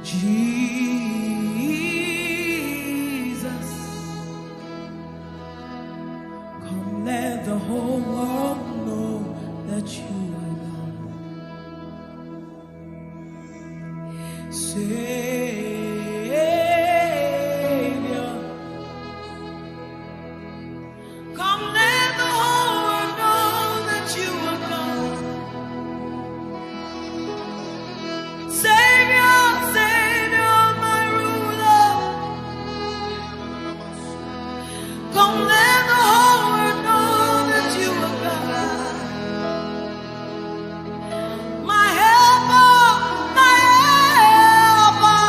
Jesus, come let the whole world know that you are God. Savior, come let the whole world know that you are God. Savior, Savior, my ruler, come let the whole world know that you are God. My helper, my helper,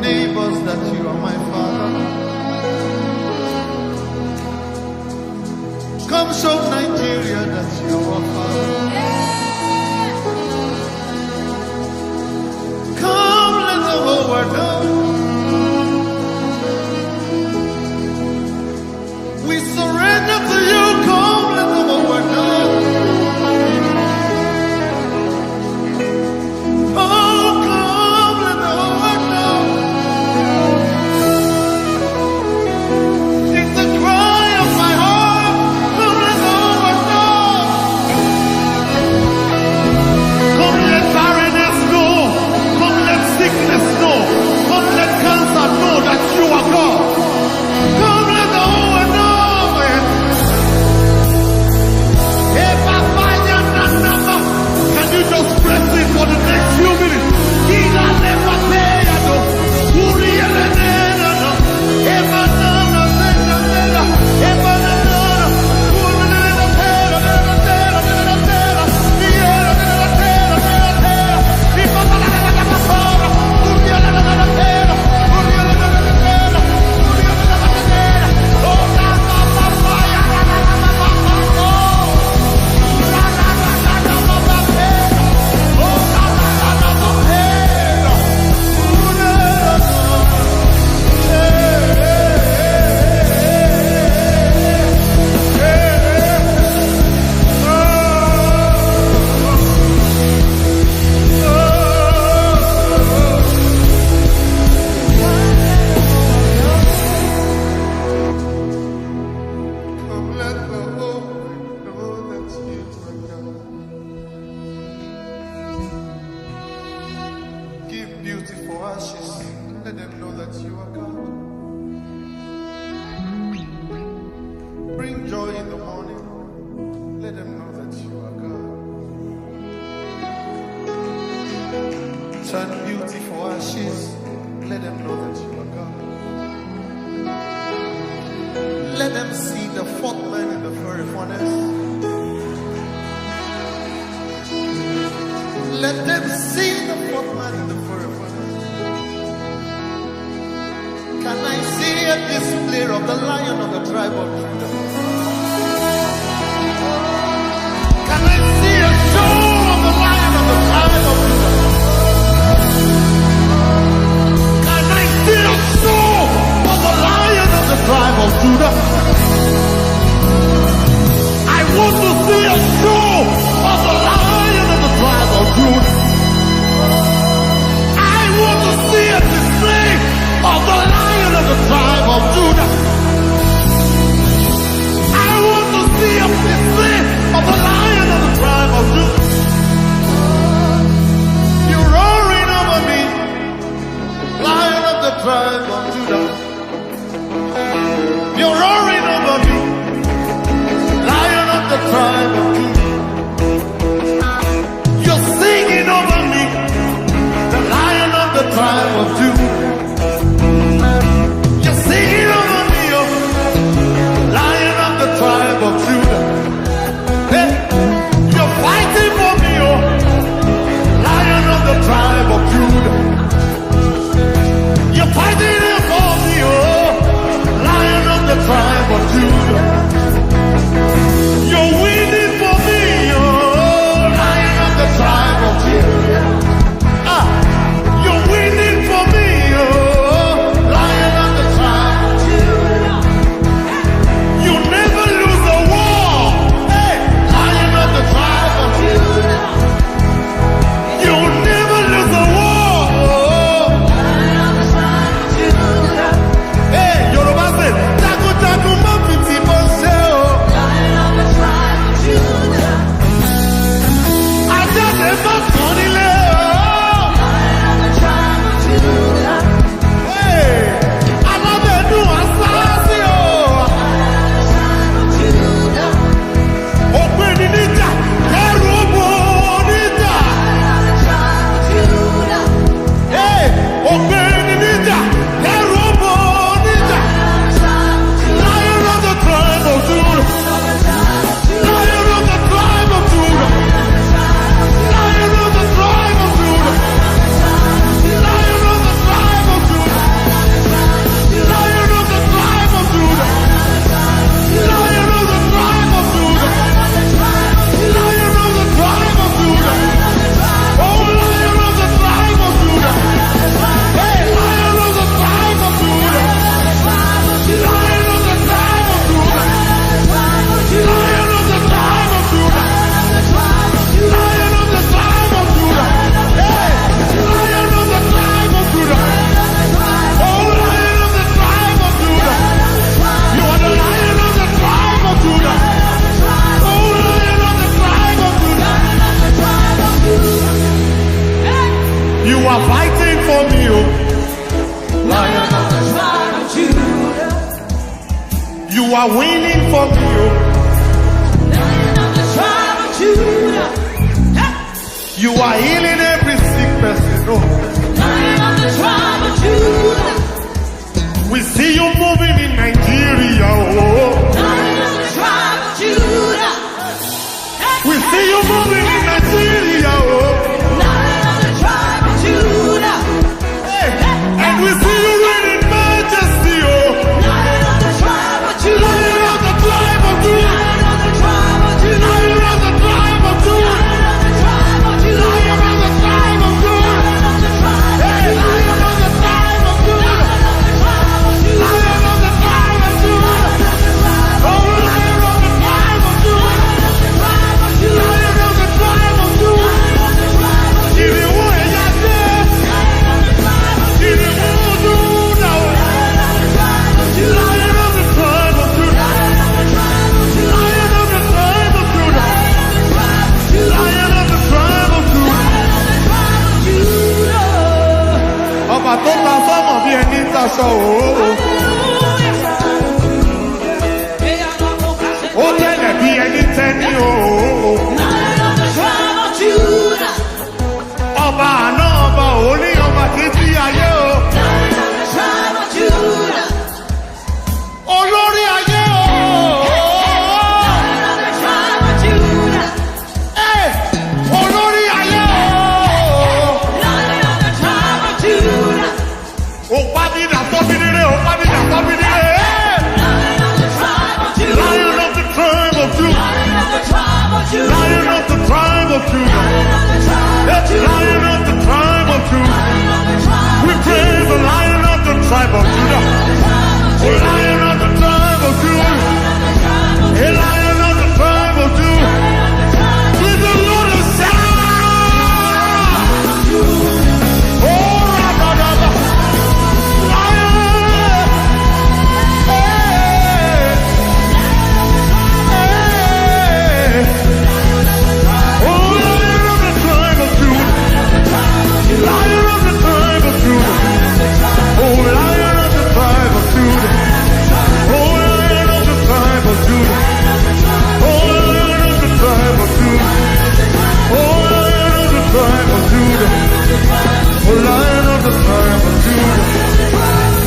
neighbors that you are my Father. Come show Nigeria that you are our Father. Come let the whole world know. We surrender to you. Come let the whole world know. Let them know that you are God. Bring joy in the morning. Let them know that you are God. Turn beauty for ashes. Let them know that you are God. Let them see the fourth man in the fiery furnace. Let them see the fourth man in the fiery furnace. Can I see a display of the Lion of the tribe of Judah? Can I see a show of the Lion of the tribe of Judah? Can I see a show of the Lion of the tribe of Judah? I want to see a show of the Lion of the tribe of Judah. I want to see a display of the Lion of the tribe of Judah. I want to see a display of the Lion of the tribe are fighting for me, oh. Lion of the tribe of Judah. You are winning for me, oh. Lion of the tribe of Judah. You are healing every sick person, oh. Lion of the tribe of Judah. We see you moving in Nigeria, oh. Lion of the tribe of Judah. We see you moving in Nigeria, oh. Lion of the tribe of Judah. And we see you reigning majesty, oh. Lion of the tribe of Judah. Lion of the tribe of Judah. Lion of the tribe of Judah. Lion of the tribe of Judah. Lion of the tribe of Judah. Lion of the tribe of Judah. Lion of the tribe of Hey, Lion of the tribe of Judah. Lion of the tribe of Judah. Oh, Lion of the tribe of Judah. Lion of the tribe of Judah. Give me one, yeah, yeah. Give me one, Judah. Lion of the tribe of Judah. Lion of the tribe of Judah. Lion of the tribe of Judah. Ọba tó ta sọ́mọ̀ bí ẹni taṣọ òó. Ó tẹ̀lẹ̀ bí ẹni tẹ́ni òó. Ọba àná ọba òní ọba títí ayé o. Olórí ayé o. Ẹ, olórí ayé o. Òpá mi nà sọ́bí nílé, òpá mi nà sọ́bí nílé. Lion of the tribe of Judah. Lion of the tribe of Judah. Lion of the tribe of Judah. We praise the Lion of the tribe of Judah. The Lion of the tribe of Judah. The Lion of the tribe of Judah. With the Lord of sound. Oh, Rabba, Lion. Hey. Hey. Oh, Lion of the tribe of Judah. Lion of the tribe of Judah. Oh, Lion of the tribe of Judah. Oh, Lion of the tribe of Judah. Oh, Lion of the tribe of Judah. Oh, Lion of the tribe of Judah. Oh, Lion of the tribe of Judah.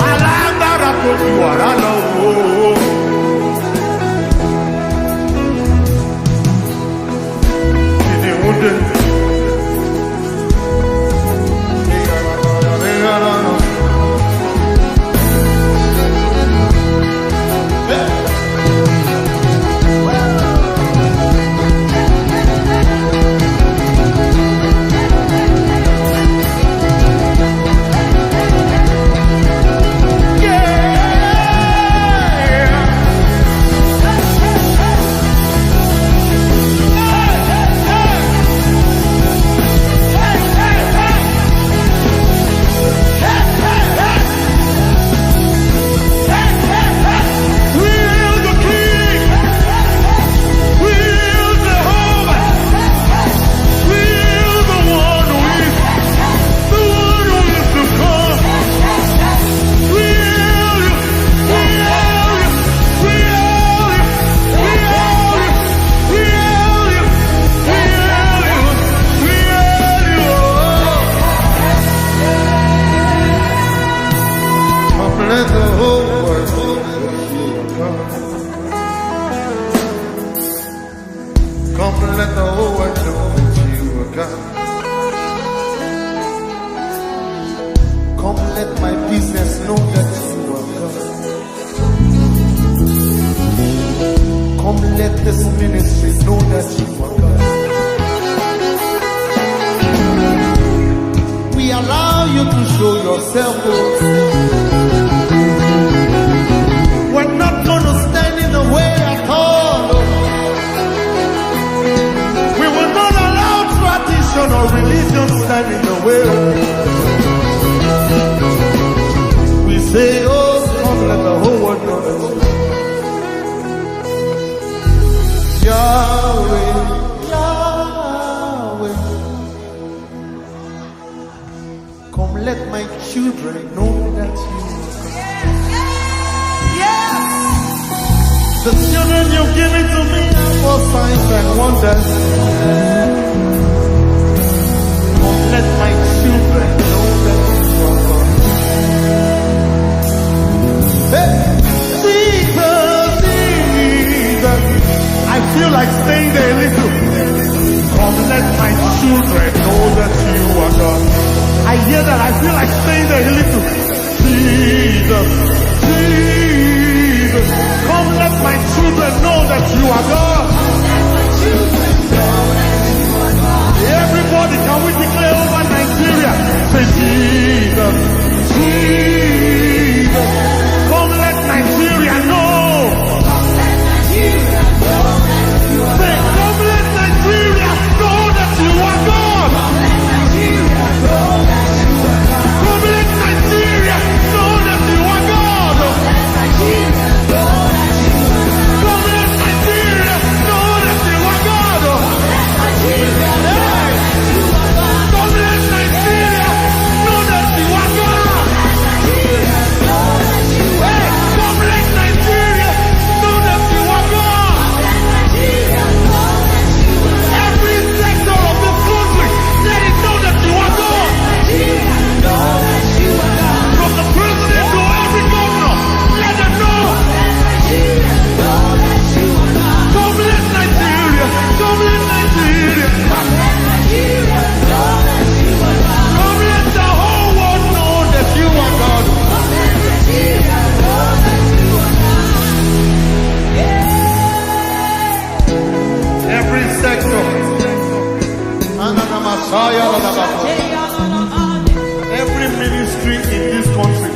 Alágbára kò ju wàrà lọ o. Kìnìún dé. Let the whole world know that you are God. Come and let the whole world know that you are God. Come let my business know that you are God. Come let this ministry know that you are God. We allow you to show yourself, Lord. We're not going to stand in the way at all. We will not allow tradition or religion stand in the way. let my children know that you the children you've given to me are for signs and wonders. Come let my children know that you are God. Hey, Jesus, Jesus. I feel like staying there a little. Come let my children know that you are God. I hear that. I feel like staying there a little. Jesus, Jesus. Come let my children know that you are God. Everybody, can we declare over Nigeria? Say Jesus, Jesus. Come let Nigeria know. Say, come let Nigeria know that you are God. Come let Nigeria know that you are God. Come let Nigeria know that you are God. Come let Nigeria know that you are God. Come let Nigeria know that you are God. Every sector of the country, let it know that you are God. From the president to every governor, let them know. Come let Nigeria, come let Nigeria. Come let the whole world know that you are God. Every sector. Every ministry in this country.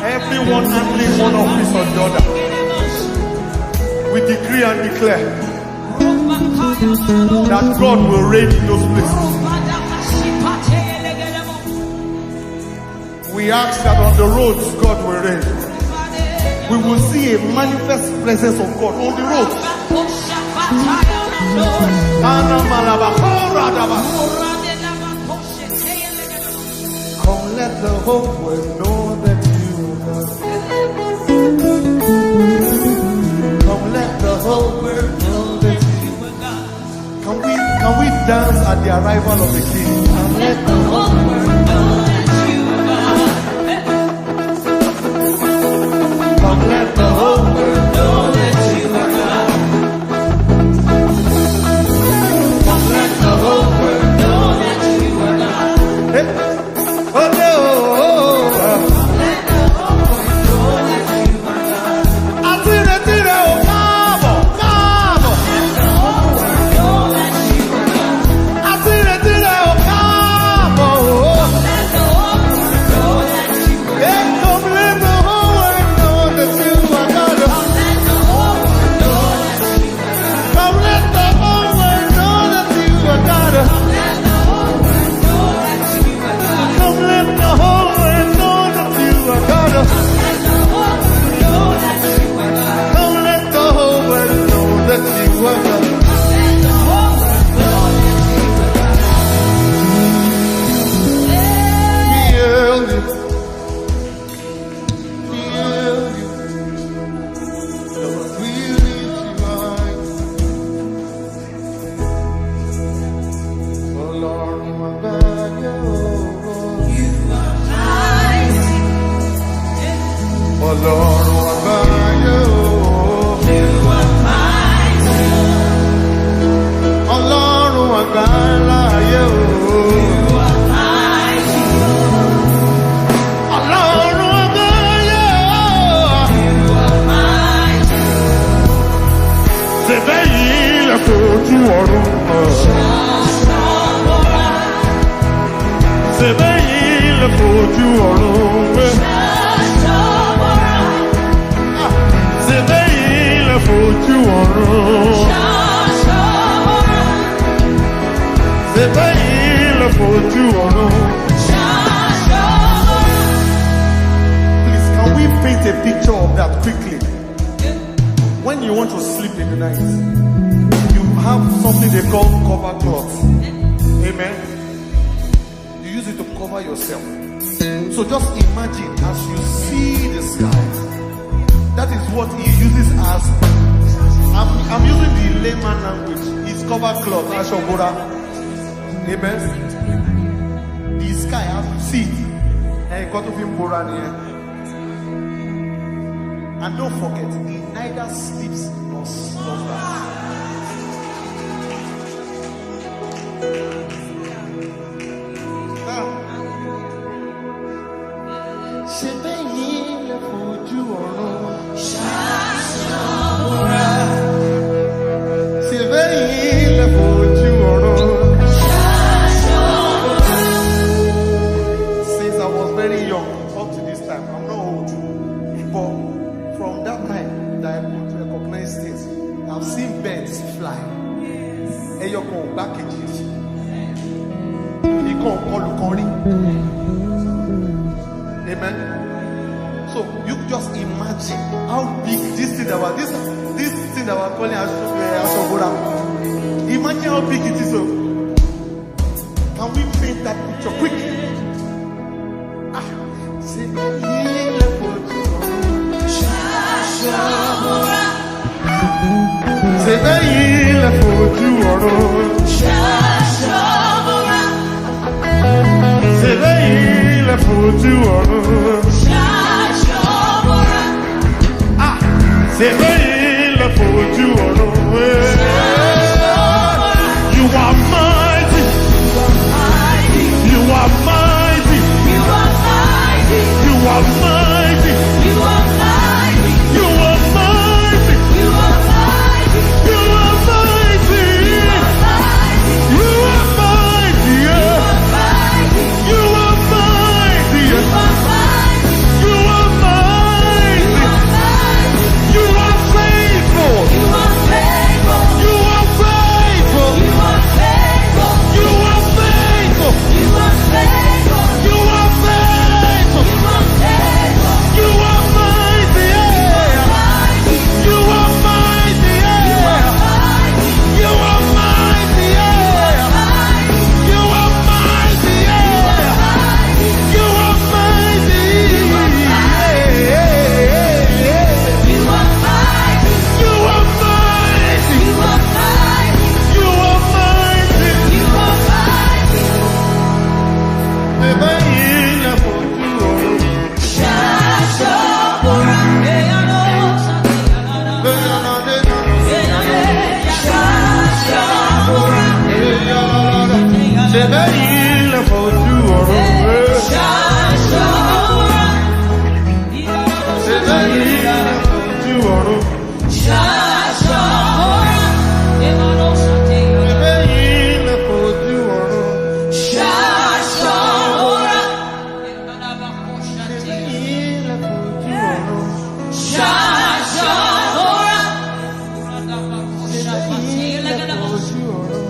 Everyone handling one office or the other. We decree and declare that God will reign in those places. We ask that on the roads God will reign. We will see a manifest presence of God on the roads. Come let the whole world know that you are God. Come let the whole world know that you are God. Can we dance at the arrival of the King? Come let the whole world know that you are God. Come let the whole world know that you are God. Come let the whole world know that you are God. Hey. Oh no! Let the whole world know that you are God. Atira, oh cabo. Let the whole world know that you are God. Atira, oh cabo. Let the whole world know that you are God. Come let the whole world know that you are God. Let the whole world know that you are God. Come let the whole world know that you are God. Let the whole world know that you are God. Come let the whole world know that you are God. Let the whole world know that you are God. Come let the whole world know that you are God. Let the whole world know that you are God. Feel you. Feel you. Lord, we lift you high. Oh Lord, my God, You are mighty. oh Lord, my God, You are mighty. oh Lord, my God, You are mighty. oh Lord, my God, You are mighty. c'est veillé la faute du c'est veillé la faute du c'est veillé la faute du c'est veillé la faute du Please, can we paint a picture of that quickly? When you want to sleep in the night, you have something they call cover cloth. Amen. You use it to cover yourself. So just imagine as you see the sky. That is what he uses as. I'm using the layman language. It's cover cloth, Ashobora. Amen. The sky, as you see it, and got to be and don't forget, he neither sleeps nor slumbers. Ṣé bẹ́yìn lè fojú ọ̀run ṣàṣọ̀bọ̀ra? Ṣé bẹ́yìn lè fojú ọ̀run ṣàṣọ̀bọ̀ra? Since I was very young, up to this time, I'm not old, but from that time that I could recognize things, I've seen birds fly. Ẹyọkan ò gbá kejì, ikọ̀ kọlù kan rí. Amen. So you just imagine how big this thing that was this thing that we're calling Ashobora. Imagine how big it is. So can we paint that picture quickly? C'est belle fotu oro. C'est belle fotu oro. Ah, c'est belle fotu oro. You are mighty. You are mighty. You are mighty. You are mighty. You are mighty. You are mighty. You are mighty. You are mighty. You are mighty. You are mighty. You are mighty. You are mighty. You are faithful. You are faithful. You are faithful. You are faithful. You are faithful. You are faithful. You are faithful. You are mighty. You are mighty. You are mighty. You are mighty. You are mighty. You are mighty. You are mighty. You are mighty. You are mighty. You are mighty. Bébé, il a pour C'est belle, il a faut du oro. C'est belle, il a faut du oro. C'est belle, il a faut du oro. Il a faut du oro. Il a faut du oro.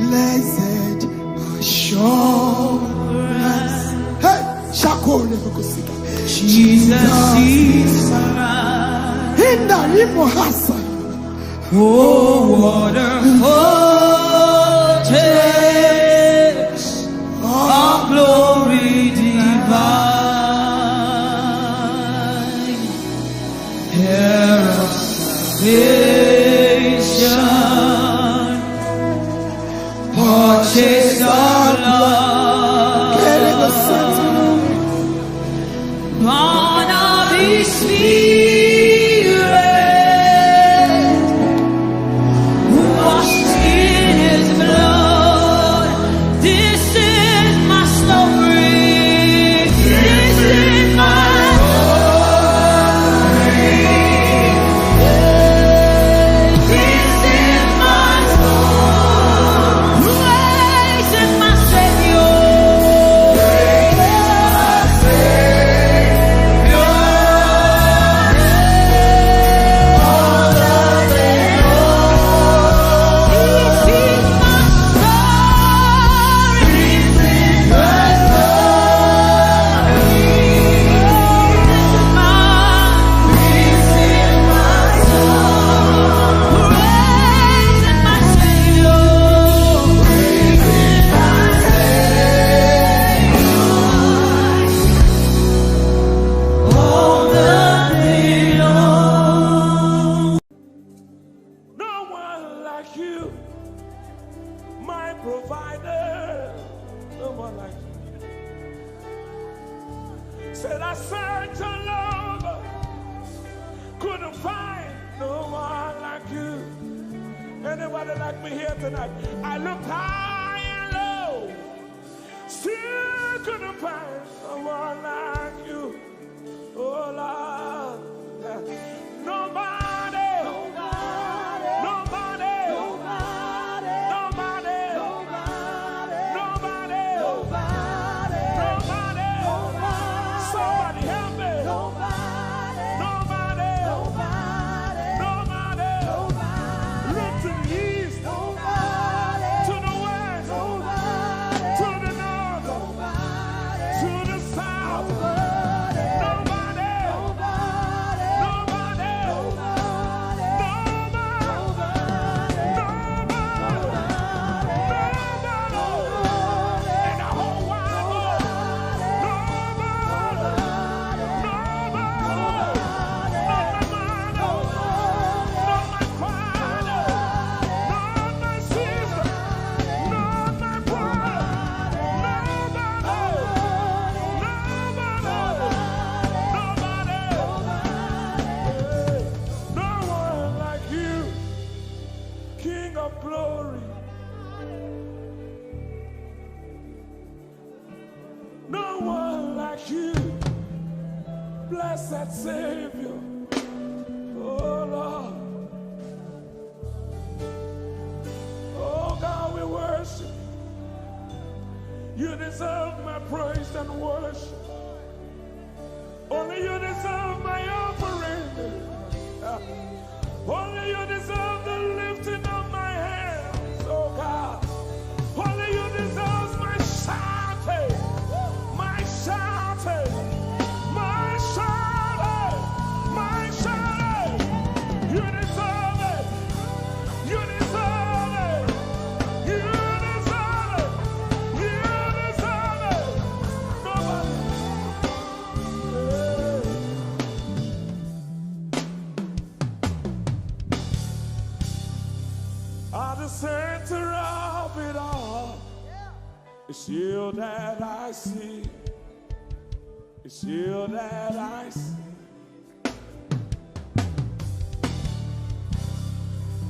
Blessed assurance. Hey, Shakole Bokosika. Jesus is mine. Hinda Imo Hasa. Oh, what a foretaste of glory divine. Hair of salvation, purchased of love, born of His Spirit, washed in His blood. This is my story. This is my story. This is my story. Praising my Savior. No one like you, my provider. No one like you. Said I searched all over, couldn't find no one like you. Anybody like me here tonight? I looked high and low, still couldn't find no one like you. Oh Lord, nobody, nobody, nobody, nobody, nobody, nobody, nobody, somebody help me. Nobody, nobody, look to the east, to the west, to the north, to the south. Nobody, in the whole wide world. King of glory, no one like you, blessed Savior, oh Lord, oh God, we worship you. You deserve my praise and worship. Only you deserve my offering. Only you deserve the lifting of my hands, oh God. Only you deserve my shouting, my shouting, my shouting, my shouting. You deserve it. You deserve it. You deserve it. You deserve it. Nobody. At the center of it all, it's you that I see. It's you that I see.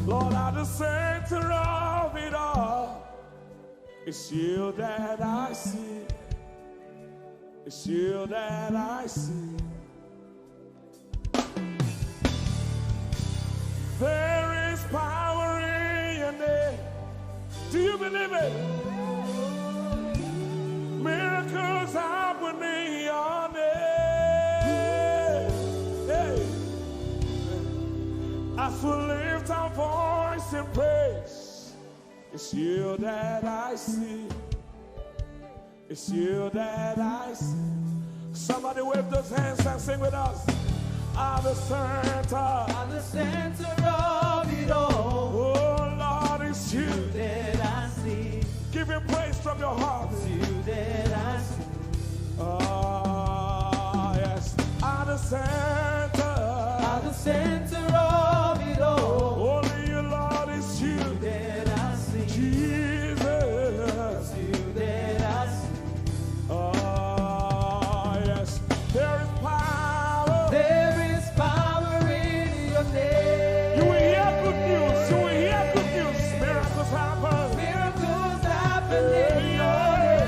Lord, at the center of it all, it's you that I see. It's you that I see. There is power in your name. Do you believe it? Miracles happen in your name. Hey. As we lift our voice in praise, It's you that I see. It's you that I see. Somebody wave those hands and sing with us. I'm the center of it all. Oh Lord, it's you that I see. Give him praise from your heart. It's you that I see. Oh yes, I'm the center of it all. Only you, Lord, it's you that I see. Jesus. It's you that I see. Oh yes, there is power. There is power in your name. You will hear good news. You will hear good news. Miracles happen. Miracles happen in your name.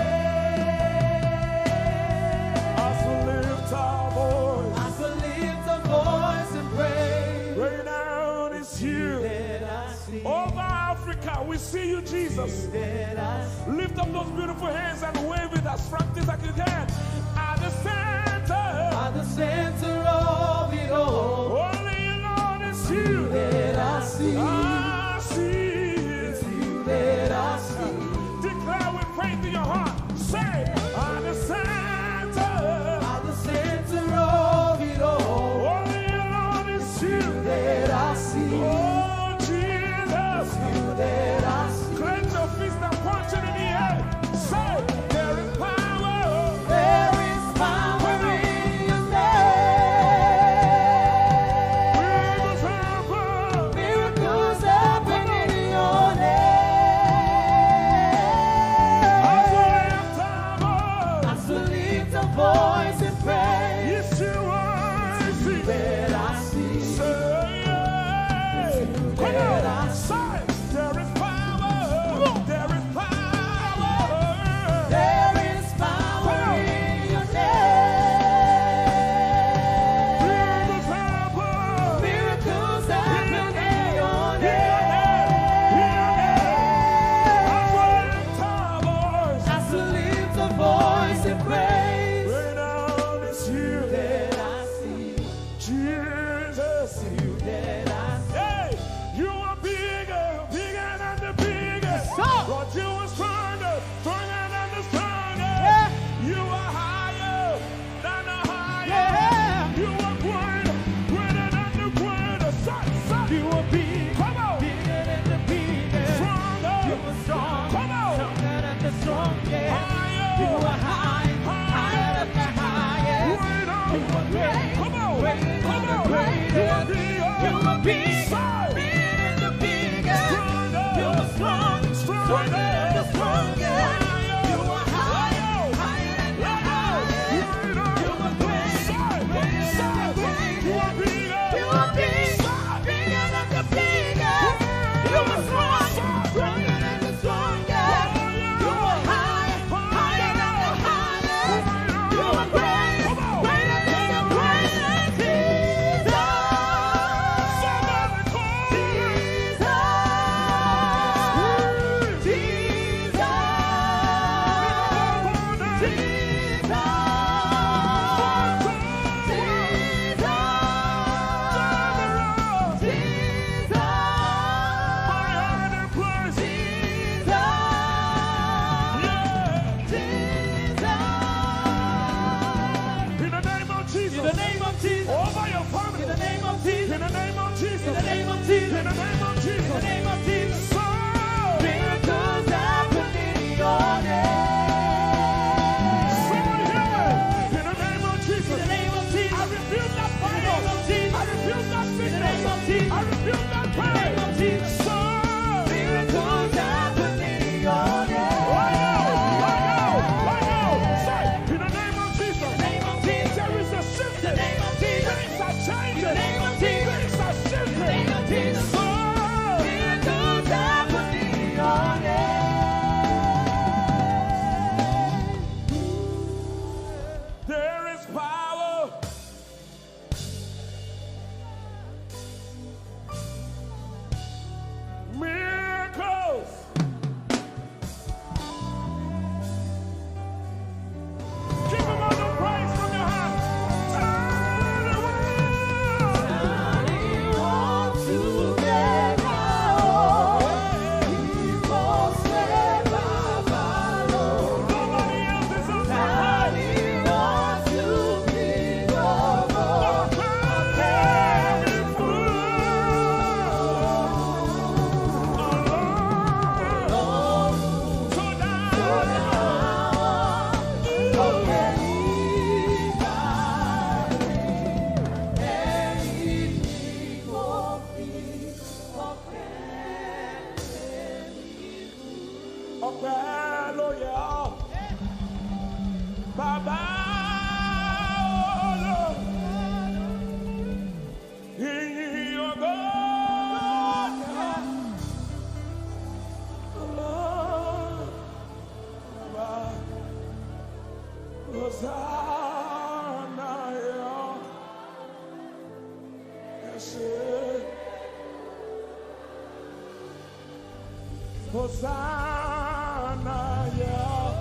As we lift our voice, As we lift our voice and pray, rain down is you. that I see. Over Africa, we see you, Jesus. That I see. Lift up those beautiful hands and wave it as practice as you can. At the center, At the center of it all, only you, Lord, is you. that I see. I see. It's you that I see. Declare with faith in your heart. Say, at the center, At the center of it all, only you, Lord, is you. that I see. Oh, Jesus. You that I see. Clench your fist and punch it in the air. Say, there is power. There is power in your name. Miracles happen. Miracles happen in your As we name. lift our voice, As we lift our voice and pray, yes, you are. See. that I see. Say, come that I on. Say, there is power. There is power. There is power in your name. Miracles happen. Miracles happen in your name. As we lift our voice and praise, that I see. Jesus, You that I see. hey, you are bigger, bigger than the biggest. Lord, you are stronger, stronger than the strongest. Yeah. You are higher than the highest. Yeah. You are greater, greater than the greatest. Son, You are big, come on, bigger than the biggest. stronger. You are strong, Come on. stronger than the strongest. Higher. You are high, higher than the highest. Greater. You are great, Come on, greater than come the on. greatest. You are bigger. You are big, Son. bigger than the biggest. Stronger. You are strong, stronger than the strongest. Higher. You are high, higher than the highest. You are great, greater than the greatest. You are big, bigger than the biggest. You are strong, stronger than the strongest. You are high, higher than the highest. You are great, greater than the greatest. Jesus, Jesus, Jesus. ọpẹ́ ló yẹ ọ́. Bàbá olóò, ìyìn ògo yẹ Bàbá, Hosanna yẹ ọ́. Ẹ ṣé. Hosanna, yeah.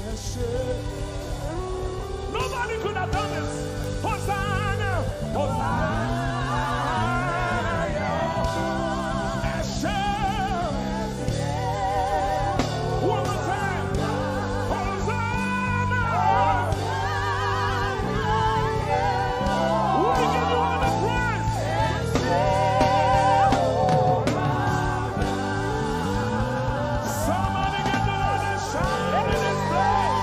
Yes, nobody could have done this. Hosanna, Hosanna, yeah. Yes, one more time. Hosanna, we give you all the praise. Somebody get the Lord and shout in this place.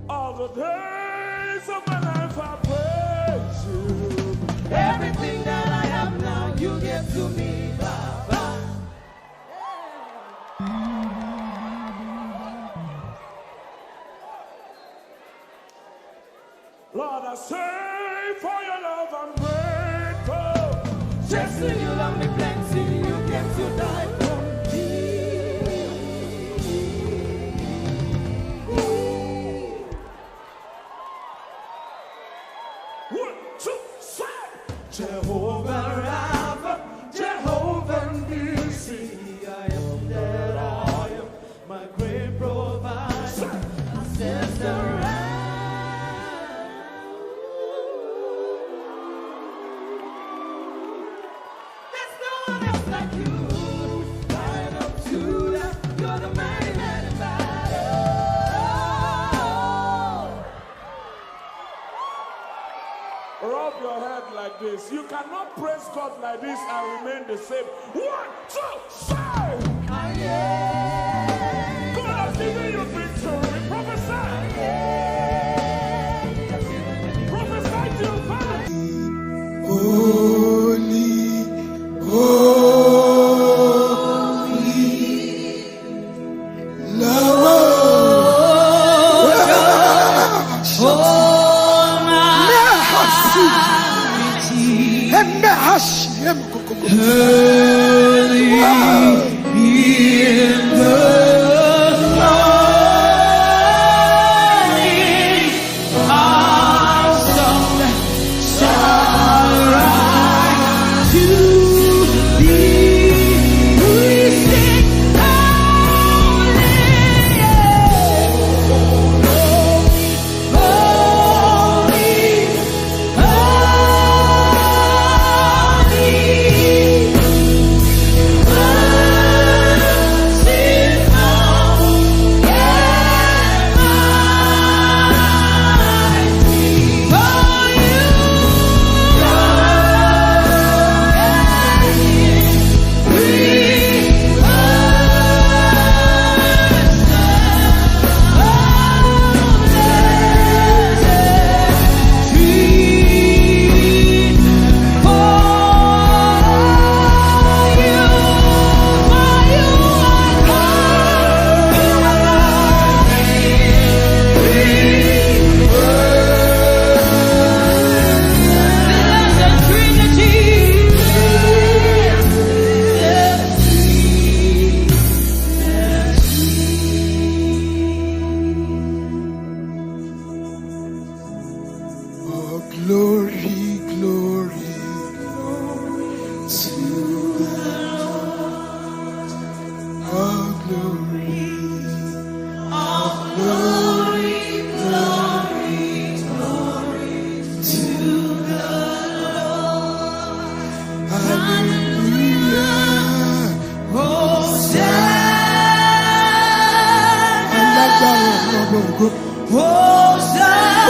All the days of my life I praise you. Everything that I have now, you give to me, Baba. Lord, I say for your love I'm grateful. Just so you love me plenty, you came to die for me. One, two, three. Jehovah Rapha, Jehovah Nissi, I am that I am, my great provider. I said surround. There's no one else like you. Lion of Judah, you're the mighty man in battle. Rub your head like this. You cannot praise God like this and remain the same. One, two, three. God has given you victory. Prophesy. Prophesy to your family. Holy, holy,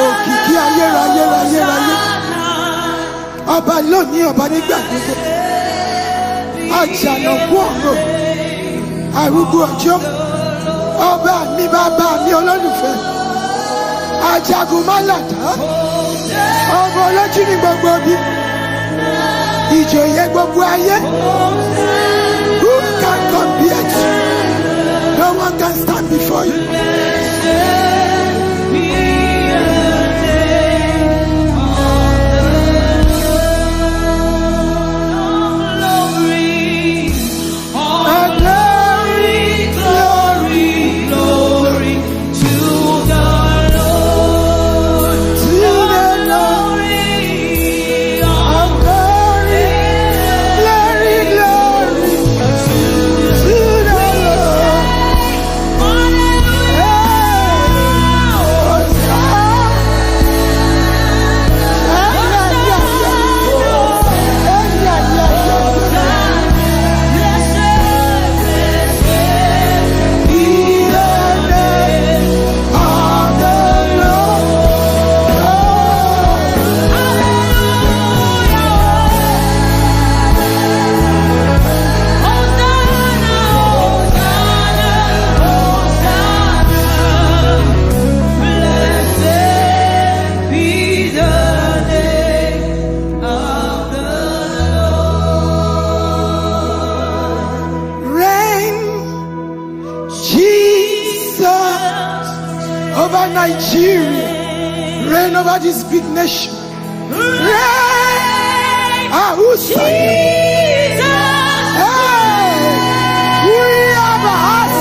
Òkìkí ayérayé. Ọba lónìí, ọba nígbà gbogbo. Àjànàkú ọ̀run, arúgbó ọjọ́. Ọba mi, bàbá mi olólùfẹ́. Ajagun má làdá. Ọmọ olójú ní gbogbo bí. Ìjòyè gbogbo ayé. Who can compare to you? No one can stand before you. Over Nigeria, reign over this big nation. Reign! Who's Jesus? Hey, we have a house.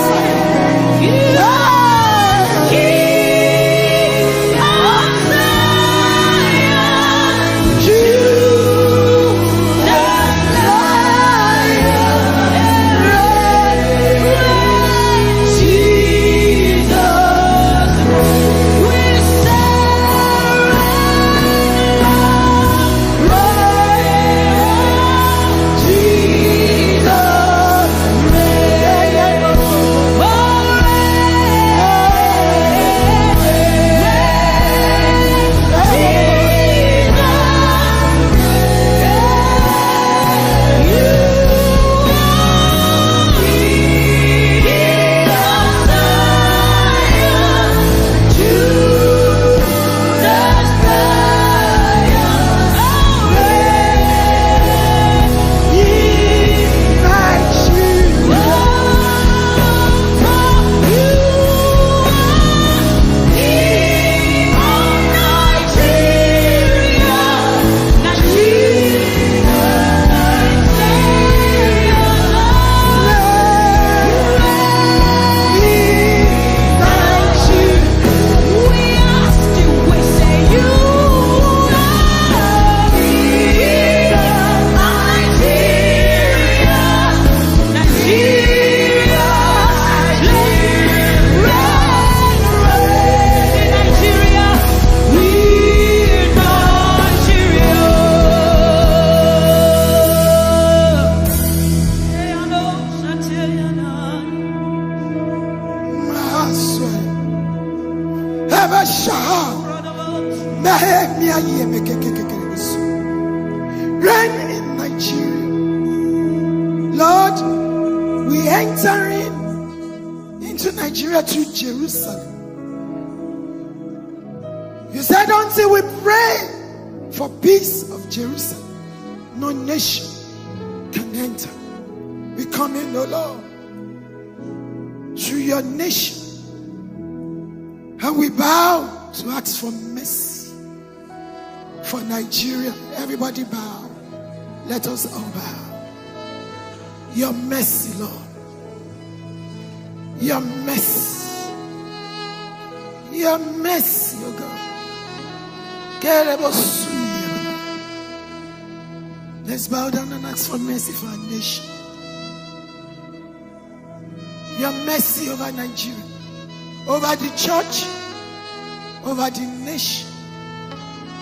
Reign in Nigeria. Lord, we entering into Nigeria through Jerusalem. You said until we pray for peace of Jerusalem, no nation can enter. We come in, O Lord, through your nation, and we bow to ask for mercy for Nigeria. Everybody bow. Let us all bow. Your mercy, Lord. Your mercy. Your mercy, oh God. Let's bow down and ask for mercy for our nation. Your mercy over Nigeria, over the church, over the nation.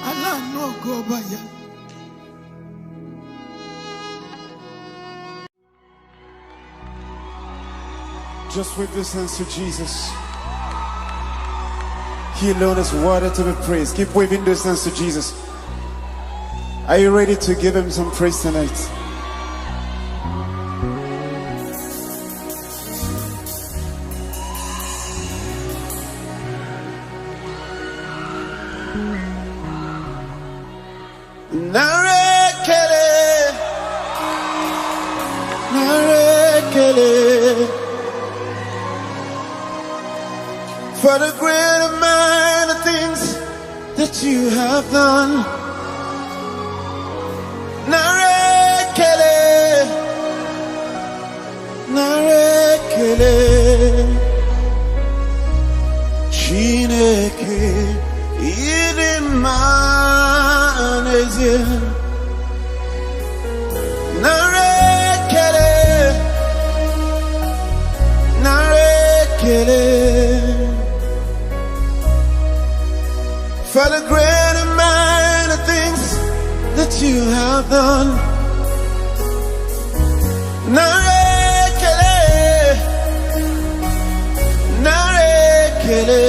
Allah no go by you. Just with this hands to Jesus. He alone is worthy to be praised. Keep waving those hands to Jesus. Are you ready to give him some praise tonight? Narekele, narekele. For the great amount of things that you have done. Narekele, narekele. Chineke idimaneze. Narekele, narekele. For the great amount of things that you have done. Narekele, narekele.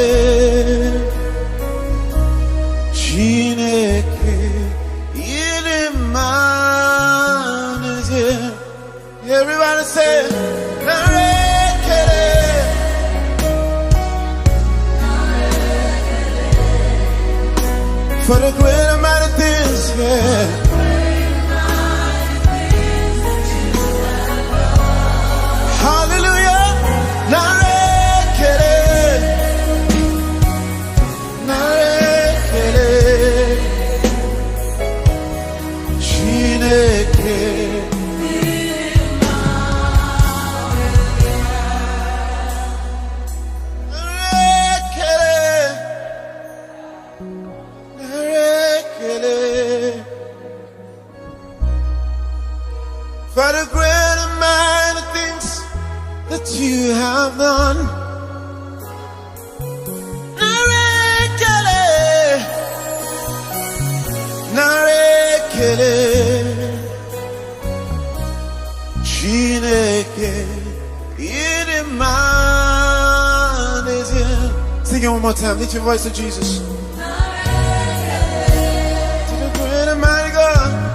Chineke idimaneze. Everybody say, narekele. For the great amount of things, yeah. Hallelujah. Narekele, narekele. Chineke. For the great amount of things that you have done. Narekele, narekele. Chineke idimaneze. Sing it one more time. Lift your voice to Jesus. To the great and mighty God.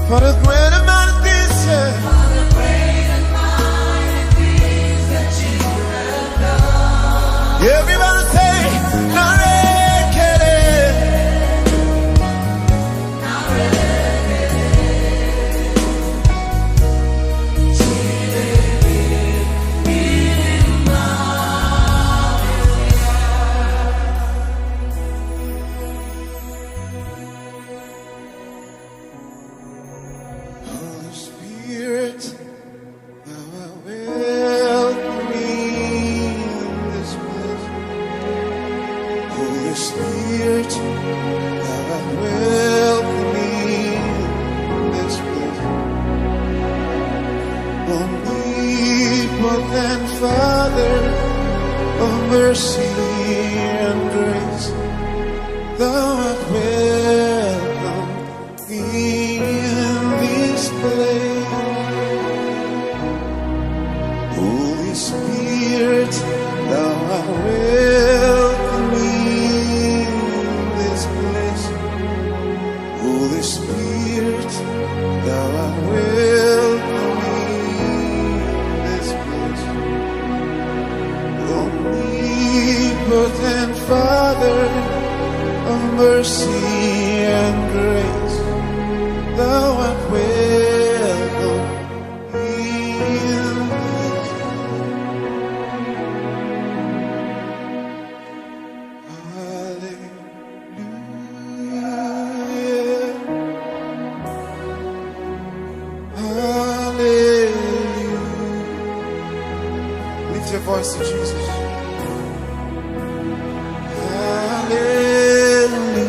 For the great amount of things, yeah. For the great and mighty things that you have done. Everybody say, narekele. Holy Spirit, thou art welcome in this place. Holy Spirit, thou art welcome in this place. Omnipotent Father of mercy and grace, thou art welcome in this place. Holy Spirit, thou art welcome in this place. Holy Spirit, thou art welcome in this place. Omnipotent Father of mercy and grace, thou art welcome in this. Hallelujah. Hallelujah. Lift your voice to Jesus. Hallelujah.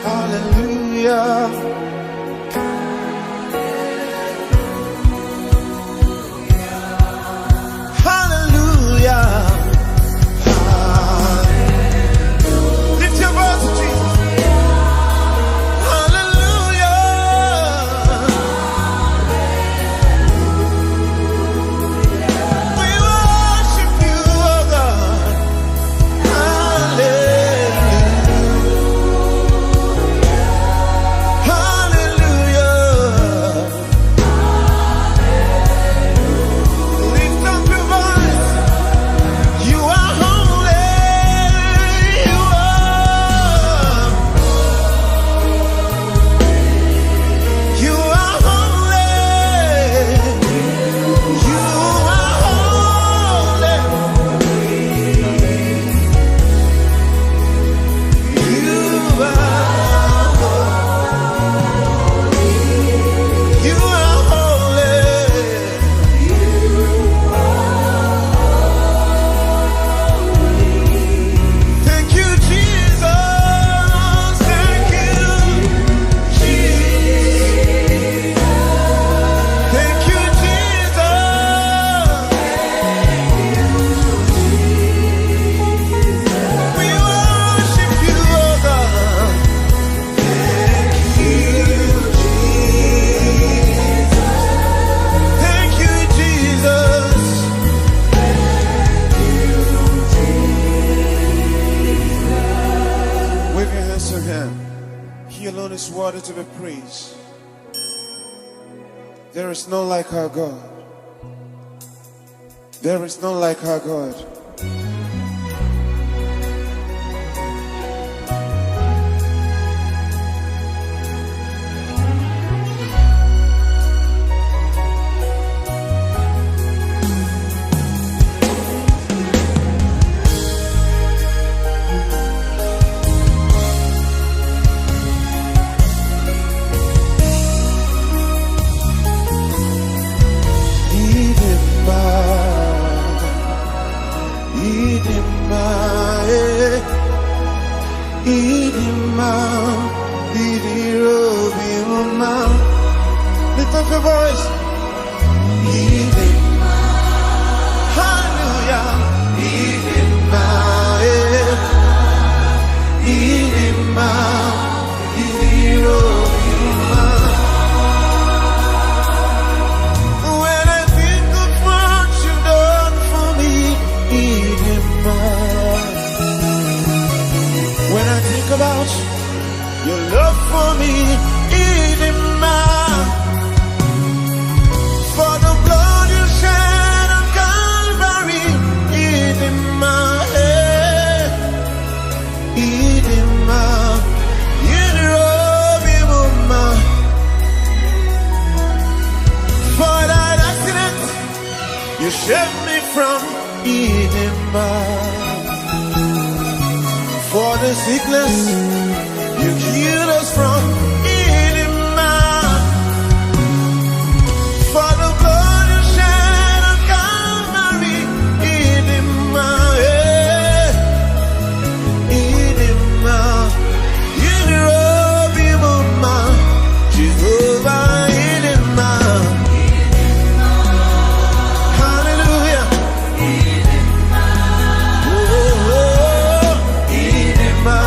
Hallelujah. Hallelujah. Lift your voice to Jesus. Hallelujah. We worship you, oh God. Hallelujah. to be praised. There is none like our God. There is none like our God. Lift up your voice. Hallelujah. When I think of what you've done for me, when I think about your love for me, for the blood you shed on Calvary, in my head, in my, in Robimuma. For that accident you saved me from, in my. For the sickness you healed us from, for the blood you shed on Calvary, in my head, in my, in Robimuma, Jehovah, in my, hallelujah, oh, in my,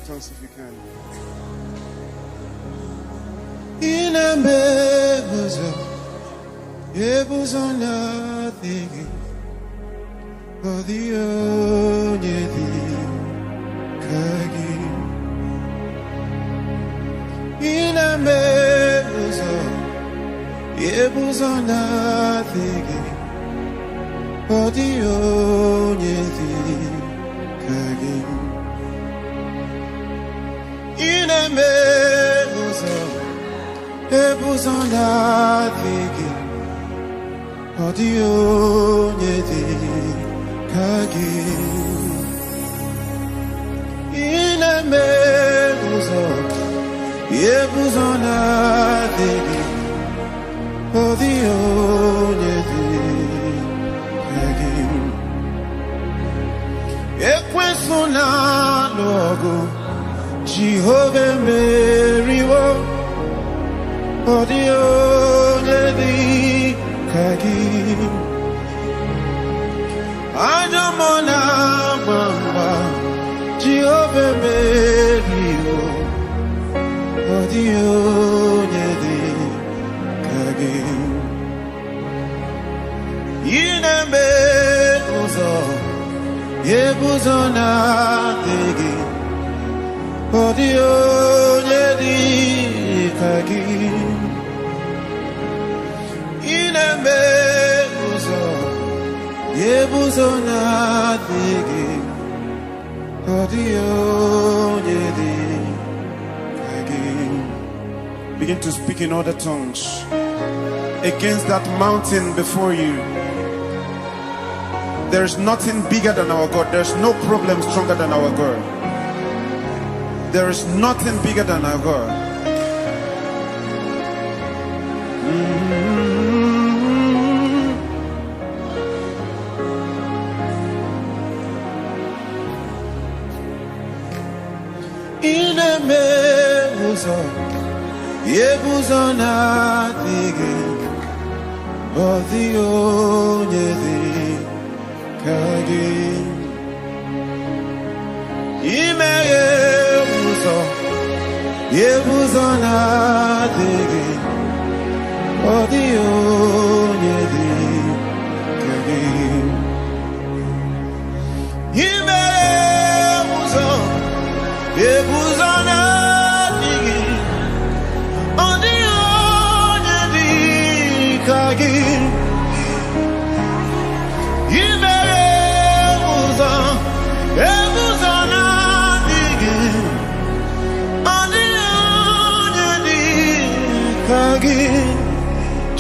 tongues if you can. nothing for the only kagi in a mezo nothing for the only kagi in a mezo nothing 어디오 예디 가기 이남의 무서 예부서 나되기 어디오 예디 가기 에queso na logo Jehovah meriwo 어디오 예디 Kagi Ajamona Mamba Jehovah Merio Odio Yedi Kagi Iname Uzo Yebuzona Degi Odio Yedi Kagi Begin to speak in other tongues against that mountain before you. There's nothing bigger than our God. There's no problem stronger than our God. There is nothing bigger than our God. Yebuzona dige Odio yedi kagi Ime Yebuzona dige Odio yedi kagi Ime Yebuzona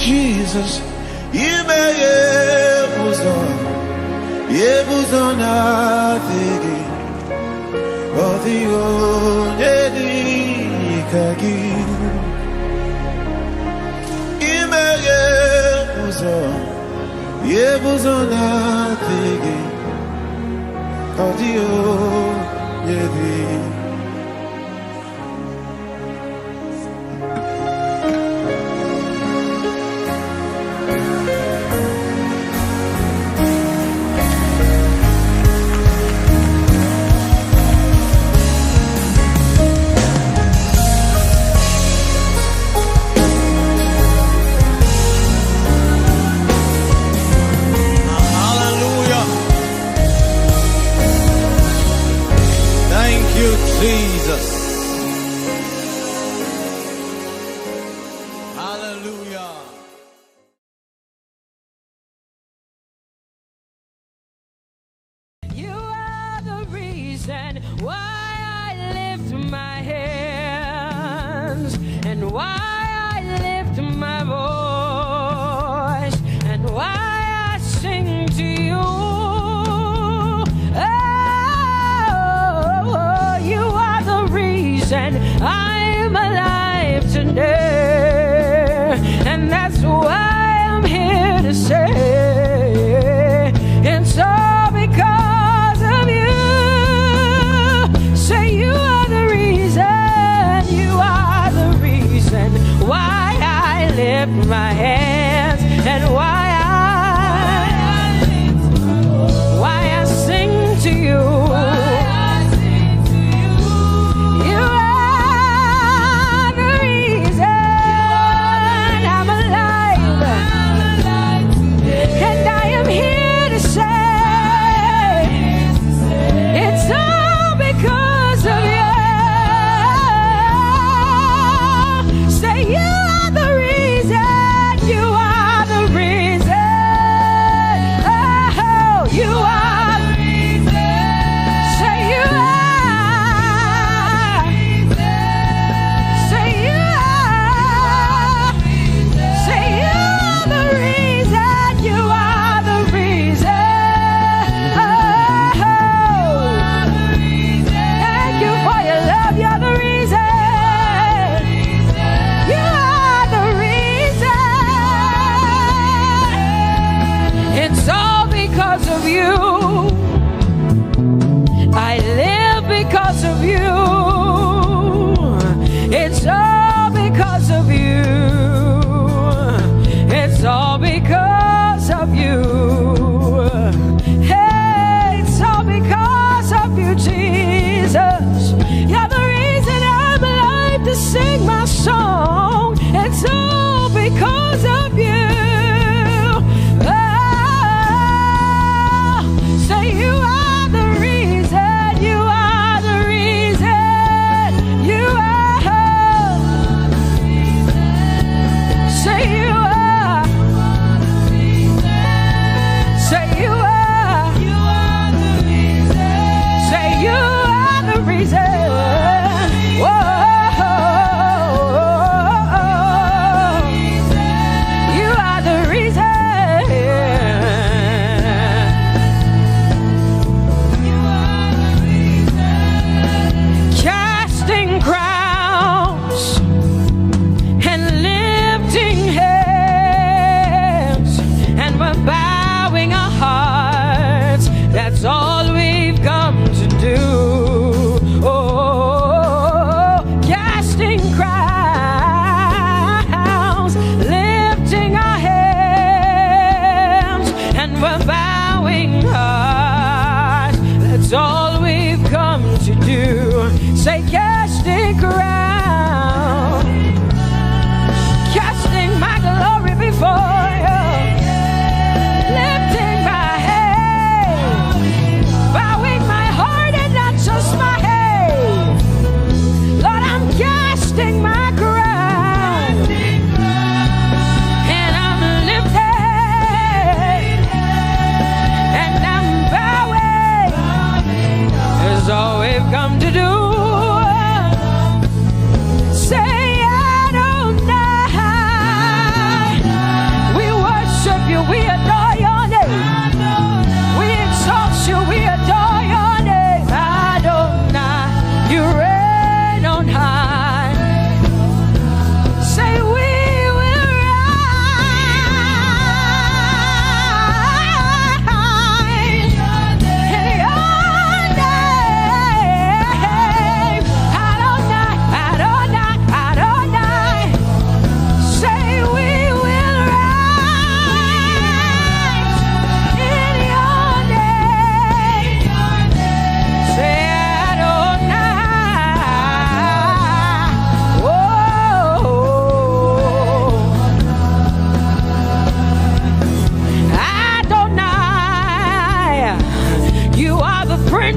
Jesus, Yebuzona Digi, Odio Yedi Kagi, Yebuzona Digi, Odio Yedi. Jesus. Hallelujah. You are the reason why I lift my hands and why I lift my voice and why I sing to you. And I'm alive today, and that's why I'm here to say it's all because of you. Say you are the reason, you are the reason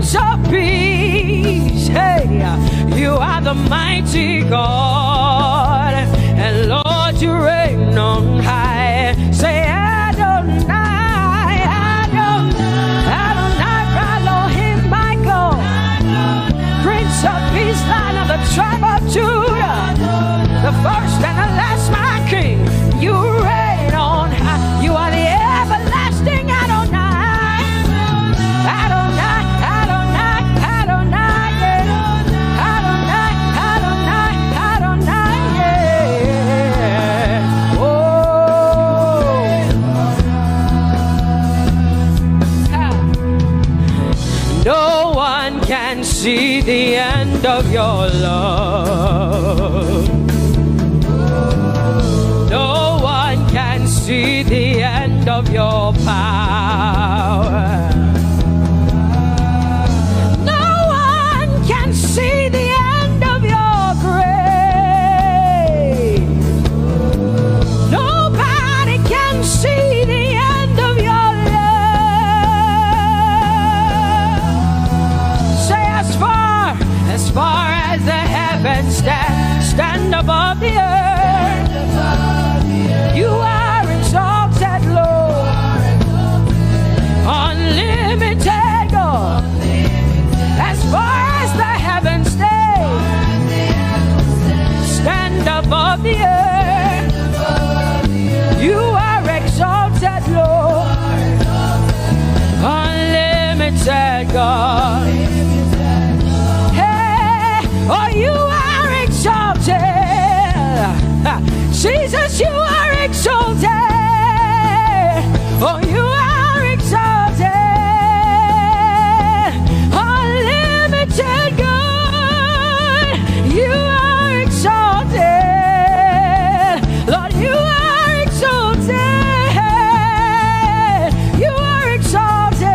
Prince of Peace. Hey, you are the mighty God, and Lord, you reign on high. Say Adonai, Adonai, Adonai, Elohim, Michael, Prince of Peace, Lion of the tribe of Judah, the first and the last, my King. You reign on high. You are the everlasting Adonai, Adonai, Adonai, Adonai, yeah. Adonai, Adonai, Adonai, yeah. Oh, no one can see the end of your love. No one can see the end of your power. No one can see the end of your grace. Nobody can see the end of your love. Say as far as the heavens stand above the earth. You are exalted, Lord, unlimited God. As far as the heavens stand above the earth, you are exalted, Lord, unlimited God. Hey, oh, you are exalted. Jesus, you are exalted. Oh, you are exalted. Unlimited God. You are exalted. Lord, you are exalted. You are exalted.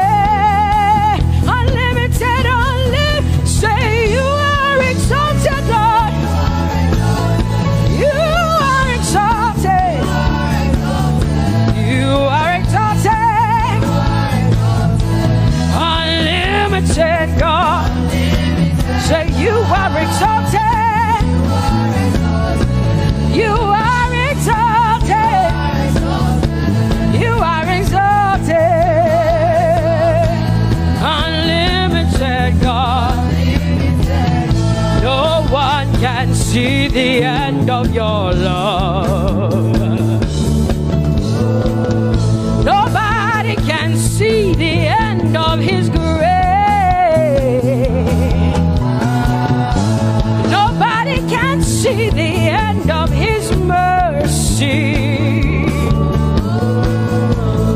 Unlimited, unlimited. Say you are exalted, Lord. You are exalted. You are exalted. Unlimited God. Say you are exalted. You are exalted. You are exalted. Unlimited God. No one can see the end of your love. Nobody can see the end of his grace. Nobody can see the end of his mercy.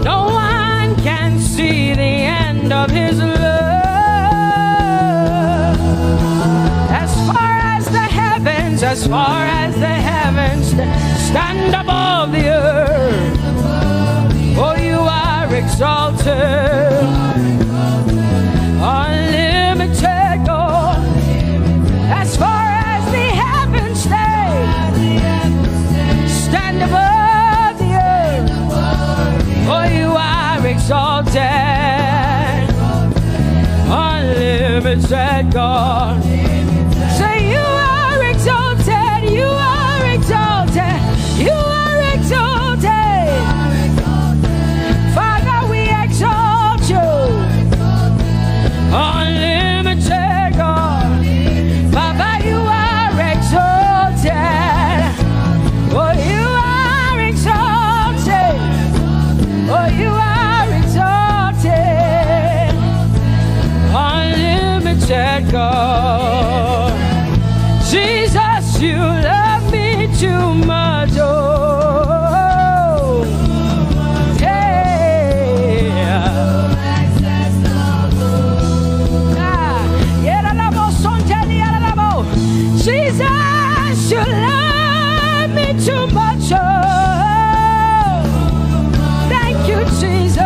No one can see the end of his love. As far as the heavens stand above the earth, oh, you are exalted, unlimited God. As far as the heavens stand above the earth, oh, you are exalted, unlimited God. Say you are exalted, you are exalted, you are exalted. Father, we exalt you, unlimited God. Father, you are exalted. Oh, you are exalted. Oh, you are exalted, unlimited God. Jesus, you love me too much. Oh, Jesus, you love me too much. Oh, thank you, Jesus.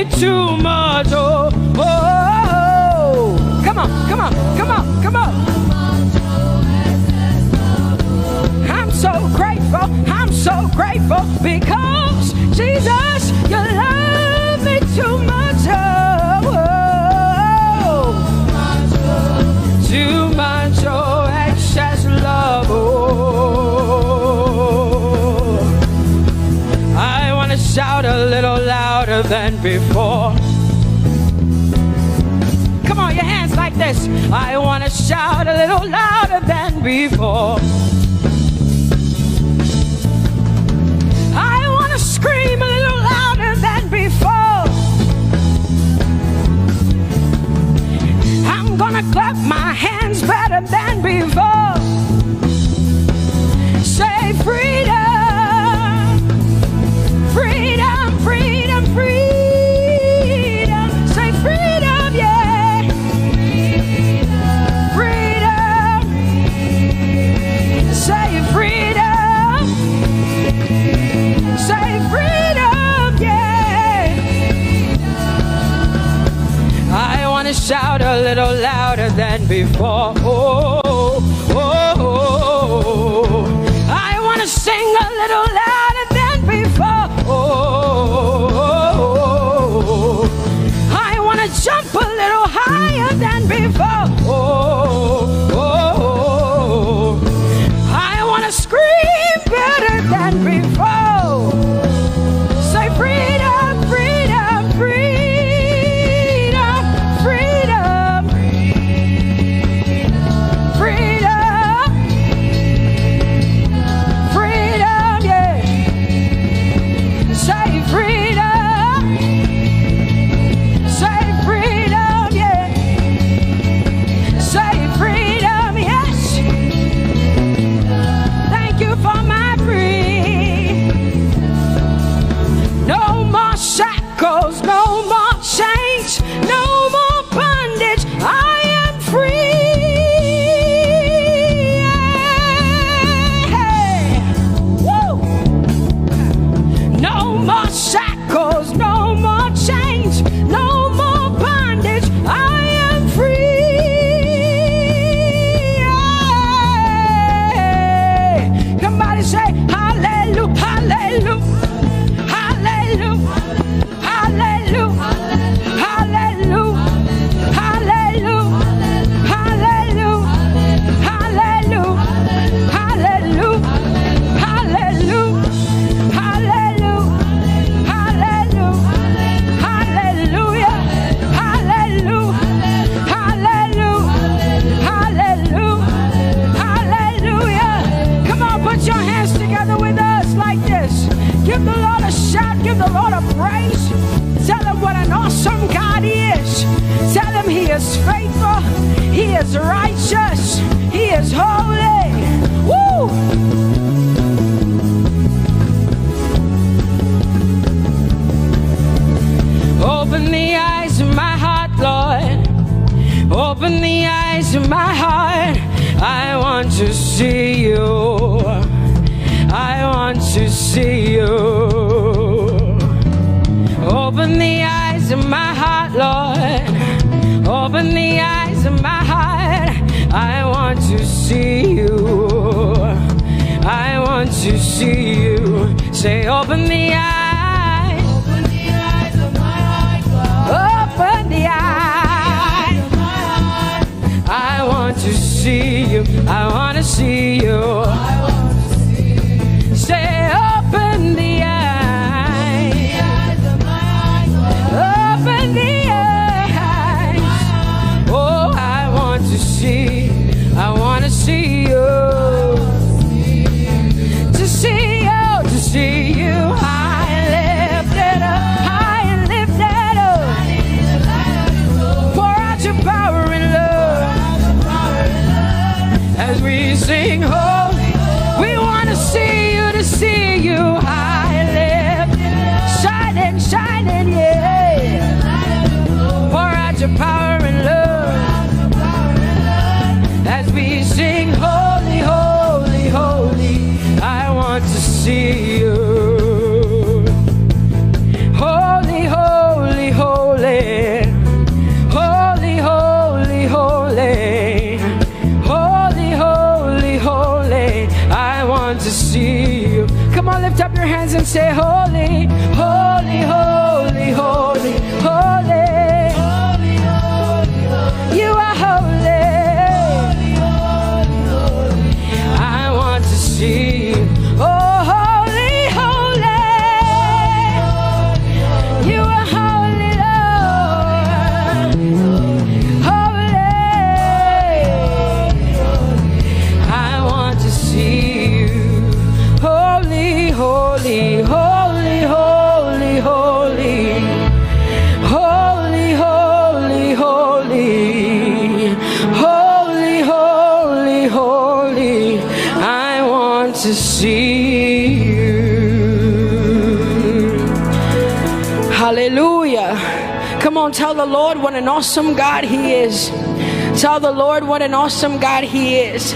me too much. Oh, oh, oh. Come on, come on, come on, come on. I'm so grateful, I'm so grateful because Jesus, you love me too much. Oh, oh, oh. Too much, oh, excess love. Oh, I want to shout a little louder than before. Come on, your hands like this. I want to shout a little louder than before. I want to scream a little louder than before. I'm gonna clap my hands better than before. Say freedom, freedom, freedom, freedom. Say freedom, yeah. Freedom. Say freedom. Say freedom, yeah. I want to shout a little louder than before. Oh, oh, oh, oh. I want to sing a little louder than before. Oh, oh, oh. I want to jump a little higher than before. Oh, oh, oh. I want to scream better than before. Say freedom, freedom, freedom, freedom, freedom, freedom, yeah. Say freedom, say freedom, yeah. Say freedom, yes. Thank you for my freedom. No more shackles, no more chains, no more bondage. I am free. Woo! No more shackles, no more chains, no more bondage. I am free. Somebody say hallelujah, hallelujah. Hallelujah, hallelujah, hallelujah, hallelujah, hallelujah, hallelujah, hallelujah, hallelujah, hallelujah, hallelujah, hallelujah, hallelujah, hallelujah, hallelujah. Come on, put your hands together with us like this. Give the Lord a shout, give the Lord a praise. Tell him what an awesome God he is. Tell him he is faithful, he is righteous, he is holy. Woo! Open the eyes of my heart, Lord. Open the eyes of my heart. I want to see you. I want to see you. Open the eyes of my heart, Lord. Open the eyes of my heart. I want to see you. I want to see you. Say, open the eyes. Open the eyes of my heart, God. Open the eyes of my heart. I want to see you. I want to see you. I want to see you. Say, open the eyes. The eyes of my heart, God. Open the eyes. Oh, I want to see. I want to see you. To see you. To see you high want to see you. Come on, lift up your hands and say, holy, holy, holy, holy, holy. You are holy. I want to see you. Oh, holy, holy. You are holy, Lord. Holy. I want to see you. Holy, holy, holy, holy, holy. Holy, holy, holy. Holy, holy, holy. I want to see you. Hallelujah. Come on, tell the Lord what an awesome God He is. Tell the Lord what an awesome God He is.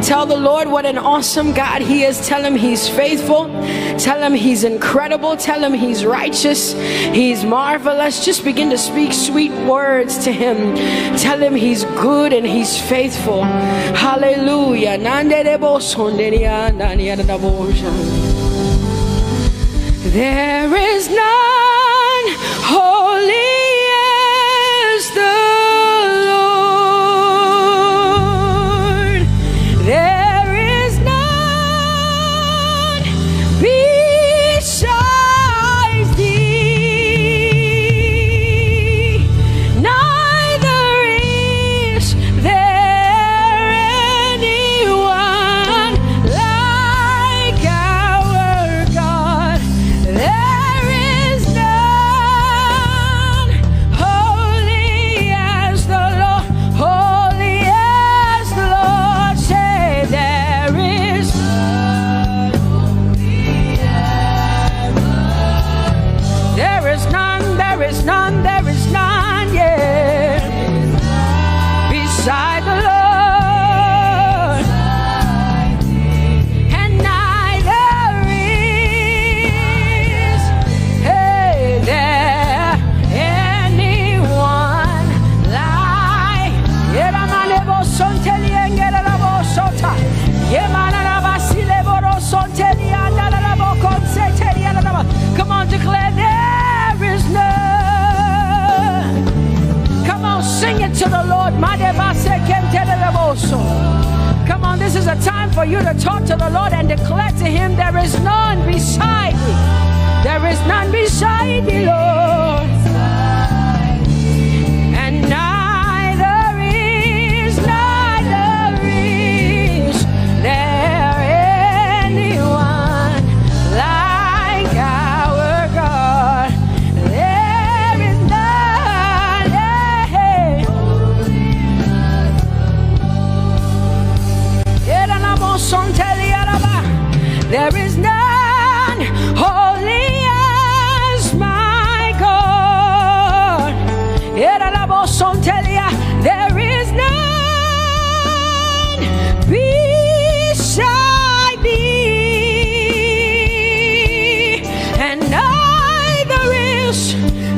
Tell the Lord what an awesome God He is. Tell Him He's faithful. Tell Him He's incredible. Tell Him He's righteous. He's marvelous. Just begin to speak sweet words to Him. Tell Him He's good and He's faithful. Hallelujah. There is none holy as the Lord. There is none besides Thee. Neither is there anyone like our God. There is none holy as the Lord, holy as the Lord. Say there is none holy as the Lord. There is none, there is none, there is none, yeah, beside the Lord. And neither is there anyone like Come on, declare there is none. Come on, sing it to the Lord. Come on, this is a time for you to talk to the Lord and declare to Him there is none beside me. There is none beside thee, Lord. And neither is there anyone like our God. There is none. There is none holy as my God. There is none beside thee, and neither is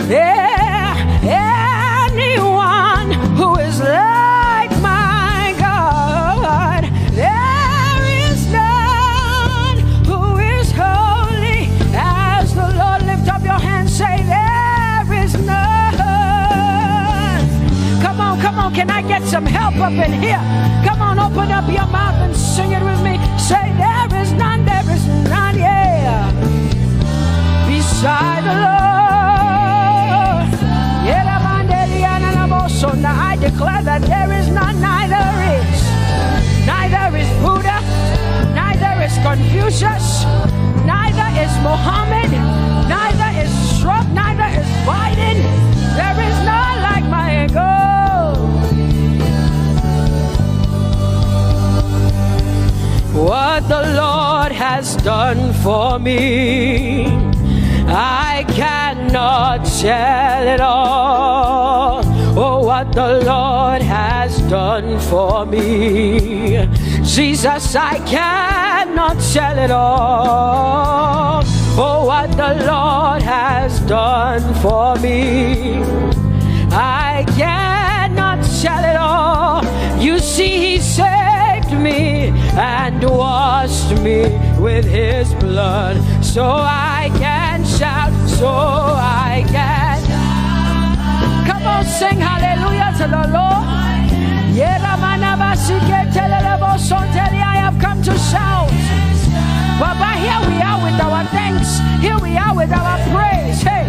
there anyone who is like my God. There is none who is holy as the Lord. Lift up your hands, say there is none. Come on, can I get some help up in here? Come on, open up your mouth and sing it with me. Say there is none, yeah, beside the Lord. Now I declare that there is none, neither is Buddha, neither is Confucius, neither is Muhammad, neither is Trump, neither is Biden. There is none like my God. What the Lord has done for me, I cannot tell it all. Oh, what the Lord has done for me, Jesus, I cannot tell it all. Oh, what the Lord has done for me, I cannot tell it all. You see, He saved me and washed me with his blood, so I can shout, so I can. Come on, sing hallelujah to the Lord. I have come to shout. Baba, here we are with our thanks. Here we are with our praise. Hey,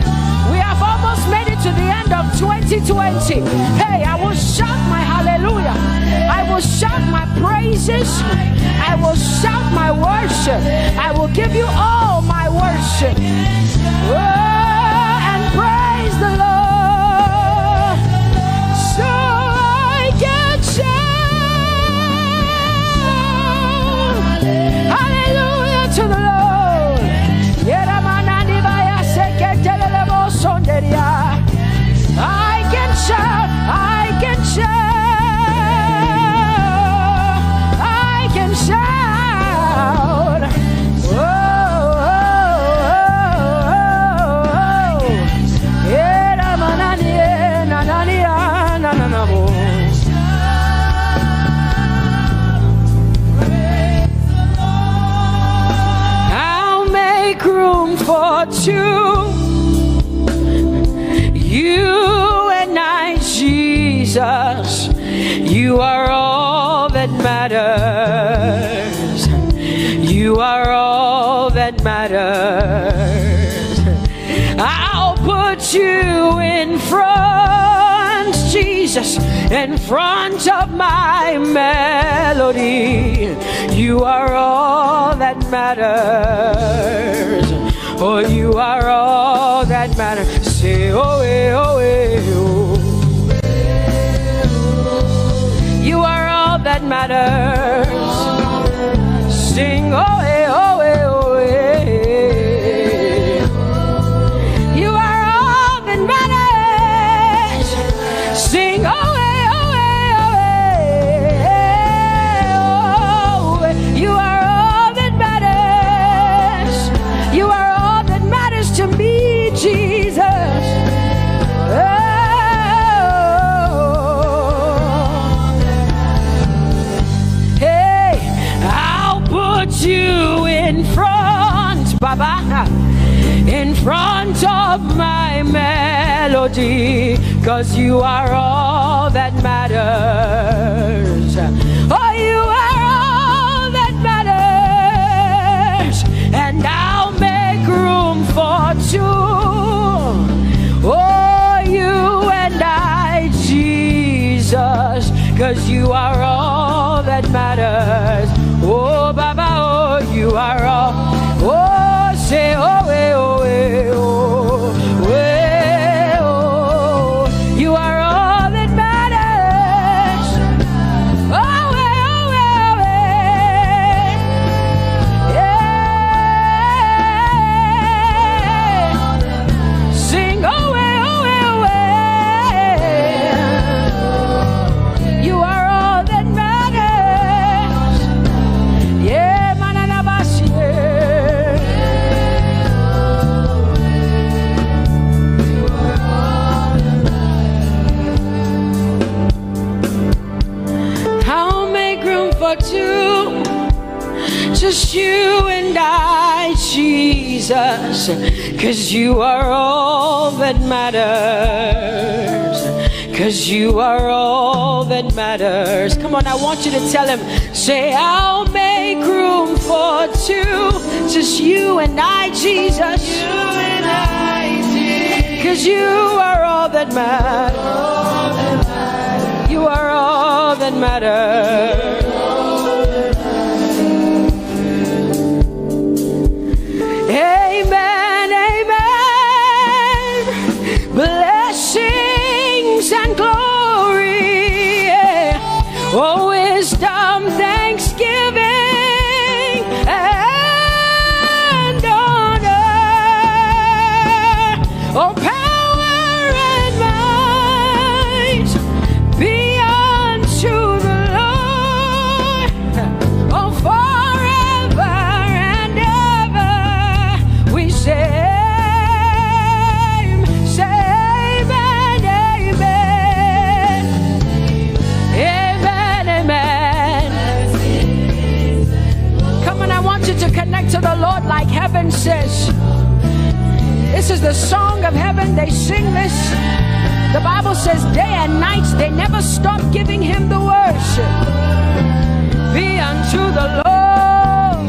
we have almost made it to the end of 2020. Hey, I will shout my hallelujah. I will shout my praises. I will shout my worship. I will give you all my worship. Oh, and praise the Lord. So I can shout. Hallelujah to the Lord. I can shout, I can shout, I can shout. Oh, oh, oh, I'll make room for two. You and I, Jesus, you are all that matters. You are all that matters. I'll put you in front, Jesus, in front of my melody. You are all that matters. Oh, you are all that matters. Say, oh, oh, oh. You are all that matters. Sing, oh, oh, oh, oh. You are all that matters. Sing, oh, oh, oh, oh. You are all that matters. You are all that matters to me, Jesus. You in front, Baba, in front of my melody, 'cause you are all that matters. Oh, you are all that matters, and I'll make room for two. Oh, you and I, Jesus, 'cause you are all that matters. Oh, Baba, oh, you are all. Oh, say, oh, eh, oh, eh, oh, eh, oh. You are all that matters. Oh, eh, oh, eh, oh, eh. Sing, oh, eh, oh, eh, oh, eh. You are all that matters. Yeah, mananabashi. I'll make room for two, just you and I, Jesus, 'cause you are all that matters. 'Cause you are all that matters. Come on, I want you to tell him, say, I'll make room for two, just you and I, Jesus. You and I, Jesus. 'Cause you are all that matters. You are all that matters. Amen, amen. Blessings and glory, oh, wisdom, thanksgiving, and honor, oh, power and might be unto the Lord. want you to connect to the Lord like heaven says. This is the song of heaven. They sing this. The Bible says day and night they never stop giving him the worship. Be unto the Lord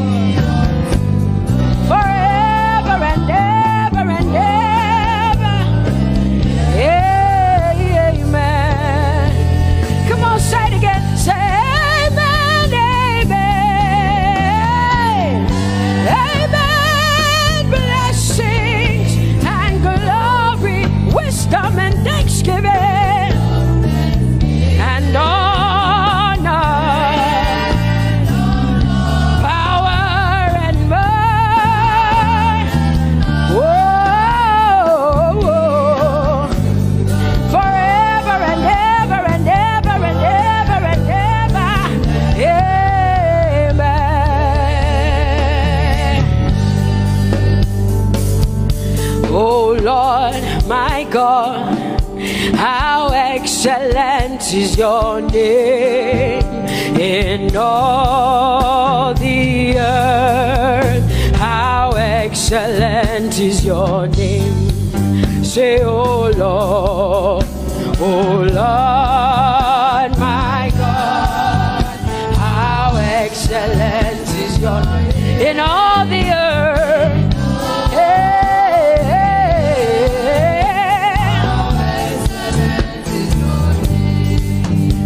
forever and ever and ever. Amen. Come on, say it again. Say amen, amen. Amen. Blessings and glory, wisdom and thanksgiving and honor, power and might. Whoa, forever and ever and ever and ever and ever. Amen. Oh Lord, my God, how excellent is your name in all the earth. How excellent is your name. Say, oh Lord, my God, how excellent is your name in all the earth.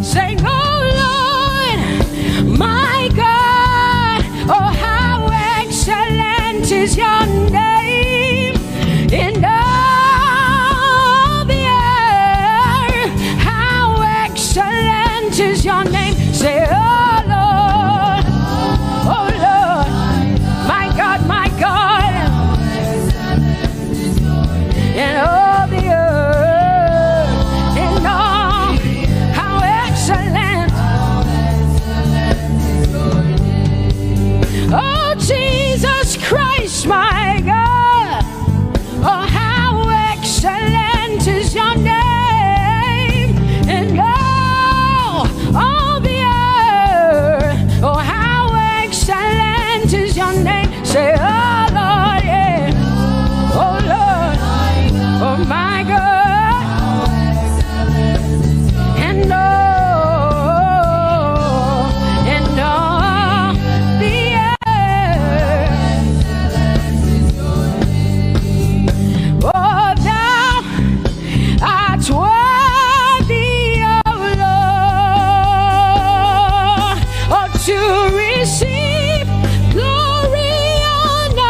Sing, oh Lord, my God, oh how excellent is your name in all the earth. How excellent is your name. Say, oh Lord, my God, in all the earth, in all, how excellent. Oh Jesus Christ, my God, oh how excellent is your name in all the earth. Oh how excellent is your name. Say, oh Lord, yeah. Oh Lord, oh my God, and all the earth. Oh, thou art worthy, oh Lord, oh to receive glory, honor,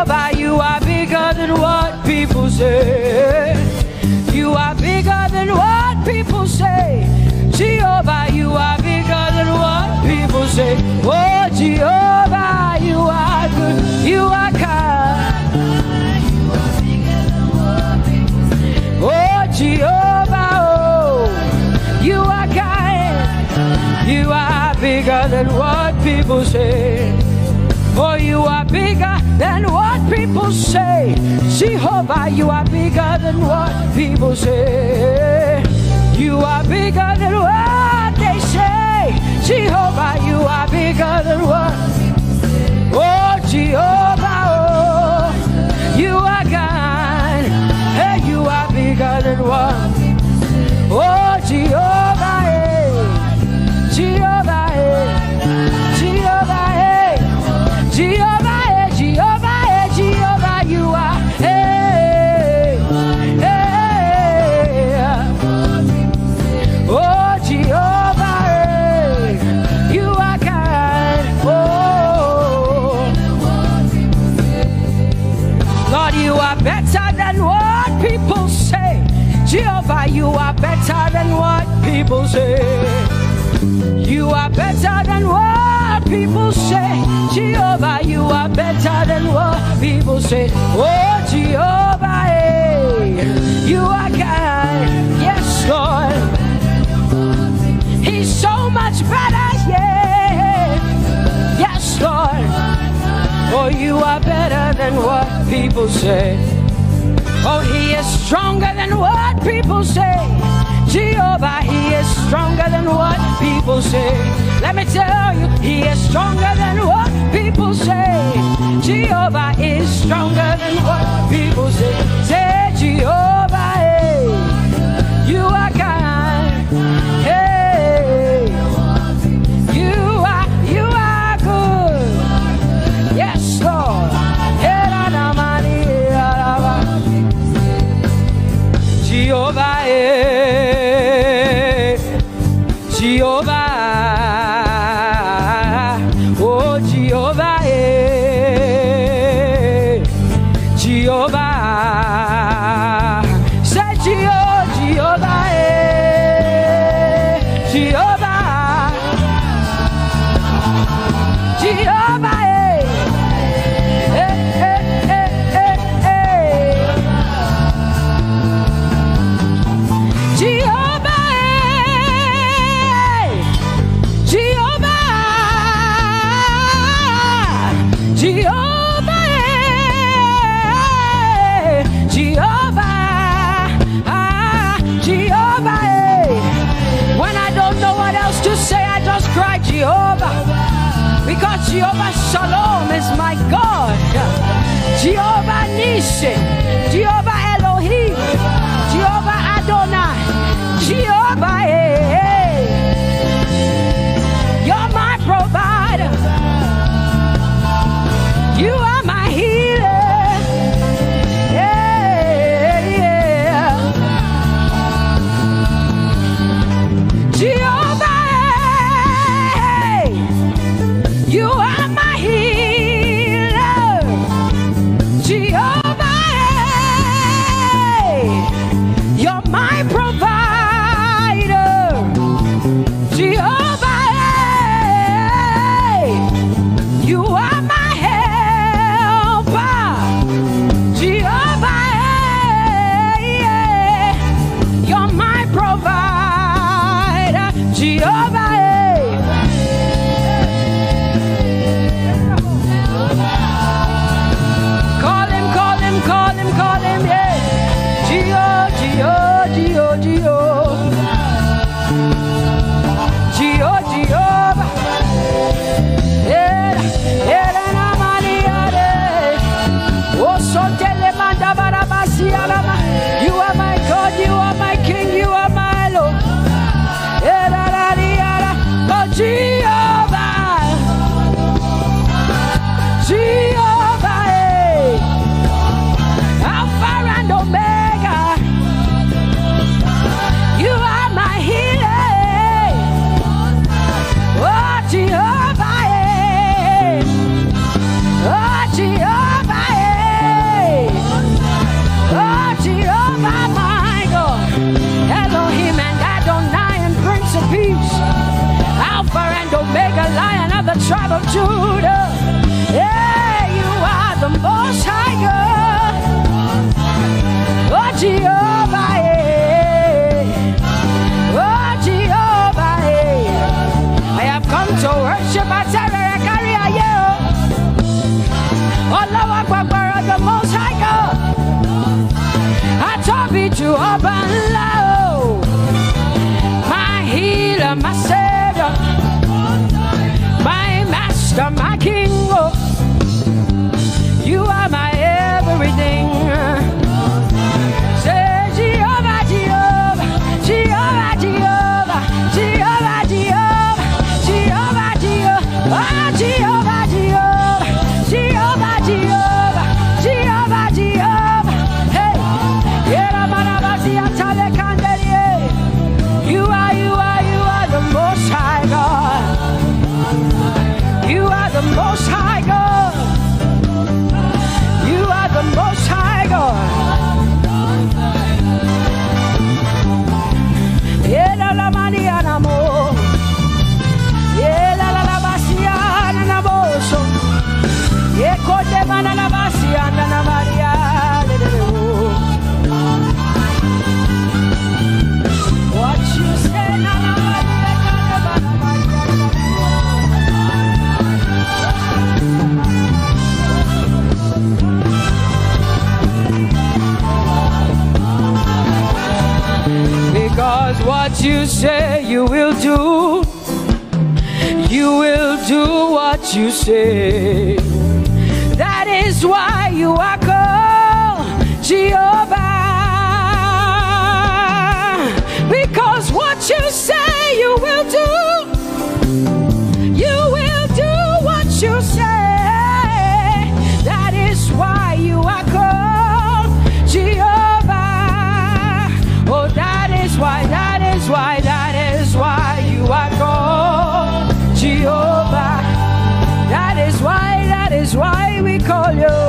Jehovah, you are bigger than what people say. You are bigger than what people say. Jehovah, you are bigger than what people say. Oh, Jehovah, you are good. You are kind. Oh, Jehovah, oh, you are kind. You are bigger than what people say. Oh, you are bigger than what people say. Jehovah, you are bigger than what people say. You are bigger than what they say. Jehovah, you are bigger than what. Oh, Jehovah, oh, you are God. Hey, you are bigger than what. Oh, Jehovah, hey. Jehovah, hey. Jehovah, hey. Jehovah, hey. Jehovah, hey. Jehovah, you are. Hey, hey. Oh, Jehovah, hey. You are kind. Oh, Lord, you are better than what people say. Jehovah, you are better than what people say. You are better than what people say. Jehovah, you are better than what people say. Oh, Jehovah, hey, you are God. Yes, Lord. He's so much better, yeah. Yes, Lord. Oh, you are better than what people say. Oh, he is stronger than what people say. Jehovah, he is stronger than what people say. Let me tell you, he is stronger than what people say. Jehovah is stronger than what people say. Say, Jehovah, hey, you are kind. Hey, you are good. Yes, Lord. Jehovah, eh, Jehovah, oh Jehovah, eh, Jehovah, say Jehovah, eh, Jehovah, Jehovah, Jehovah, because Jehovah Shalom is my God. Jehovah Nissi, Jehovah Elohim, Jehovah Adonai, Jehovah, hey, you're my provider. You are my healer. Yeah, yeah. Jehovah, you are my healer, Jehovah, you're my provider, Jehovah, you are my helper, Jehovah, you're my provider, Jehovah. Call him, yeah. Jehovah, you are my God, you are my King, you are my Lord. tribe of Judah. Yeah, you are the most high God. Oh, Jehovah, yeah. Oh, Jehovah, yeah. I have come to worship at Sarakaria, yeah. Oh, Lord, the most high God. I told you to open low. My healer, my savior, my master, my king. Oh, you are my everything. Say Jehovah, Jehovah, Jehovah, Jehovah, Jehovah, Jehovah, Jehovah, Jehovah, oh, Jehovah, Jehovah, Jehovah, Jehovah, Jehovah, Jehovah. Hey, you are the most high God. You are the most high God. You are the most high God. Yeah, la la maniana mo. Yeah, la la la basiana na boso. Yeah, kote mana la basiana na Maria. What you say na na because what you say you will do. You will do what you say. That is why you are called Jehovah. Because what you say you will do. You will do what you say. That is why you are called Jehovah. Oh, that is why you are called Jehovah. That is why we call you.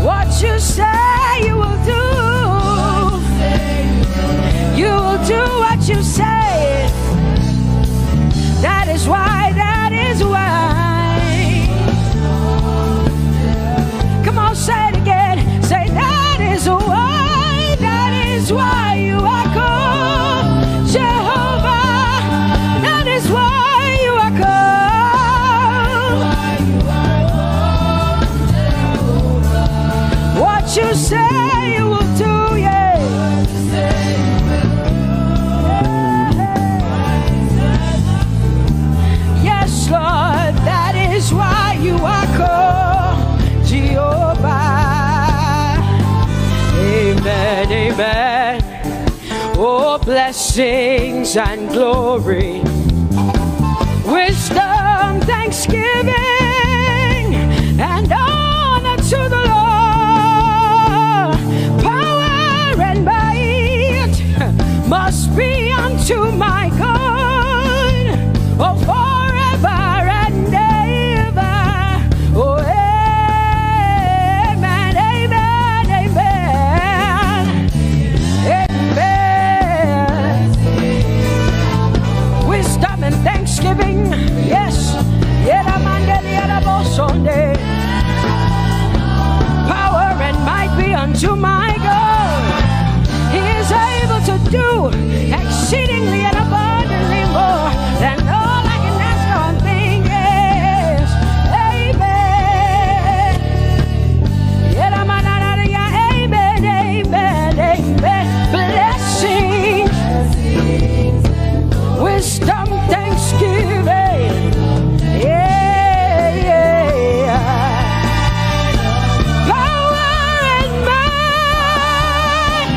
What you say you will do. You will do what you say. That is why. Come on, say it again. Say that is why you are called Jehovah. That is why you are called. What you say you will do, yeah. Yes, Lord, that is why you are called Jehovah. Amen, amen. Oh, blessings and glory, wisdom, thanksgiving, and honor to the Lord. Power and might must be unto my God. Oh, forever and ever. Oh, amen, amen, amen. Amen. Wisdom and thanksgiving, yes. Power and might be unto my God. He is able to do exceedingly and abundantly more than all I can ask or think. Yes. Amen. Amen, amen, amen. Blessings, wisdom, thanksgiving. Yeah, yeah. Power and might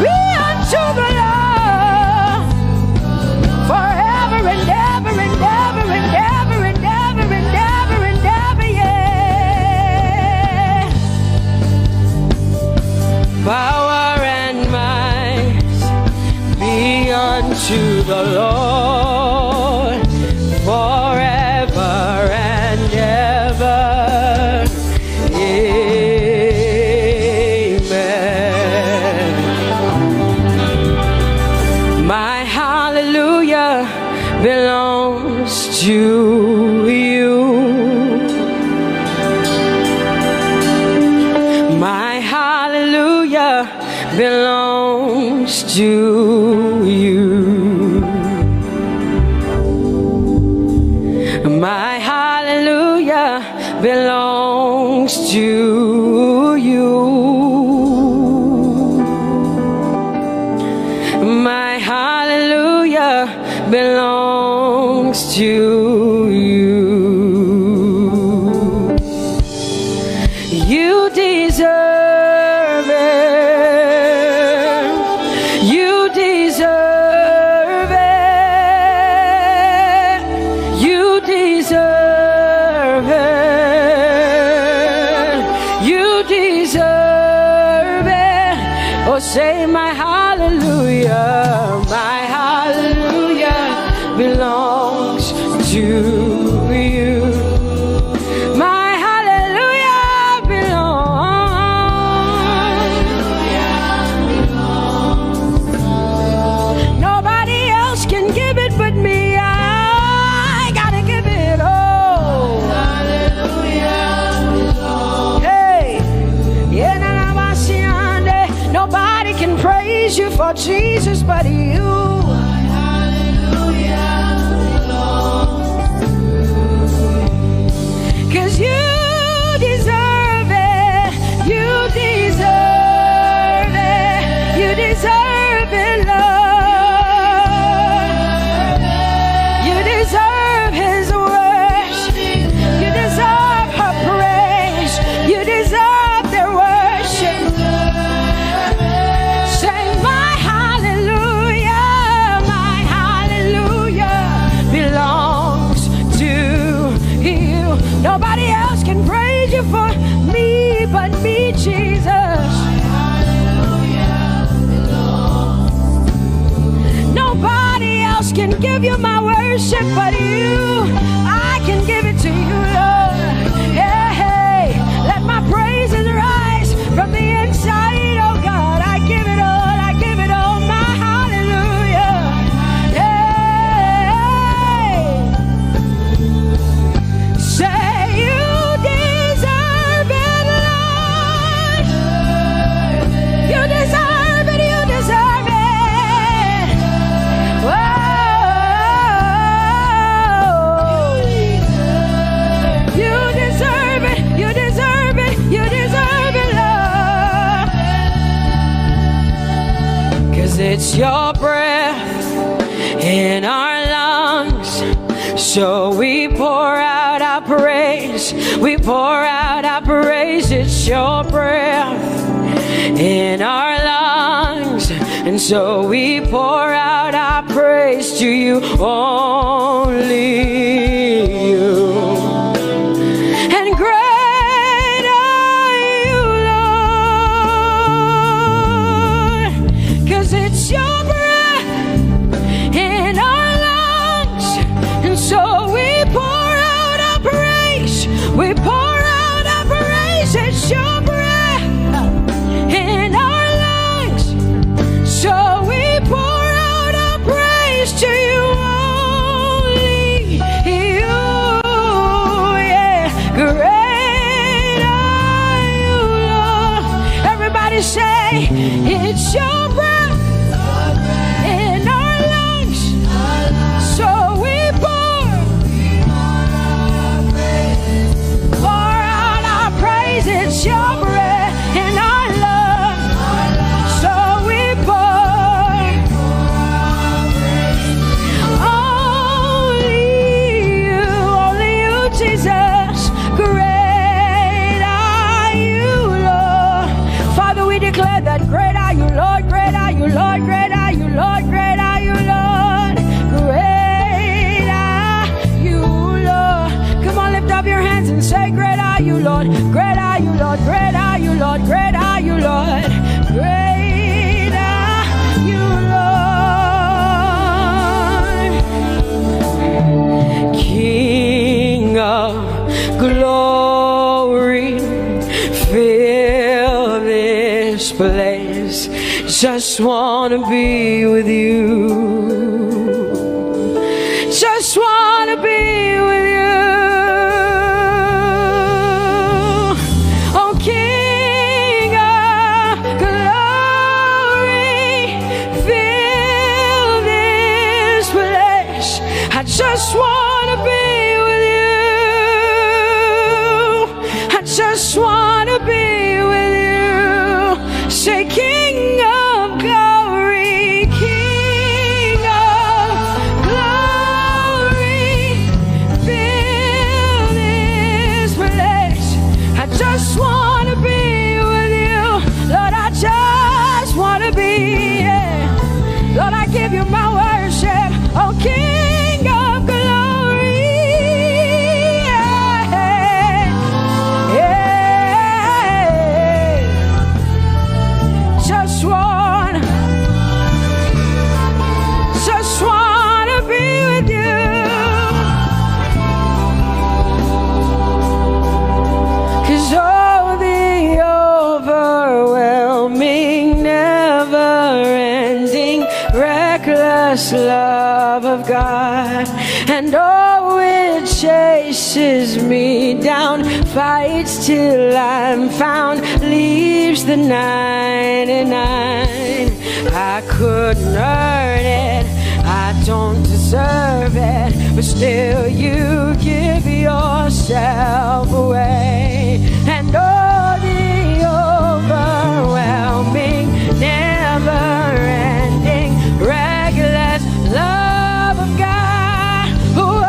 be unto the Lord forever and ever and ever and ever and ever and ever and ever, yeah. Power and might be unto the Lord forever and ever. Amen. My hallelujah belongs to you. My hallelujah belongs to you. My hallelujah belongs to you. My hallelujah belongs to you. You deserve it. You deserve it. You deserve it. You deserve it. Oh, say my hallelujah. My hallelujah belongs to you. My hallelujah belongs. Nobody else can give it but me. I gotta give it all. Hey, yeah, nobody can praise you for Jesus but you. Cause you deserve it. You deserve it. You deserve it, Lord. You deserve His worship. You deserve her praise. You deserve their worship. Say my hallelujah. My hallelujah belongs to you. Nobody else can praise you for me but me, Jesus. Nobody else can give you my worship but you. I can give it to you, Lord. Yeah, hey, let my praises rise from the inside, oh God. I give it all, I give it all, my hallelujah. Hey, say you deserve it, Lord. You deserve it, you deserve it. Whoa. You deserve it, you deserve it, you deserve it, Lord. Cause it's your breath in our lungs. So we pour out our praise. We pour out our praise. It's your breath in our lungs. And so we pour out our praise to you, only you. And great are you, Lord. Cause it's your breath in our lungs. And so we pour out our praise. We pour out our praise. It's your breath in our lungs. So we pour out our praise to you, only you. Yeah, great are you, Lord. Everybody say, it's your breath in our lungs. So we pour out our praise. It's your breath in our lungs. So we pour only you, Jesus. Great are you, Lord. Father, we declare that great are you, Lord. Great are you, Lord. Great are you, Lord. Great are you, Lord. Great are you, Lord. Come on, lift up your hands and say, great are you, Lord. Great are you, Lord. Great are you, Lord. Great are you, Lord. Great are you, Lord. King of glory, fill this place. Just wanna be with you. reckless love of God. And oh, it chases me down, fights till I'm found, leaves the 99. I couldn't earn it, I don't deserve it, but still you give yourself away. And oh, the overwhelming, never-ending, reckless love of God. Whoa.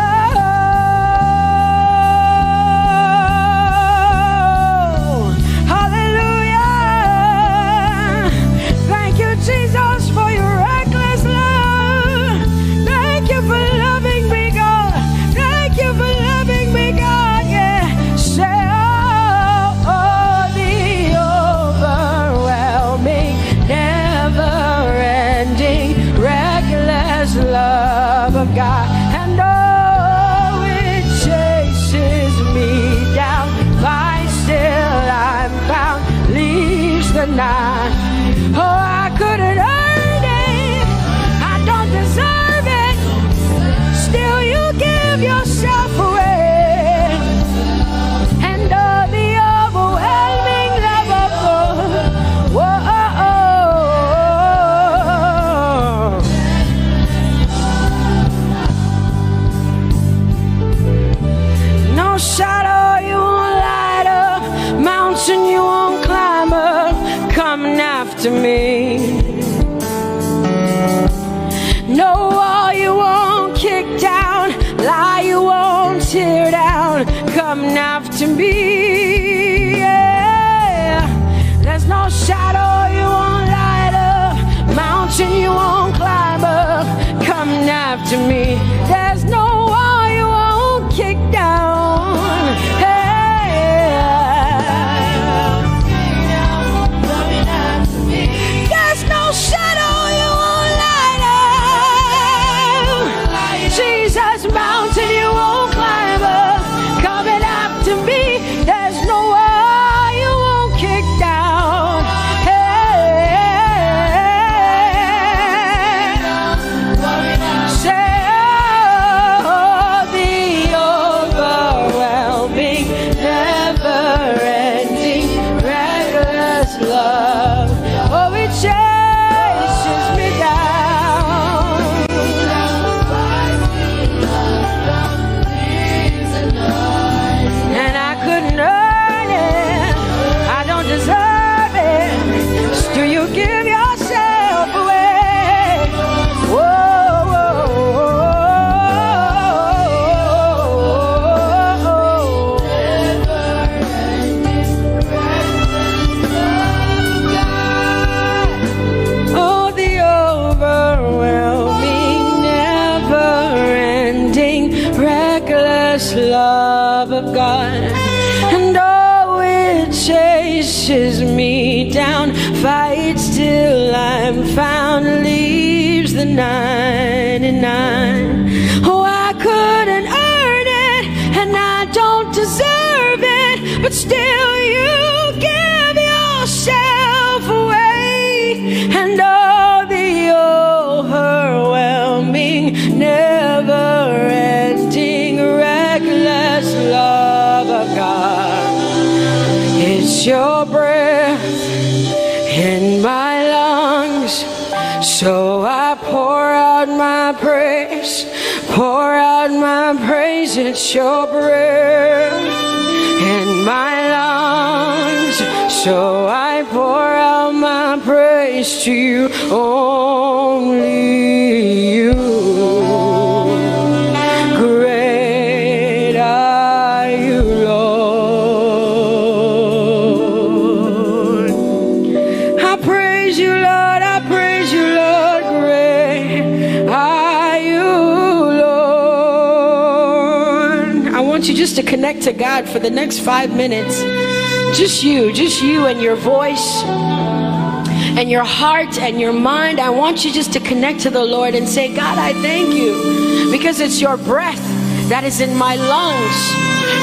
Hallelujah. Thank you, Jesus, for your reckless love. Thank you for loving me, God. Thank you for loving me, God. Yeah. Say, oh, the overwhelming, never-ending, reckless love of God. And oh, it chases me down, fights till I'm found, leaves the 9. Oh, I couldn't earn it, I don't deserve it, still you give yourself away. And oh, the overwhelming love of God. Whoa. No shadow you won't light up, mountain you won't climb up, coming after me. No wall you won't kick down, lie you won't tear down, coming after me. Yeah. There's no shadow you won't light up, mountain you won't climb up, coming after me. There's no wall you won't kick down. There's no shadow you won't light up, Jesus, mountain you won't climb up, coming after me. There's no wall you won't kick down. Say, oh, the overwhelming, never-ending, reckless love. Oh, it chases me down. And I couldn't earn it, I don't deserve it, still you give yourself away. Whoa, whoa, oh, the overwhelming, never-ending, reckless love of God. And oh, it chases me down, fights till I'm found, leaves the 99. Oh, I couldn't earn it, and I don't deserve it, but still you give yourself away. And oh, the overwhelming, never-ending, reckless love of God. It's your breath in my lungs, so I pour out my praise, pour out my praise. It's your breath in my lungs, so I pour out my praise to you, only you. Great are you, Lord. I praise you, Lord, I praise you, Lord. Great are you, Lord. I want you just to connect to God for the next 5 minutes. Just you and your voice and your heart and your mind. I want you just to connect to the Lord and say, God, I thank you because it's your breath that is in my lungs.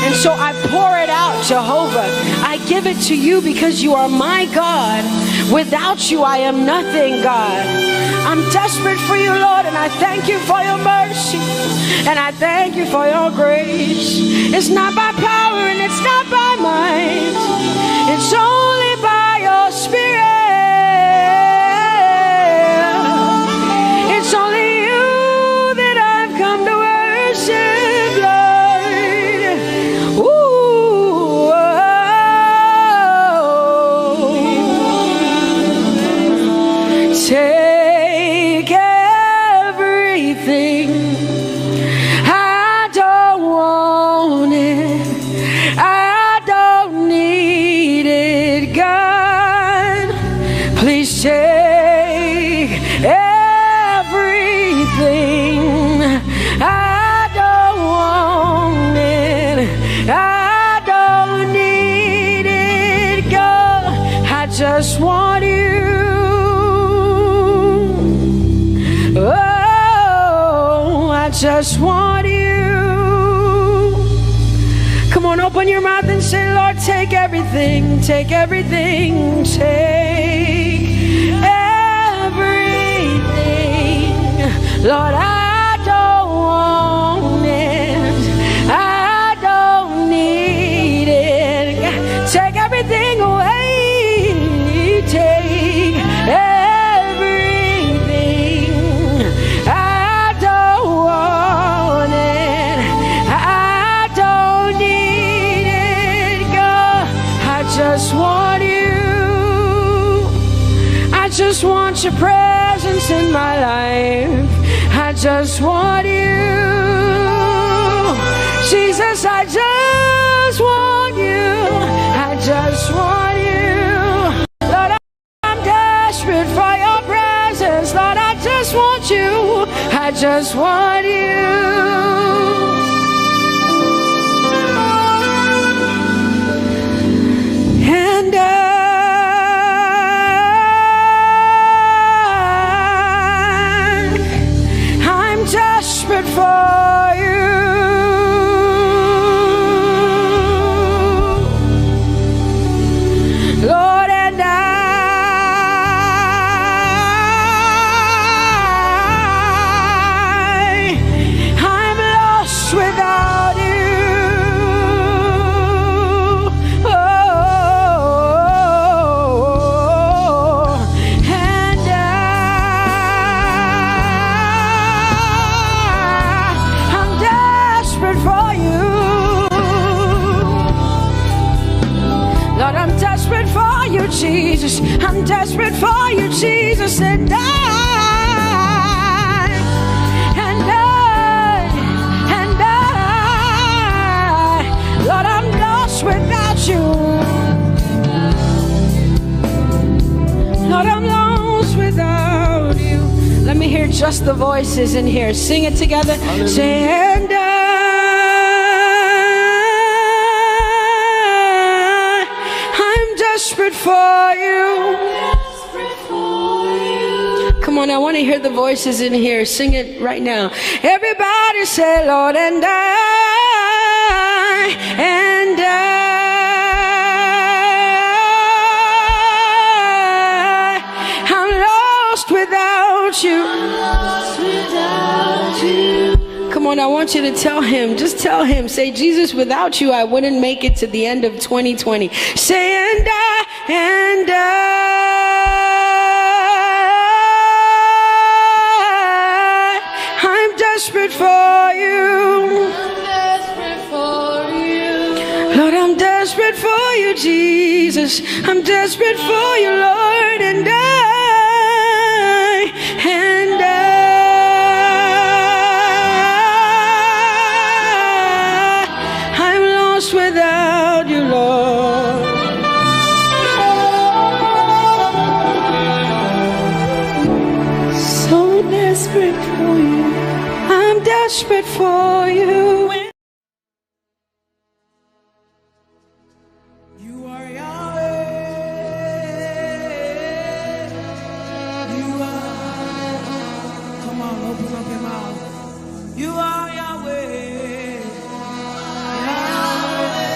And so I pour it out, Jehovah. I give it to you because you are my God. Without you, I am nothing, God. I'm desperate for you, Lord, and I thank you for your mercy, and I thank you for your grace. It's not by power and it's not by might, it's only by your Spirit. It's only you that I've come to worship, Lord. Ooh, take everything. I don't want it. I don't need it, God. Please take everything. I don't want it. I don't need it, God. I just want you. Oh, I just want you. Come on, open your mouth and say, Lord, take everything, take everything, take everything. Lord, I don't want it. I don't need it. Take everything away. Take everything. I don't want it. I don't need it, God. I just want you. I just want your presence in my life. I just want you. Jesus, I just want you. I just want you. Lord, I'm desperate for your presence. Lord, I just want you. I just want you. And I'm desperate for you. Lord, and I'm lost without you. Oh, and I'm desperate for you. Lord, I'm desperate for you, Jesus. I'm desperate for you, Jesus. And Lord, I'm lost without you. Lord, I'm lost without you. Let me hear just the voices in here. Sing it together. Say, and I'm desperate for you. Come on, I want to hear the voices in here. Sing it right now. Everybody say, Lord, and I'm lost without you. Come on, I want you to tell him. Just tell him. Say, Jesus, without you, I wouldn't make it to the end of 2020. Say, and I'm desperate for you. Lord, I'm desperate for you, Jesus. I'm desperate for you, Lord, and I'm lost without you, Lord. So desperate for you. I'm desperate for you. You are Yahweh. You are. Come on, open up your mouth. You are Yahweh. Yahweh.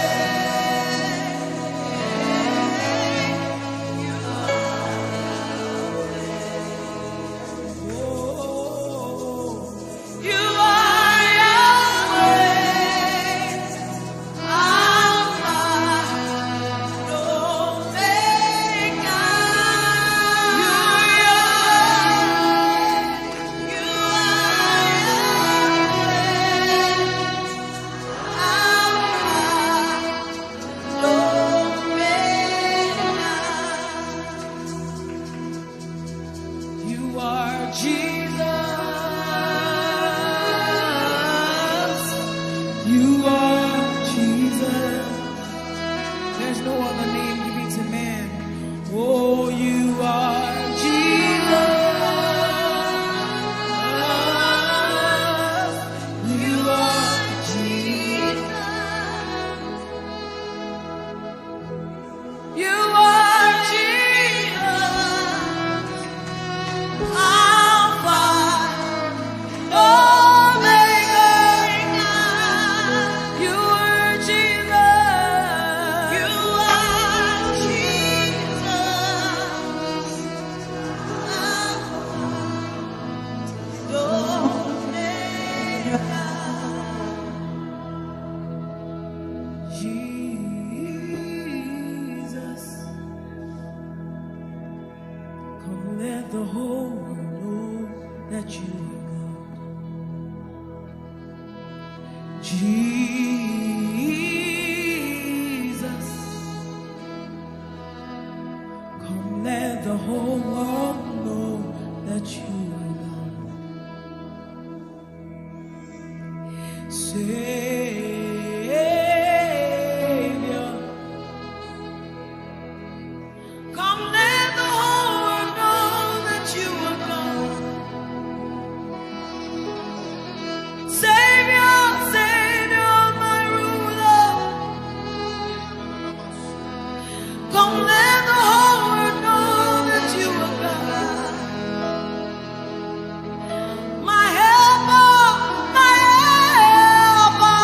that you are God. Jesus, come let the whole world know that you are God. Savior, come let the whole world know that you are God. Savior, Savior, my ruler, come let the whole world know that you are God. My helper, my helper.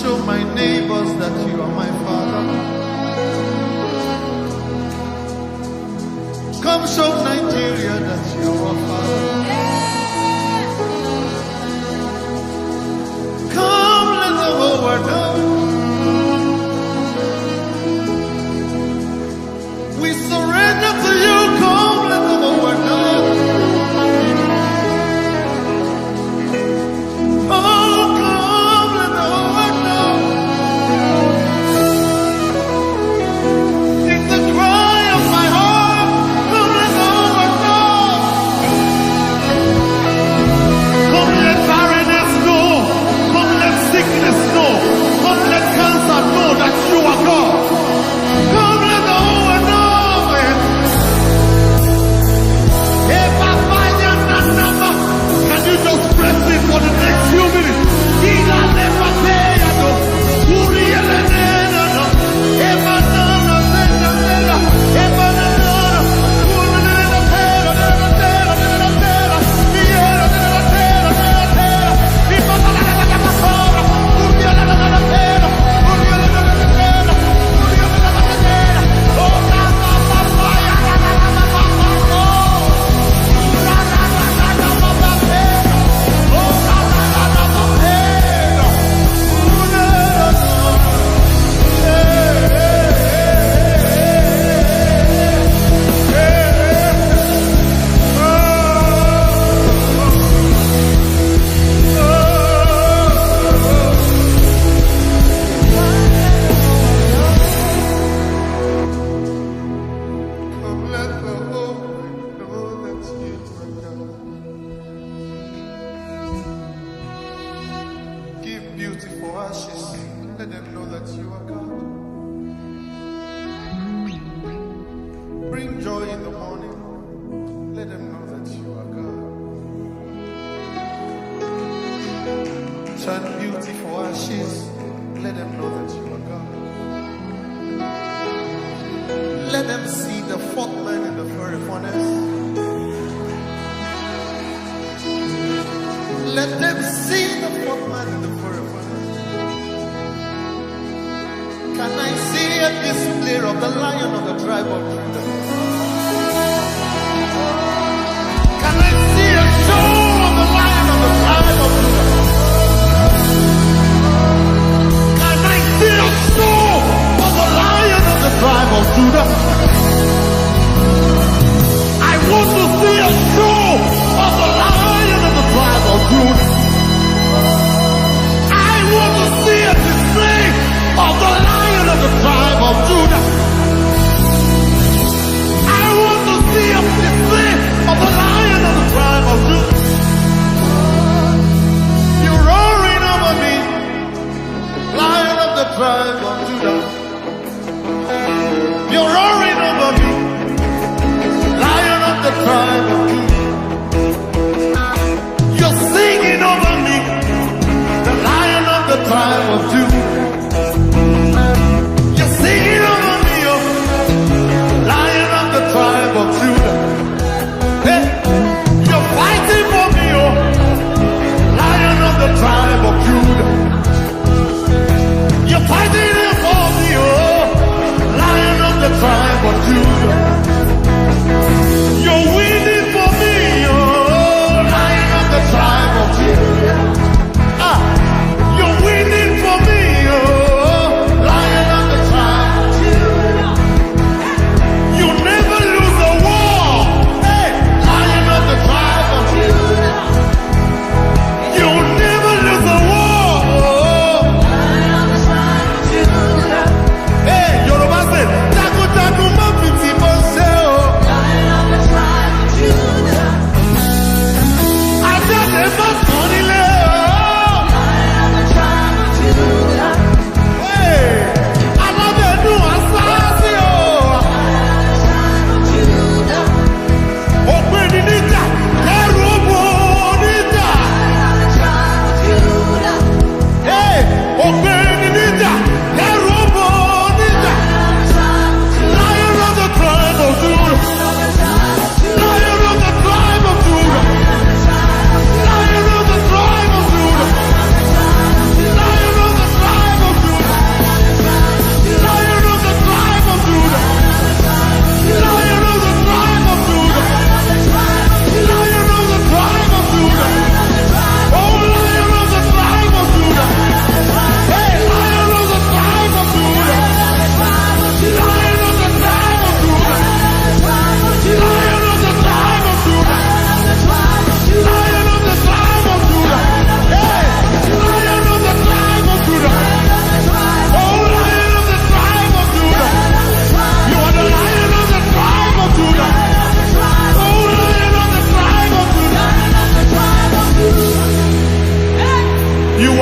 show my neighbors that you are my Father. Come show Nigeria that you are Father. Come let the whole world know. We surrender to you. Come let the whole world know. Oh, come let the whole world know. It's the cry of my heart. Come let the whole world know. Come let barrenness know. Come let sickness know. Come let cancer know that you are God. Come let the whole world know. Can you just press it for the next few minutes? Let them know that you are God. Bring joy in the morning. Let them know that you are God. Turn beauty for ashes. Let them know that you are God. Let them see the fourth man in the fiery furnace. Let them see the fourth man in the fiery furnace. Can I see a display of the Lion of the tribe of Judah? Can I see a show of the Lion of the tribe of Judah? Can I see a show of the Lion of the tribe of Judah? I want to see a show of the Lion of the tribe of Judah. I want to see a display of the Lion of the tribe of Judah.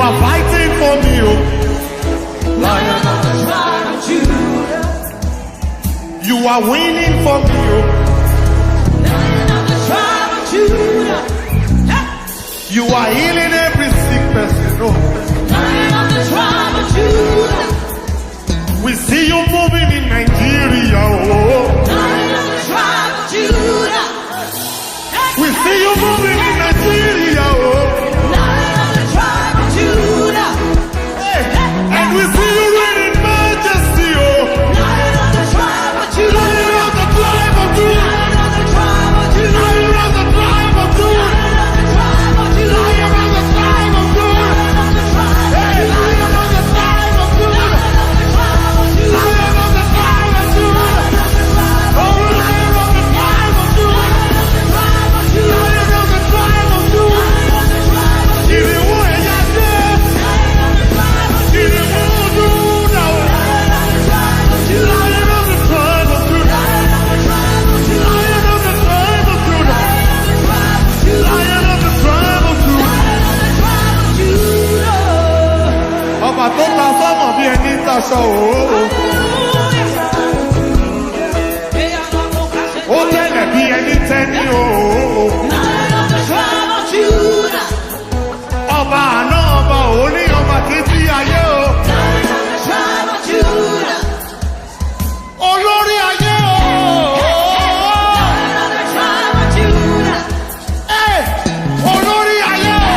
are fighting for me, oh. Lion of the tribe of Judah. You are winning for me, oh. Lion of the tribe of Judah. You are healing every sick person, oh. Lion of the tribe of Judah. We see you moving in Nigeria, oh. Lion of the tribe of Judah. We see you moving in Nigeria, oh. Lion of the tribe of Judah. And we see you reigning majesty, oh. Lion of the tribe of Judah. Lion of the tribe of Judah. Lion of the tribe of Judah. Lion of the tribe of Judah. Lion of the tribe of Judah. Lion of the tribe of Judah. Hey, Lion of the tribe of Judah. Lion of the tribe of Judah. Oh, Lion of the tribe of Judah. Lion of the tribe of Judah. Give it away, Yahweh. Give it all to now. Lion of the tribe of Judah. Lion of the tribe of Judah. Lion of the tribe of Judah. Ọba tó ta sọ́mọ̀ bí ẹni taṣọ òó. Ó tẹ̀lẹ̀ bí ẹni tẹ́ni òó. Ọba àná ọba òní ọba títí ayé o. Olórí ayé o. Ẹ, olórí ayé o.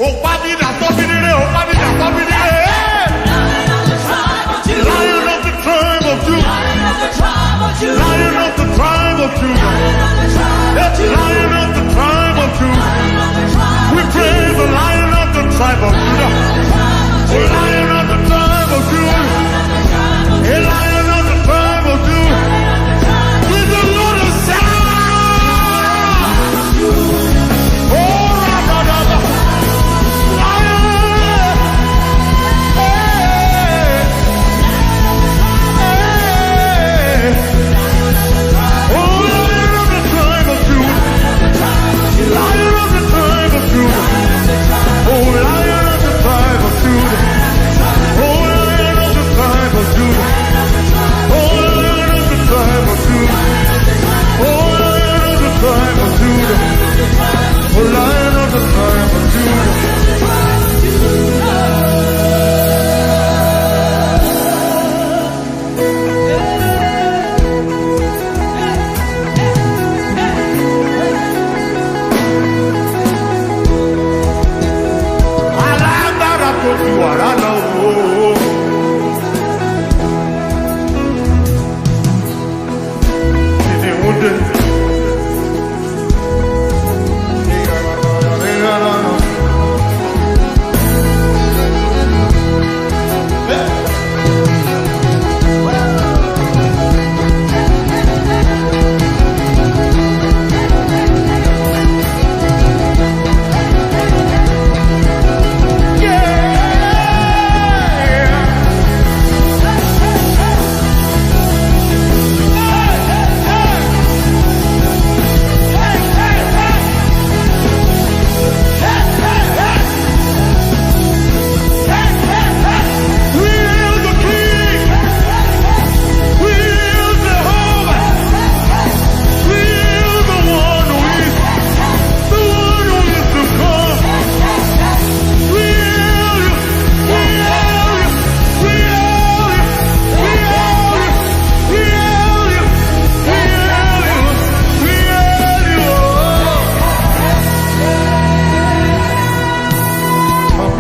Ó pa mí dà sọ́bí nílé, ó pa mí dà sọ́bí nílé. Lion of the tribe of Judah. Lion of the tribe of Judah. Lion of the tribe of Judah. We praise the Lion of the tribe of Judah. The Lion of the tribe of Judah. The Lion of the tribe of Judah. With the Lord of sound. Oh, Rabba, Lion. Hey. Hey. Oh, Lion of the tribe of Judah. Lion of the tribe of Judah. Oh, Lion of the tribe of Judah. Oh, Lion of the tribe of Judah. Oh, Lion of the tribe of Judah. Oh, Lion of the tribe of Judah. Oh, Lion of the tribe of Judah. Alágbára tó fi wàrà lọ wò ó. Ìdí ìwúndé.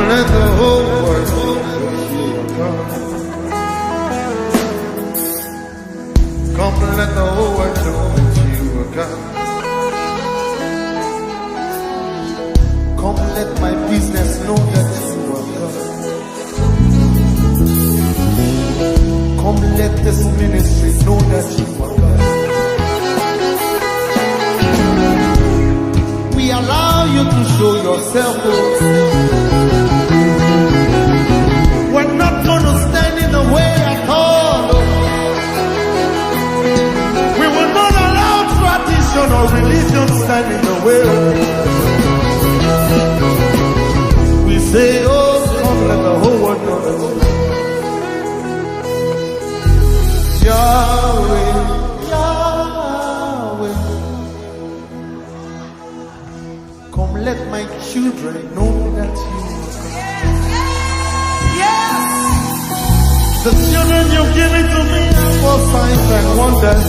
Let the whole world know that you are God. Come and let the whole world know that you are God. Come let my business know that you are God. Come let this ministry know that you are God. We allow you to show yourself, oh. We're not going to stand in the way at all. We will not allow tradition or religion stand in the way. children know that you the children you've given to me are for signs and wonders.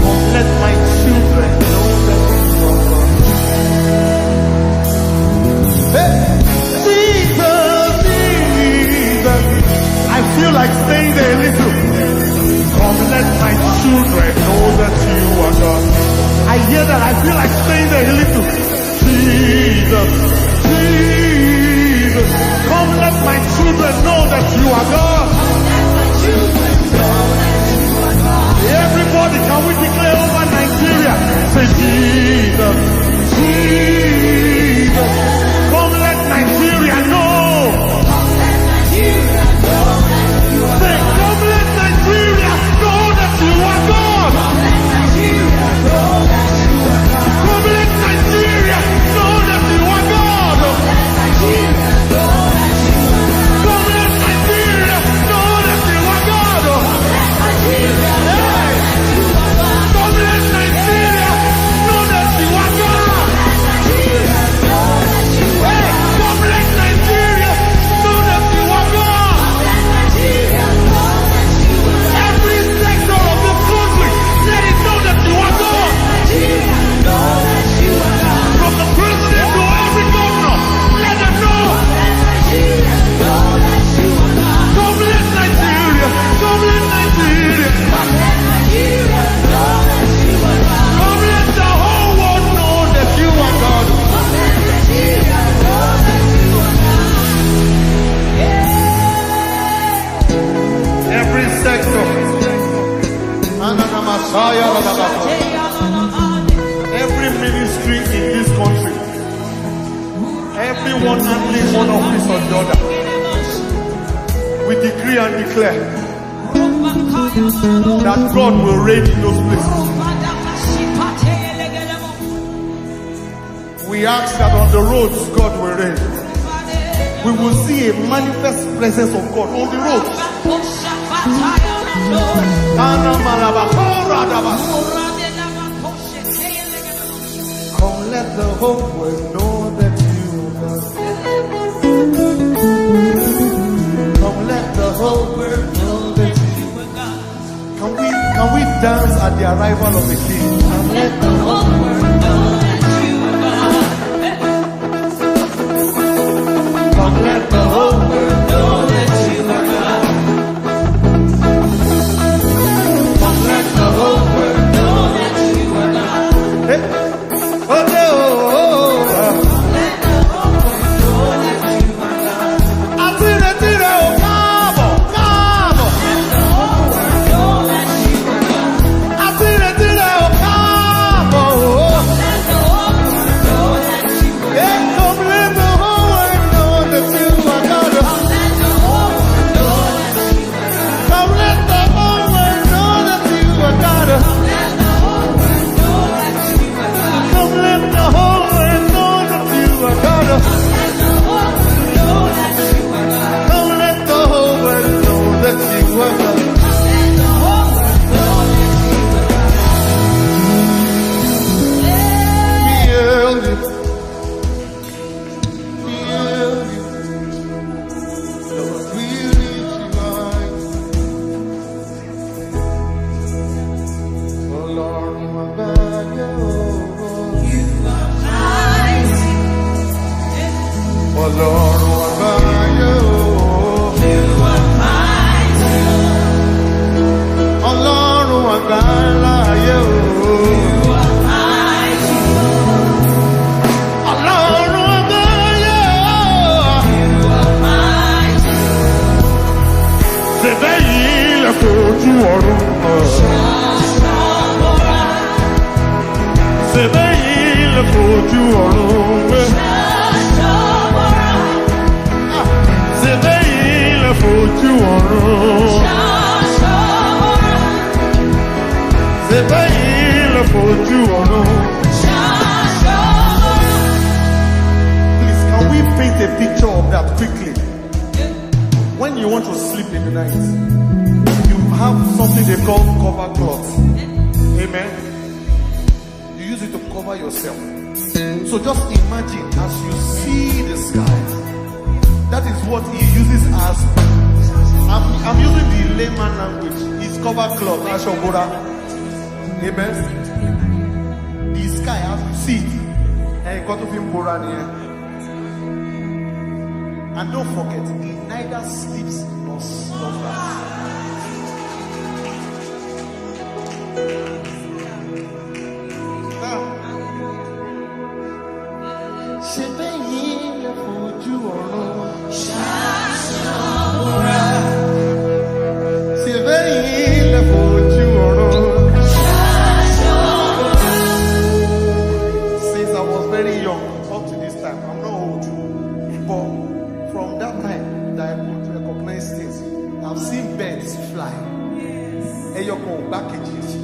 Oh, let my children know that you are God. Hey, Jesus, Jesus. I feel like staying there a little. Come, let my children know that you are God. I hear that. I feel like staying there a little. Jesus, Jesus. Come, let my children know that you are God. Everybody, can we declare over Nigeria? Say, Jesus, Jesus. Come, let Nigeria know. Say, come, let Nigeria know that you are God. Come, let Nigeria know that you are God. Come, let Nigeria know that you are God. Hey. Come, let Nigeria know that you are God. Hey. Come, let Nigeria know that you are God. Every sector of the country, let it know that you are God. From the president to every governor, let them know. Come, let Nigeria. Come, let Nigeria. Come, let the whole world know that you are God. Every sector. Every ministry in this country. Everyone handling one office or the other. We decree and declare that God will reign in those places. We ask that on the roads, God will reign. We will see a manifest presence of God on the roads. Come, let the whole world know that you are God. Come, let the whole world know that you are God. Can we dance at the arrival of the King? Come, let the whole world know that you are God. Come, let the whole world know that you are God. Come, let the whole world know that you are God. Hey. Oh, no. Let the whole world know that you are God. Atira, oh, cabo. Let the whole world know that you are God. Atira, oh, cabo. Let the whole world know that you are God. Yeah, come, let the whole world know that you are God. Come, let the whole world know that you are God. Come, let the whole world know that you are God. Come, let the whole world know that you are God. Feel it. Feel it. Lord, we need you right. Oh, Lord, you are God. Oh, Lord, you are God. Oh, Lord, you are Please, can we paint a picture of that quickly? When you want to sleep in the night, you have something they call cover cloth. Amen. You use it to cover yourself. So just imagine as you see the sky. That is what he uses as. I'm using the layman language. It's cover cloth, ashobora. Amen. The sky as you see it. And you got to be mbora here. And don't forget, he neither sleeps nor slumbers. Since I was very young, up to this time, I'm not old. But from that time that I could recognize things, I've seen birds fly. Eyoko packages.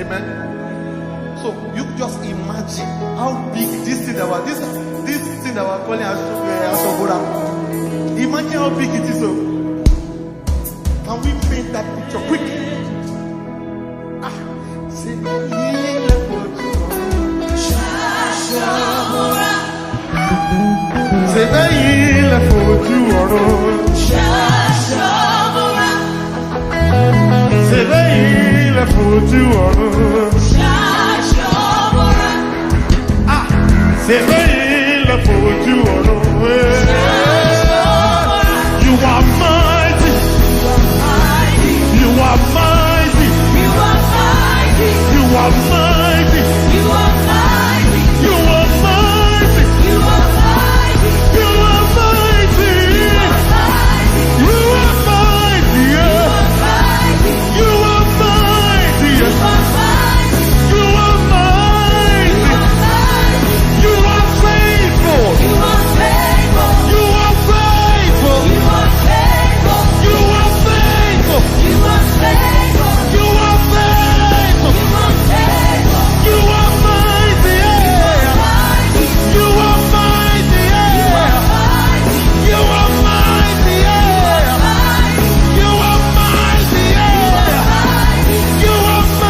Amen. So you just imagine how big this thing that was this thing that we're calling Ashobora. Imagine how big it is. So can we paint that picture quickly? You are mighty. You are mighty. You are mighty. You are mighty. You are mighty. You are mighty. You are mighty. You are mighty. You are mighty. You are mighty. You are mighty. You are faithful. You are faithful. You are faithful. You are faithful. You are faithful. You are faithful. You are faithful. You are mighty. You are mighty. You are mighty. You are mighty. You are mighty. You are mighty. You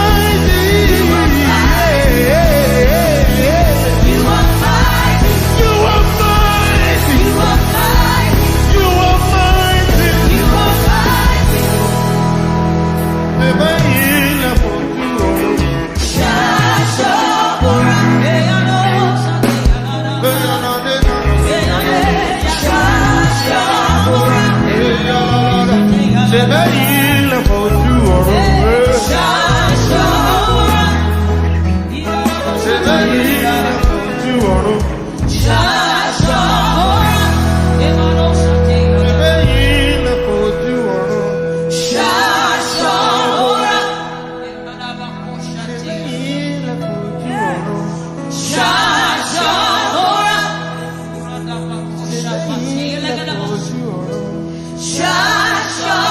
are mighty.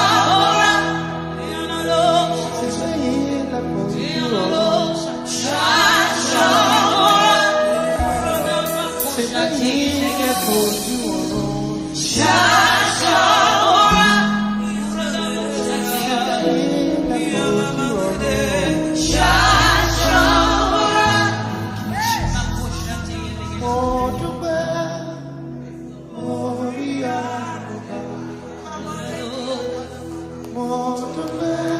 You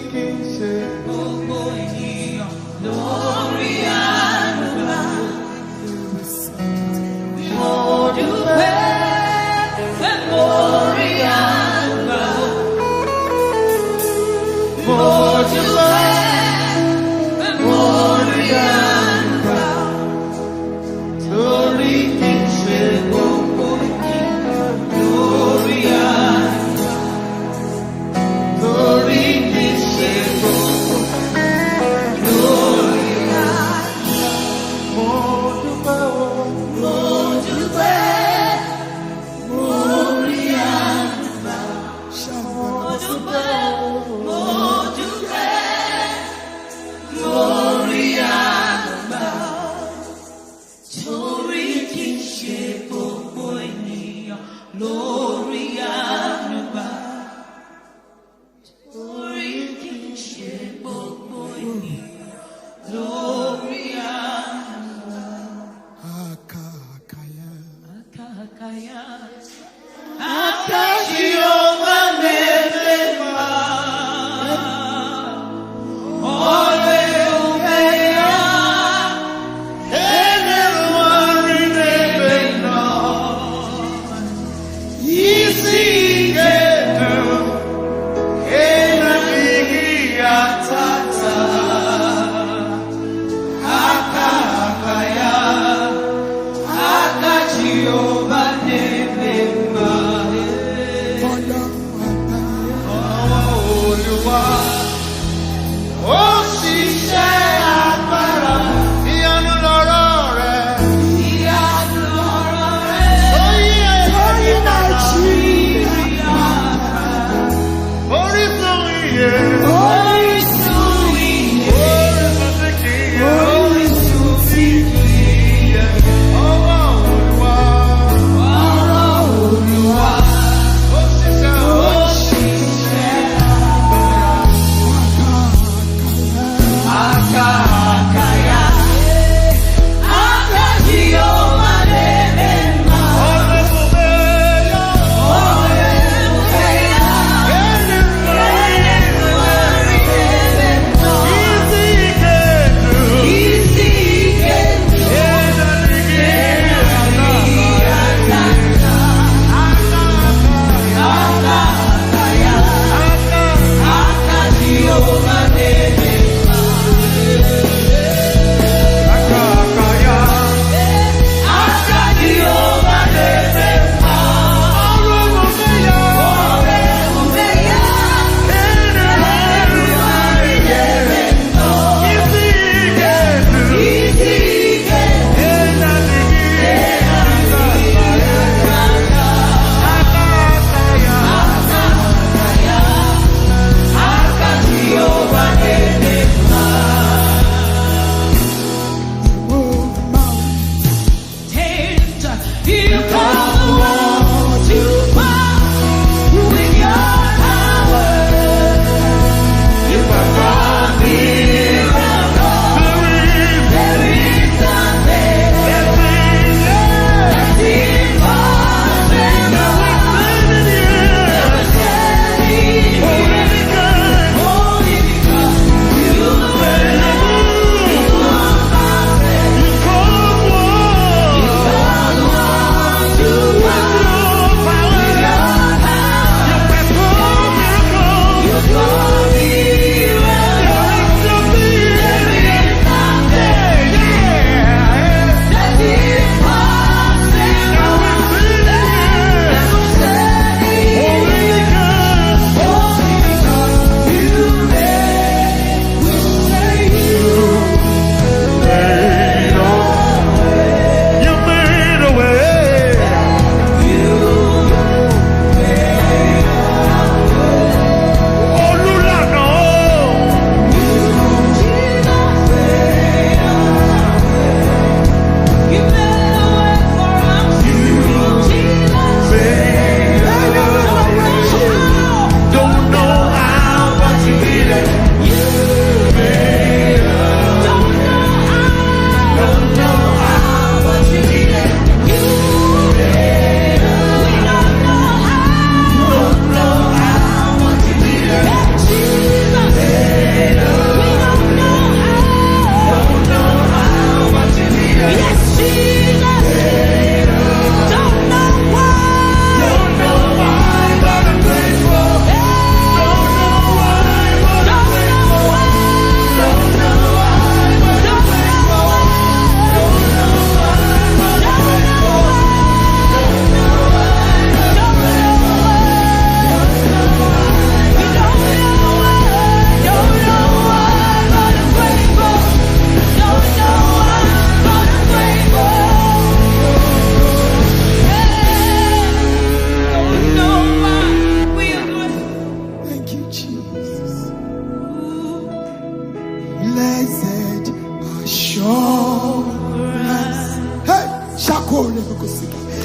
are mighty. You are mighty. You are mighty. Glory,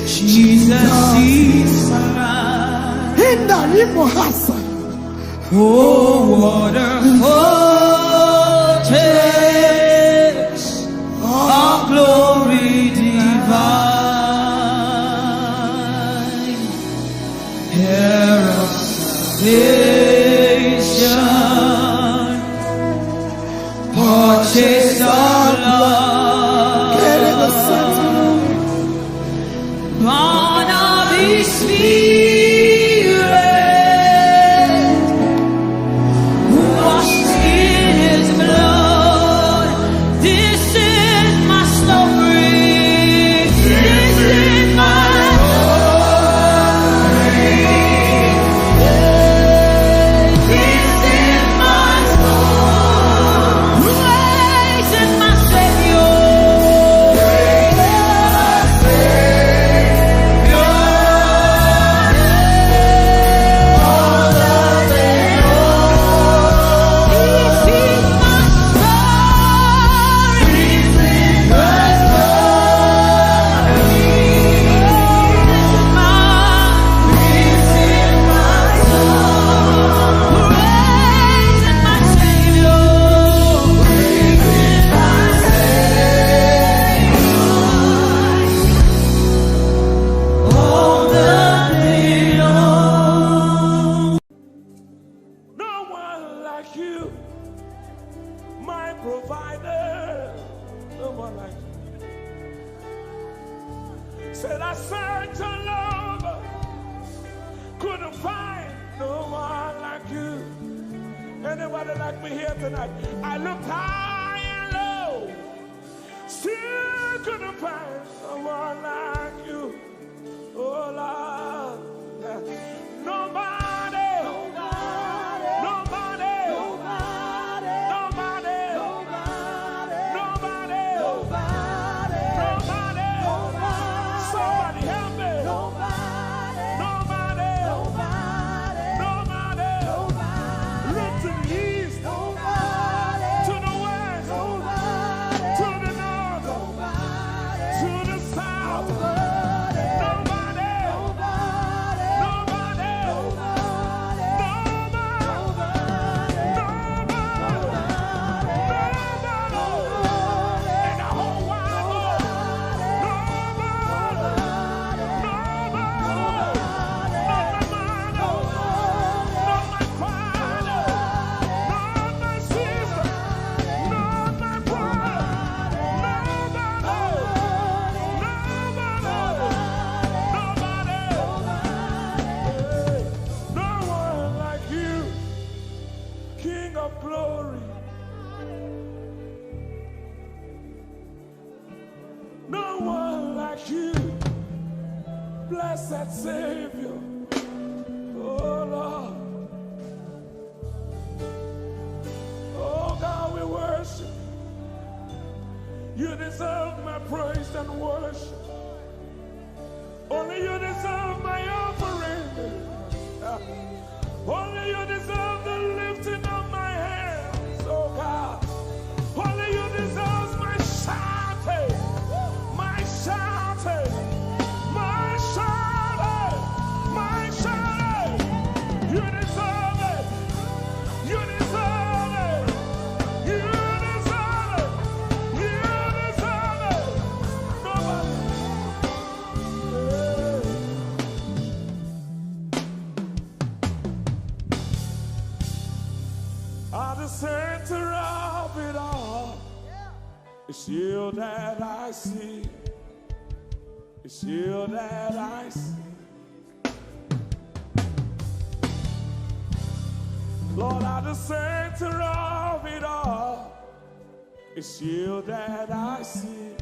Jesus is mine. Oh, what a foretaste of glory divine, heir of salvation, purchased of love, born of His Spirit, who washed me like you, my provider. No one like you. Said I searched all over, couldn't find no one like you. Anybody like me here tonight? I looked high and low, still couldn't find no one like you. Oh Lord, nobody. Blessed Savior, oh Lord, oh God, we worship you. You deserve my praise and worship. Only you deserve my offering. Only you deserve the lifting of my hands, oh God. Only you deserve my shouting, my shouting. You deserve it. You deserve it. You deserve it. You deserve it. Nobody. At the center of it all, it's you that I see. It's you that I see. Lord, at the center of it all, it's you that I see.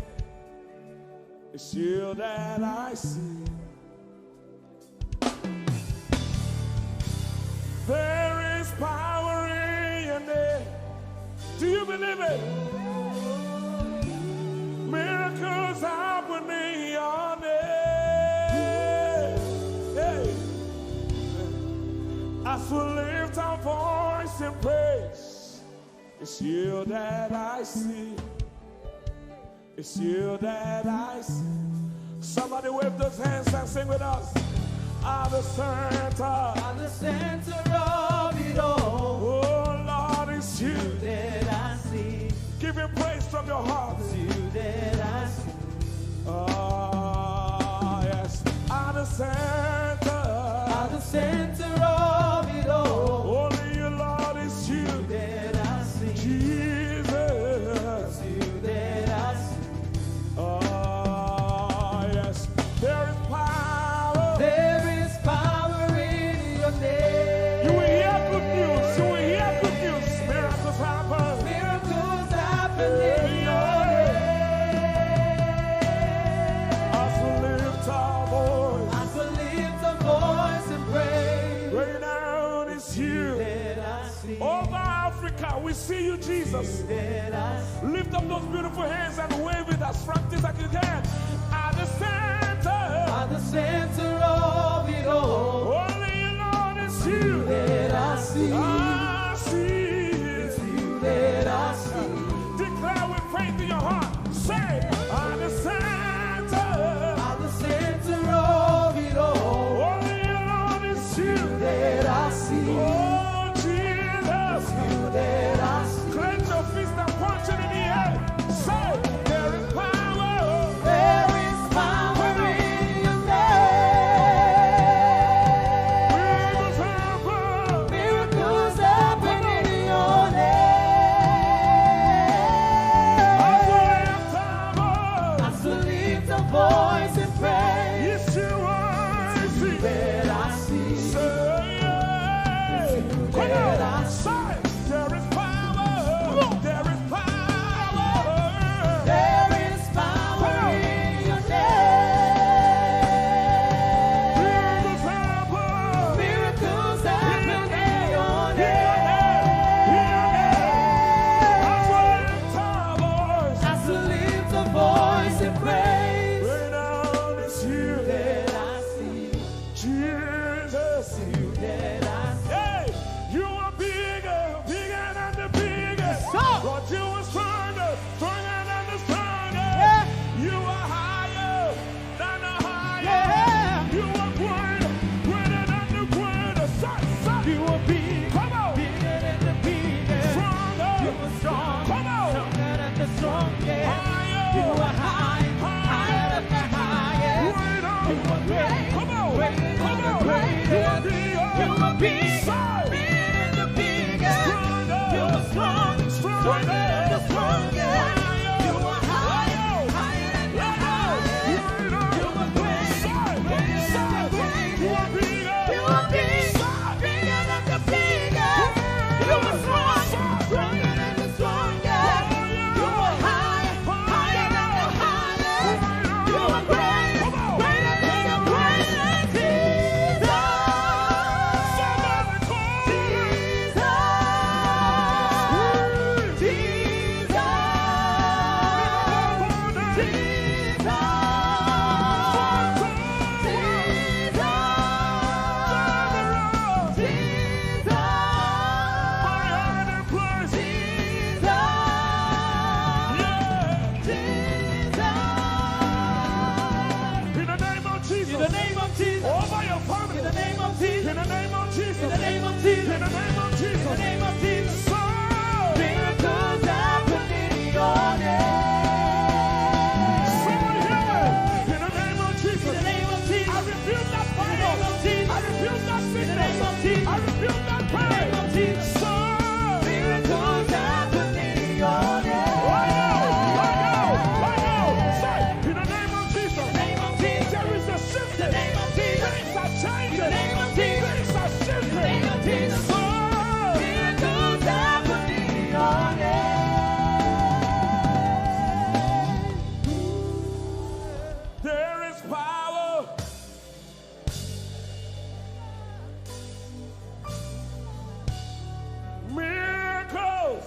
It's you that I see. There is power in your name. Do you believe it? Miracles happen in your name. Hey. As we lift our voice in praise, it's you that I see. It's you that I see. Somebody wave those hands and sing with us. At the center of it all. Oh Lord, it's you that I see. Give him praise from your heart. It's you that I see. Oh yes. At the center of it all. Only you, Lord, it's you that I see. Jesus. It's you that I see. Oh yes. There is power. There is power in your name. You will hear good news. You will hear good news. Miracles happen. Miracles happen in your name. As we lift our voice. As we lift our voice and pray. Right now it's you. That I see. Over Africa, we see you, Jesus. That I see. Lift up those beautiful hands and wave it as frantic as you can. At the center of it all. Only you, Lord, it's you. That I see. I see. It's you that I see. Declare with faith in your heart. Say, at the center of it all. Only you, Lord, it's you. That I see. Oh, Jesus. It's you that I see. Clench your fist and punch it in the air. Say, there is power. There is power in your name. Miracles happen. Miracles Lord, you are stronger, stronger than the strongest. Yeah. You are higher than the highest. Yeah. You are greater, greater than the greatest. Son. You are big, Come on. bigger than the biggest. Stronger. You are strong, Come on. stronger than the strongest. Higher. You are high, higher than the highest. Greater. You are great, Come on. greater Come than on. the greatest. bigger. You are big, Son. bigger than the biggest. Stronger. You are strong, stronger than the strongest. Higher. You are high, higher than the highest. You are great, greater than the greatest. You are big, bigger than the biggest. You are strong, stronger than the strongest. You are high, higher than the highest. You are great, greater than the greatest. Jesus, Jesus, Jesus, In the name of Jesus. Over your family. in the name of Jesus, In the name of Jesus. in the name of Jesus, In the name of Jesus. in the name of Jesus. Son. Miracles happen in your name. Someone hear me. In the name of Jesus. In the name of Jesus. I rebuke that In the name of virus. Jesus. I rebuke that In the name of sickness. Jesus. I rebuke that In the name of pain. Jesus. Son. Miracles happen in your name. Right now. Say, in the name of Jesus. In the name of Jesus. There is a shift. In the name of Jesus. Things are changing. In the name of Jesus. Things are shifting. In the name of Jesus. Son. Miracles happen in your name. There is power. Miracles.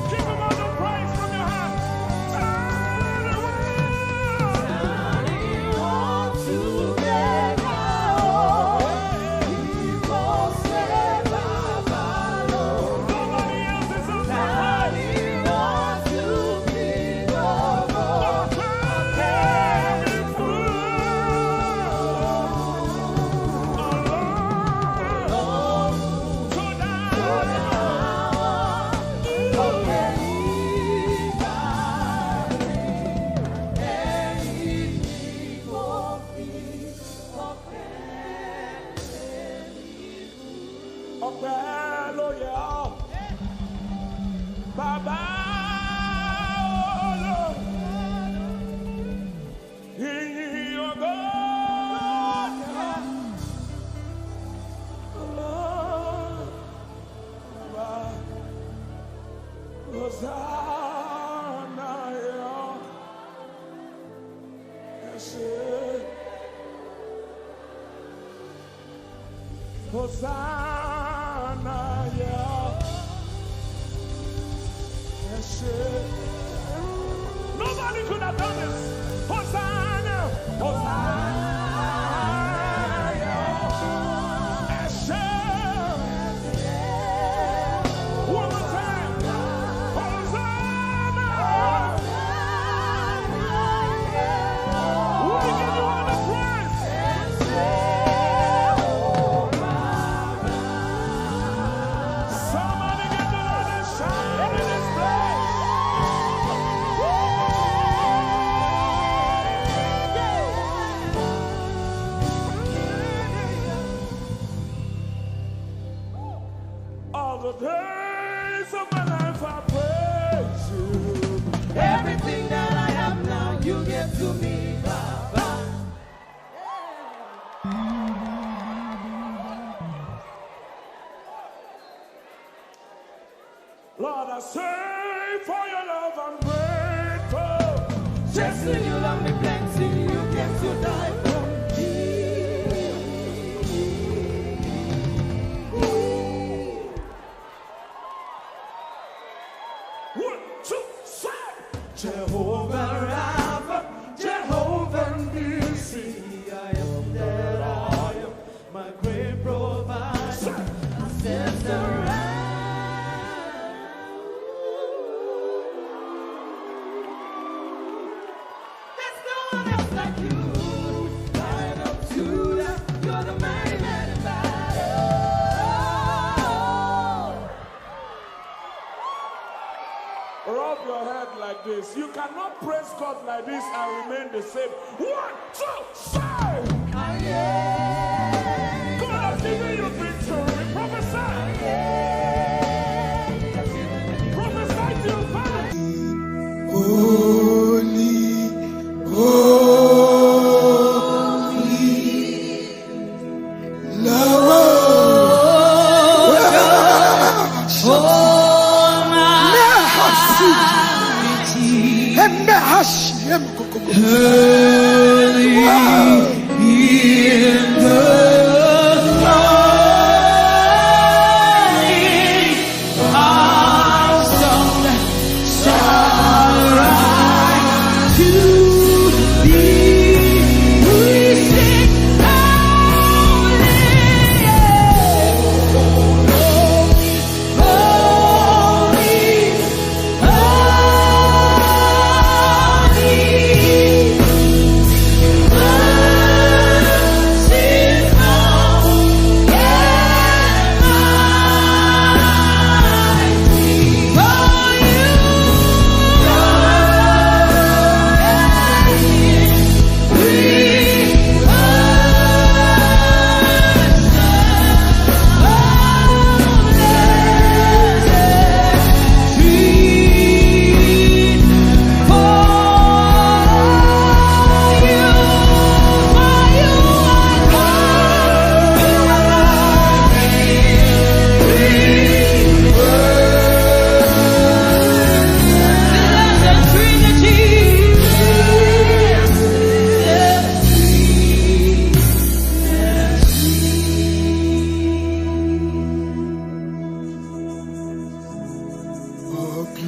Give him all the praise from your hands. Nobody else is on ọpẹ́ ló yẹ ọ́ bàbá olóòrùn ìyìn ògo Hosanna yọ ẹ ṣé. Hosanna, yeah. Yes, nobody could have done this. Hosanna, Hosanna, yeah. Yes, one more time. Hosanna. We give you all the praise. Somebody get the Lord and shout in this place. All the days of my life I praise you. Everything that I have now, you give to me, Baba. Lord, I say for your love I'm grateful. Just when you love me plenty, you came to die for me. 1, 2, 3. Jehovah Rapha, Jehovah Nissi, I am that I am, my great provider. this. You cannot praise God like this and remain the same. 1, 2, say! God has given you victory. Prophesy. Prophesy to your family. Holy,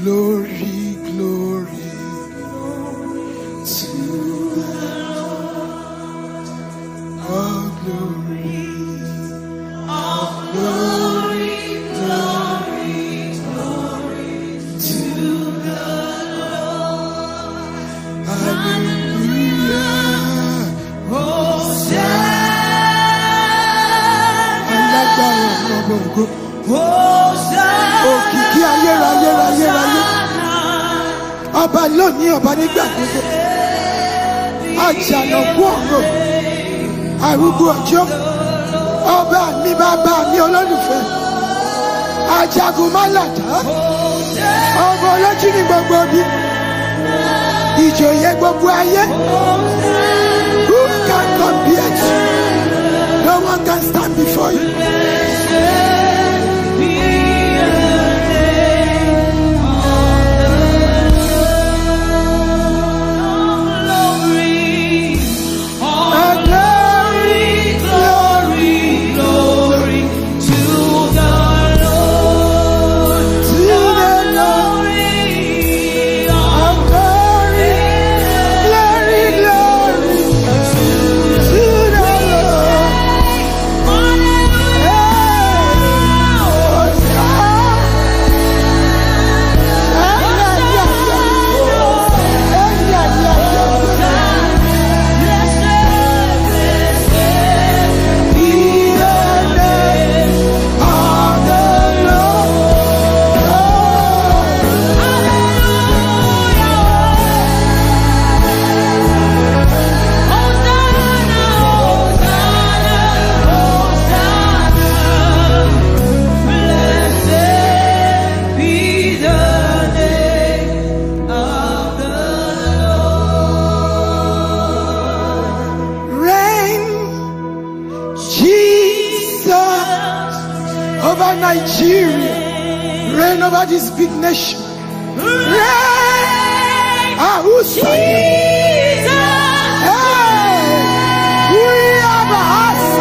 glory, glory, glory to the Lord. All glory, glory, glory, glory to the Lord. Hallelujah. Hosanna. Òkìkí ayérayé. Ọba lónìí, ọba nígbà gbogbo. Àjànàkú ọ̀run, arúgbó ọjọ́. Ọba mi, bàbá mi olólùfẹ́. Ajagun málàdá. Ọba olójú ní gbogbo bí. Ìjòyè gbogbo ayé. Who can compare to you? No one can stand before you. Over Nigeria, reign over this big nation. Reign, who's fighting? We have a house.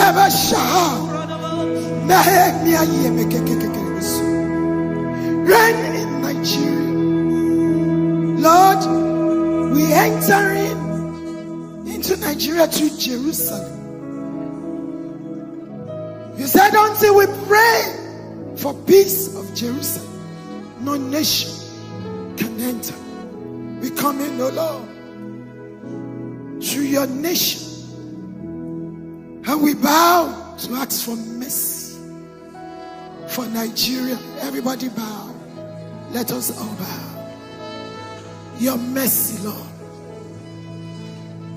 Never shall. Reign in Nigeria. Lord, we enter into Nigeria to Jerusalem. You said until we pray for peace of Jerusalem, no nation can enter. We come in, O Lord, to your nation, and we bow to ask for mercy for Nigeria. Everybody bow. Let us all bow. Your mercy, Lord.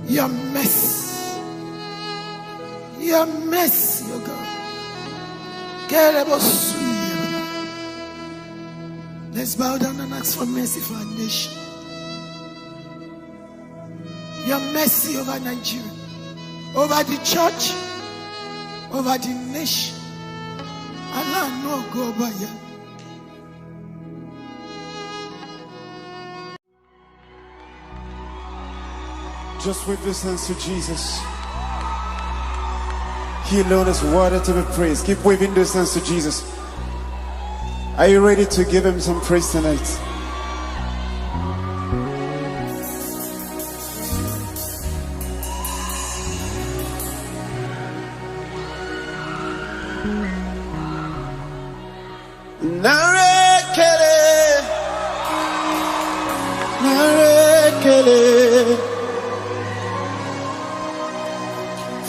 Your mercy. Your mercy, O God. Let's bow down and ask for mercy for our nation. Your mercy over Nigeria, over the church, over the nation. Allah no go by you. Just wave those hands to Jesus. He alone is worthy to be praised. Keep waving those hands to Jesus. Are you ready to give him some praise tonight?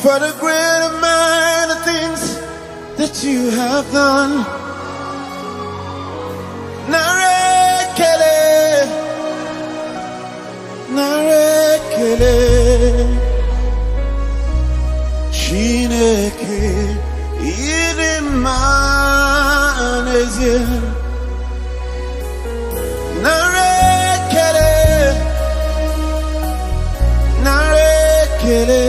For the great amount of things that you have done. Narekele, narekele, Chineke, idimaneze. Narekele, narekele.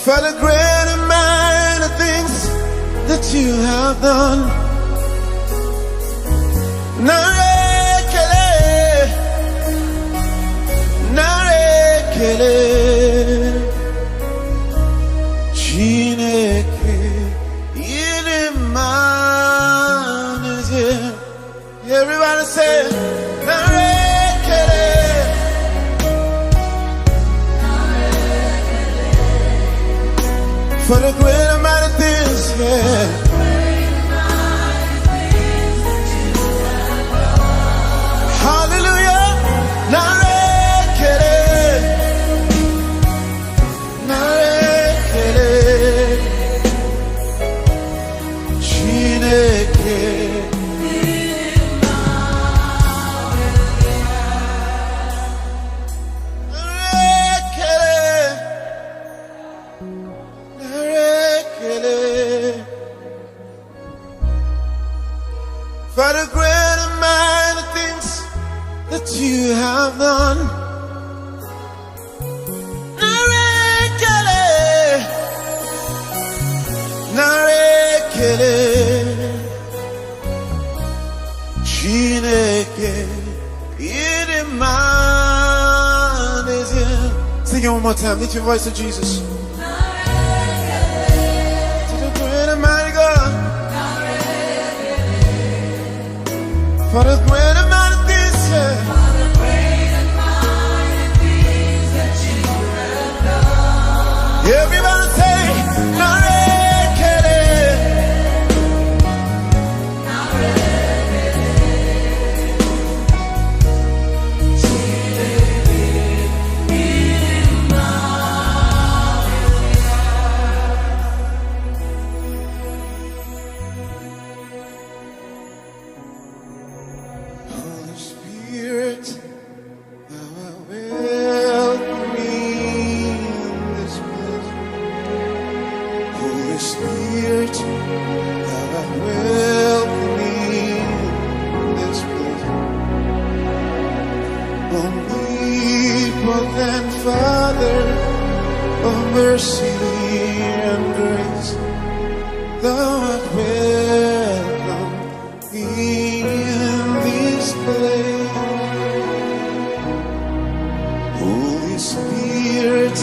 For the great amount of things that you have done. Narekele, narekele, Chineke, idimaneze. Everybody say, narekele. For the great amount of things, yeah. Hallelujah. Narekele, narekele, Chineke. For the great amount of things that you have done. Narekele, narekele, Chineke, idimaneze. Sing it one more time. Lift your voice to Jesus. To the great and mighty God. For the great amount of things, yeah. For the great amount of things that you have done. Everybody say, narekele, narekele, Chineke, Holy Spirit, thou art welcome in this place. Holy Spirit, thou art welcome in this place. Omnipotent Father of mercy and grace, thou art welcome in this place. Holy Holy Spirit,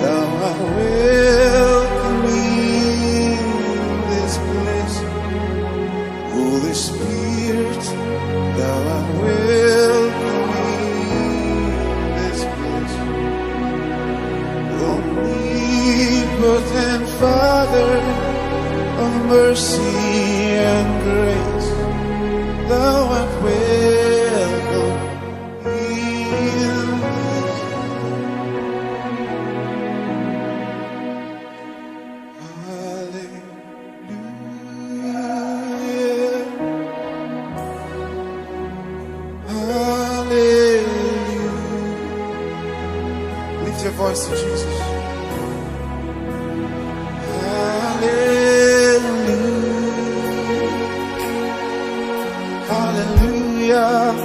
thou art welcome in this place. Holy Spirit, thou art welcome in this place. Omnipotent Father of mercy and grace, thou art welcome in this. Hallelujah. Hallelujah. Lift your voice to Jesus. Hallelujah.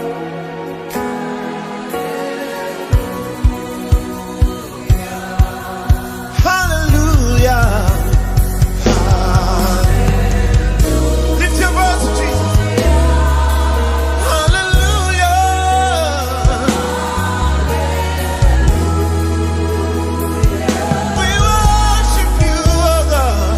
Hallelujah. Lift your voice to Jesus. Hallelujah. We worship you, oh God.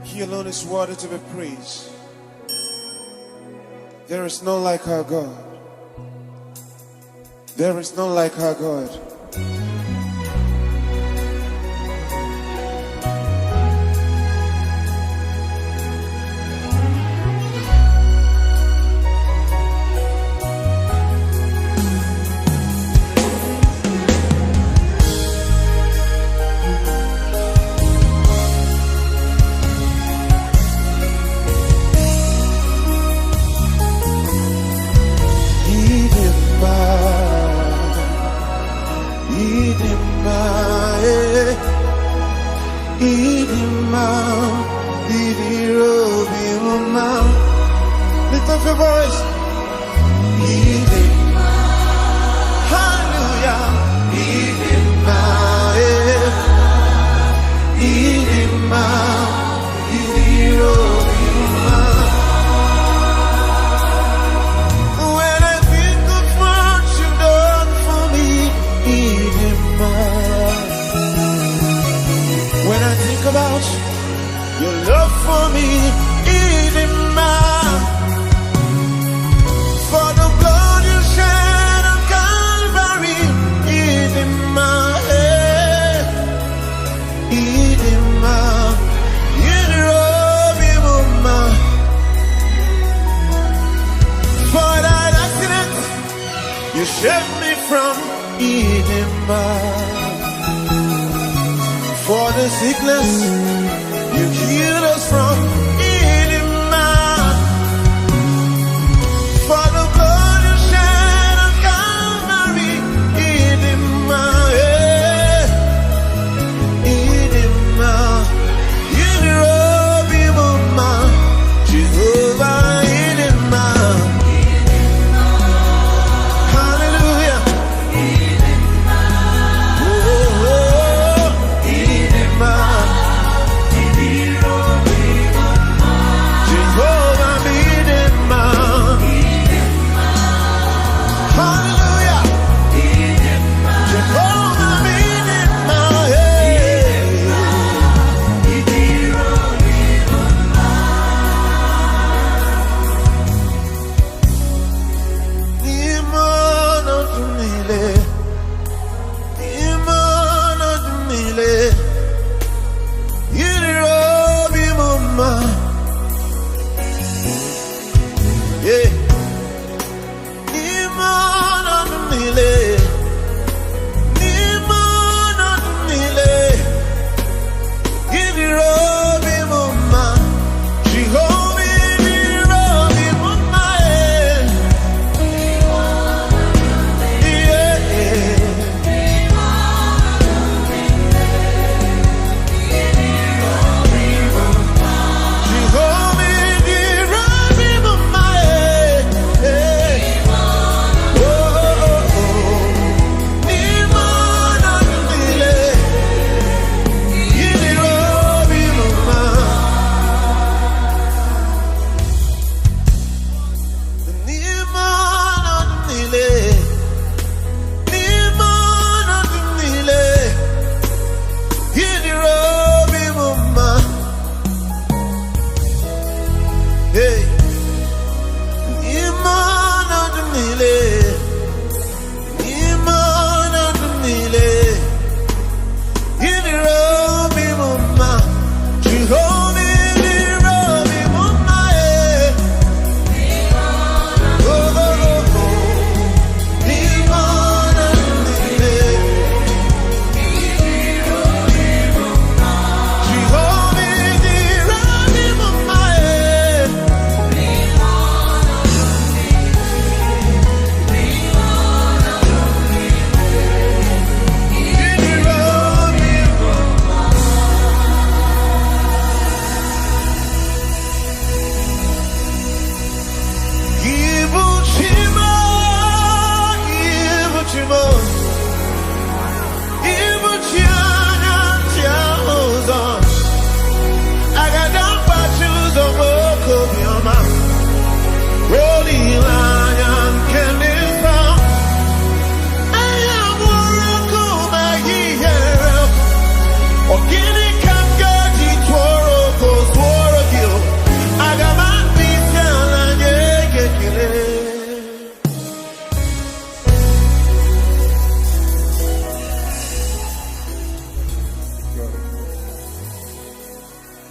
He alone is worthy to be praised. There is none like our God. There is none like our God. Lift up your voice. Hallelujah. When I think of what you've done for me, when I think about your love for me, for the blood you shed on Calvary, for that accident you saved me from, for the sickness you healed us from, for the blood you shed on Calvary, Jehovah, hallelujah. Oh,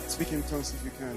Speak in tongues if you can.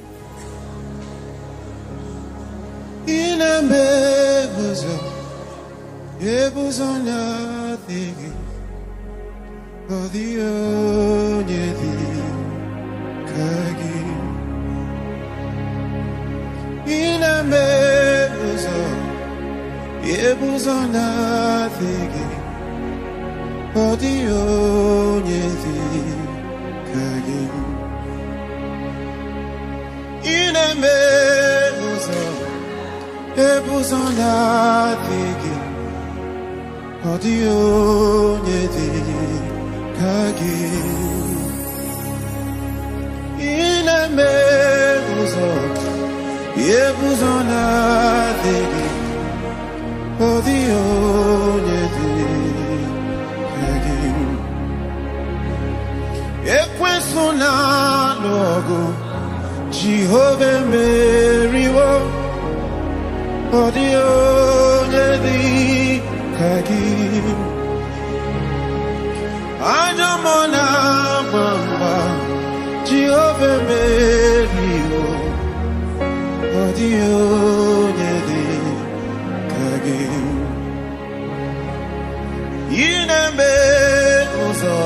Jehovah Meriwo, Odio Yedi Kagi, Ajamona Bamba, Jehovah Meriwo, Odio Yedi Kagi, Inembe Uzo,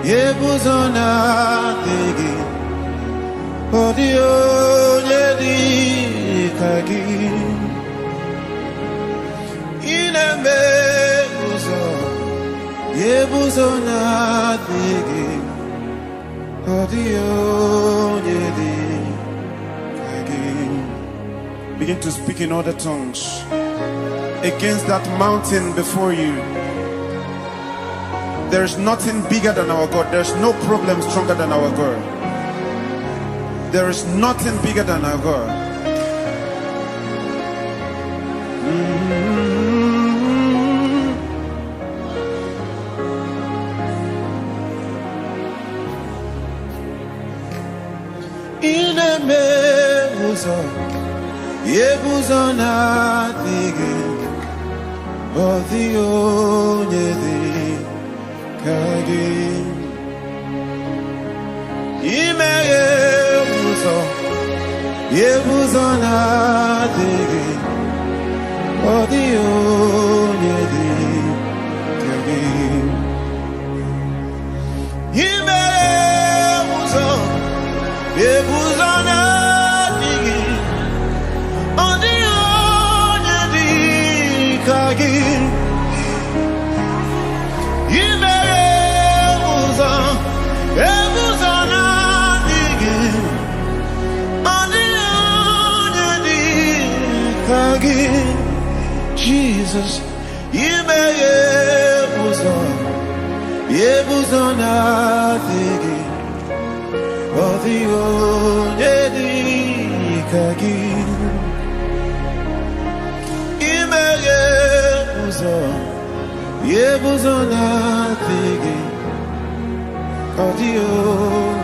Yebuzona Degi. Odio Yedi Kagi Inembe Uzo Yebuzo na Digi Odio Yedi Kagi. Begin to speak in other tongues against that mountain before you. There's nothing bigger than our God. There's no problem stronger than our God. There is nothing bigger than our God. Ineme uzo, yebuzo na digi, odio nyedi kagi. Imeye Yebuzona digi, odio nyedi again. Jesus, you may was on again. Oh, the old again. You may was on again. Oh, the old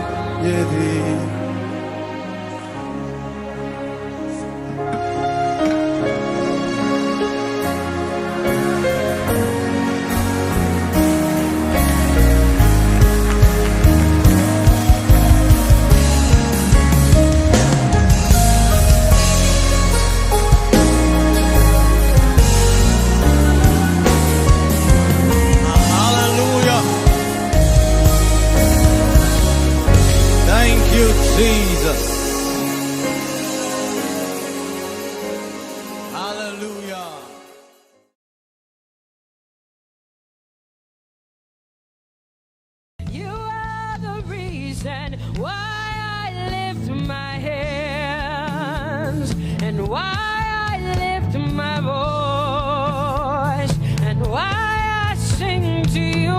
Jesus. Hallelujah. You are the reason why I lift my hands and why I lift my voice and why I sing to you.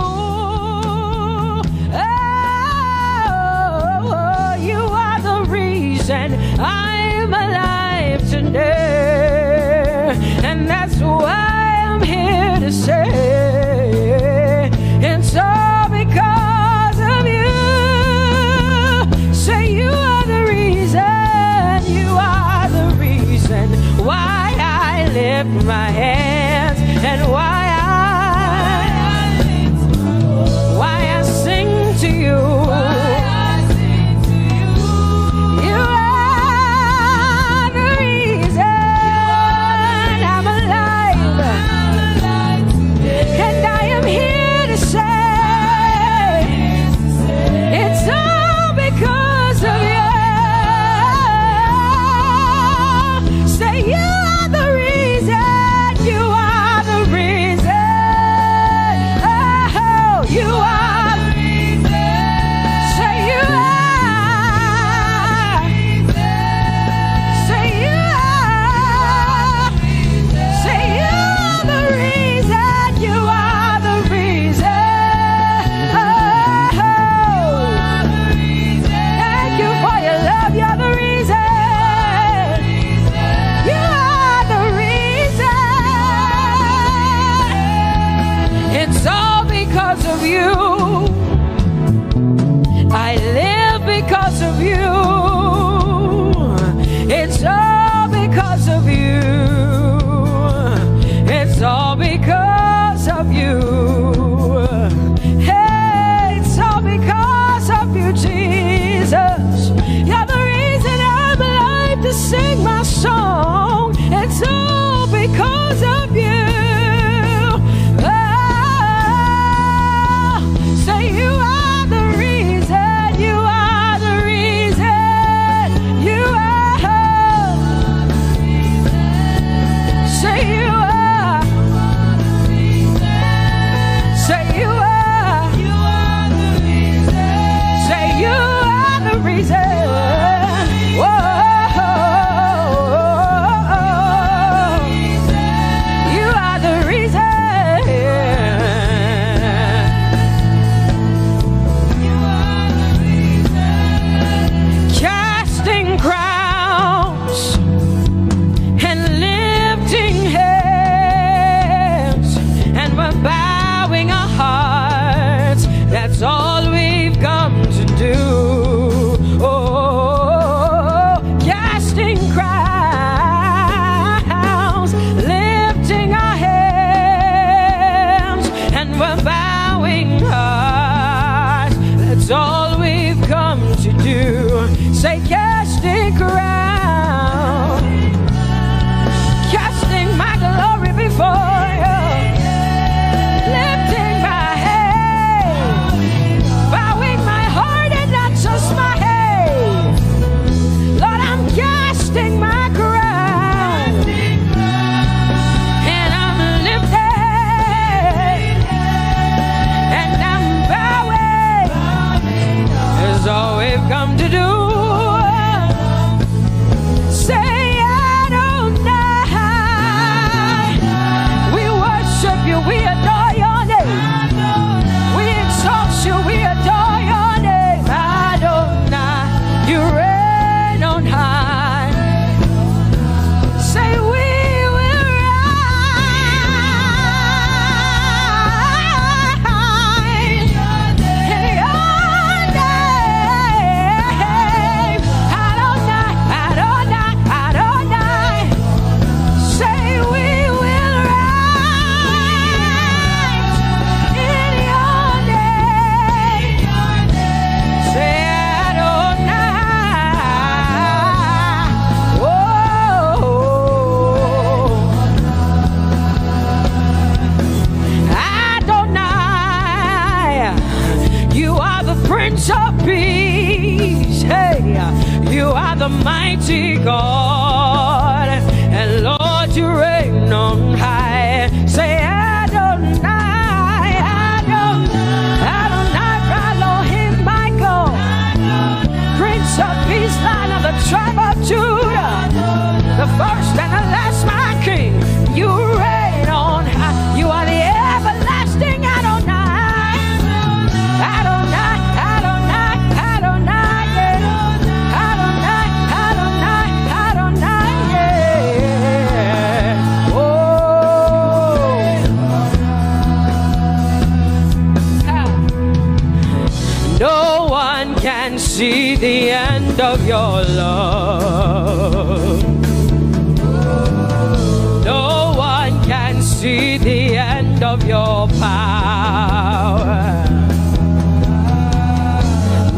And I'm alive today, and that's why I'm here to say it's all because of you. Say you are the reason why I lift my hands and why I sing to you. the mighty God, and Lord, you reign on high. Say Adonai, Adonai, Adonai, Elohim, Michael, Prince of Peace, Lion of the tribe of Judah, the first and the last, my King. You reign on high. You are the everlasting Adonai. Adonai, Adonai, Adonai, yeah. Adonai, Adonai, Adonai, yeah. Oh. No one can see the end of your love. No one can see the end of your power.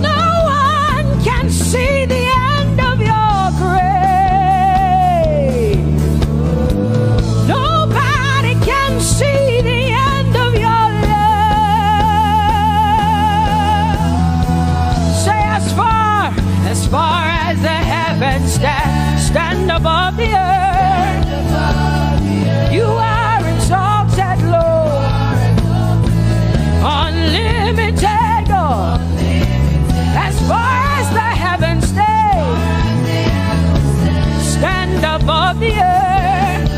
No one can see the end of your grace. Nobody can see the end of your love. Say as far as the heavens stand above the earth, you are exalted, Lord, unlimited God. As far as the heavens stand above the earth,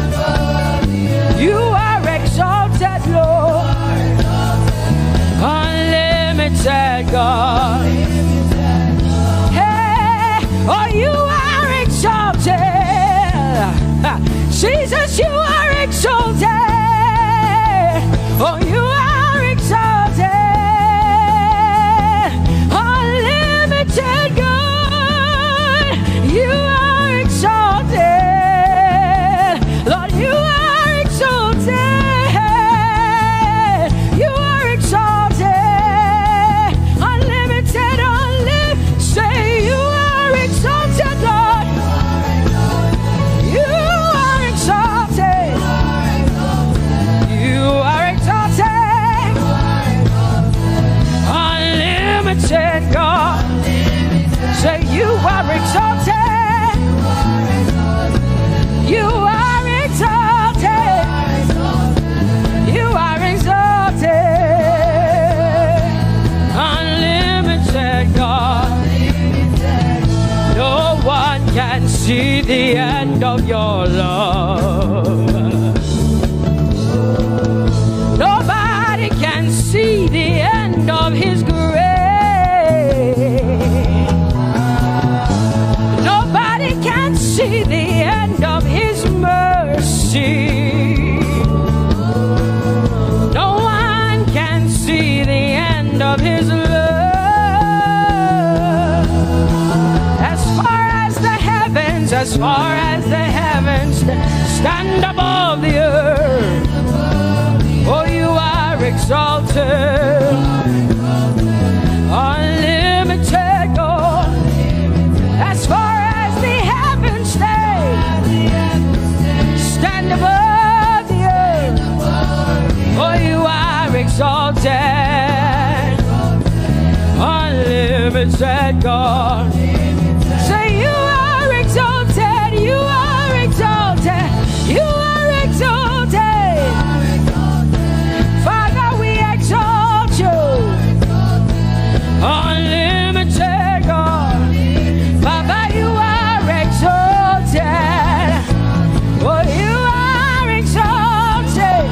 you are exalted, Lord, unlimited God. Hey, oh, you are exalted. Jesus, you are exalted. Oh, you are exalted. Unlimited God, you are exalted. Lord, you are exalted. You are exalted. Unlimited, say you are exalted, Lord. You are exalted. You are exalted. Unlimited God. Say you are exalted. You are exalted. You are exalted. Unlimited God. No one can see the end of your love. Nobody can see the end of his grace. Nobody can see the end of his mercy. No one can see the end of his love. As far as the heavens stand above the earth, oh, you are exalted. Unlimited God. As far as the heavens stand above the earth, oh, you are exalted. Unlimited God. Say you are exalted. You are exalted. You are exalted. Father, we exalt you. Unlimited God. Father, you are exalted. Oh, you are exalted.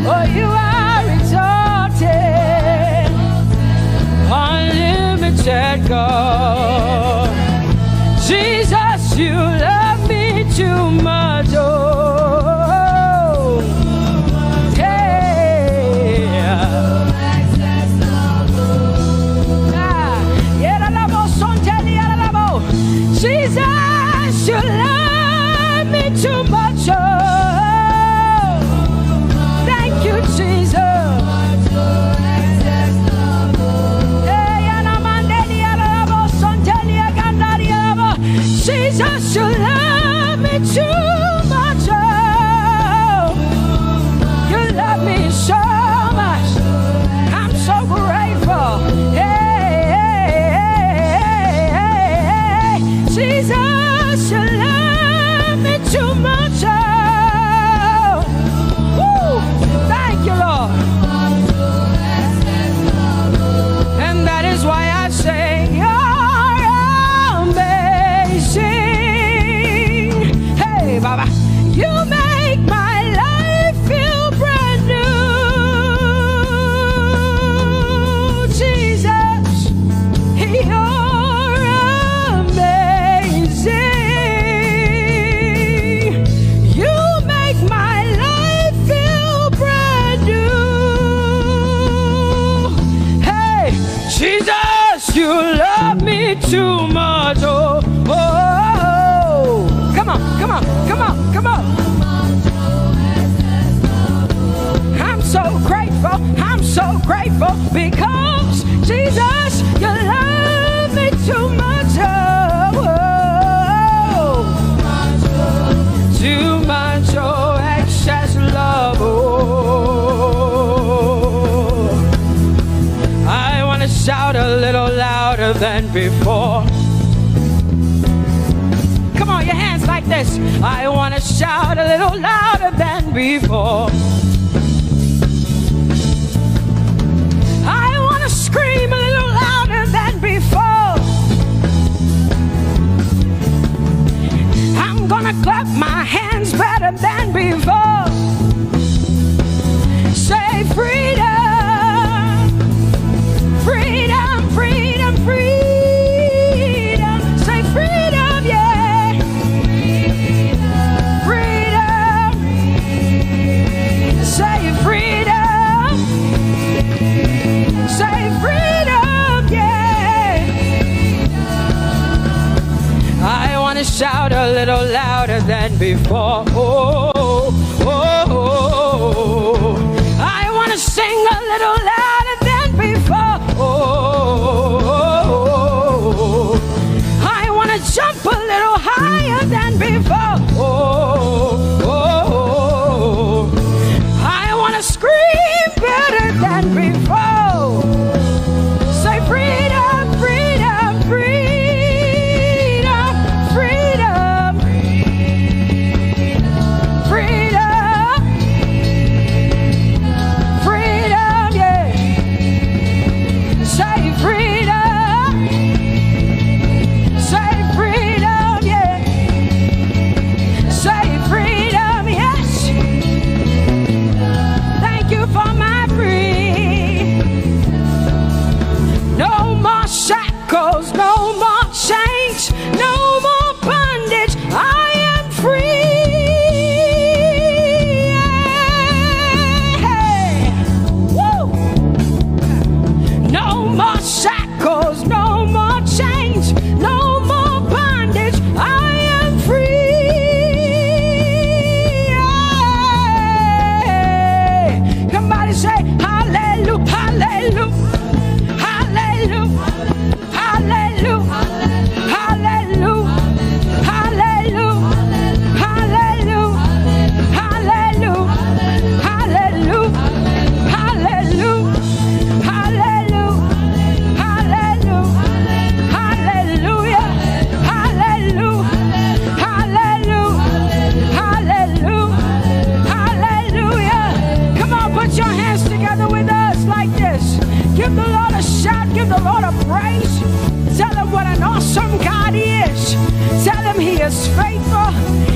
Oh, you are exalted. Unlimited God. Jesus, you love me too much. Oh, yeah. Jesus, you love me too much. Oh, thank you, Jesus. too much. Oh, oh, oh. Come on, come on, come on, come on. I'm so grateful because Jesus, you love me too much. Oh, oh. Too much, oh, excess love. Oh, I want to shout a little louder than before. Come on, your hands like this. I want to shout a little louder than before. I want to scream a little louder than before. I'm gonna clap my hands better than before. Say freedom, freedom, freedom, freedom. Say freedom, yeah. Freedom. Say freedom. Say freedom, yeah. I want to shout a little louder than before. Oh, oh, oh, oh. I want to sing a little louder than before. Oh, oh, oh. I want to jump a little higher than before. Oh, oh, oh. I want to scream better than before. Say freedom, freedom, freedom, freedom, freedom, freedom, yeah. Say freedom, say freedom, yeah. Say freedom, yes. Thank you for my free. No more shackles, no more chains, no more bondage. I am free. Hey. Woo. No more shackles, no more chains, no more bondage. I am free. Hey. Somebody say hallelujah, hallelujah. Hallelujah, hallelujah, hallelujah, hallelujah, hallelujah, hallelujah, hallelujah, hallelujah, hallelujah, hallelujah, hallelujah, hallelujah, hallelujah, hallelujah. Come on, put your hands together with us like this. Give the Lord a shout, give the Lord a praise. Tell him what an awesome God he is. Tell him he is faithful,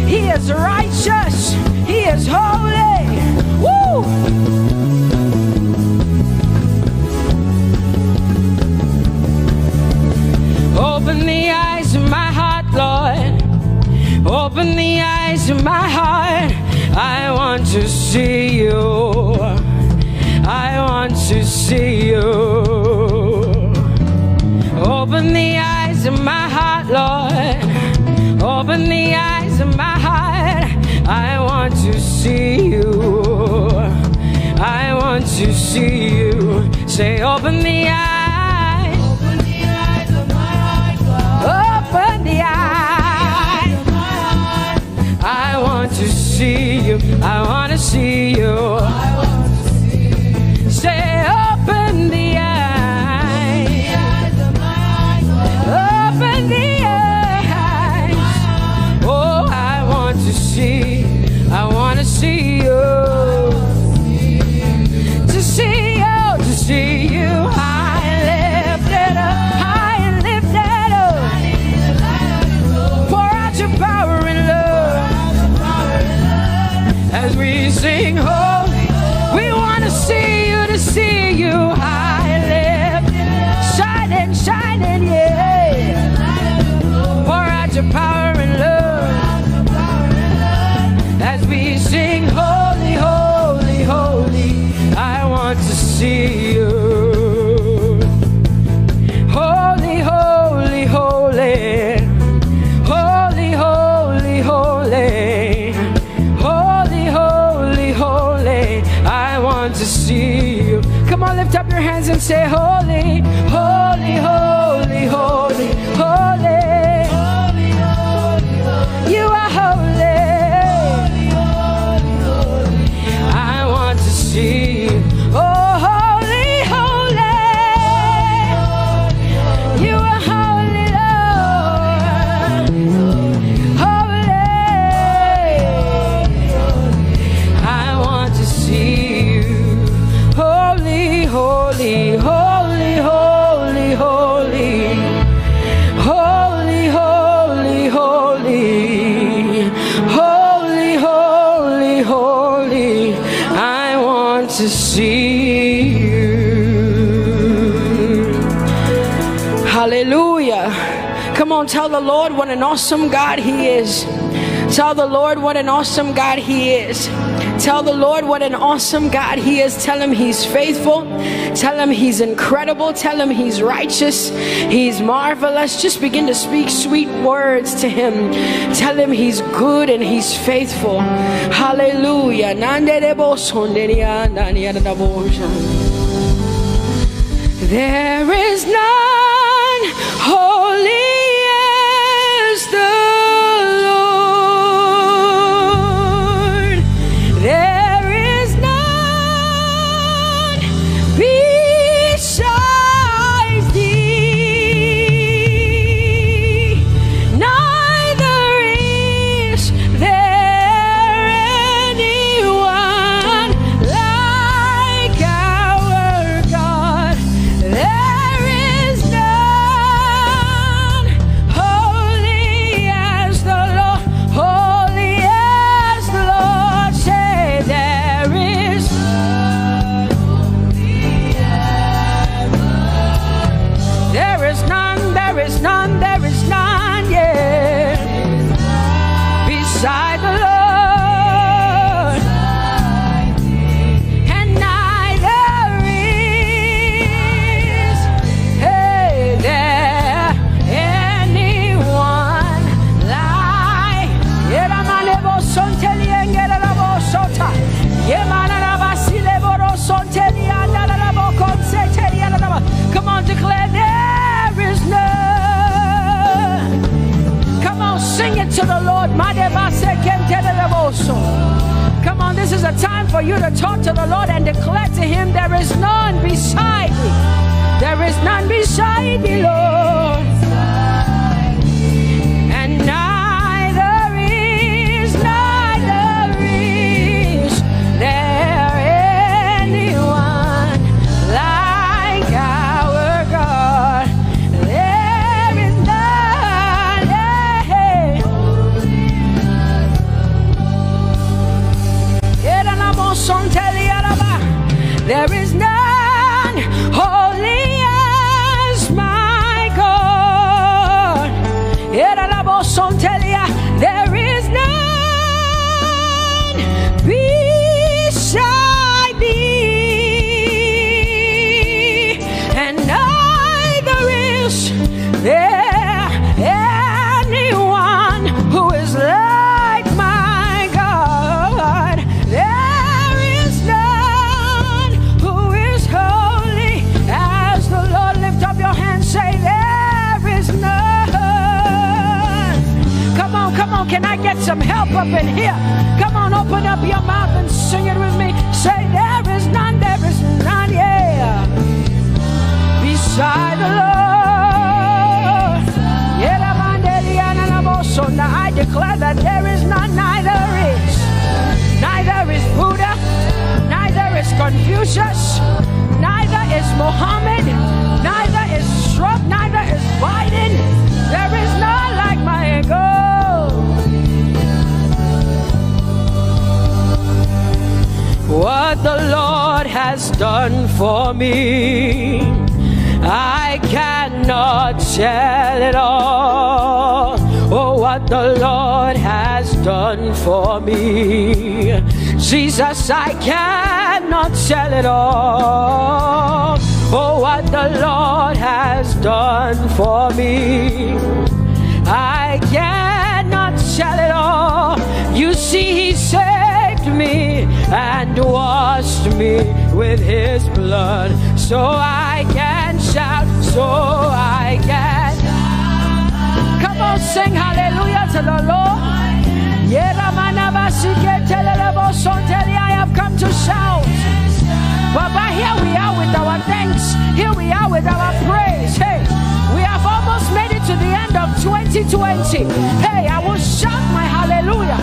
he is righteous, he is holy. Woo! Open the eyes of my heart, Lord. Open the eyes of my heart. I want to see you. I want to see you. Open the eyes of my heart, Lord. Open the eyes of my heart. I want to see you. I want to see you. Say, open the eyes. Open the eyes of my heart, Lord. Open the eyes of my heart. I want to see you. I want to see you. Say, open the eyes. Open the eyes. Oh, I want to see. I want to see you. To see you, to see you. High lifted up, high and lifted up. Pour out your power and love as we sing holy. We want to see you, to see you high lifted, shining, shining, yeah. Pour out your power and love as we sing holy, holy, holy. I want to see you. Holy, holy, holy. lift up your hands and say, holy, holy, holy, holy, holy. You are holy. I want to see you. Oh, holy, holy. You are holy, Lord. Holy. I want to see you. Holy, holy, holy, holy, holy. Holy, holy, holy. Holy, holy, holy. I want to see you. Hallelujah. Come on, tell the Lord what an awesome God He is. Tell the Lord what an awesome God He is. Tell the Lord what an awesome God He is. Tell Him He's faithful. Tell Him He's incredible. Tell Him He's righteous. He's marvelous. Just begin to speak sweet words to Him. Tell Him He's good and He's faithful. Hallelujah. There is none holy as the Lord. There is none besides thee. Neither is there anyone like our God. There is none holy as the Lord, holy as the Lord. Say there is none, there is none, there is none, yeah, beside the Lord, and neither is there anyone like. Come on, declare there is none. Come on, sing it to the Lord. Come on, this is a time for you to talk to the Lord and declare to Him there is none beside me. There is none beside me, Lord. And neither is there anyone like our God. There is none, there is none holy as my God. There is none beside thee, and neither is there anyone who is like my God. There is none who is holy as the Lord. Lift up your hands, say there is none. Come on, can I get some help up in here? Come on, open up your mouth and sing it with me. Say there is none, yeah, beside the Lord. So now I declare that there is none, neither is Buddha, neither is Confucius, neither is Muhammad, neither is Trump, neither is Biden. There is none like my God. What the Lord has done for me, I cannot tell it all. Oh, what the Lord has done for me, Jesus, I cannot tell it all. Oh, what the Lord has done for me, I cannot tell it all. You see, He saved me and washed me with His blood. so I can shout, so I can. Come on, sing hallelujah to the Lord. I have come to shout. Baba, here we are with our thanks. Here we are with our praise. Hey, we have almost made it to the end of 2020. Hey, I will shout my hallelujah.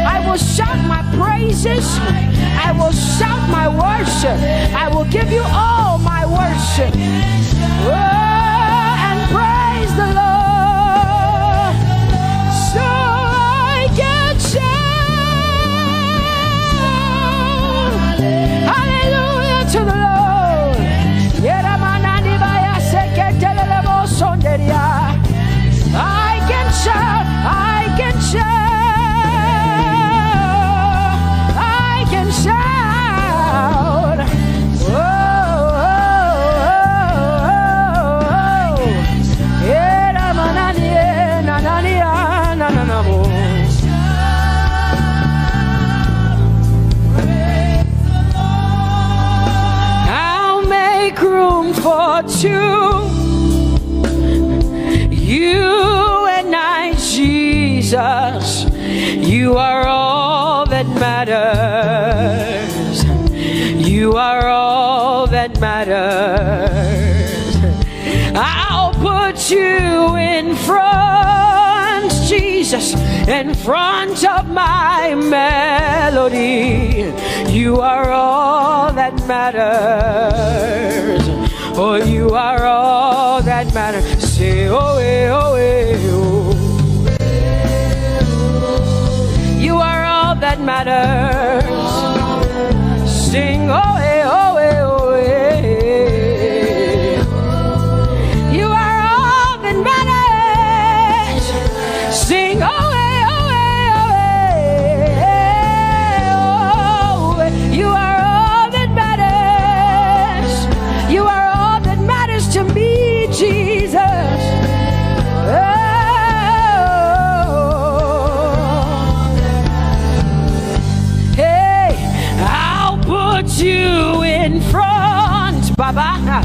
I will shout my praises. I will shout my worship. I will give you all my worship. Oh, and praise the Lord. So I can shout hallelujah to the Lord. I can shout, I can shout, I can shout. Oh, oh, oh, I'll make room for two. You and I, Jesus, you are all that matters. You are all that matters. I'll put you in front, Jesus, in front of my melody. You are all that matters. Oh, you are all that matters. Say, oh, oh, oh. You are all that matters. Sing, oh, oh, oh, oh. You are all that matters. Sing, oh, oh, oh, oh. You are all that matters. You are all that matters to me, Jesus. You in front, Baba,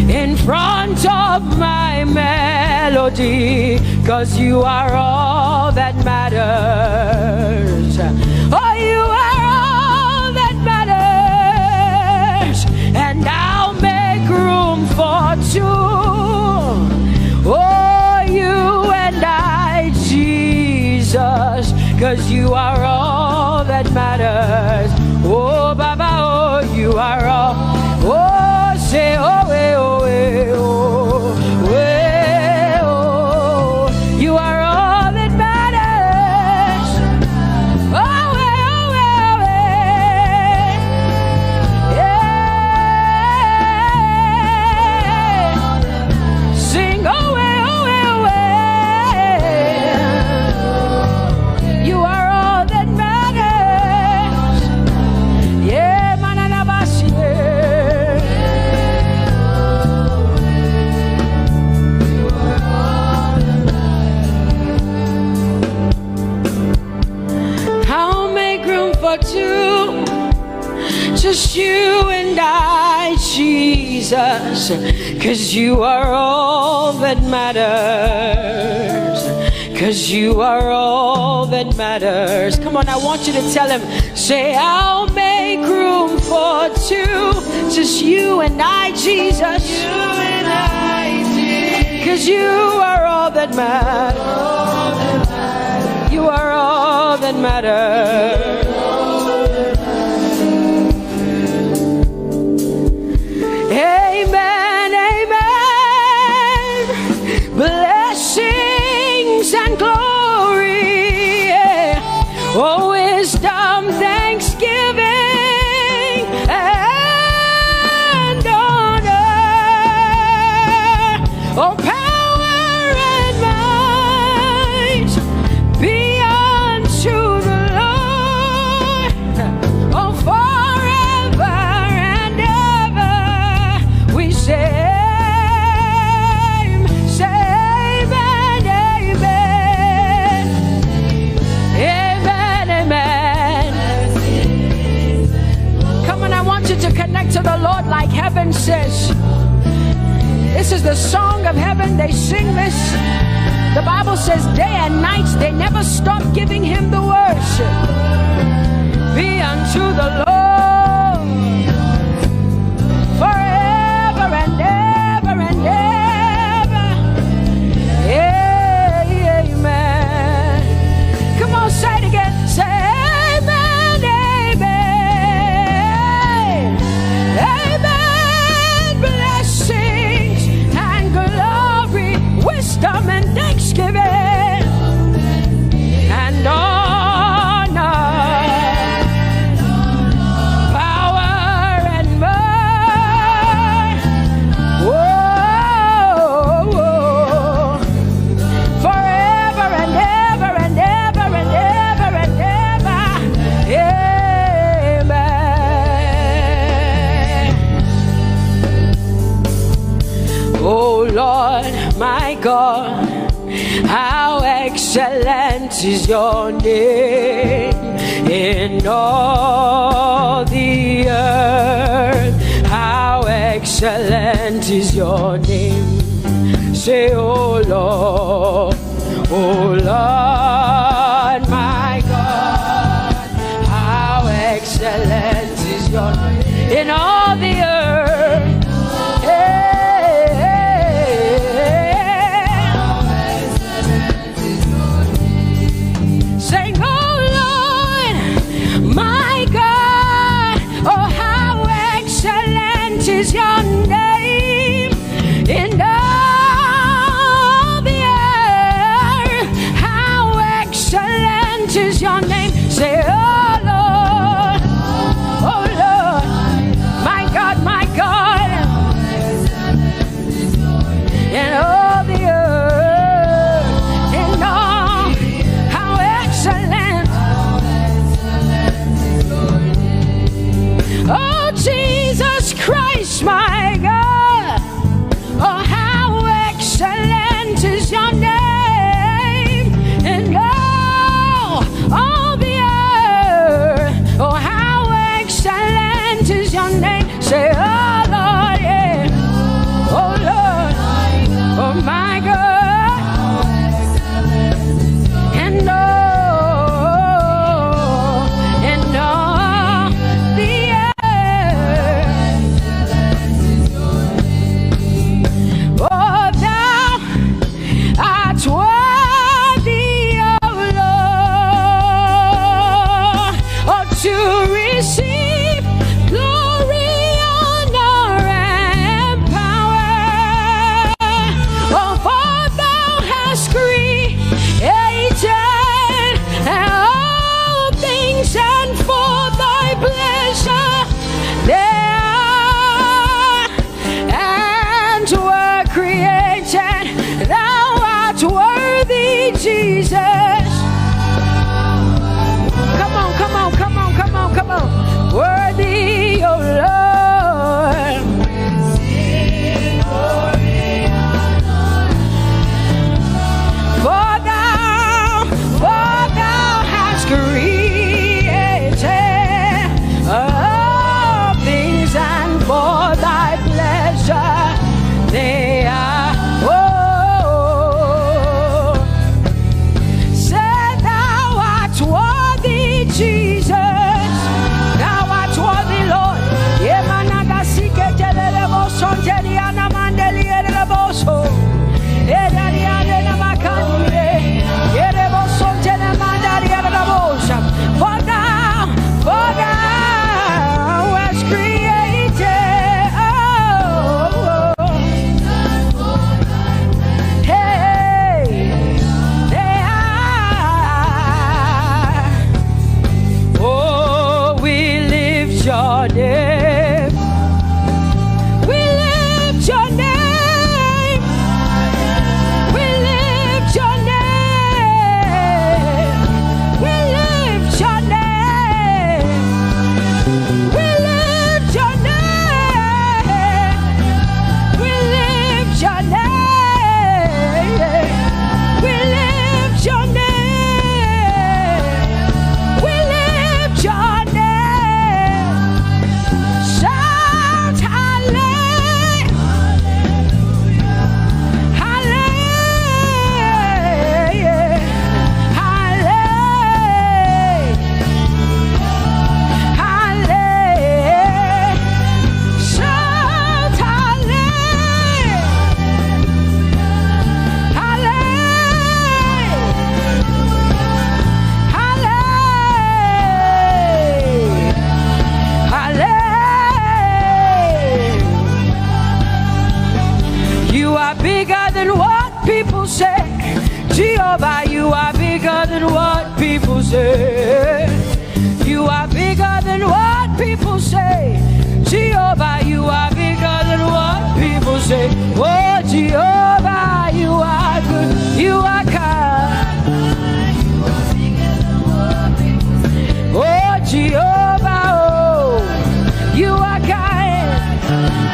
in front of my melody, 'cause you are all that matters. Oh, you are all that matters, and I'll make room for two. Oh, you and I, Jesus, 'cause you are all that matters. Oh, Baba, oh, you are all. Oh, say, oh, eh, oh, eh, oh, eh, oh. You are all that matters. Oh, eh, oh, eh, oh, eh. Yeah. Sing, oh, eh, oh, eh, oh, eh. You are all that matters. Yeah, mananabashi. I'll make room for two, just you and I, Jesus, 'cause you are all that matters. 'Cause you are all that matters. Come on, I want you to tell him, say, I'll make room for two, just you and I, Jesus. You and I, Jesus. 'Cause you are all that matters. You are all that matters. Amen, amen. Blessings and glory, yeah. Oh, wisdom, thanksgiving, and honor. Oh, power and might be unto the Lord. heaven says, this is the song of heaven. They sing this. The Bible says day and night they never stop giving him the worship. Be unto the Lord forever and ever and ever. Amen. Come on, say it again. Say amen, amen. Amen. Blessings and glory, wisdom and thanksgiving and honor, power and might. Whoa, whoa. Forever and ever and ever and ever and ever. Amen. Oh Lord, my God, how excellent is your name in all the earth. How excellent is your name. Say, oh Lord, my God, how excellent is your name in all the earth. Sing, oh Lord, my God, oh how excellent is your name in all the earth. How excellent is your name. Say, oh Lord, my God, in all the earth, in all, how excellent. Oh Jesus Christ, my God, oh how excellent is your name in all the earth. Oh how excellent is your name. Say, oh Lord, yeah. Oh Lord, oh my God, and all the earth. Oh, thou art worthy, oh Lord, oh to receive glory, honor, and power. Oh, for thou hast created all things, and for thy pleasure they are and were created. Thou art worthy, Jesus. Come on, come on, come on, come on, come on. Worthy, oh Lord. For thou hast created all things, and for thy pleasure they are. Oh, say thou art worthy, Jesus. Thou art worthy, Lord. Yemanagasike telelebo sonteriana mandelierebo so. Edariana makandire. Yerebo sontele mandarierebo so. For thou hast created. Oh, hey, they are. Oh, we lift your name. We lift your name. We lift your name. We lift your name. We lift your name. We lift your name. We lift your name. We lift your name.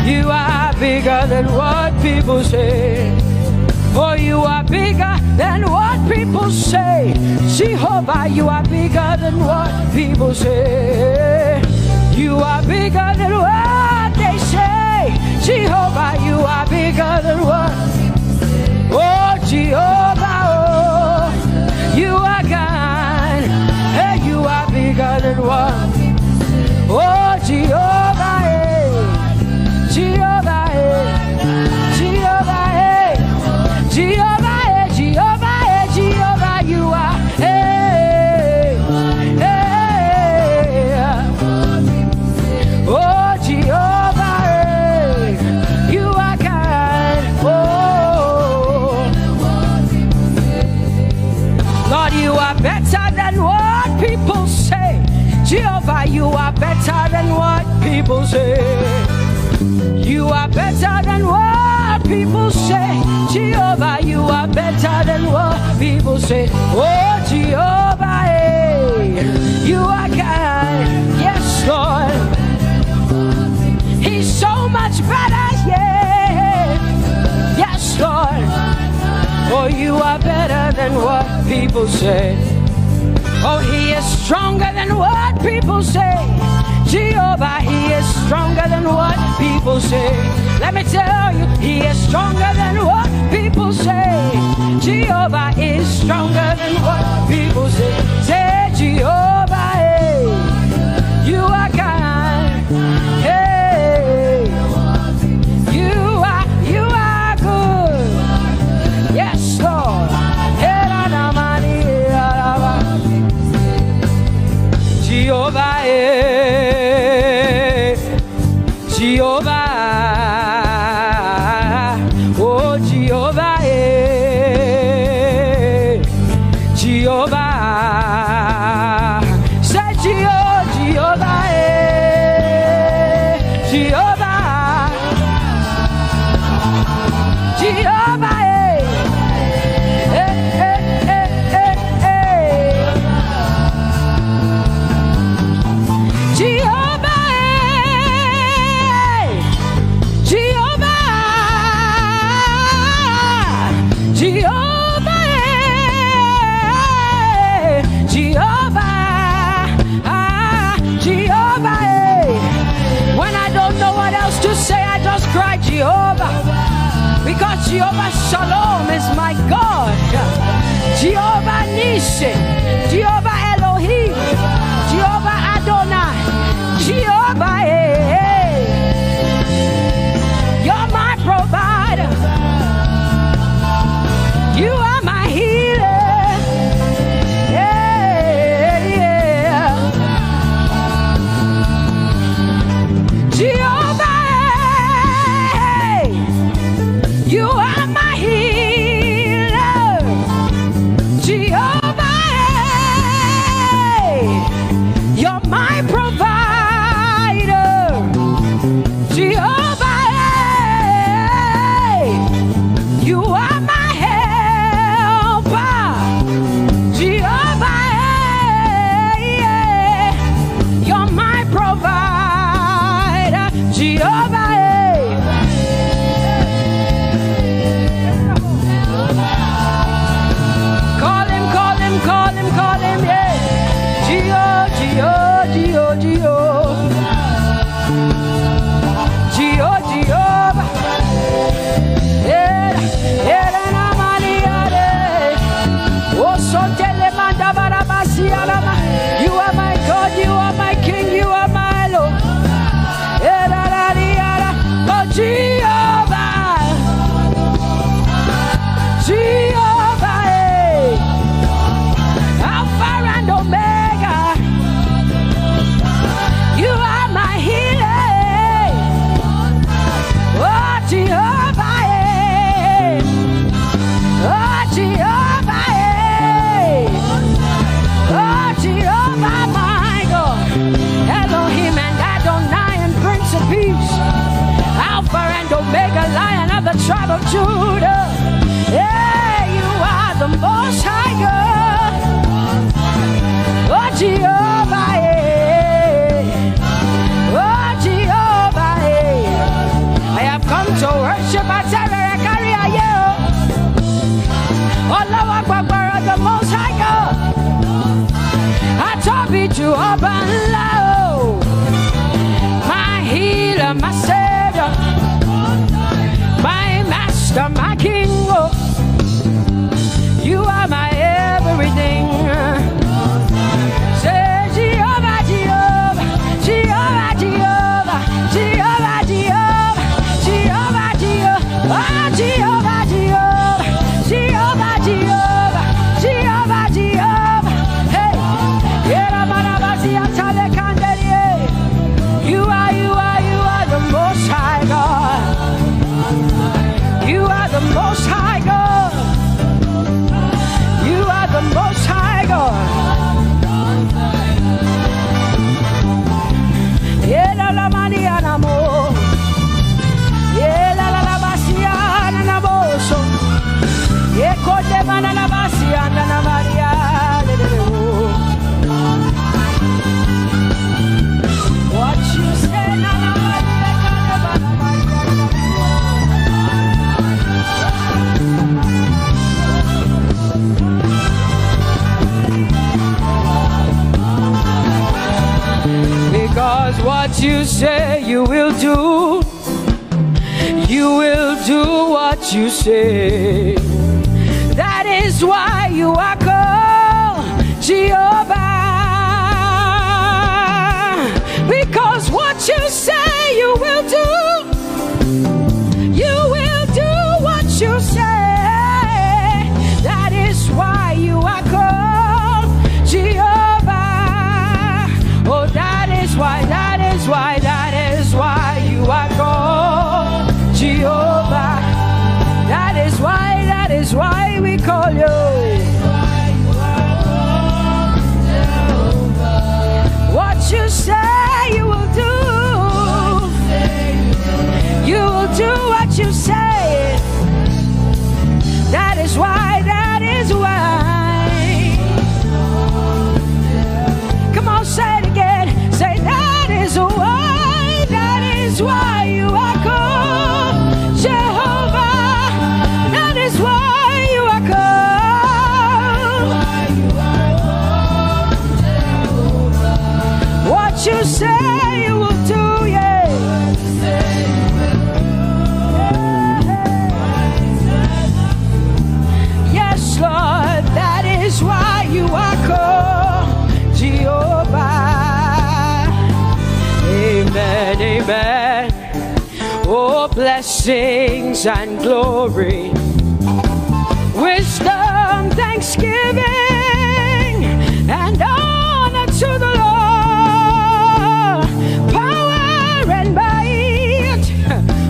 You are bigger than what people say. Oh, you are bigger than what people say. Jehovah, you are bigger than what people say. You are bigger than what they say. Jehovah, you are bigger than what. Oh, Jehovah, oh, you are God. Hey, you are bigger than what. Oh, Jehovah, hey. Jehovah, hey. Jehovah, hey. Jehovah, hey. Jehovah, hey. Jehovah, you are. Hey, hey. Oh, Jehovah, hey. You are God. Oh, Lord, you are better than what people say. Jehovah, you are better than what people say. You are better than what people say. Jehovah, you are better than what people say. Oh, Jehovah, hey, you are God. Yes, Lord. He's so much better, yeah. Yes, Lord. Oh, you are better than what people say. Oh, he is stronger than what people say. Jehovah, he is stronger than what people say. Let me tell you, he is stronger than what people say. Jehovah is stronger than what people say. Say, Jehovah, hey, you are God. Hey, you are good. Yes, Lord. Jehovah, Jehovah, oh Jehovah, Jehovah, say Jehovah, Jehovah, Jehovah, cry Jehovah, because Jehovah Shalom is my God. Jehovah Nissi, Jehovah Elohim, Jehovah Adonai, Jehovah, hey, you're my provider. You are my healer. Yeah, yeah. Jehovah, you are my healer, Jehovah, you're my provider, Jehovah, you are my helper, Jehovah, you're my provider, Jehovah. Call him, yeah. Jehovah, you are my God, you are my King, you are my Lord. Because what you say you will do, you will do what you say. That is why you are called Jehovah. Because what you say you will do, you will do what you say. That is why you are called Jehovah. Oh, that is why, that is why, that is why you are called Jehovah. That is why we call you. What you say you will do, you will do what you say. That is why, that is why. Come on, say it again. Say, that is why you are called Jehovah. That is why you are called. What you say you will do, yeah. Yes, Lord, that is why you are called Jehovah. Amen, amen. Oh, blessings and glory, wisdom, thanksgiving, and honor to the Lord. Power and might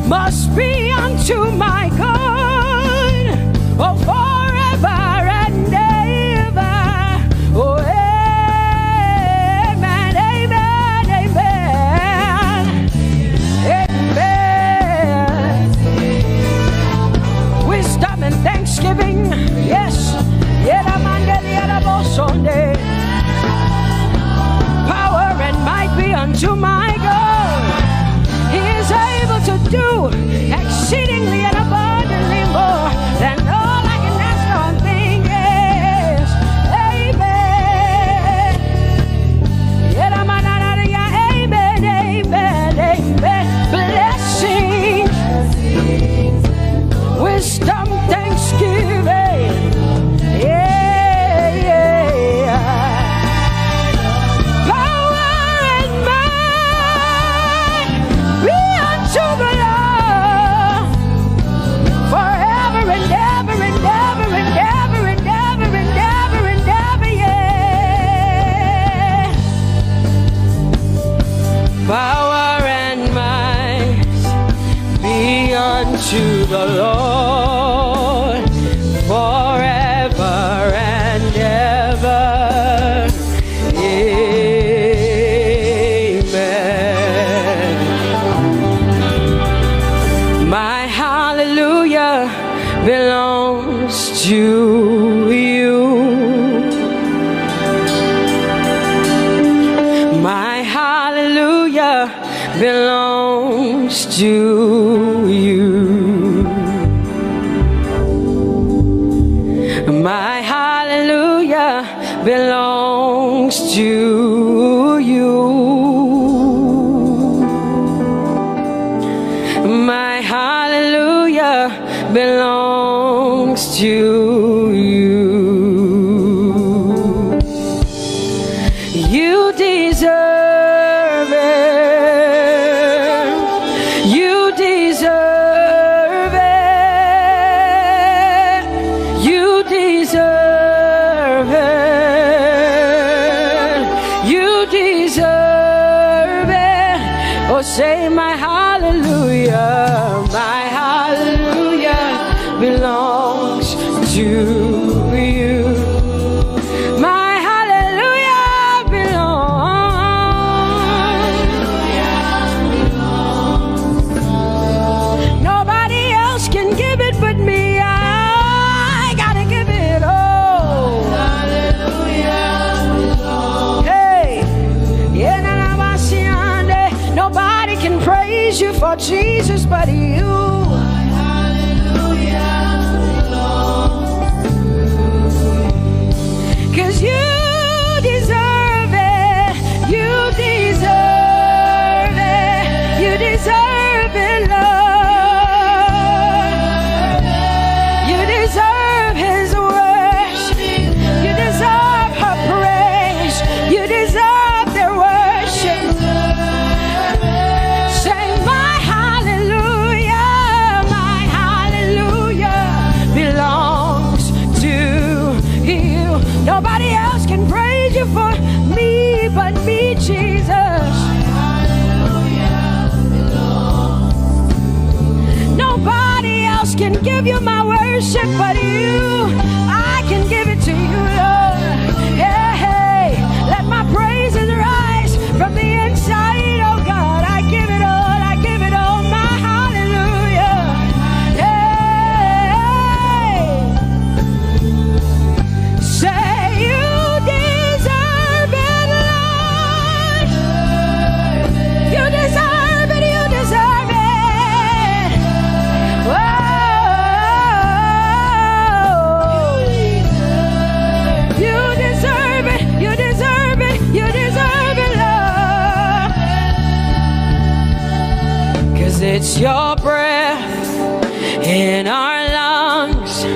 must be unto my God. Oh, forever and ever. Oh, amen, amen, amen. Amen. Wisdom and thanksgiving, yes. Power and might be unto my God. He is able to do exceedingly and abundantly more than all I can ask or think. Yes. Amen. Amen, amen, amen. Blessings, wisdom, thanksgiving. Yeah, yeah. Power and might be unto the Lord forever and ever and ever and ever and ever and ever and ever, yeah. Power and might be unto the Lord forever and ever. Amen. My hallelujah belongs to you. My hallelujah belongs to you. My hallelujah belongs to you. My hallelujah belongs to you. You deserve it. You deserve it. You deserve it. You deserve it. Oh, say my hallelujah. My hallelujah belongs to you. My hallelujah belongs. Nobody else can give it but me. I gotta give it all. Hey, nobody can praise you for Jesus but you. Cause you deserve it. You deserve deserve it, Lord. You deserve His worship. You deserve her praise. You deserve their worship. Say, my hallelujah belongs to you. Nobody else can praise you for me but me, Jesus. Nobody else can give you my worship but you. I can give it to you, Lord. Hey, let my praises rise from the inside, oh God. I give it all, I give it all, my hallelujah. Hey, say you deserve it, Lord. You deserve it, you deserve it. Whoa. You deserve it, you deserve it, you deserve it, Lord. 'Cause it's your breath in our lungs,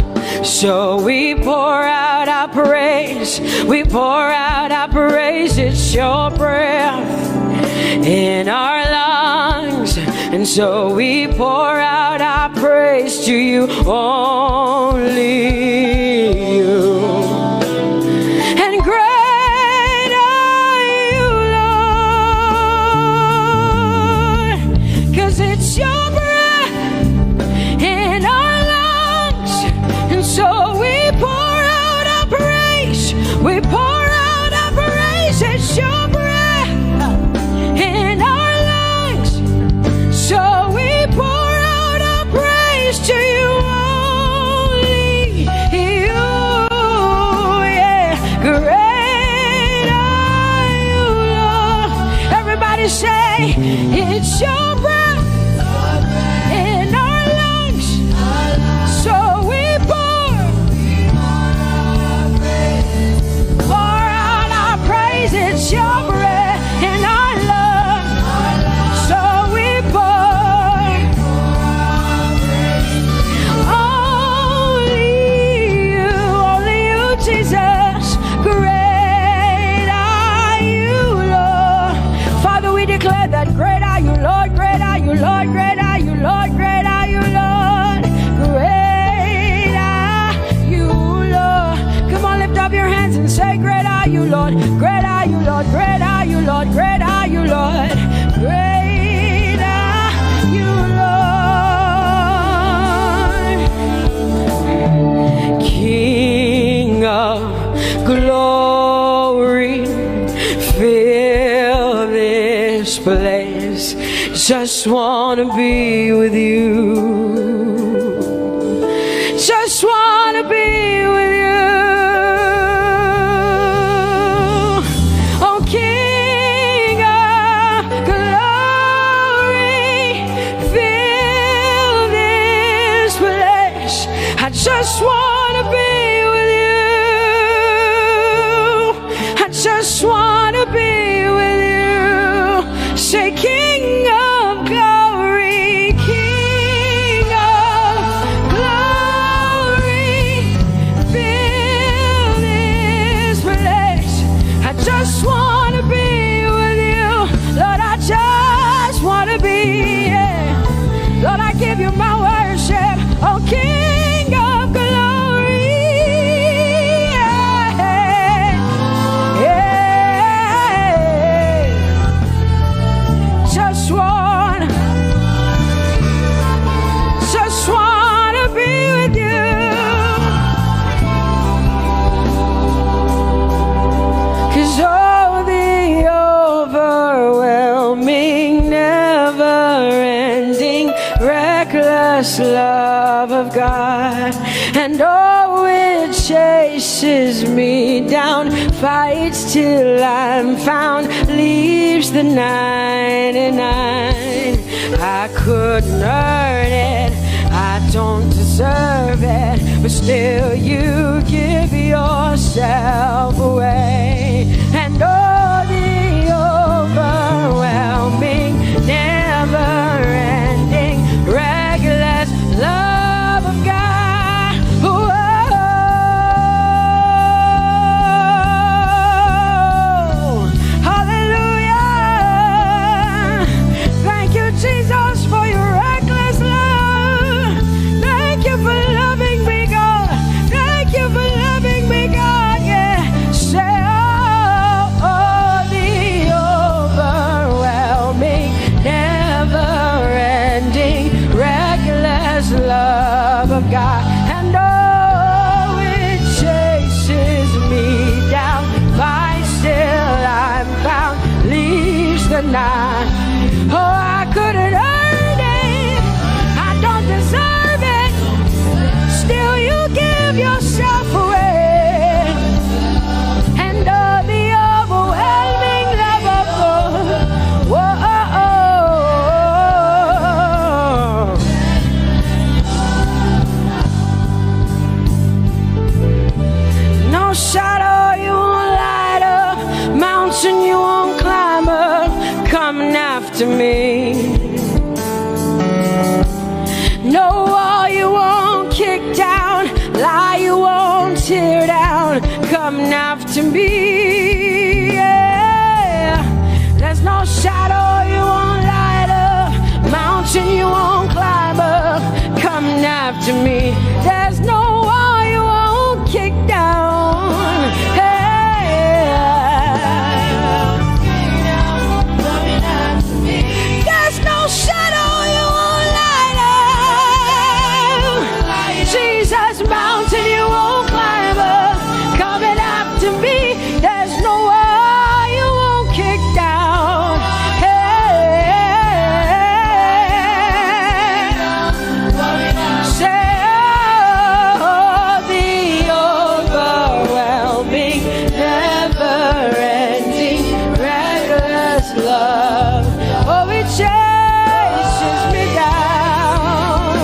so we pour out our praise. We pour out our praise. It's your breath in our lungs, and so we pour out our praise to you, only you. And great are you, Lord, 'cause it's your breath in our lungs, and so we pour out our praise. We pour out our praise. It's your breath in our lungs, so we pour out our praise to you, only you. Yeah, great are you, Lord. Everybody say, it's your breath in our lungs, so we pour out our praise. It's your breath in our lungs, so we pour only you, Jesus. Great are you, Lord. Father, we declare that great are you, Lord. Great are you, Lord. Great are you, Lord. Great are you, Lord. Great are you, Lord. Come on, lift up your hands and say, great are you, Lord. Great are you, Lord. Great are you, Lord. Great are you, Lord. Great are you, Lord. King of glory, fill this place. Just wanna be with you. Just wanna be with you. Oh, King of glory, fill this place. I just wanna be with you. I just wanna be with you. Say, King of glory, King of glory, fill this place. I just wanna be with you, Lord. I just wanna be. Yeah. Lord, I give you my worship. Oh, King of glory, yeah. Yeah. Just wanna be with you. 'Cause oh, the overwhelming, never-ending, reckless love of God, and oh, it chases me down, fights till I'm found, leaves the 99. I couldn't earn it, I don't deserve it, but still you give yourself away. And oh, the overwhelming, never after me. No wall you won't kick down, lie you won't tear down, coming after me. Yeah. There's no shadow you won't light up, mountain you won't climb up, coming after me. There's no wall you won't kick down. Hey. There's no shadow you won't light up, Jesus, mountain you won't climb up, coming after me. There's no wall you won't kick down. Say, oh, the overwhelming, never-ending, reckless love. Oh, it chases me down.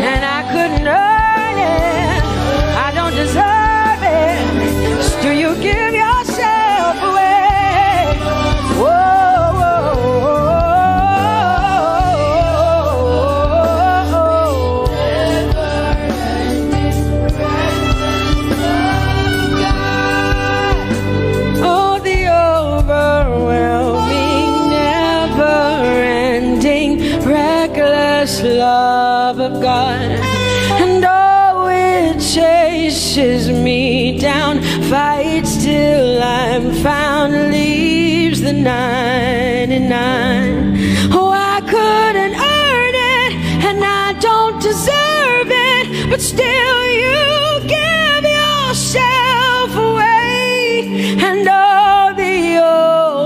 And I couldn't earn it, I don't deserve it. Still you give yourself away. Whoa, whoa, oh, the overwhelming, never-ending, reckless love of God. And oh, it chases me down, fights till I'm found, leaves the 99. Oh, I couldn't earn it, and I don't deserve it, but still you give yourself away. And oh, the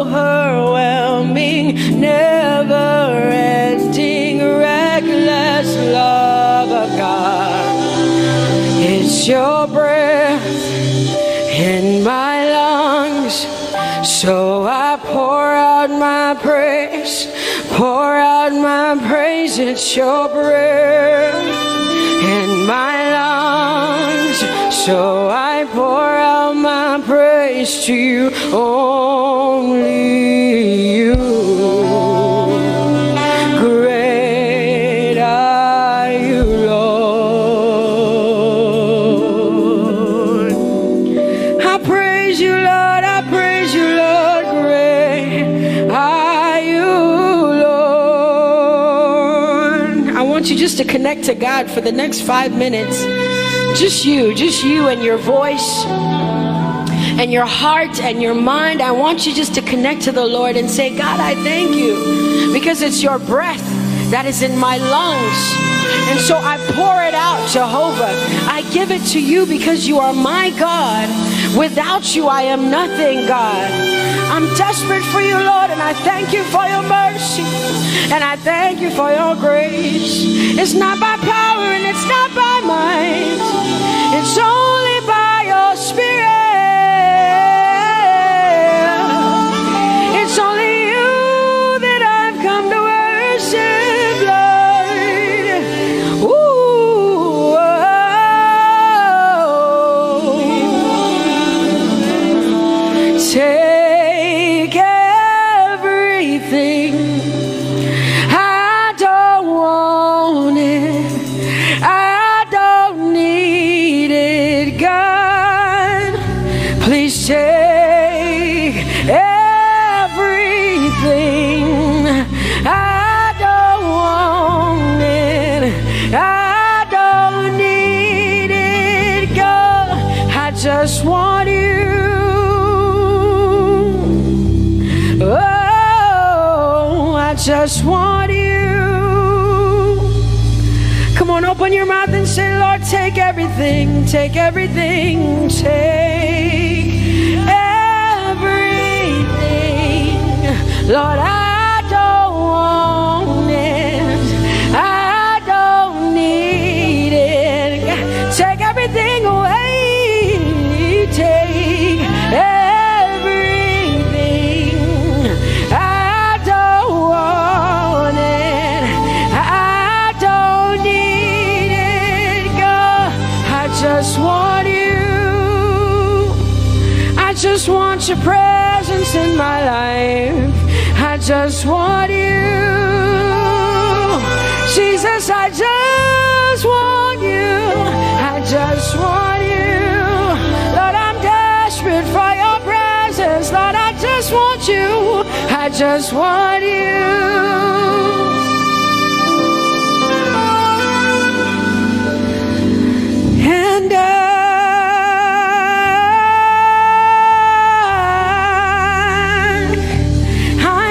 overwhelming, never-ending, reckless love of God. It's your breath in my lungs, so I pour out my praise, pour out my praise. It's your breath in my lungs, so I pour out my praise to you, only you. Great are you, Lord. I praise you, Lord, I praise you, Lord. Great are you, Lord. I want you just to connect to God for the next 5 minutes. Just you and your voice and your heart and your mind. I want you just to connect to the Lord and say, God, I thank you because it's your breath that is in my lungs. And so I pour it out, Jehovah. I give it to you because you are my God. Without you, I am nothing, God. I'm desperate for you, Lord, and I thank you for your mercy. And I thank you for your grace. It's not by power and it's not by might. It's only by your Spirit. It's only you that I've come to worship, Lord. Ooh, oh. Take everything. I don't want it. I don't need it, God. Please take everything. I don't want it. I don't need it, God. I just want you. Oh, I just want you. Come on, open your mouth and say, Lord, take everything, take everything, take everything. Lord, I don't want it. I don't need it. Take everything away. Take everything. I don't want it. I don't need it, God. I just want you. just want your presence in my life. I just want you. Jesus, I just want you. I just want you. Lord, I'm desperate for your presence. Lord, I just want you. I just want you. And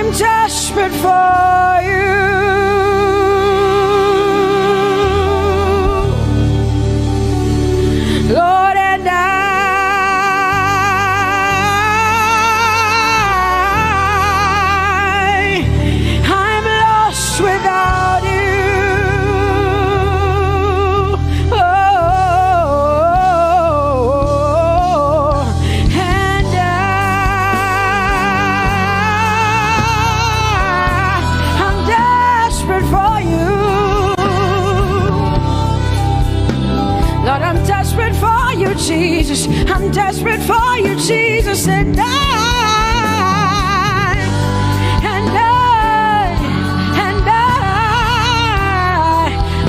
I'm desperate for you. Lord, and I'm lost without you. Jesus, I'm desperate for you, Jesus, and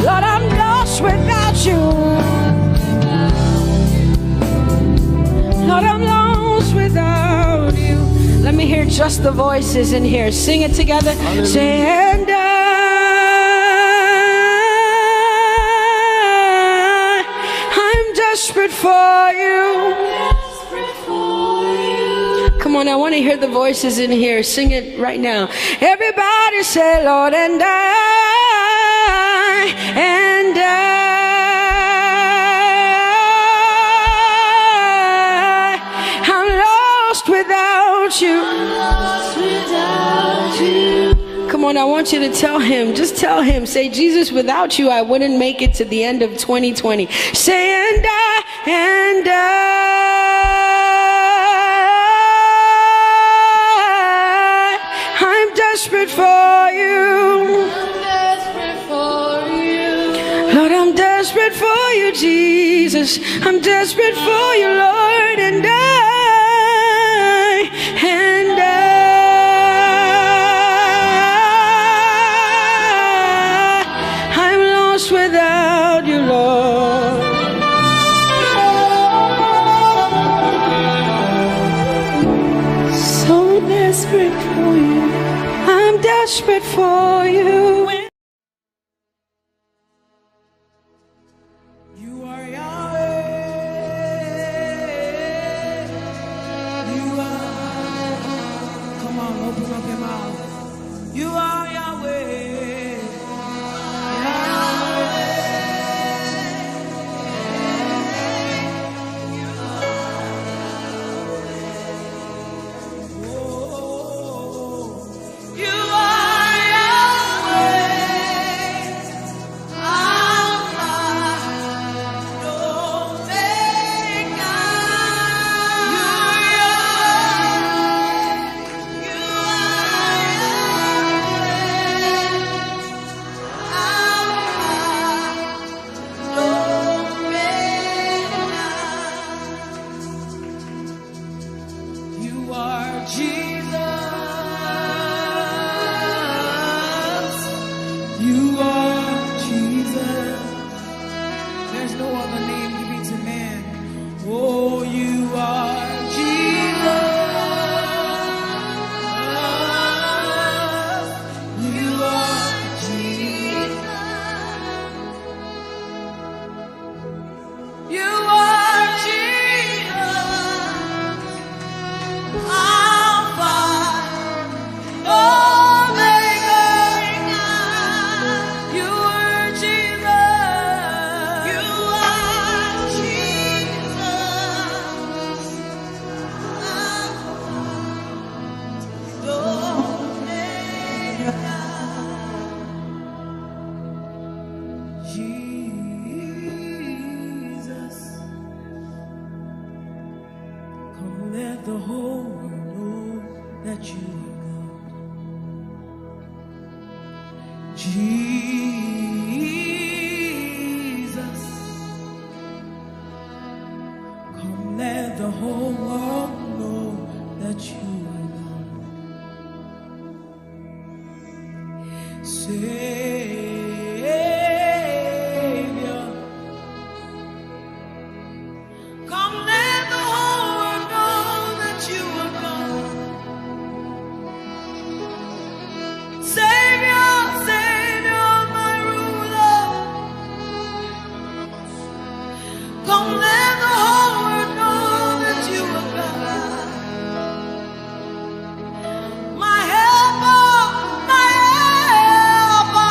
Lord, I'm lost without you. Lord, I'm lost without you. Let me hear just the voices in here. Sing it together. Hallelujah. Say, and desperate for you. Come on, I want to hear the voices in here. Sing it right now. Everybody say, Lord, and I'm lost without you. Come on, I want you to tell him, just tell him, say, Jesus, without you, I wouldn't make it to the end of 2020. Say, I'm desperate for you. I'm desperate for you. Lord, I'm desperate for you, Jesus. I'm desperate for you, Lord, and I'm lost without you, Lord. So desperate for you. I'm desperate for you. You are Yahweh. You are. Come on, open up your mouth. You are Yahweh. the whole world know that you are God. Jesus, come let the whole world know Savior. Come let the whole world know that you are God. Savior, Savior, my ruler. Come let the whole world know that you are God. My helper, my helper.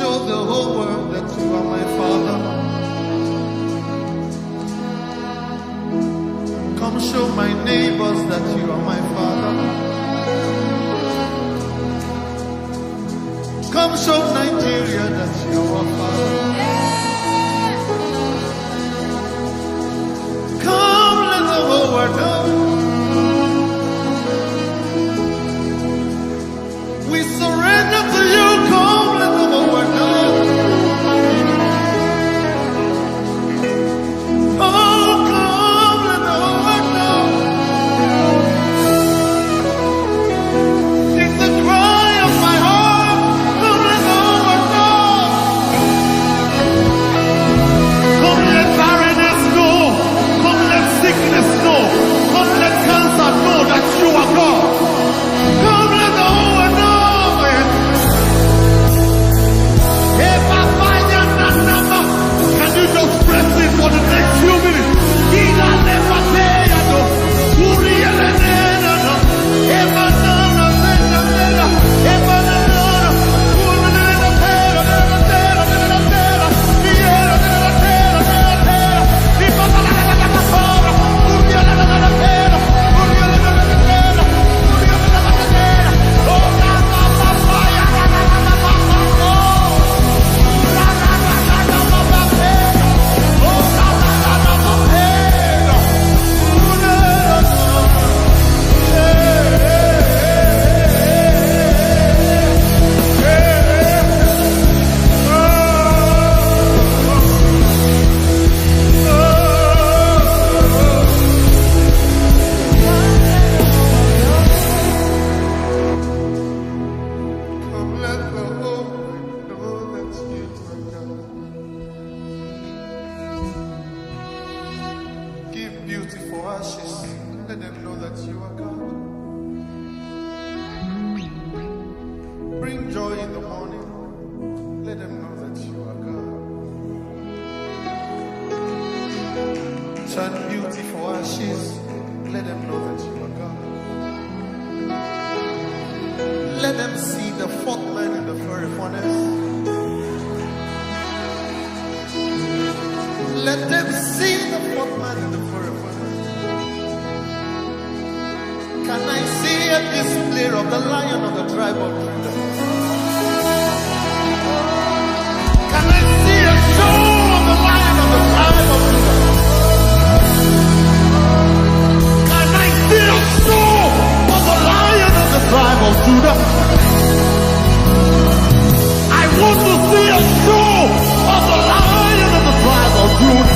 show the whole world that you are my Father. Come show my neighbors that you are my Father. Come show Nigeria that you are Father. Come let the whole world know. We surrender to you. Come let the whole world know. Oh, come let the whole world know. It's the cry of my heart. Come let the whole world know. Come let barrenness know. Come let sickness know. Come let cancer know that you are God. Come let the whole world know. Can you just press it for the next few minutes? Let them know that you are God. Bring joy in the morning. Let them know that you are God. Turn beauty for ashes. Let them know that you are God. Let them see the fourth man in the fiery furnace. Let them see the fourth man in the fiery furnace. Can I see a display of the Lion of the tribe of Judah? Can I see a show of the Lion of the tribe of Judah? Can I see a show of the Lion of the tribe of Judah? I want to see a show of the Lion of the tribe of Judah.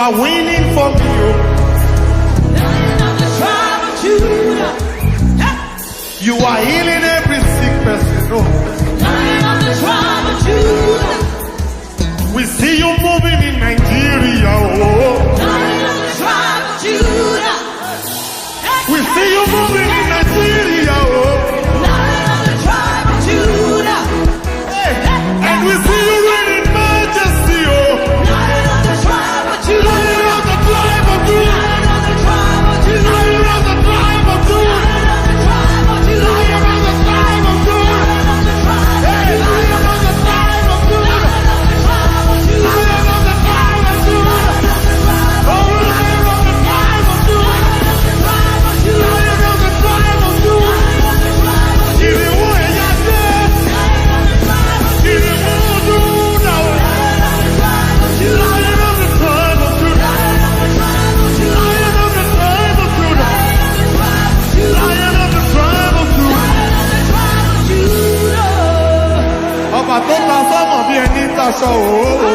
are winning for me. Lion of the tribe of Judah. You are healing every sick person. Oh. Lion of the tribe of Judah. We see you moving in Nigeria. Oh. Lion of the tribe of Judah. We see you moving in Nigeria. Oh. Lion of the tribe of Judah. And we see you reigning majesty. Oh. Lion of the tribe of Judah. Lion of the tribe of Judah. Lion of the tribe of Judah. Lion of the tribe of Judah. Lion of the tribe of Judah. Lion of the tribe of Judah. Hey, Lion of the tribe of Judah. Lion of the tribe of Judah. Lion of the tribe of Judah. Oh, Lion of the tribe of Judah. Lion of the tribe of Judah. Give it away, yeah, give it more, Judah. Lion of the tribe of Judah. Lion of the tribe of Judah. Lion of the tribe of Judah. Ọba tó ta sọ́mọ̀ bí ẹni taṣọ òó.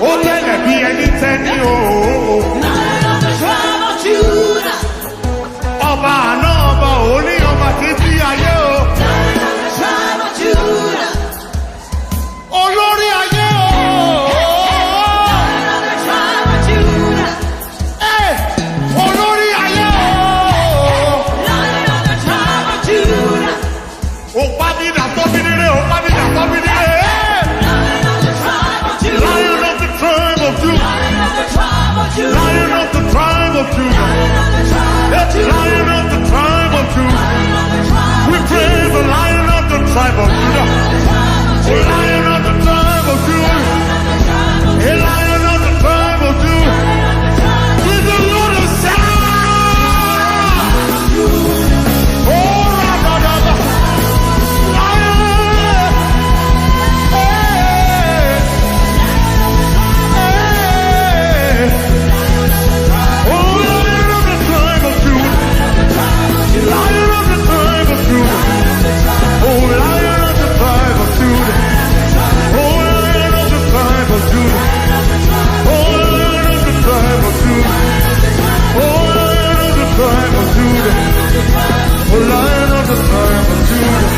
Ó tẹ̀lẹ̀ bí ẹni tẹ́ni òó. Ọba àná ọba òní ọba títí ayé o. Olórí ayé o. Olórí ayé o. Òpá mi dà sọ́bí nílé, òpá mi dà sọ́bí nílé. Lion of the tribe of Judah. Lion of the tribe of Judah. Lion of the tribe of Judah. We praise the Lion of the tribe of Judah. The Lion of the tribe of Judah. The Lion of the tribe of Judah. With the Lord of sound. Oh, Rabba, Lion. Hey. Hey. Oh, Lion of the tribe of Judah. Lion of the tribe of Judah. Oh, Lion of the tribe of Judah. Oh, Lion of the tribe of Judah. Oh, Lion of the tribe of Judah. Oh, Lion of the tribe of Judah. Oh, Lion of the tribe of Judah.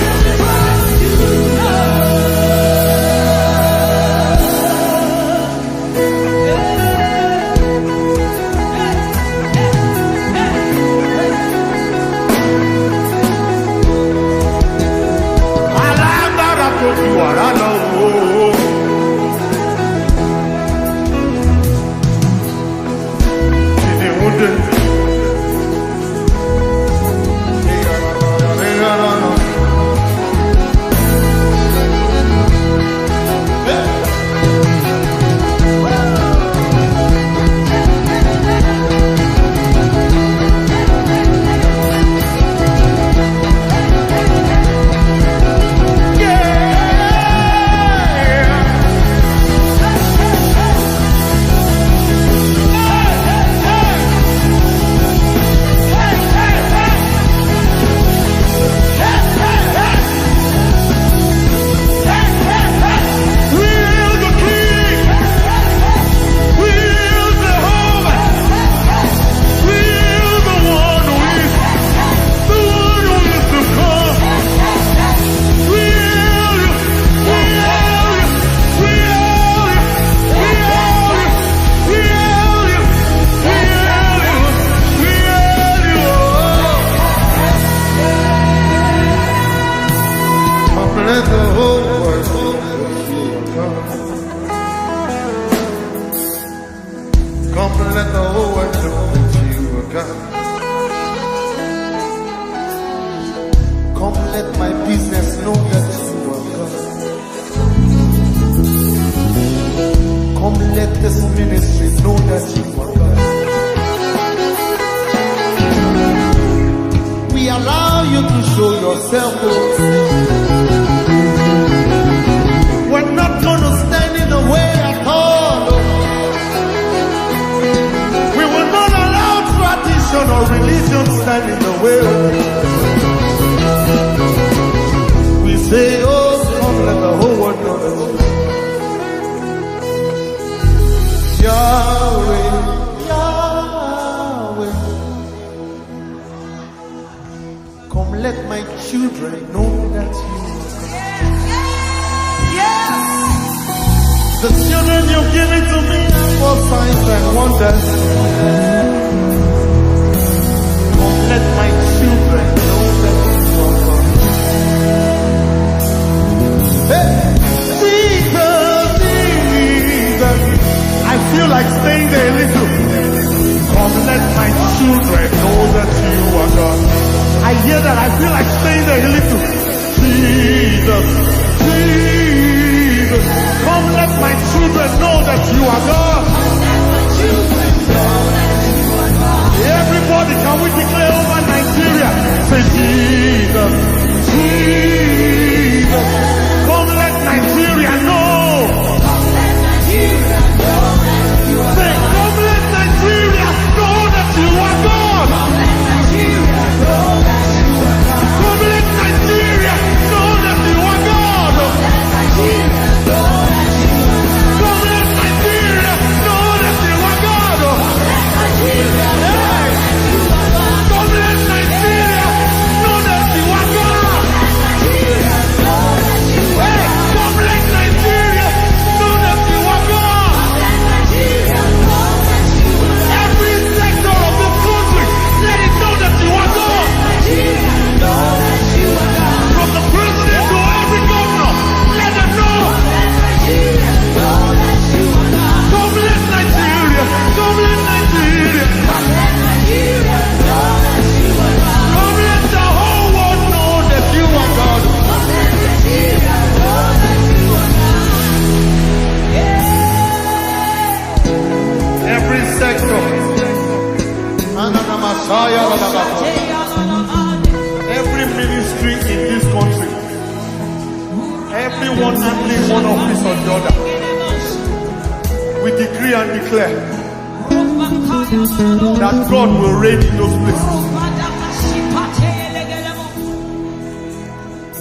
Alágbára tó fi wàrà lọ wò ó. Kìnìún dé. Let the whole world know that you are God. Come and let the whole world know that you are God. Come let my business know that you are God. Come let this ministry know that you are God. We allow you to show yourself. We're not going to stand in the way at all. We will not allow tradition or religion stand in the way. We say, oh, come let the whole world know that let my children know that you The children you've given to me are for signs and wonders. Come let my children know that you are God. Hey, Jesus, Jesus. I feel like staying there a little. Come let my children know that you are God. I hear that. I feel like staying there a little. Jesus, Jesus. Come let my children know that you are God. Everybody, can we declare over Nigeria? Say Jesus, Jesus. Come let Nigeria know. Say, come let Nigeria know that you are God. Come let Nigeria know that you are God. Come let Nigeria know that you are God. Every ministry in this country, everyone handling one office or the other, we decree and declare that God will reign in those places.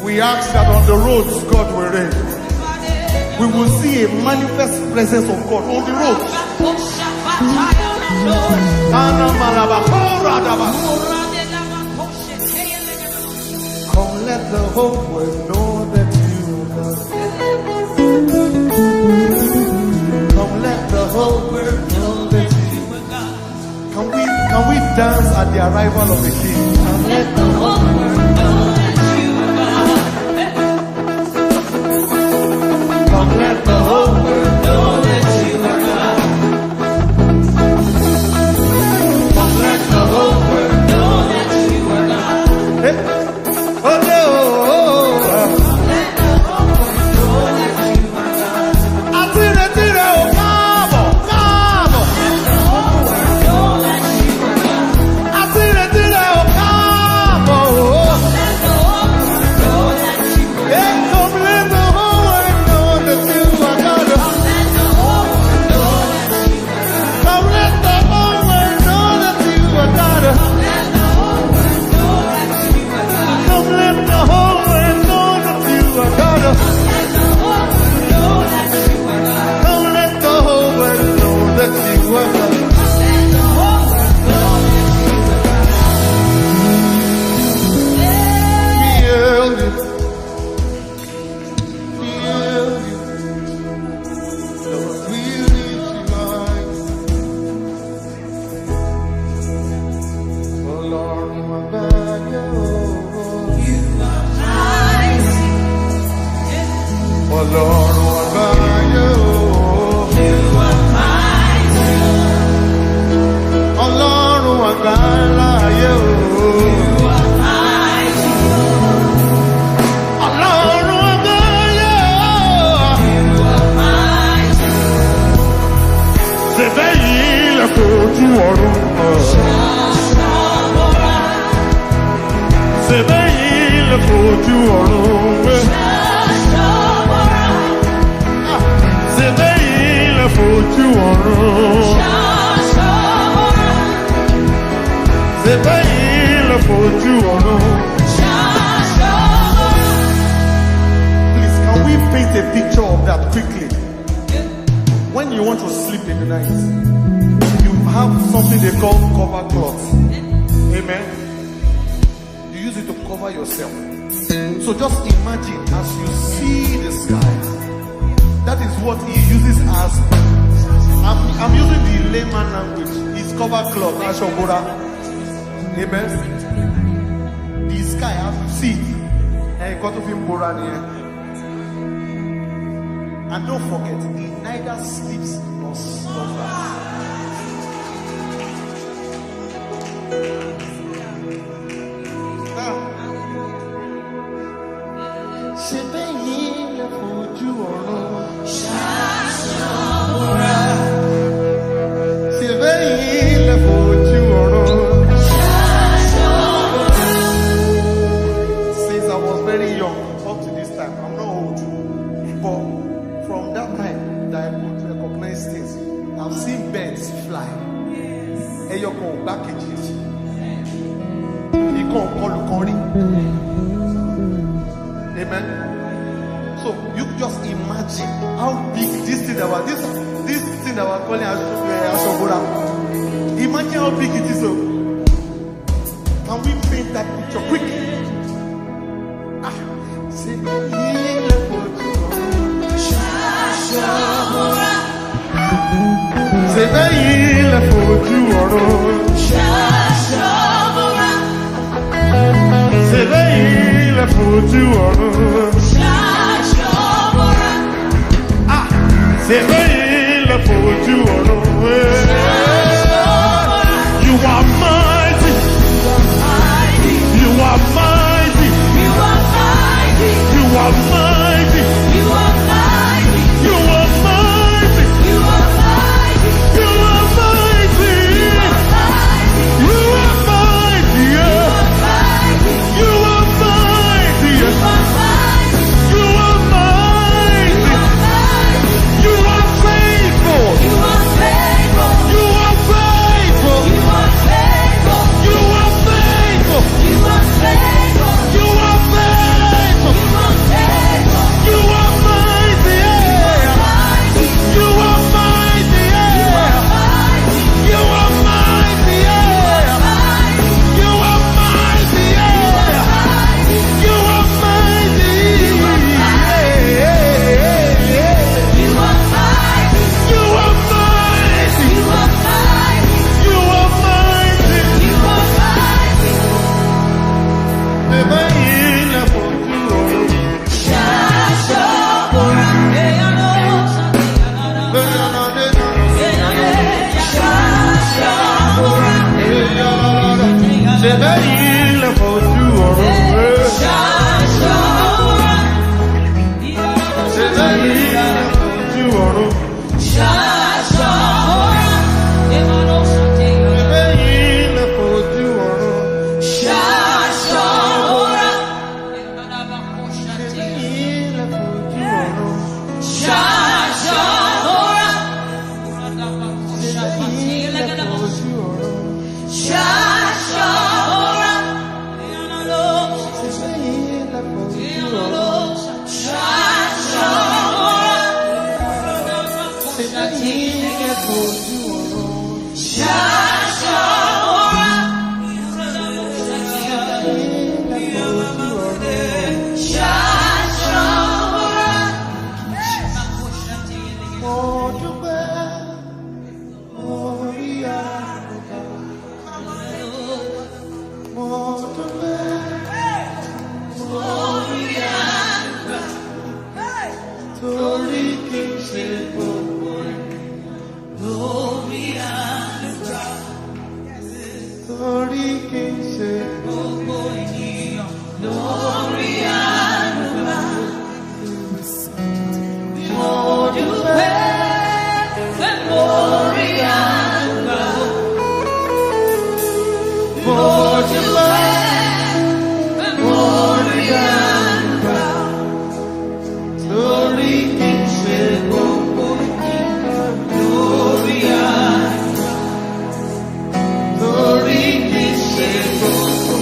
We ask that on the roads God will reign. We will see a manifest presence of God on the roads. Come let the whole world know that you are God. Come let the whole world know that you are God. Can we dance at the arrival of the King? Come let the whole world know that you are God. Come let the whole world know that you are God. Please, can we paint a picture of that quickly? When you want to sleep in the night, you have something they call cover cloth. Amen. Do you use it to cover yourself. So just imagine as you see the sky, that is what he uses as, I'm using the layman language, it's cover cloth, Ashobora. Amen. The sky as you see, and you got to be Bora here. And don't forget, he neither sleeps nor slumbers. Since I was very young, up to this time, I'm not old, but from that time that I could recognize things, I've seen birds fly. Eyoko packages. He can't call Kori. Amen. So you just imagine how big this thing that was this thing that was calling Ashobora. Imagine how big it is. So can we paint that picture quick? C'est veillé la faute du c'est veillé la faute du c'est veillé la faute du You are mighty. You are mighty. You are mighty. You are mighty. You are mighty. You are mighty. You are mighty. You are mighty. You are mighty. You are mighty. You are mighty. You are mighty. You are mighty. You are faithful. You are faithful. You are faithful. You are faithful. You are faithful. You are faithful. You are faithful. You are mighty. You are mighty. You are mighty. You are mighty. You are mighty. You are mighty. You are mighty. You are mighty. You are mighty. You are mighty.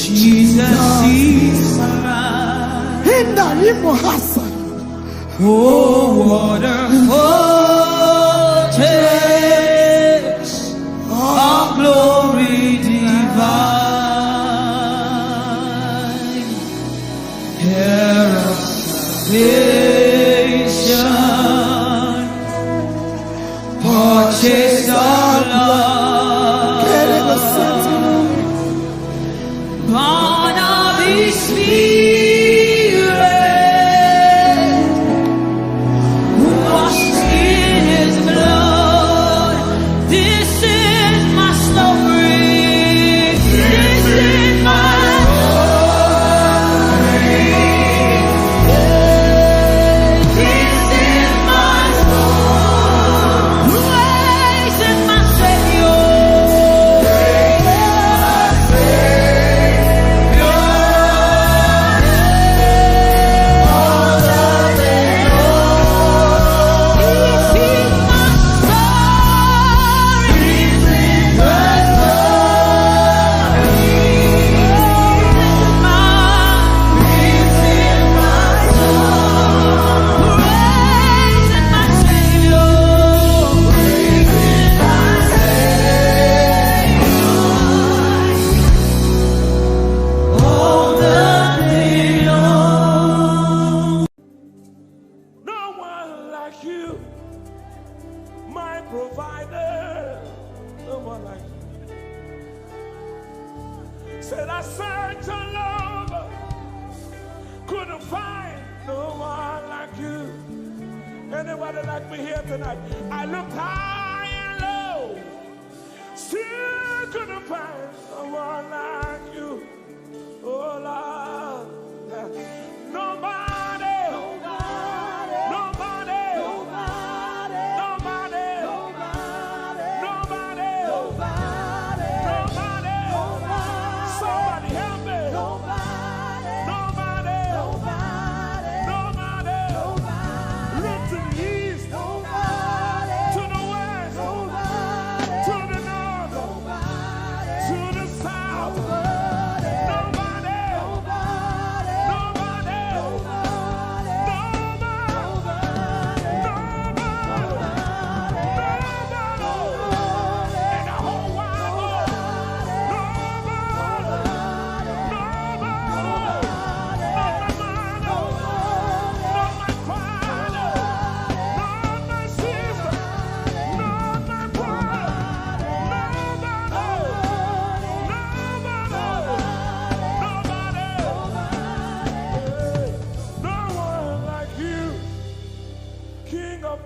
Jesus is mine. Oh, what a foretaste of glory divine. Here of salvation, purchase of love, born of His Spirit, who washed in His blood. This is my story. This is my story. Anybody like me here tonight? I looked high and low, still couldn't find someone like you. Oh Lord, nobody, nobody, nobody, nobody, nobody, nobody, nobody, nobody, somebody help me. Nobody, nobody, nobody, nobody. Look to the east, nobody, to the west, nobody, to the north, nobody, to the south, nobody, nobody, nobody, nobody, nobody, in the whole wide world,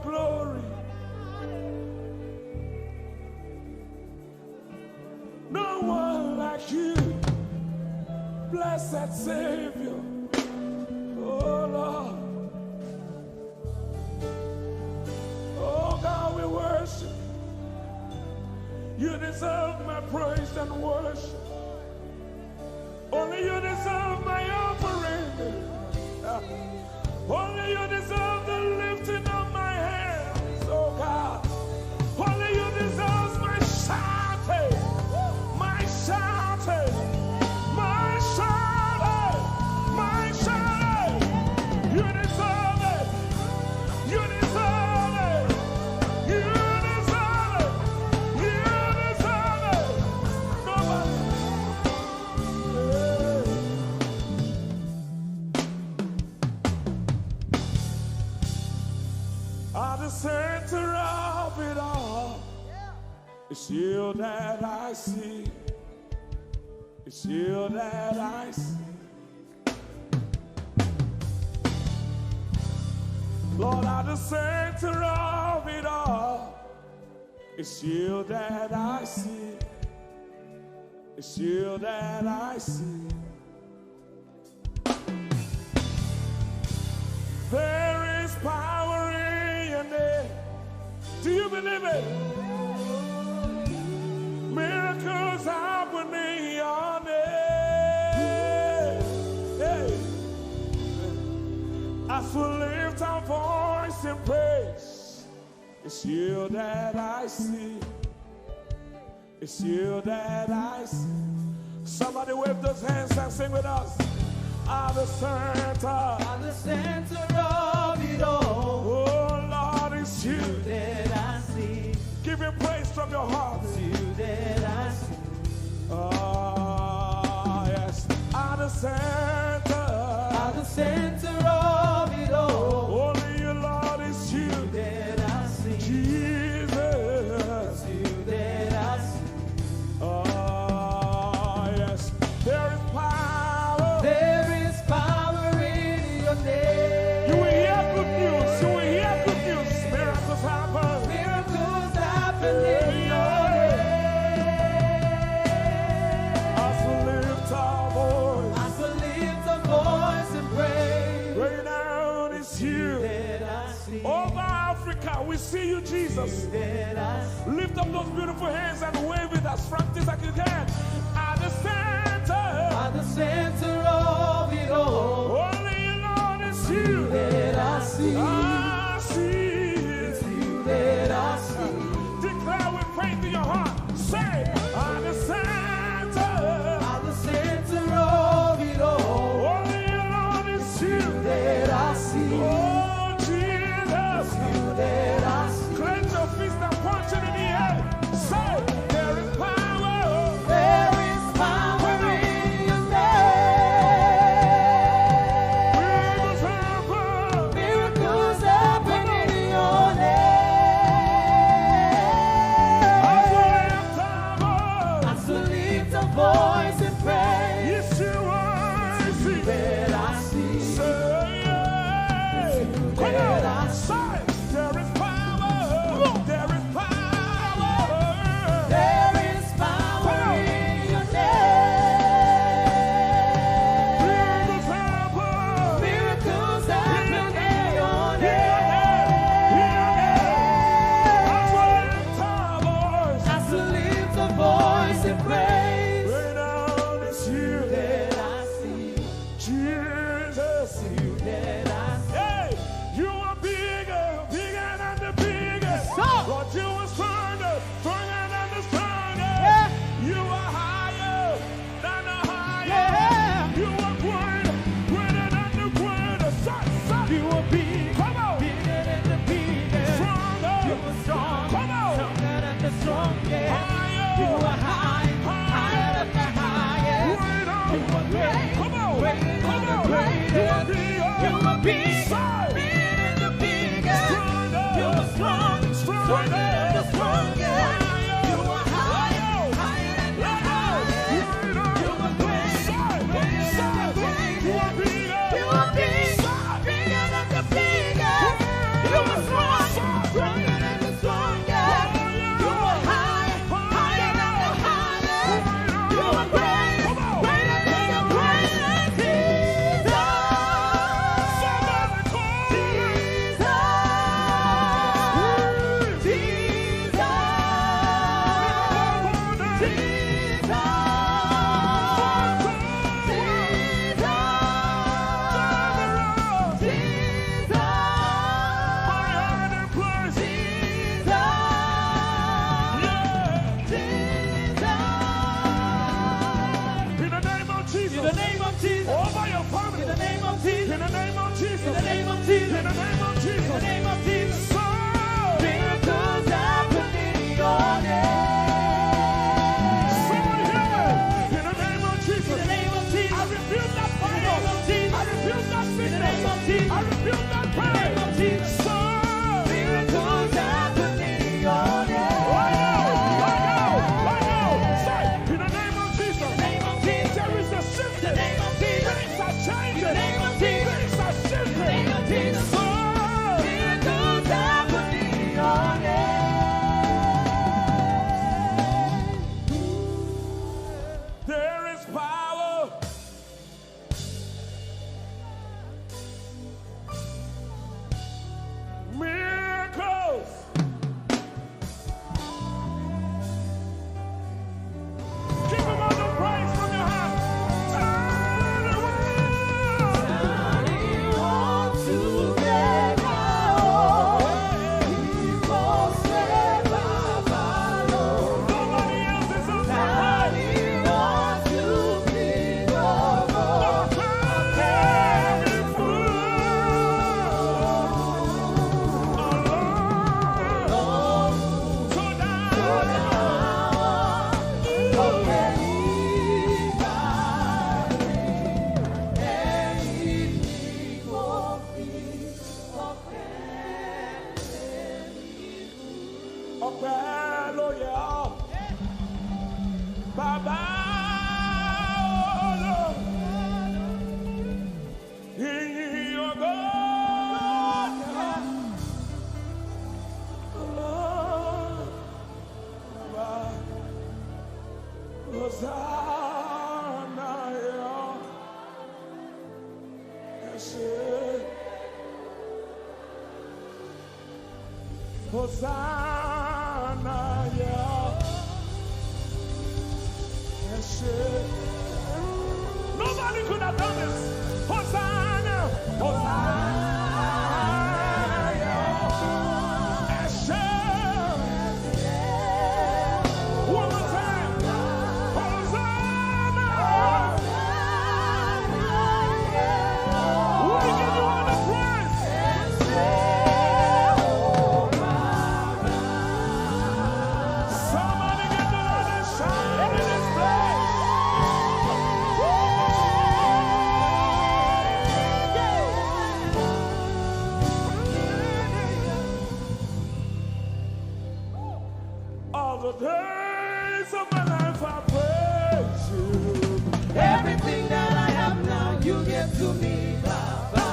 glory. No one like you, blessed Savior. Oh Lord, oh God, we worship. You deserve my praise and worship. Only you deserve my offering. Only you deserve the lifting of my hands, oh God. Only you deserve my shouting, my shouting, my shouting, my shouting. You deserve it. You deserve it. You deserve it. You deserve it. Nobody. At the center of it all, it's you that I see. It's you that I see. Lord, at the center of it all, it's you that I see. It's you that I see. There is power in your name. Do you believe it? Miracles happen in your name. Hey. As we lift our voice in praise, it's you that I see. It's you that I see. Somebody wave those hands and sing with us. At the center of it all. Oh Lord, it's you that I see. Give him praise from your heart. It's you that I see. Oh yes. At the center of it all. Only you, Lord, it's you that I see. Jesus. It's you that I see. Oh yes. There is power. There is power in your name. You will hear good news. You will hear good news. Miracles happen. Miracles happen in your name. As we lift our voice. As we lift our voice and pray. Right now it's you. That I see. Over Africa, we see you, Jesus. That I see. Lift up those beautiful hands and wave it as frantic as you can. At the center of it all. Only you, Lord, it's you that I see. I see. It's you that I see. Declare with faith in your heart. Say, at the center of it all. Only you, Lord, it's you that I see. Oh, Jesus. It's you that I see. Cleanse your fist and punch it in the air. Say, there is power. There is power in your name. Miracles happen. Hosanna, yeah. Yes, nobody could have done this. Hosanna, Hosanna, yeah. Yes, one more time. Hosanna. We give you all the praise. Somebody get the Lord and shout in this place. All the days of my life I praise you. Everything that I have now, you give to me, Baba.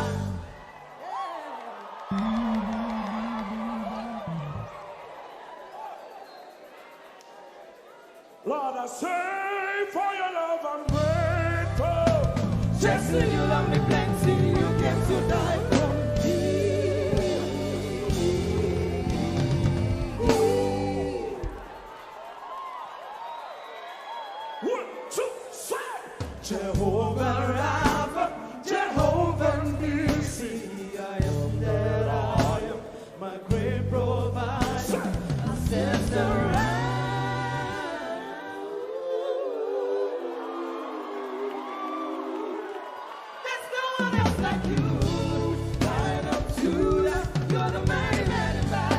Lord, I say for your love I'm grateful. Just when you love me plenty, you came to die for me. 1, 2, 3. Jehovah Rapha, Jehovah Nissi, I am that I am, my great provider. I said surround. There's no one else like you. Lion of Judah, you're the mighty man in battle.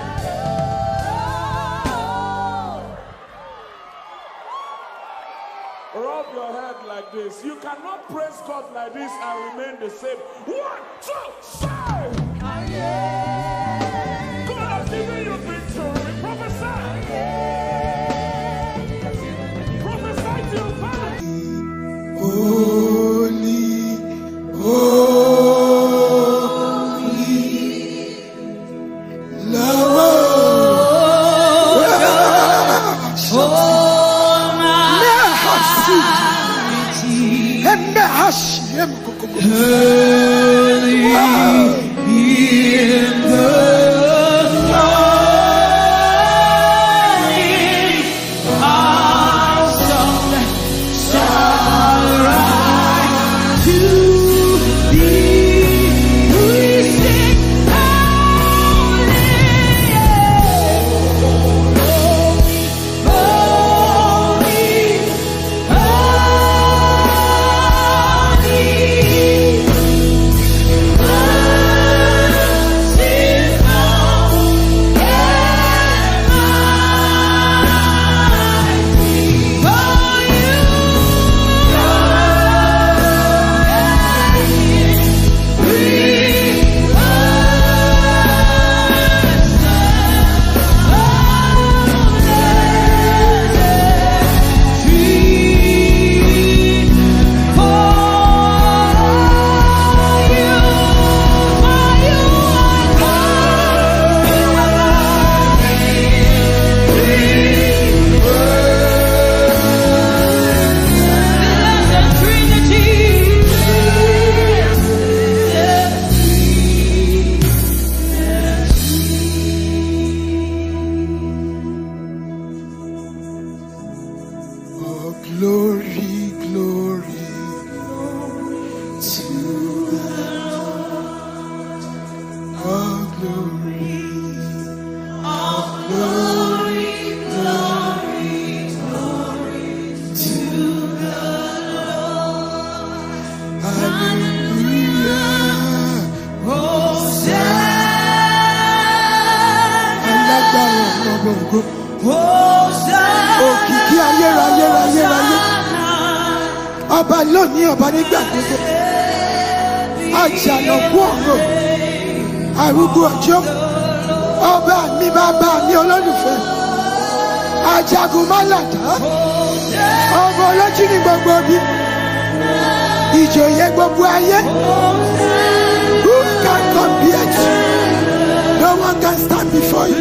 Rub your head like this. You cannot praise God like this and remain the same. 1, 2, 3. God has given you victory. Prophesy. Prophesy to your family. Holy, holy, Lord. glory, all glory, glory, glory to the Lord. Hallelujah. Òkìkí ayérayé. Ọba lónìí, ọba nígbà gbogbo. Àjànàkú ọ̀run, arúgbó ọjọ́. Ọba mi, bàbá mi olólùfẹ́. Ajagun málàdá. Ọba olójú ní gbogbo bí. Ìjòyè gbogbo ayé. Who can compare to you? No one can stand before you.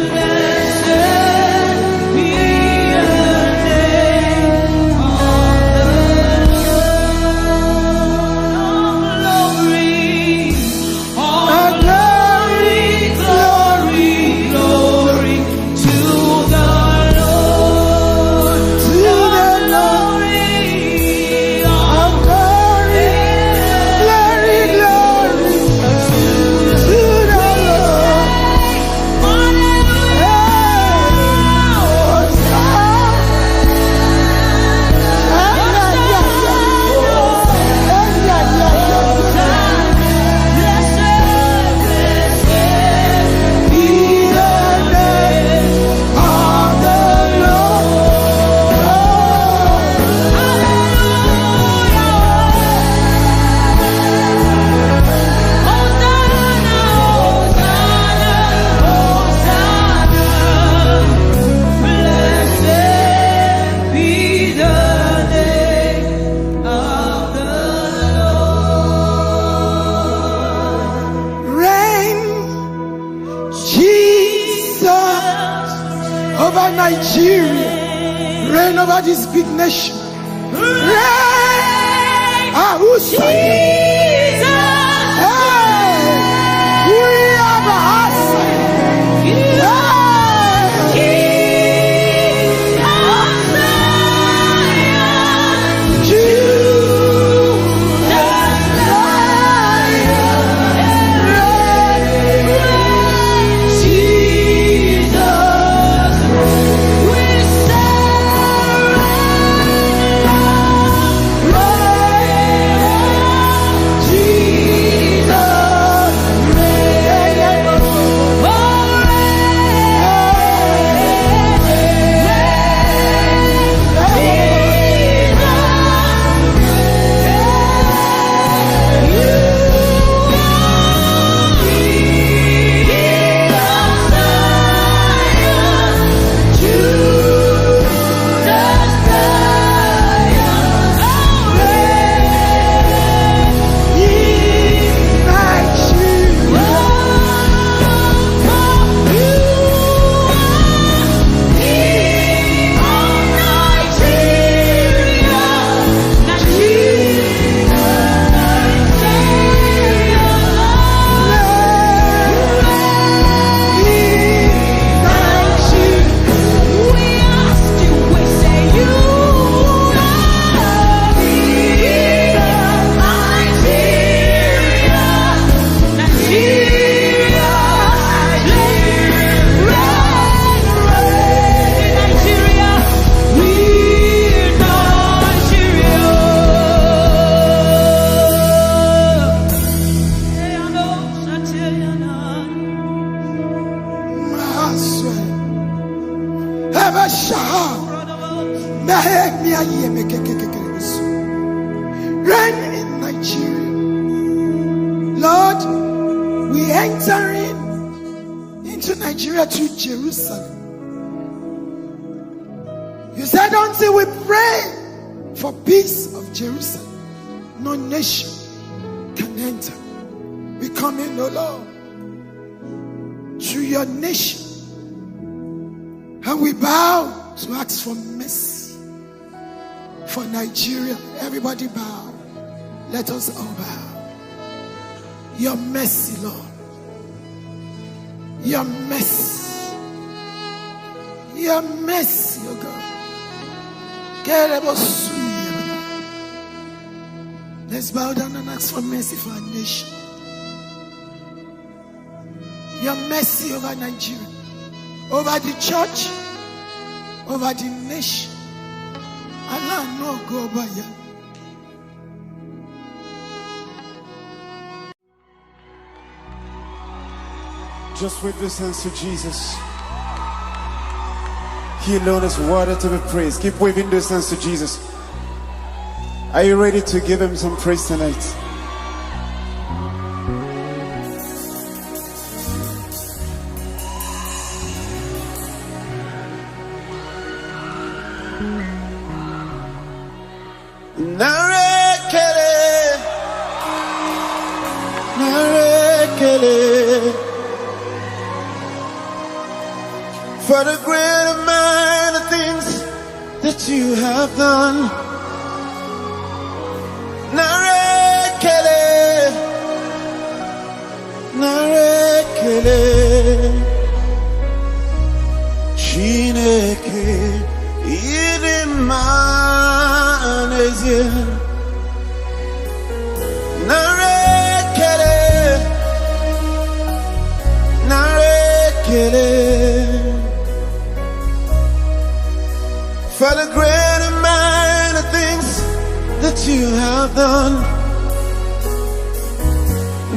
Over Nigeria, reign over this big nation. Reign, who's Jesus? We have a house. Reign in Nigeria. Lord, we enter into Nigeria to Jerusalem. You said until we pray for peace of Jerusalem, no nation can enter. We come in, O Lord, to your nation, and we bow to ask for mercy for Nigeria. Everybody bow. Let us all bow. Your mercy, Lord. Your mercy. Your mercy, oh God. Let's bow down and ask for mercy for our nation. your mercy over Nigeria, over the church, over the nation. Allah no go by you. Just with those hands to Jesus. He alone is worthy to be praised. Keep waving those hands to Jesus. Are you ready to give him some praise tonight? For the great amount of things that you have done. Narekele, narekele, Chineke, idimaneze. Narekele, narekele. For the great amount of things that you have done.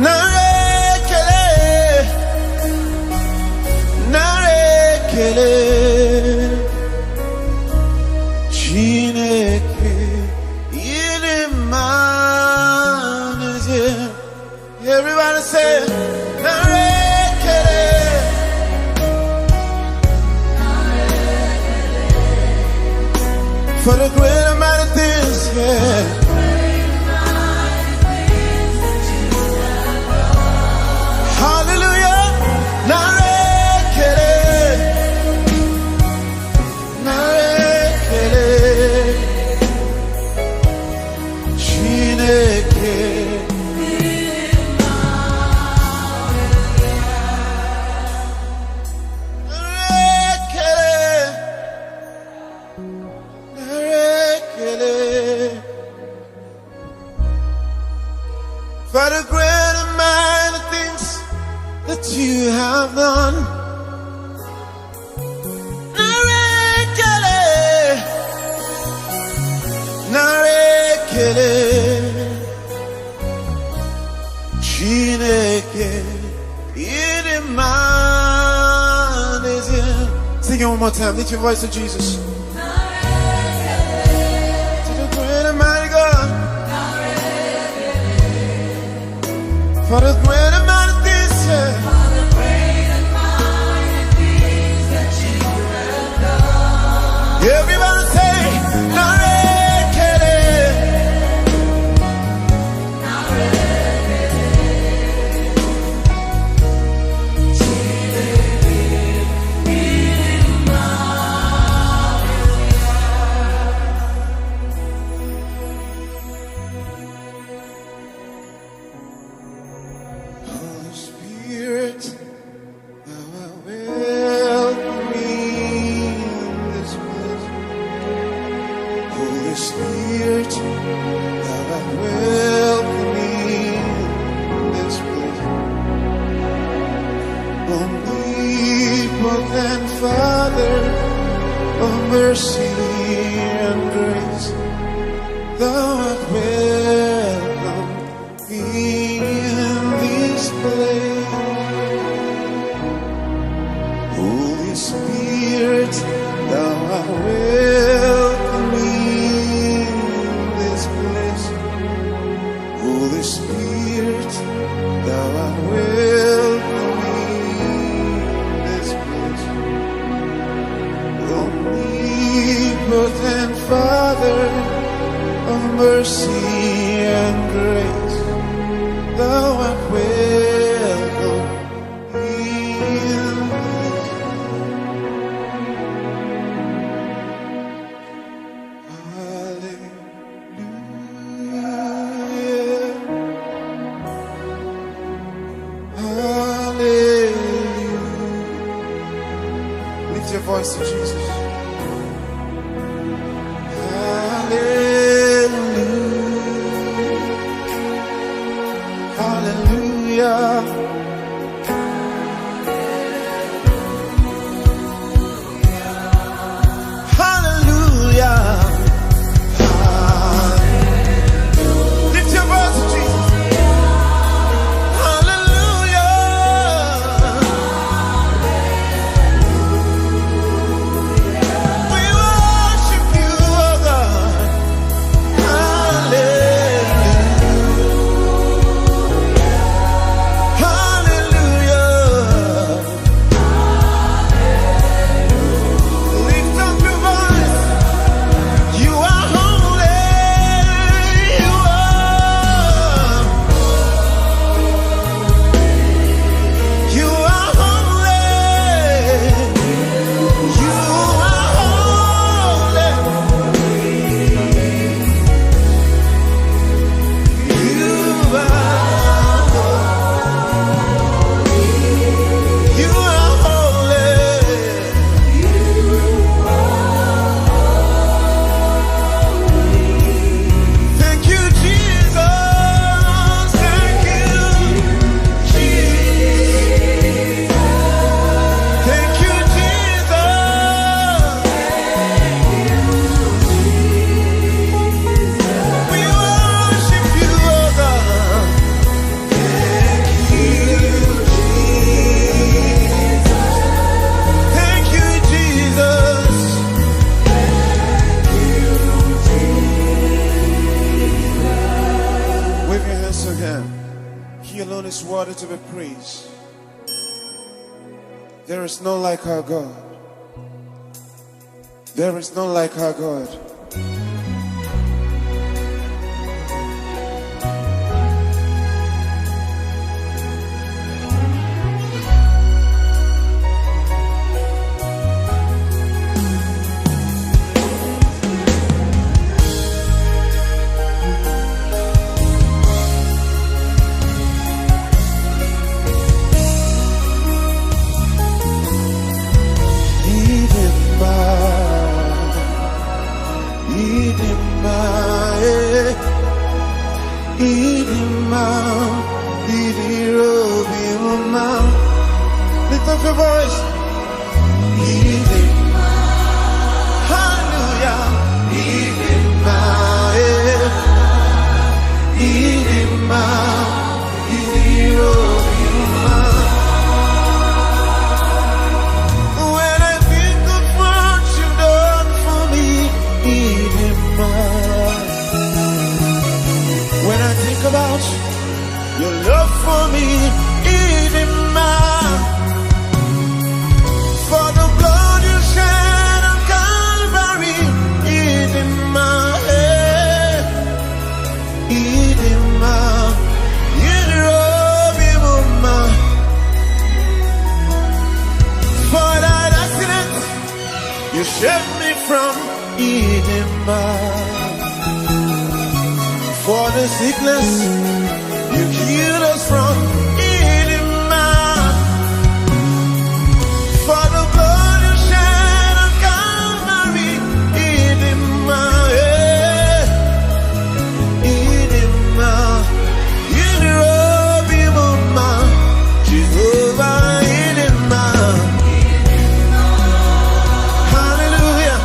Narekele, narekele, Chineke, idimaneze. Everybody say, narekele. For the great amount of things, yeah. Hallelujah. Narekele, narekele, Chineke. For the great amount of things that you have done. Narekele, narekele, Chineke, idimaneze. Sing it one more time. Lift your voice to Jesus. To the great and mighty God. For the great amount of things, yeah. For the great amount of things that you have done. Everybody say, narekele, narekele, Chineke, Holy Spirit, thou art welcome in this place. Holy Spirit, thou art welcome in this place. Omnipotent Father of mercy and grace, thou art welcome in this place. Holy Spirit, thou art welcome in this place. Holy Spirit, thou art welcome in this place. Omnipotent Father of mercy and grace, thou art welcome in this. Hallelujah, hallelujah. Lift your voice to Jesus. Hallelujah, hallelujah. praise. There is no like our God. There is no like our God. Lift up your voice. Hallelujah. When I think of what you've done for me, when I think about your love for me, for the blood you shed on Calvary, in my head, in my for that accident you saved me from, for the sickness you healed us from, for the blood you shed on Calvary, hallelujah.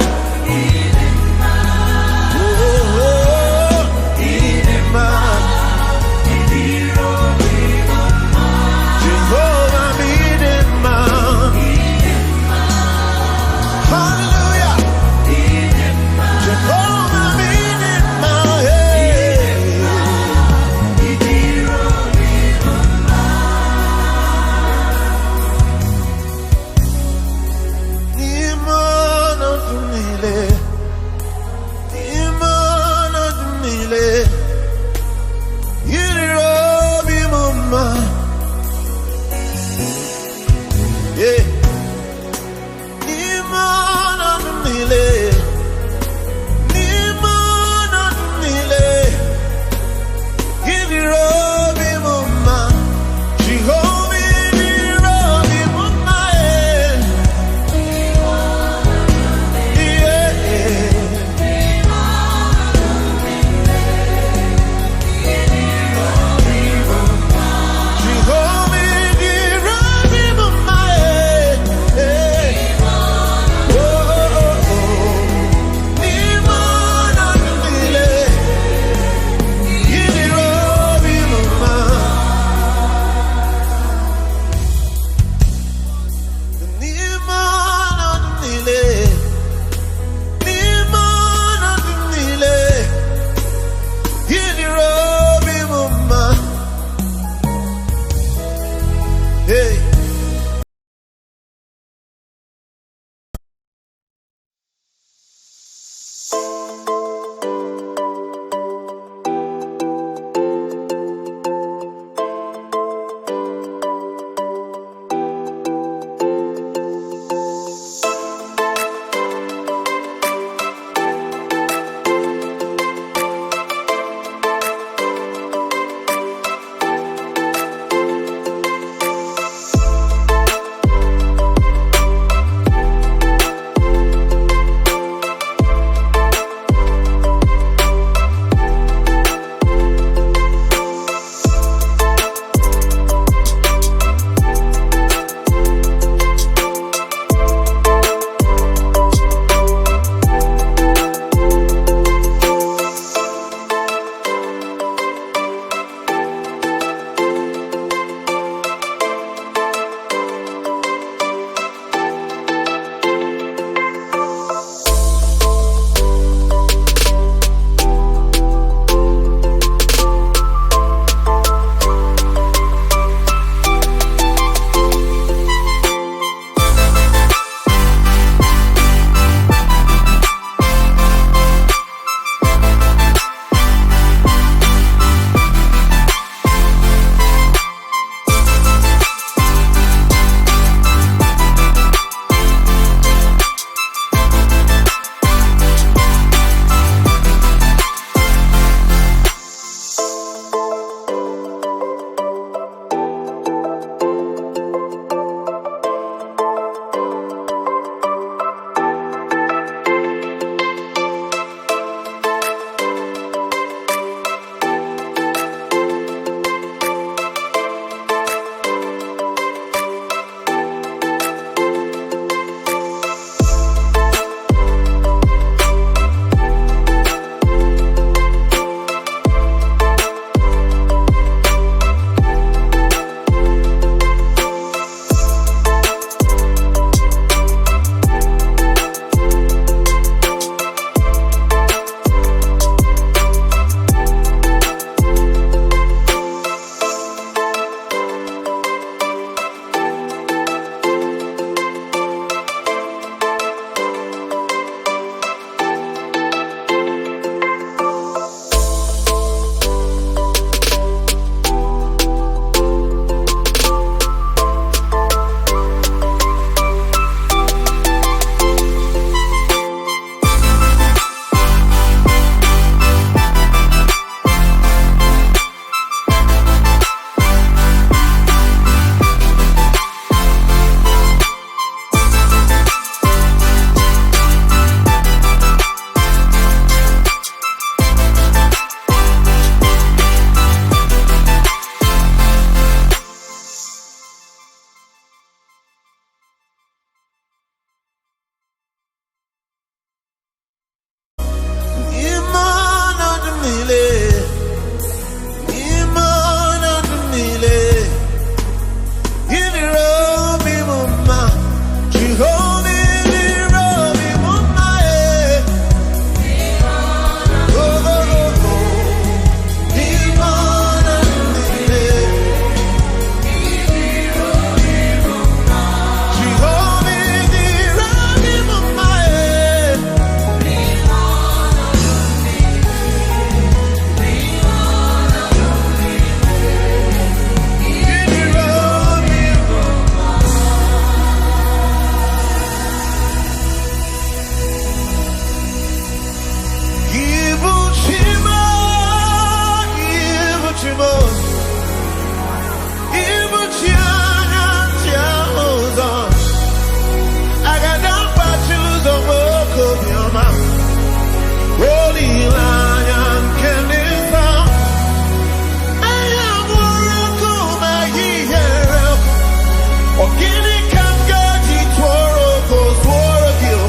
Gini kamgaji tworo kozworo gil.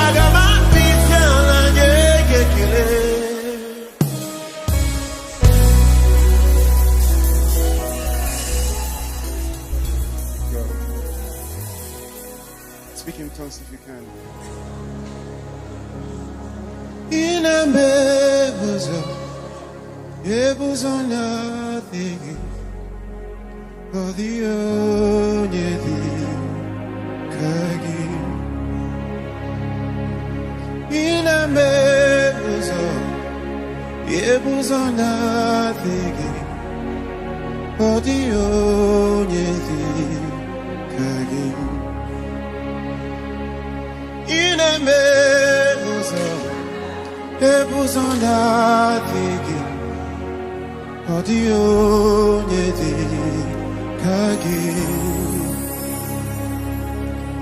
Agama bitala nyekekele. Speak in tongues if you can. Inamebuzo, ebuzo nothing. Odio nyedi kagi. Inamebuzo, ebuzo nothing. Odio nyedi kagi. Inamebuzo, ebuzo nothing. Odio nyedi kagi.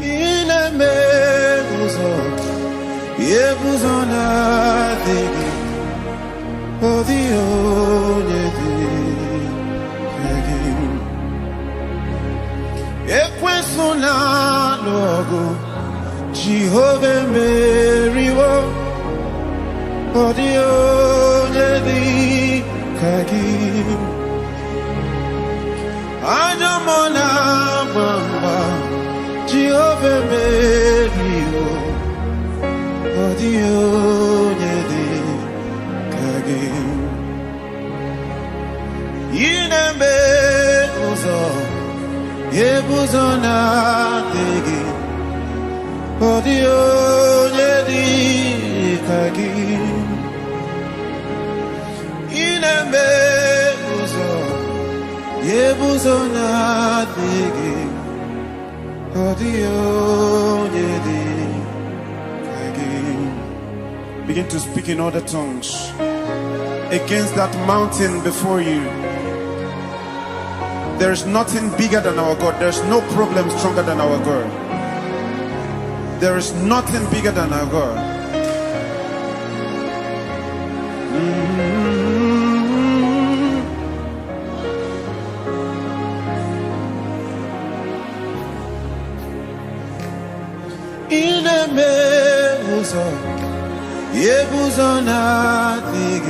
Inamebuzo, ebuzo nothing. Odio nyedi kagi. Ekwesu na logo. Jehovah meriwo odio nyedi kagi anyamona mamba Jehovah meriwo odio nyedi kagi inembe uzo yebuzo na tegi odio nyedi kagi inembe uzo yebuzo na tegi odio nyedi kagi. Begin to speak in other tongues against that mountain before you. There's nothing bigger than our God. There's no problem stronger than our God. There is nothing bigger than our God. Inamebuzo, yebuzo nothing.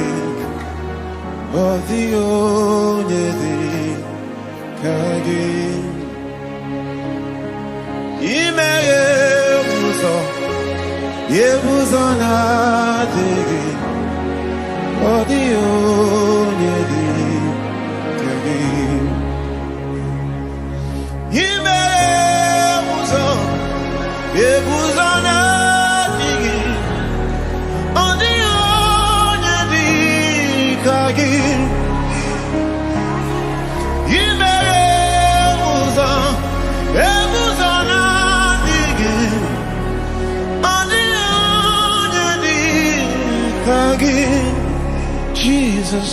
Odio nyedi kagi. Imeyebuzo, yebuzo nothing. Odio nyedi kagi. Imeyebuzo, yebuzo nothing. Odio nyedi kagi. Imeyebuzo, yebuzo nothing. Odio nyedi kagi. Jesus,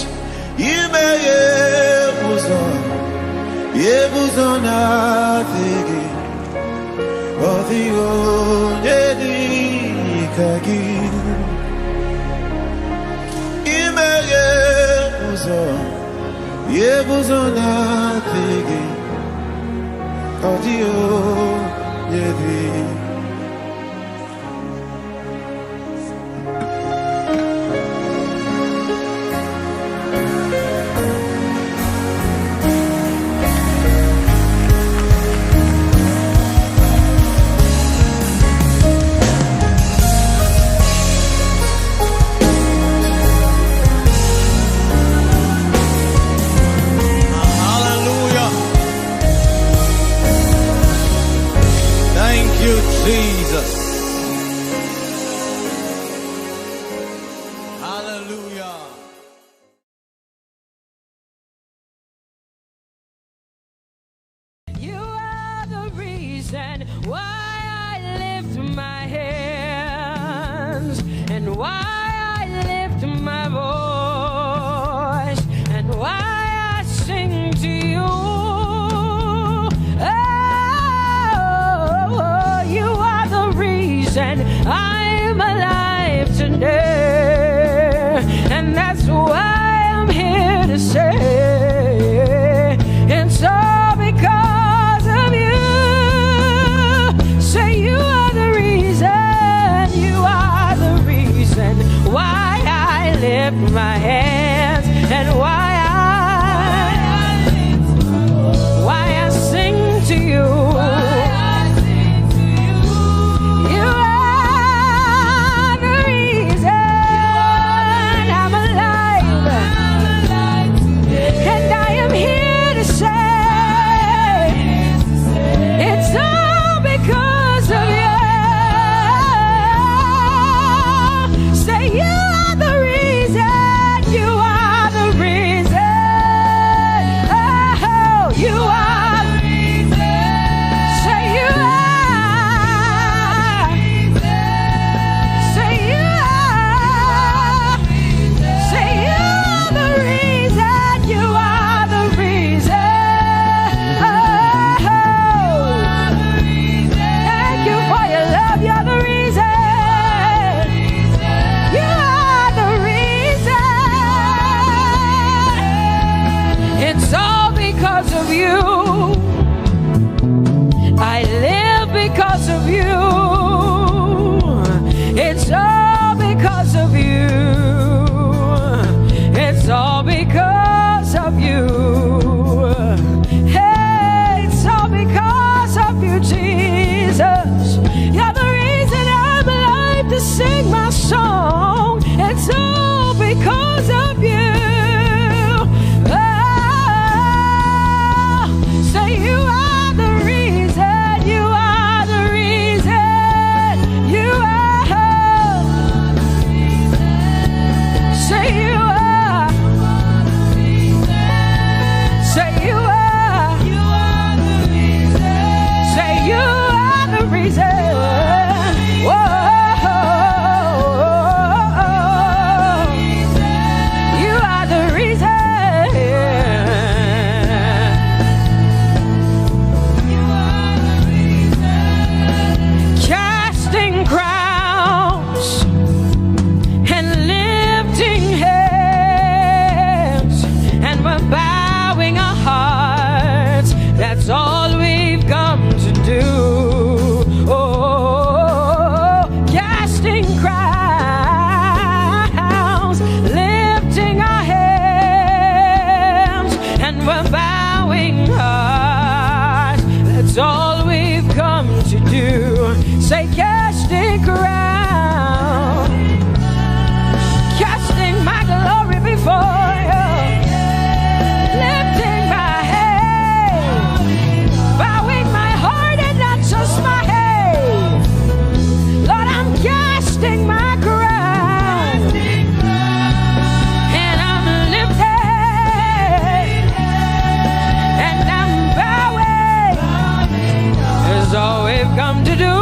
Imeyebuzo, yebuzo nothing. Odio nyedi kagi. Imeyebuzo, yebuzo nothing. Odio nyedi. Hallelujah. Thank you, Jesus. Hallelujah. You are the reason why I lift my hands and why I lift my voice and why I sing to you. Oh, you are the reason I'm alive today, and that's why I'm here to say. And so because of you, my hands and why I sing to you. You are the reason I'm alive, and I am here to say it's all because of you. Say you are the reason, you are the reason. Oh, you are. Say you are. Say you are. Say you are the reason, you are the reason. Oh, thank you for your love, you're the reason. You are the reason. It's all because of you. I live because of you. It's all because of you. It's all because of you. Hey, it's all because of you, Jesus. You're the reason I'm alive to sing my song. It's all because of you. Oh, say you are the reason. You are the reason. You are. Say you are. Say you are. Say you are the reason. Whoa. You are the reason. Casting crowns and lifting hands, and we're bowing our hearts. That's all we've come to do. Oh, casting crowns, lifting our hands, and we're bowing hearts. That's all we've come to do. Say, casting crowns, casting my glory before you, lifting my head, bowing my heart and not just my head. Lord, I'm casting my crown, and I'm lifted, and I'm bowing. Is all we've come to do.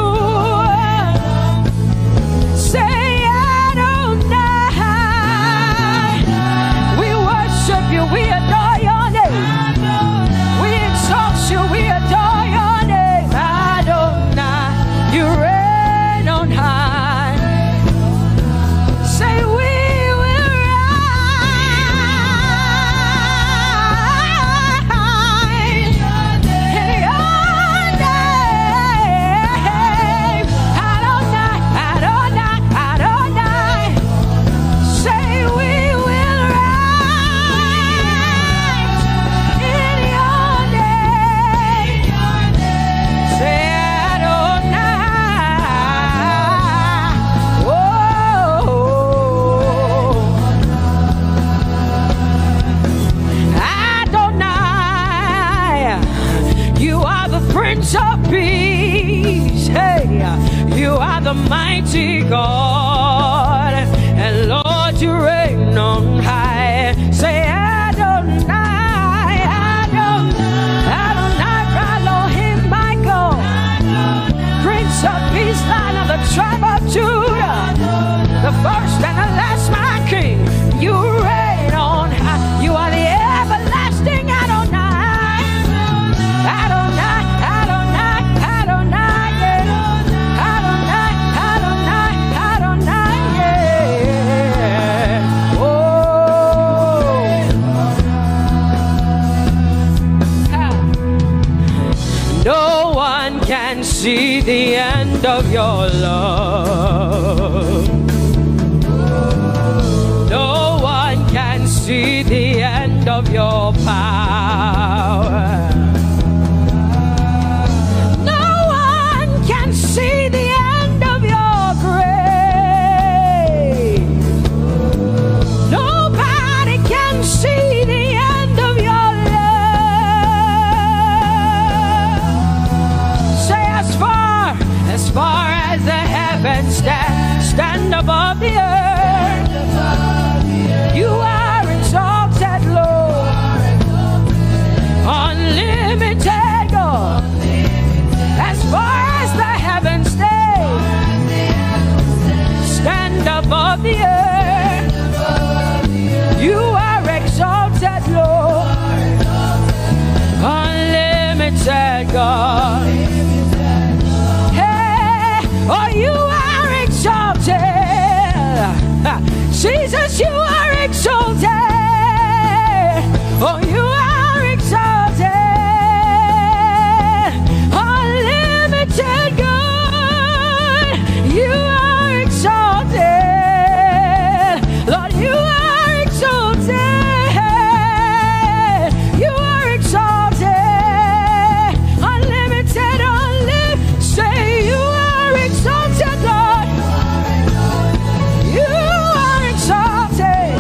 Say Adonai. We worship you, we adore your name. We exalt you, we adore your name. Adonai, you reign on high. Say we will rise in your name. Adonai, Adonai, Adonai. Say we will rise in your name. Say Adonai. Whoa. Adonai, you are the Prince of Peace. Hey, you are the mighty God, and Lord, you reign on high. Say Adonai, Adonai, Adonai, Elohim, Michael, Prince of Peace, Lion of the tribe of Judah, the first and the last, my King. You reign on high. You are the everlasting Adonai. Adonai, Adonai, Adonai, yeah. Adonai, Adonai, Adonai, yeah. Oh. No one can see the end of your love. No one see the end of your power. No one can see the end of your grace. Nobody can see the end of your love. Say, as far as the heavens stand above the earth, you are exalted, Lord, unlimited God. As far as the heavens stand above the earth, you are exalted, Lord, unlimited God. Hey, oh, you are exalted. Jesus, you are exalted. Oh, you are exalted. Unlimited God, you are exalted. Lord, you are exalted. You are exalted. Unlimited, say you are exalted, Lord. You are exalted.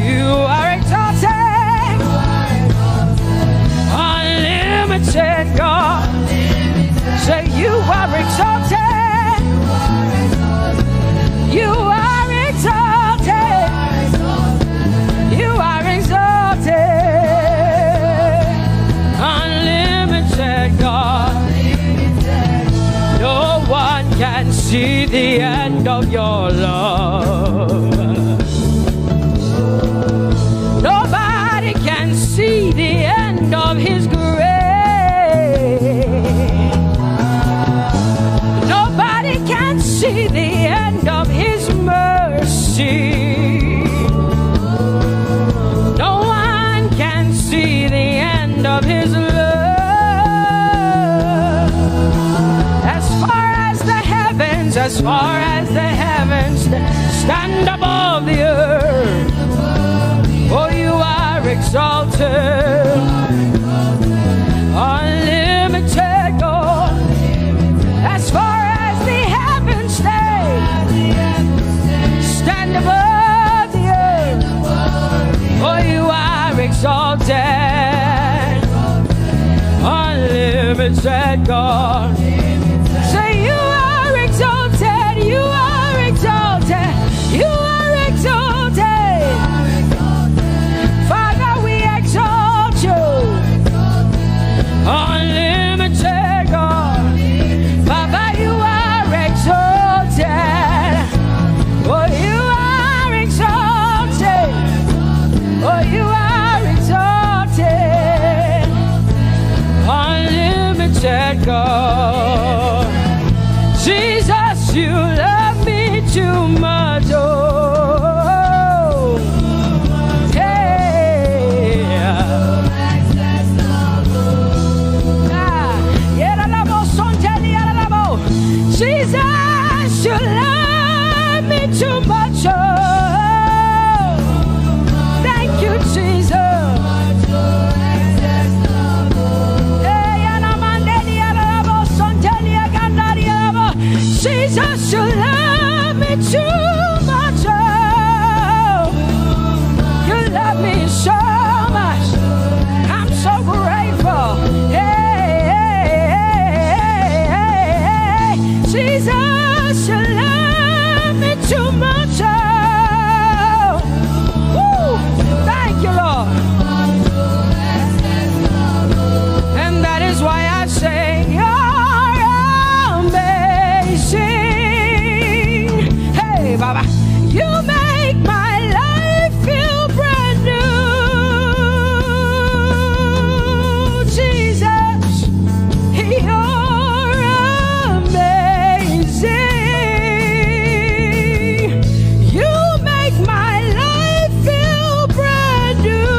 You are exalted. Unlimited God. Say you are exalted. You are exalted. You are exalted. Unlimited God. No one can see the end of your love. Nobody can see the end of his grace. Nobody can see the end of his mercy. No one can see the end of his love. As far as the heavens stand above the earth, oh, you are exalted. Unlimited God. As far as the heavens stand above the earth, oh, you are exalted. Unlimited God. Say you are exalted. You are exalted. You are exalted. Father, we exalt you. Unlimited God. Father, you are exalted. Oh, you are exalted. Oh, you are exalted. Unlimited God. Jesus, you love me too much. Oh, Jesus, you love me too much. Oh, thank you, Jesus. Jesus, you love me too much. Oh, you love me so much. I'm so grateful. Hey, Jesus, you love me too much. Oh, thank you, Lord. And that is why I say, Baba, you make my life feel brand new. Jesus, you're amazing. You make my life feel brand new.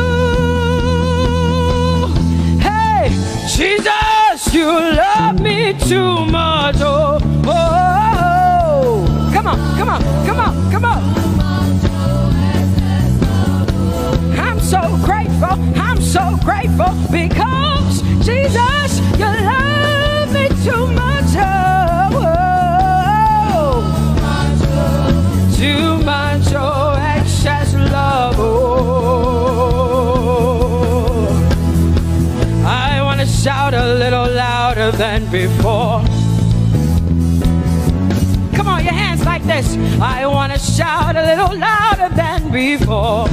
Hey, Jesus, you love me too much. Oh, oh, oh. Come on, come on, come on, come on. so grateful. I'm so grateful because Jesus, you love me too much. Oh, too much, oh, excess love. Oh, I want to shout a little louder than before. Come on, your hands like this. I want to shout a little louder than before.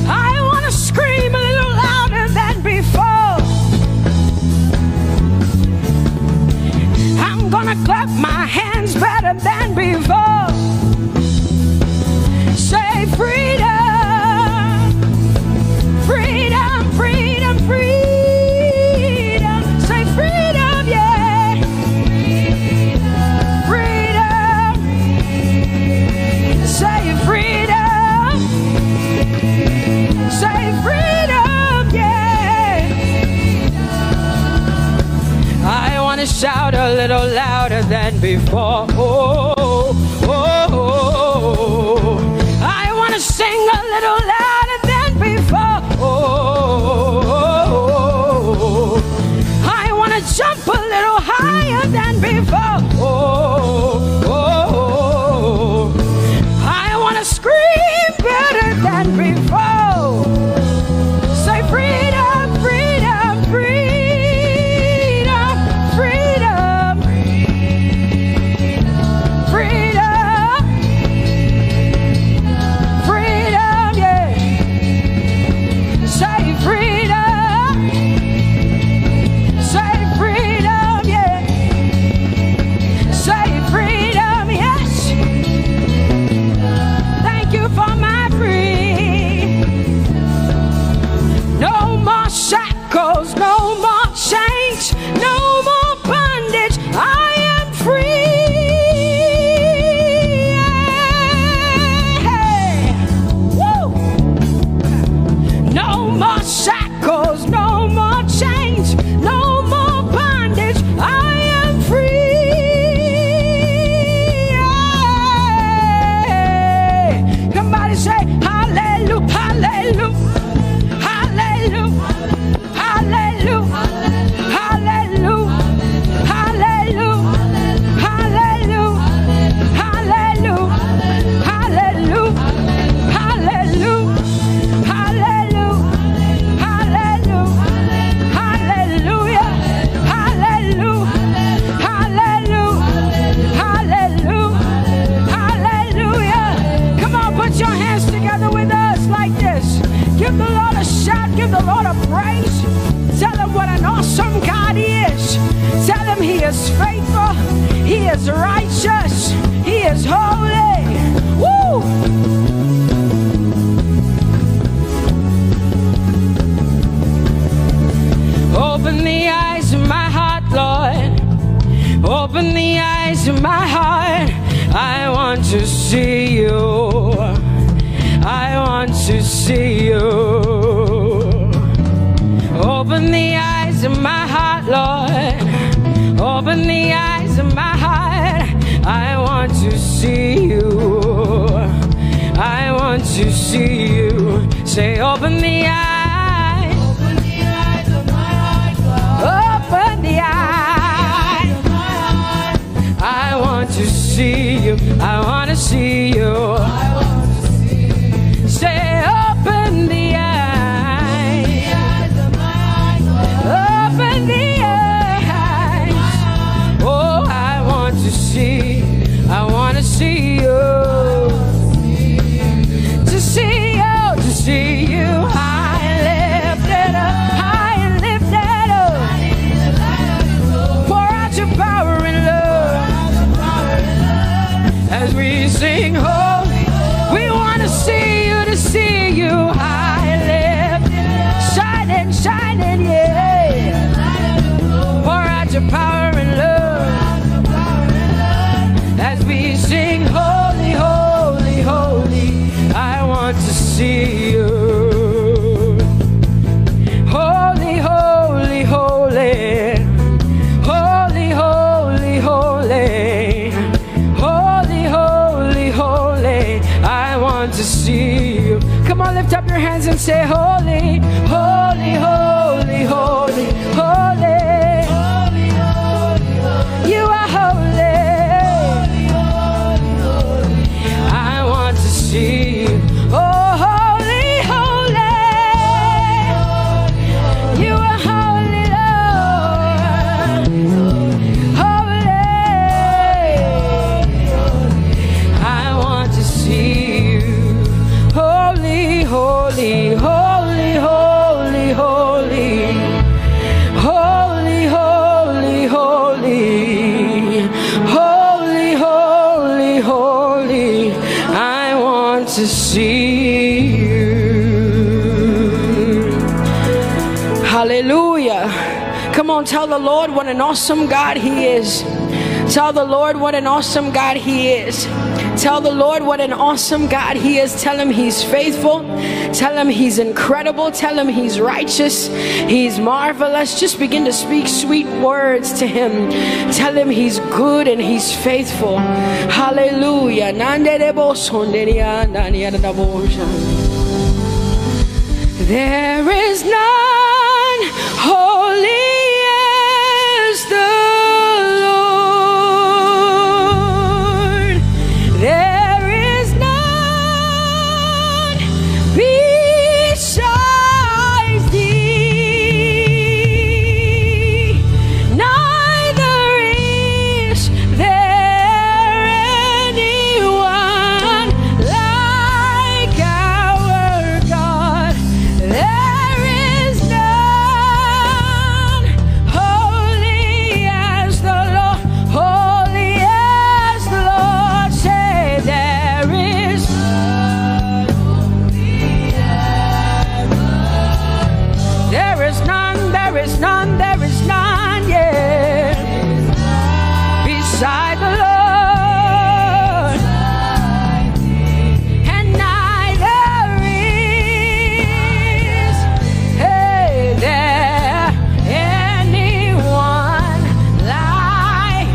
I want to scream a little louder than before. I'm gonna clap my hands better than before. Say freedom, freedom, freedom, freedom. Say freedom, yeah. Freedom. Say freedom. Say freedom, yeah. I want to shout a little louder than before. Oh, oh, oh. I want to sing a little louder than before. Oh, I want to jump a little higher than before. Oh, I want to scream better than before. Say freedom, freedom, freedom, freedom, freedom, freedom, yeah. Say freedom, say freedom, yeah. Say freedom, yes. Thank you for my freedom. No more shackles, no more chains, no more bondage. I am free. Woo! No more shackles, no more chains, no more bondage. I am free. Somebody say hallelujah, hallelujah. Hallelujah, hallelujah, hallelujah, hallelujah, hallelujah, hallelujah, hallelujah, hallelujah, hallelujah, hallelujah, hallelujah, hallelujah, hallelujah, hallelujah. Come on, put your hands together with us like this. Give the Lord a shout, give the Lord a praise. Tell him what an awesome God he is. Tell him he is faithful, he is righteous, he is holy. Woo! Open the eyes of my heart, Lord. Open the eyes of my heart. I want to see you. I want to see you. Open the eyes of my heart, Lord. Open the eyes of my heart. I want to see you. I want to see you. Say, open the eyes. Open the eyes of my heart, Lord. Open the eyes of my heart. I want to see you. I want to see you. Say, open the eyes. Open the eyes. Oh, I want to see. I want to see you. To see you, to see you. High and lifted up, high and lifted up. Pour out your power and love as we sing holy. We want to see you, to see you high and lifted, shining, shining, yeah. Pour out your power and love as we sing holy, holy, holy. I want to see you. Holy, holy, holy. Holy, holy, holy. Holy, holy, holy. I want to your hands and say, holy, holy, holy, holy, holy. You are holy. I want to see you. Oh, holy, holy. You are holy, Lord. Holy. I want to see you. Holy, holy, holy, holy, holy. Holy, holy, holy. Holy, holy, holy. I want to see you. Hallelujah. Come on, tell the Lord what an awesome God He is. Tell the Lord what an awesome God He is. Tell the Lord what an awesome God He is. Tell Him He's faithful. Tell Him He's incredible. Tell Him He's righteous. He's marvelous. Just begin to speak sweet words to Him. Tell Him He's good and He's faithful. Hallelujah. There is none holy as the Lord. There is none besides Thee. Neither is there anyone like our God. There is none holy as the Lord, holy as the Lord. Say there is none holy as the Lord. There is none, there is none, there is none, yeah, beside the Lord. And neither is there anyone like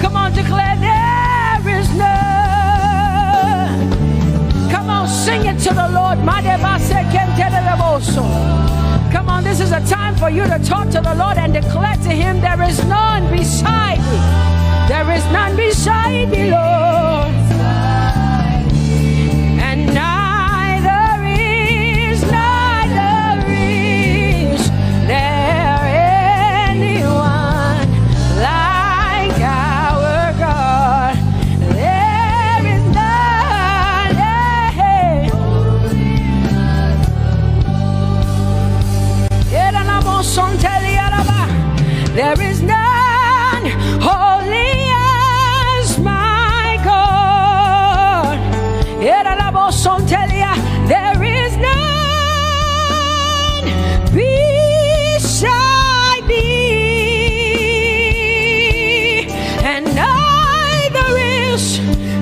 Come on, declare there is none. Come on, sing it to the Lord. Come on, this is a time for you to talk to the Lord and declare to Him there is none beside me. There is none beside thee, Lord. And neither is there anyone like our God. There is none. There is none holy as my God. There is none beside thee, and neither is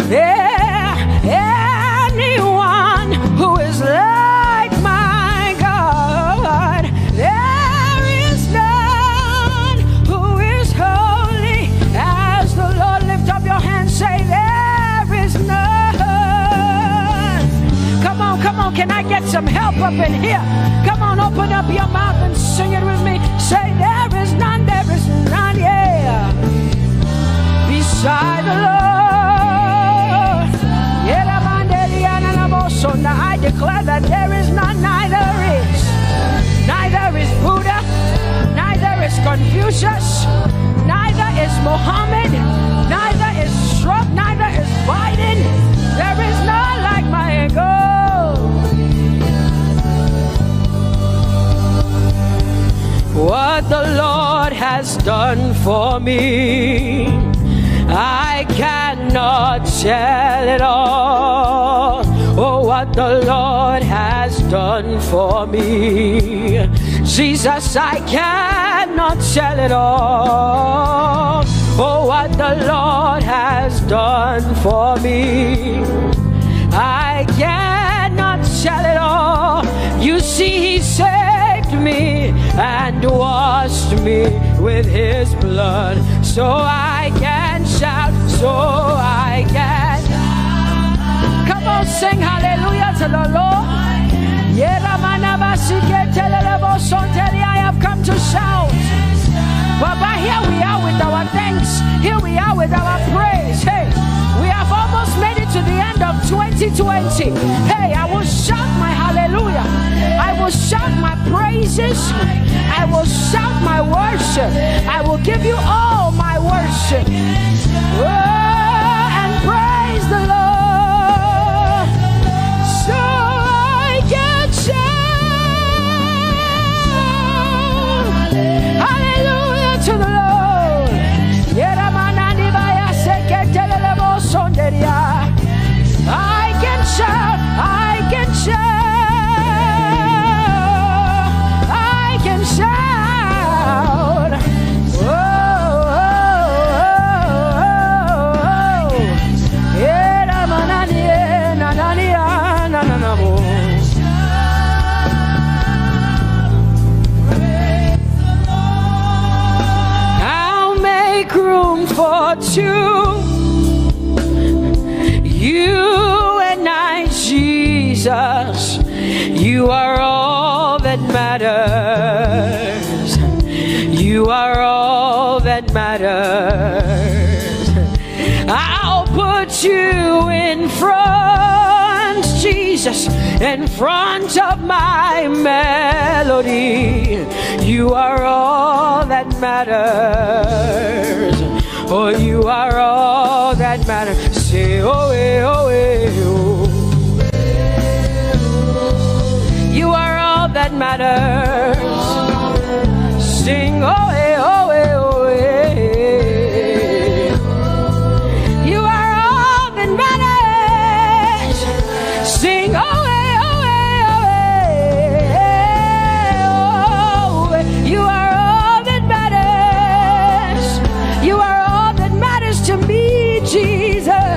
there anyone who is like my God. There is none who is holy as the Lord. Lift up your hands, say there is none. Come on, can I get some help up in here? Come on, open up your mouth and sing it with me. Say there is none, yeah, beside the Lord. Now I declare that there is none, neither is Buddha, neither is Confucius, neither is Muhammad, neither is Trump, neither is Biden. There is none like my God. What the Lord has done for me, I cannot tell it all. Oh, what the Lord has done for me, Jesus, I cannot tell it all. Oh, what the Lord has done for me, I cannot tell it all. You see, He saved me and washed me with His blood. so I can shout, so I can. Come on, sing hallelujah to the Lord. I have come to shout. Baba, here we are with our thanks. Here we are with our praise. Hey, we have almost made it to the end of 2020. Hey, I will shout my hallelujah. I will shout my praises. I will shout my worship. I will give you all my worship. Oh, and praise the Lord. So I can shout. Hallelujah to the Lord. I can shout, I can shout, I can shout. Oh, oh, oh, I'll make room for two. You and I, Jesus, you are all that matters. You are all that matters. I'll put you in front, Jesus, in front of my melody. You are all that matters. Oh, you are all that matters. Say, oh, oh, oh. You are all that matters. Sing, oh, oh, oh, oh. You are all that matters. Sing, oh, oh, oh, oh. You are all that matters. You are all that matters to me, Jesus.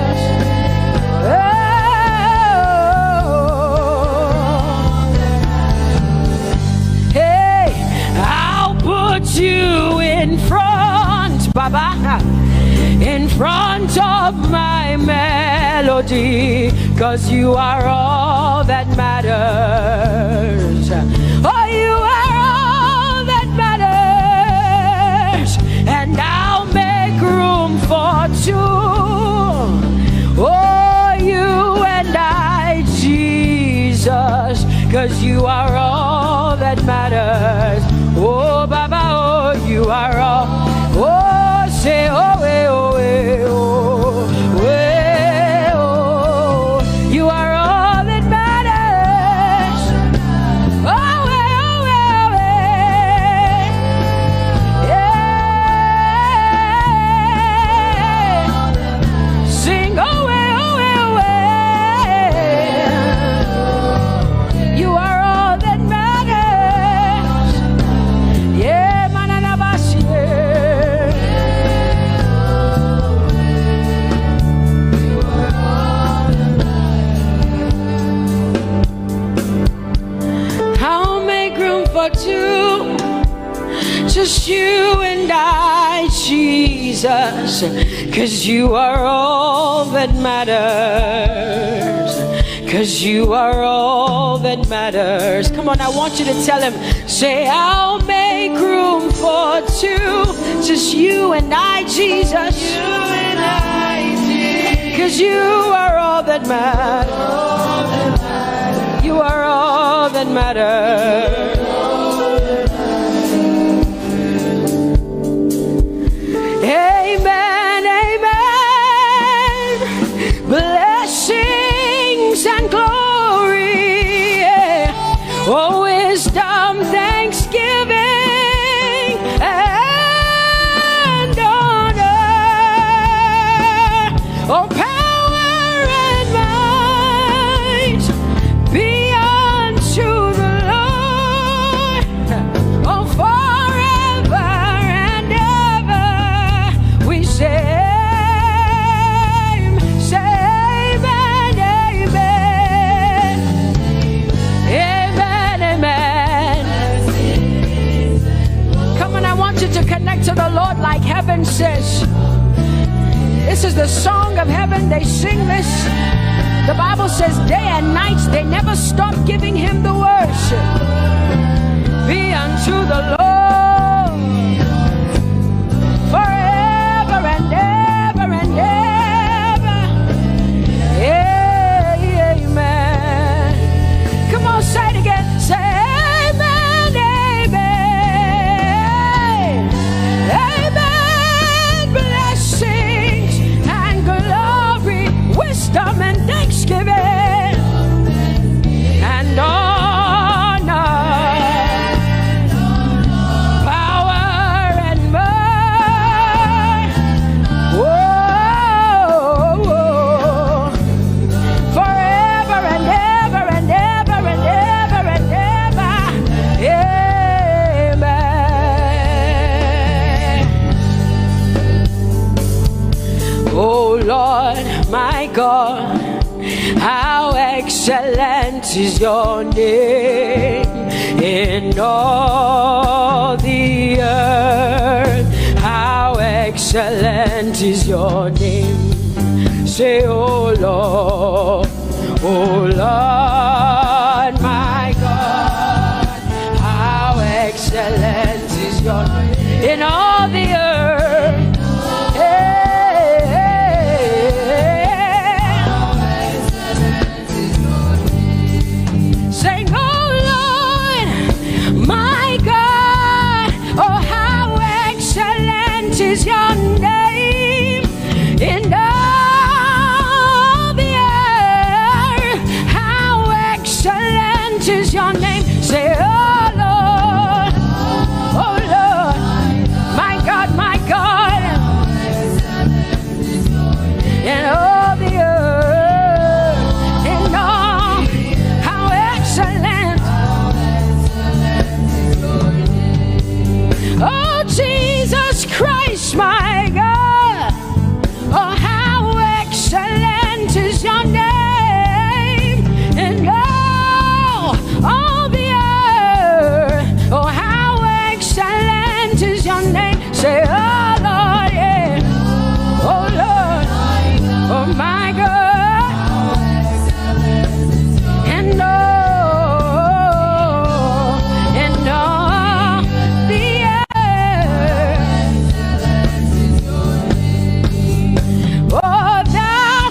You in front, Baba, in front of my melody, 'cause you are all that matters. Oh, you are all that matters, and I'll make room for two. Oh, you and I, Jesus, 'cause you are all that matters. Oh, Baba, oh, you are all. Oh, say, oh, eh, oh, eh, oh, eh, oh. You are all that matters. Oh, eh, oh, eh, oh, eh. Yeah. Sing, oh, eh, oh, eh, oh, eh. You are all that matters. Yeah, mananabashi. I'll make room for two, just you and I, Jesus, 'cause you are all that matters. 'Cause you are all that matters. Come on, I want you to tell him, say, I'll make room for two, just you and I, Jesus. You and I, Jesus. 'Cause you are all that matters. You are all that matters. Amen, amen. Blessings and glory, yeah. Oh, wisdom, thanksgiving, and honor. Oh, power and might be unto the Lord. Oh, forever and ever we say, amen. sing this. The Bible says day and night they never stop giving him the worship. Be unto the Lord forever and ever and ever. Amen. Come on, say it again. Say amen, amen. Amen. Blessings and glory, wisdom and thanksgiving and honor, power and might. Whoa, forever and ever and ever and ever and ever. Amen. Oh Lord, my God, how excellent is your name in all the earth. How excellent is your name. Say, oh Lord, my God, how excellent is your name in all the earth. Sing, oh Lord, my God, oh how excellent is your name in all the earth. How excellent is your name. Say, oh Lord, my God, in all the earth, in all, how excellent. Oh Jesus Christ, my God, oh how excellent is your name in all the earth. Oh how excellent is your name. Say, oh Lord, yeah. Oh Lord, oh my God, and all the earth. Oh, thou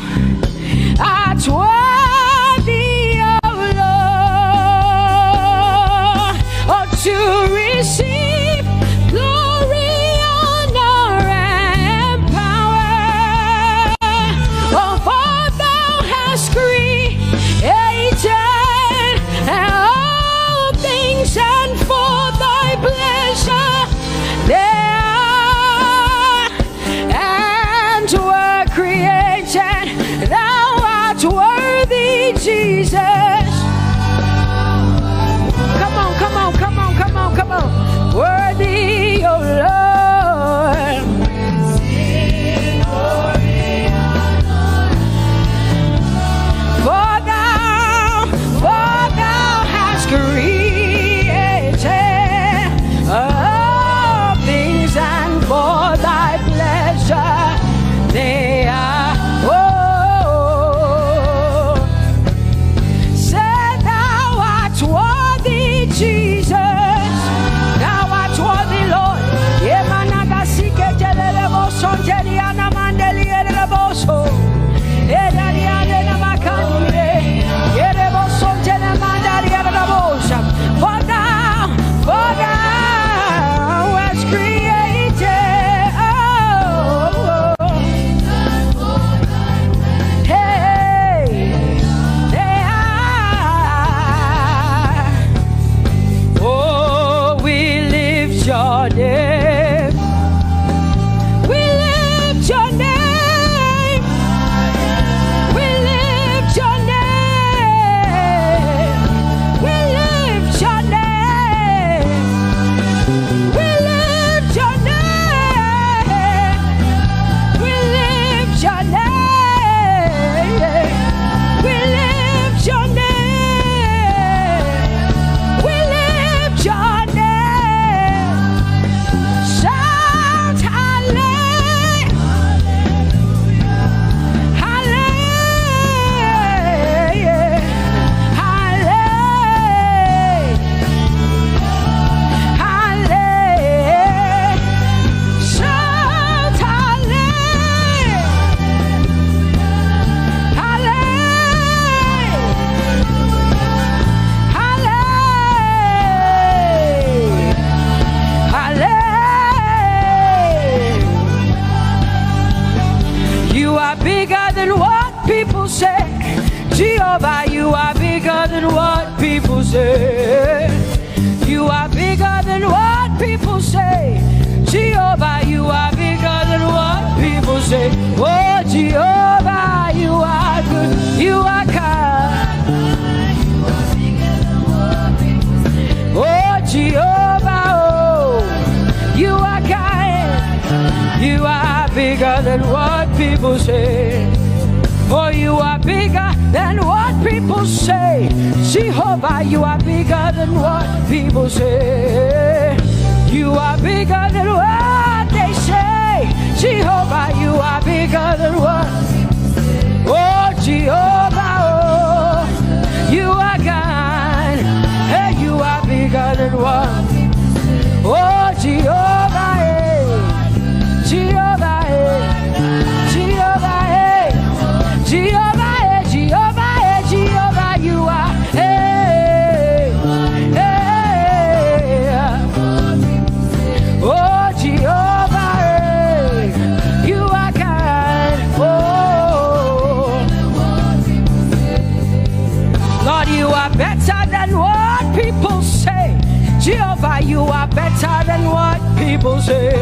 art worthy, oh Lord, oh to receive glory, honor, and power. Oh, for thou hast created all things, and for thy pleasure they are and were created. Thou art worthy, Jesus. Come on, come on, come on, come on, come on. Worthy, oh Lord. For thou hast created all things, and for thy pleasure they are. Oh, say thou art worthy, Jesus. Thou art worthy, Lord. Yeah, people say. Jehovah, you are bigger than what people say. You are bigger than what people say. Jehovah, you are bigger than what people say. Oh, Jehovah, you are good. You are kind. Oh, Jehovah, oh, you are kind. You are bigger than what people say. Oh, you are bigger than what people say. Jehovah, you are bigger than what people say. You are bigger than what they say. Jehovah, you are bigger than what. Oh, Jehovah, oh, you are God. Hey, you are bigger than what. Oh, Jehovah, hey. Jehovah, hey. Jehovah, hey. Jehovah, hey. Jehovah, hey. Jehovah, you are. Hey, hey. Oh, Jehovah, hey. You are kind. Oh, Lord, you are better than what people say. Jehovah, you are better than what people say.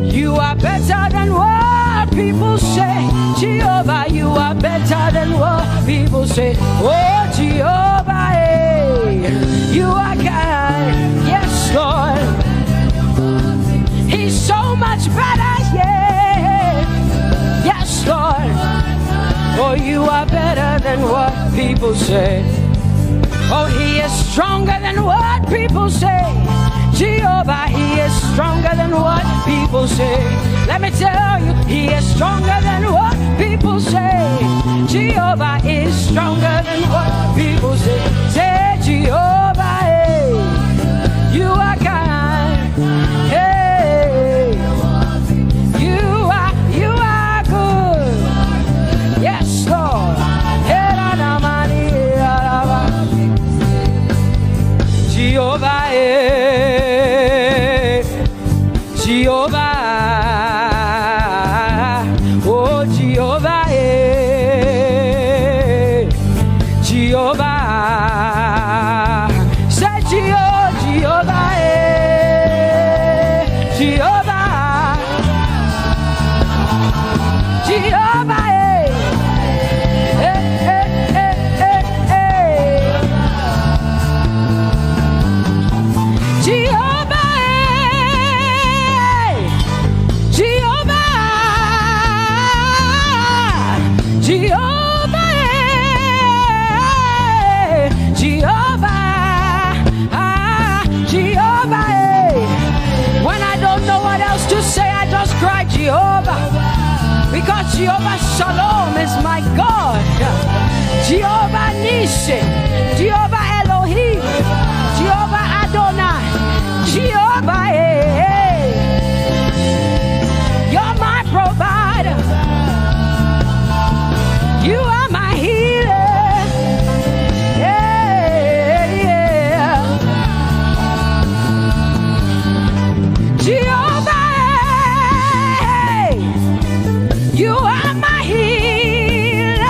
You are better than what people say. Jehovah, you are better than what people say. Oh, Jehovah, hey, you are God. Yes, Lord. He's so much better, yeah. Yes, Lord. Oh, you are better than what people say. Oh, he is stronger than what people say. Jehovah, he is stronger than what people say. Let me tell you, he is stronger than what people say. Jehovah is stronger than what people say. Say, Jehovah, hey, you are kind. Hey, you are good. Yes, Lord. Jehovah, eh, Jehovah, oh Jehovah, eh, Jehovah, say Jehovah, eh, Jehovah, Jehovah, Jehovah, because Jehovah Shalom is my God. Jehovah Nissi, Jehovah Elohim, Jehovah Adonai, Jehovah, hey, you're my provider. You are my healer. Yeah, yeah. Jehovah, you are my healer.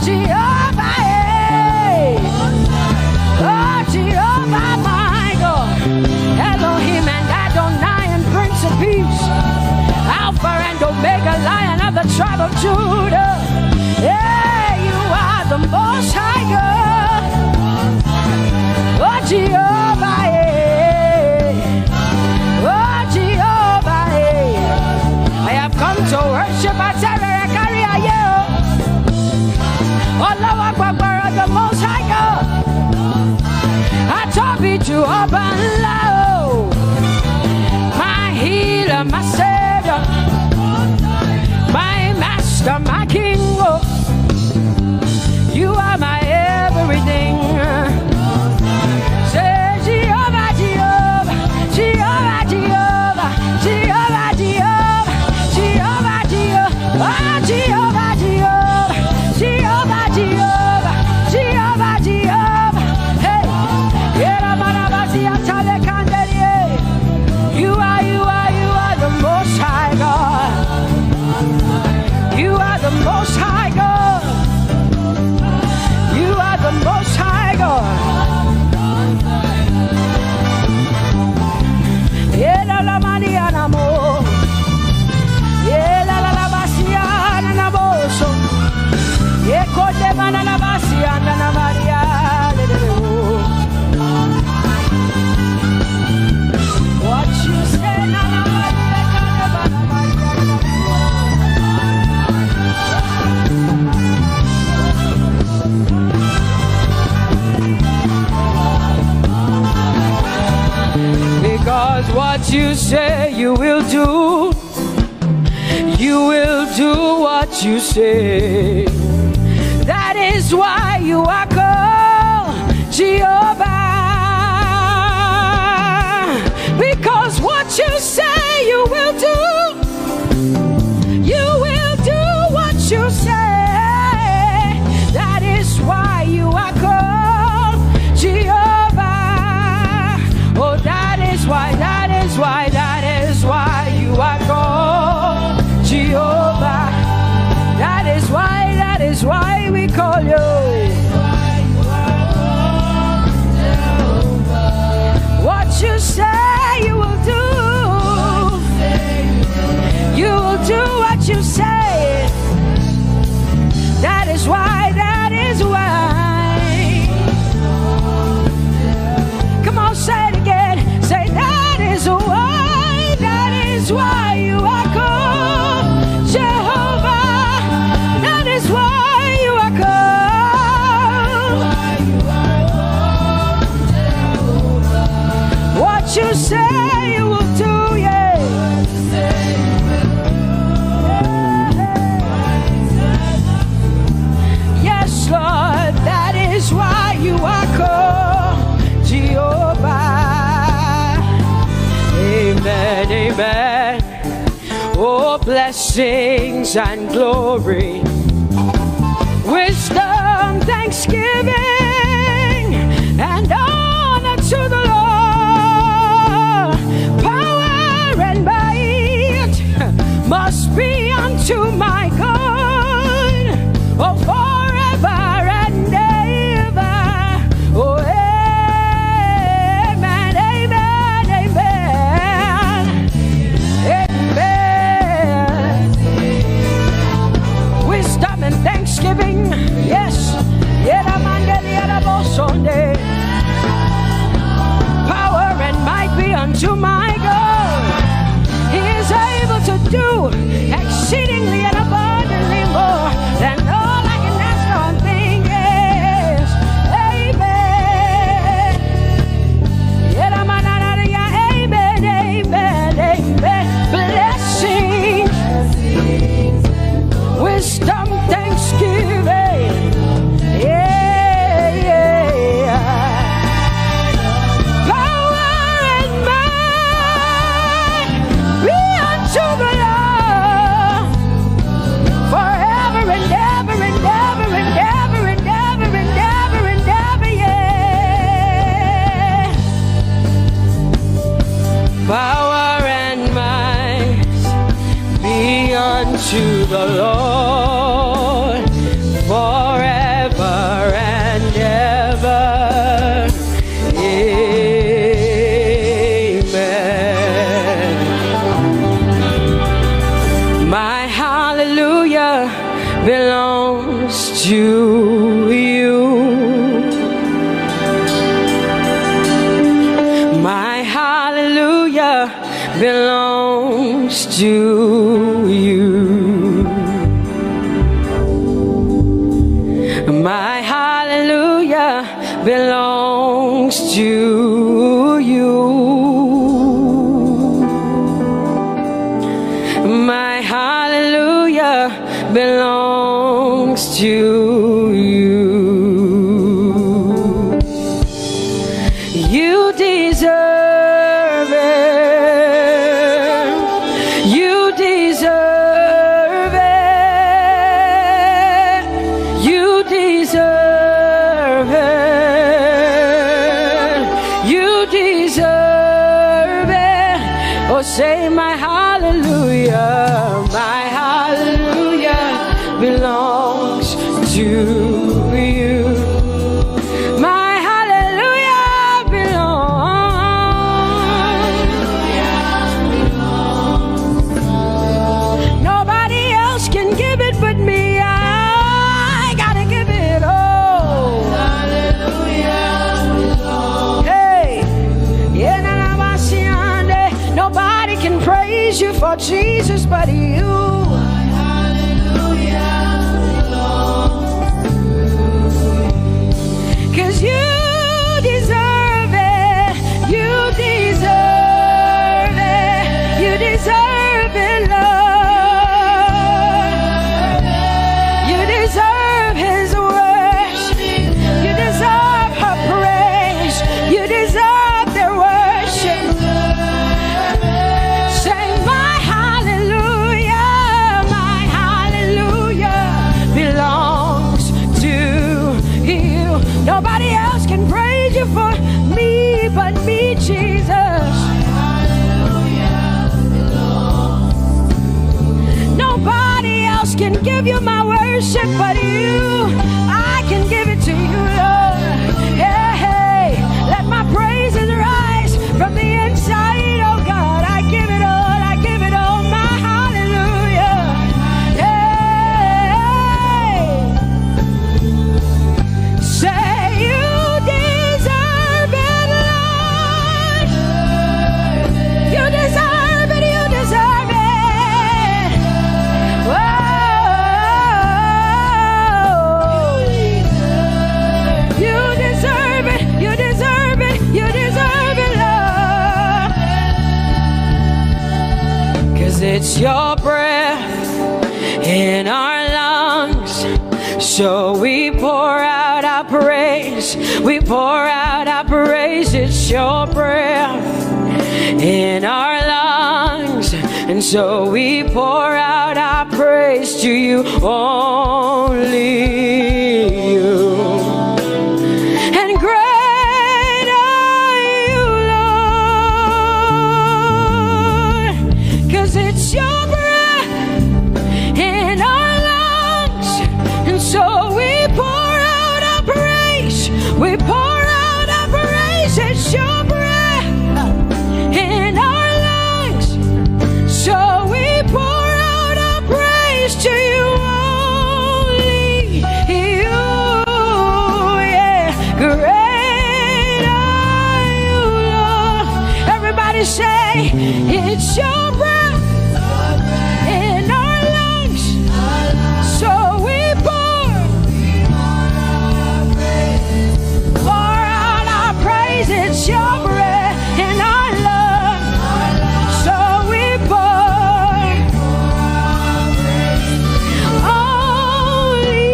Jehovah, oh Jehovah, my God, Elohim and Adonai and Prince of Peace, Alpha and Omega, Lion of the tribe of Judah. Yeah, you are the Most High God. Oh Jehovah, oh Jehovah, I have come to worship at Terekaria, Allah Akbar, the Most High God. I talk with you up and low, my healer, my savior, my master, my king. Oh, you are my everything. Say Jehovah, Jehovah, Jehovah, Jehovah, Jehovah, Jehovah, Jehovah, Jehovah, oh, Jehovah, Jehovah, Jehovah, Jehovah, Jehovah, Jehovah. Hey, you are the Most High God. You are the Most High God. You are the Most High God. Yeah, la maniana mo. Yeah, la basiana na boso. Yeah, kote mana la basiana na Maria. What you say na na because what you say you will do, you will do what you say. That is why you are called Jehovah. Because what you say you will do, you will do what you say. That is why you are called Jehovah. Oh, that is why you are called Jehovah. That is why we call you. What you say you will do, you will do what you say. That is why, come on, say it again. Say that is why you are called Jehovah. That is why you are called. What you say you will do, yeah. Yes, Lord, that is why you are called Jehovah. Amen, amen. Oh, blessings and glory, wisdom, thanksgiving, and honor to the Lord. Power and might must be unto my God. Oh, forever and ever. Oh, amen, amen, amen, amen. you. My hallelujah belongs to you. My hallelujah belongs to you. My hallelujah belongs to you. You deserve it. You deserve it. You deserve it. You deserve it. Oh, say my hallelujah. My hallelujah belongs to you. My hallelujah belongs. Nobody else can give it but me. I gotta give it all. Hey, yeah, nobody can praise you for Jesus but you. Cause you deserve it. You deserve it. You deserve it, Lord. You deserve His worship. You deserve her praise. You deserve their worship. Say my hallelujah. My hallelujah belongs to you. Nobody else can praise you for me but me, Jesus. Nobody else can give you my worship but you. I can give it to you, Lord. Yeah, hey, let my praises rise from the inside, oh God. I give it all, I give it all, my hallelujah. Hey, say you deserve it, Lord. You deserve it, you deserve it. Whoa. You deserve it, you deserve it, you deserve it, Lord. Cause it's your breath in our lungs. So we pour out our praise. We pour out our praise. It's your breath in our lungs. And so we pour out our praise to you, only you. And great are you, Lord. Cause it's your breath in our lungs. And so we pour out our praise. We pour out our praise. It's your breath in our lungs. So we pour out our praise to you, only you. Yeah, great are you, Lord. Everybody say, it's your breath in our lungs. So we pour out our praise. It's your breath in our lungs. So we pour only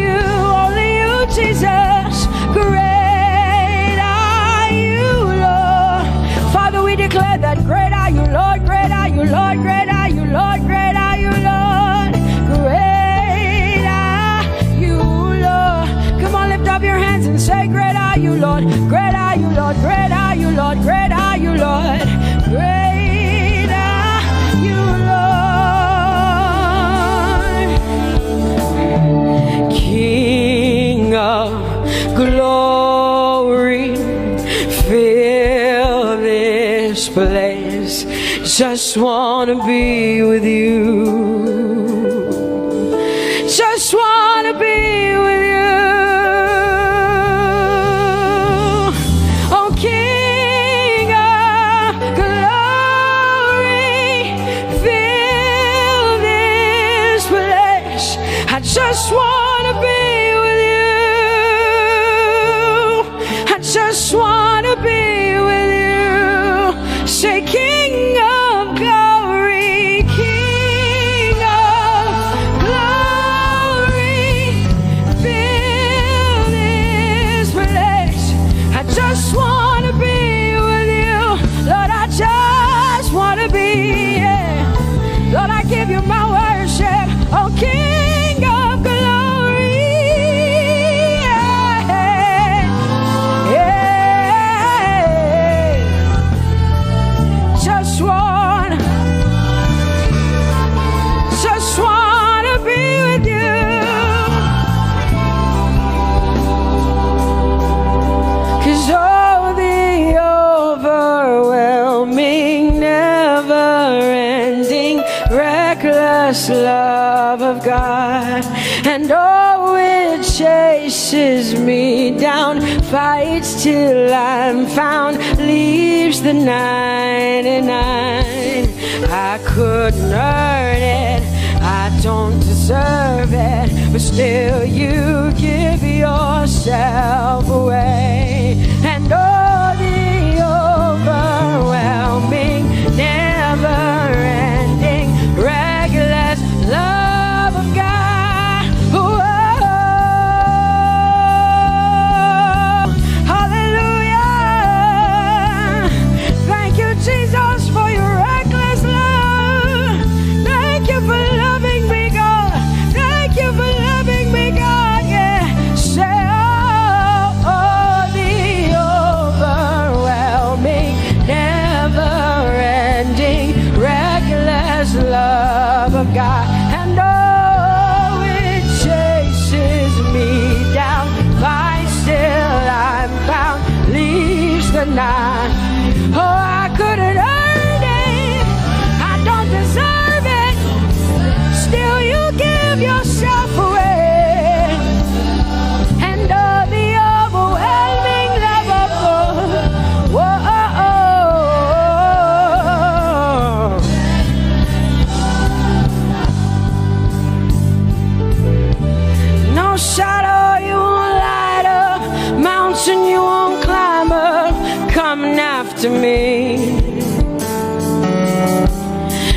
you, Jesus. Great are you, Lord. Father, we declare that great are you, Lord. Great are you, Lord. Great are you, Lord. Great are you, Lord. Great are you, Lord. Come on, lift up your hands and say, great are you, Lord. Great are you, Lord. Great are you, Lord. Great are you, Lord. Great are you, Lord. King of glory, fill this place. Just wanna be with you. Just wanna want to be with you. Oh, King of glory, fill this place. I just want to be with you. I just want to be with you. Say, King of glory, King of glory, fill this place. I just want to be with you. Lord, I just want to be, yeah. Lord, I give you my worship. Oh, King of glory, yeah, yeah. Just want to be with you. 'Cause oh, the overwhelming, never-ending, reckless love of God, and oh, it chases me down, fights till I'm found, leaves the 99. I couldn't earn it, I don't deserve it, but still you give yourself away. And oh, the overwhelming, never-ending, reckless love of God. Whoa. Hallelujah. Thank you, Jesus, for your reckless love. Thank you for loving me, God. Thank you for loving me, God. Yeah. Say, oh, the overwhelming, never-ending, reckless love of God. And oh, it chases me down, finds till I'm found, leaves the 9. Oh, I couldn't earn it, I don't deserve it, still you give yourself away. And oh, the overwhelming love of God. Whoa. No shadow you won't light up, mountain you won't climb up, coming after me.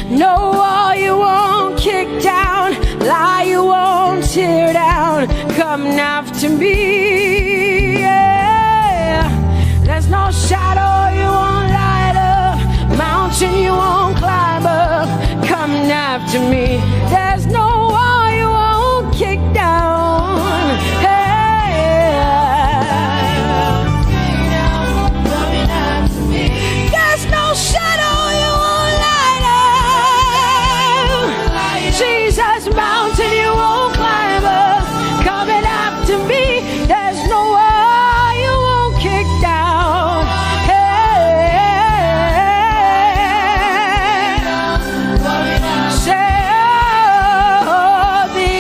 No wall you won't kick down, lie you won't tear down, coming after me. Yeah. There's no shadow you won't light up, mountain you won't climb up, coming after me. There's no wall you won't kick down. Hey. There's no shadow you won't light up. Jesus, mountain you won't climb up, coming after me. There's no wall you won't kick down. Hey. Say, oh, the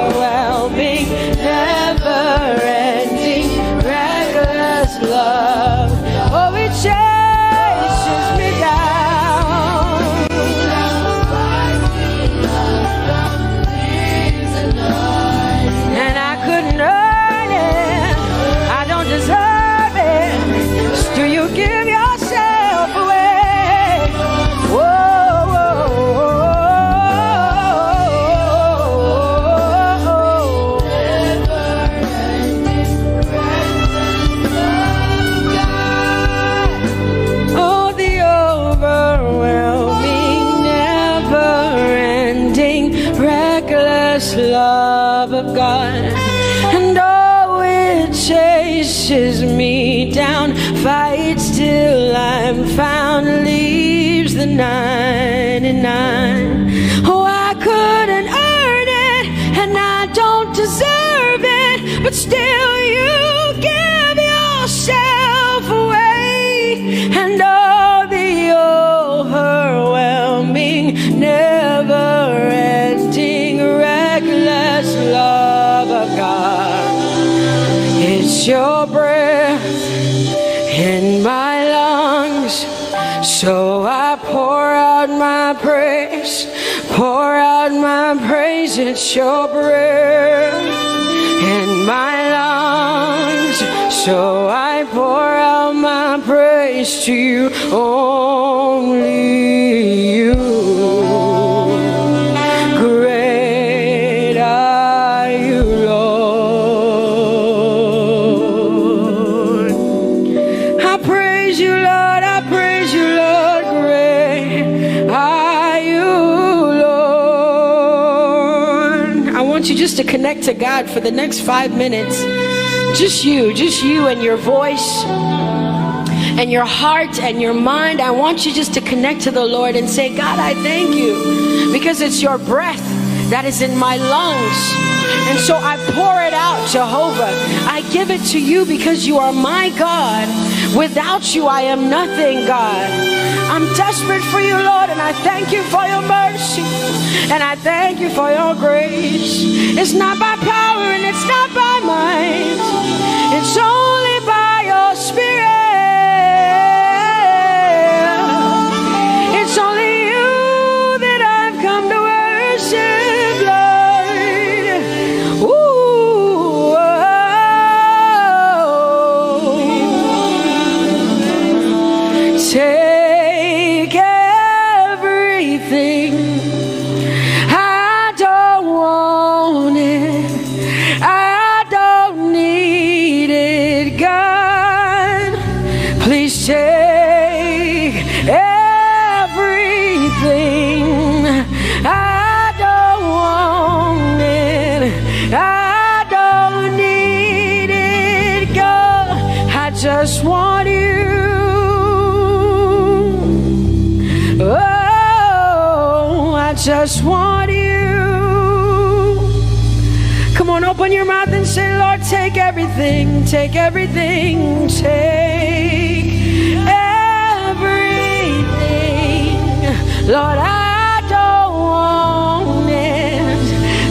overwhelming, never-ending, reckless love. Oh, it chases me down. And I couldn't earn it, I don't deserve it, still you give yourself away. Whoa, whoa, oh, the overwhelming, never-ending, reckless love of God. And oh, it chases me down, fights till I'm found, leaves the 99. Oh, I couldn't earn it, and I don't deserve it, but still you give yourself away. And oh, the overwhelming, never-ending, reckless It's your breath in my lungs, so I pour out my praise, pour out my praise. It's your breath in my lungs, so I pour out my praise to you, only you. Great are you, Lord. I praise you, Lord. I praise you, Lord. Great are you, Lord. I want you just to connect to God for the next 5 minutes. Just you and your voice and your heart and your mind. I want you just to connect to the Lord and say, God, I thank you because it's your breath that is in my lungs. And so I pour it out, Jehovah. I give it to you because you are my God. Without you, I am nothing, God. I'm desperate for you, Lord, and I thank you for your mercy. And I thank you for your grace. It's not by power and it's not by might. It's only by your Spirit. It's only you that I've come to worship, Lord. Ooh, oh. Take everything. I don't want it. I don't need it, God. Please take everything. I don't want it. I don't need it, God. I just want you. Oh, I just want you. Come on, open your mouth and say, Lord, take everything, take everything, take everything. Lord, I don't want it.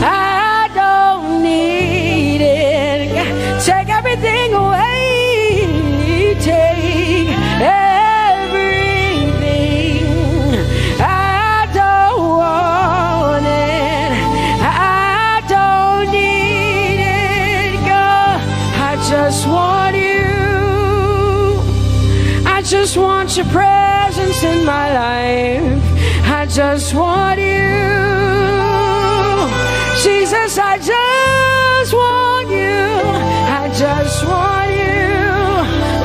I don't need it. Take everything away. Take everything. I don't want it. I don't need it, God. I just want you. I just want your presence in my life. I just want you. Jesus, I just want you. I just want you.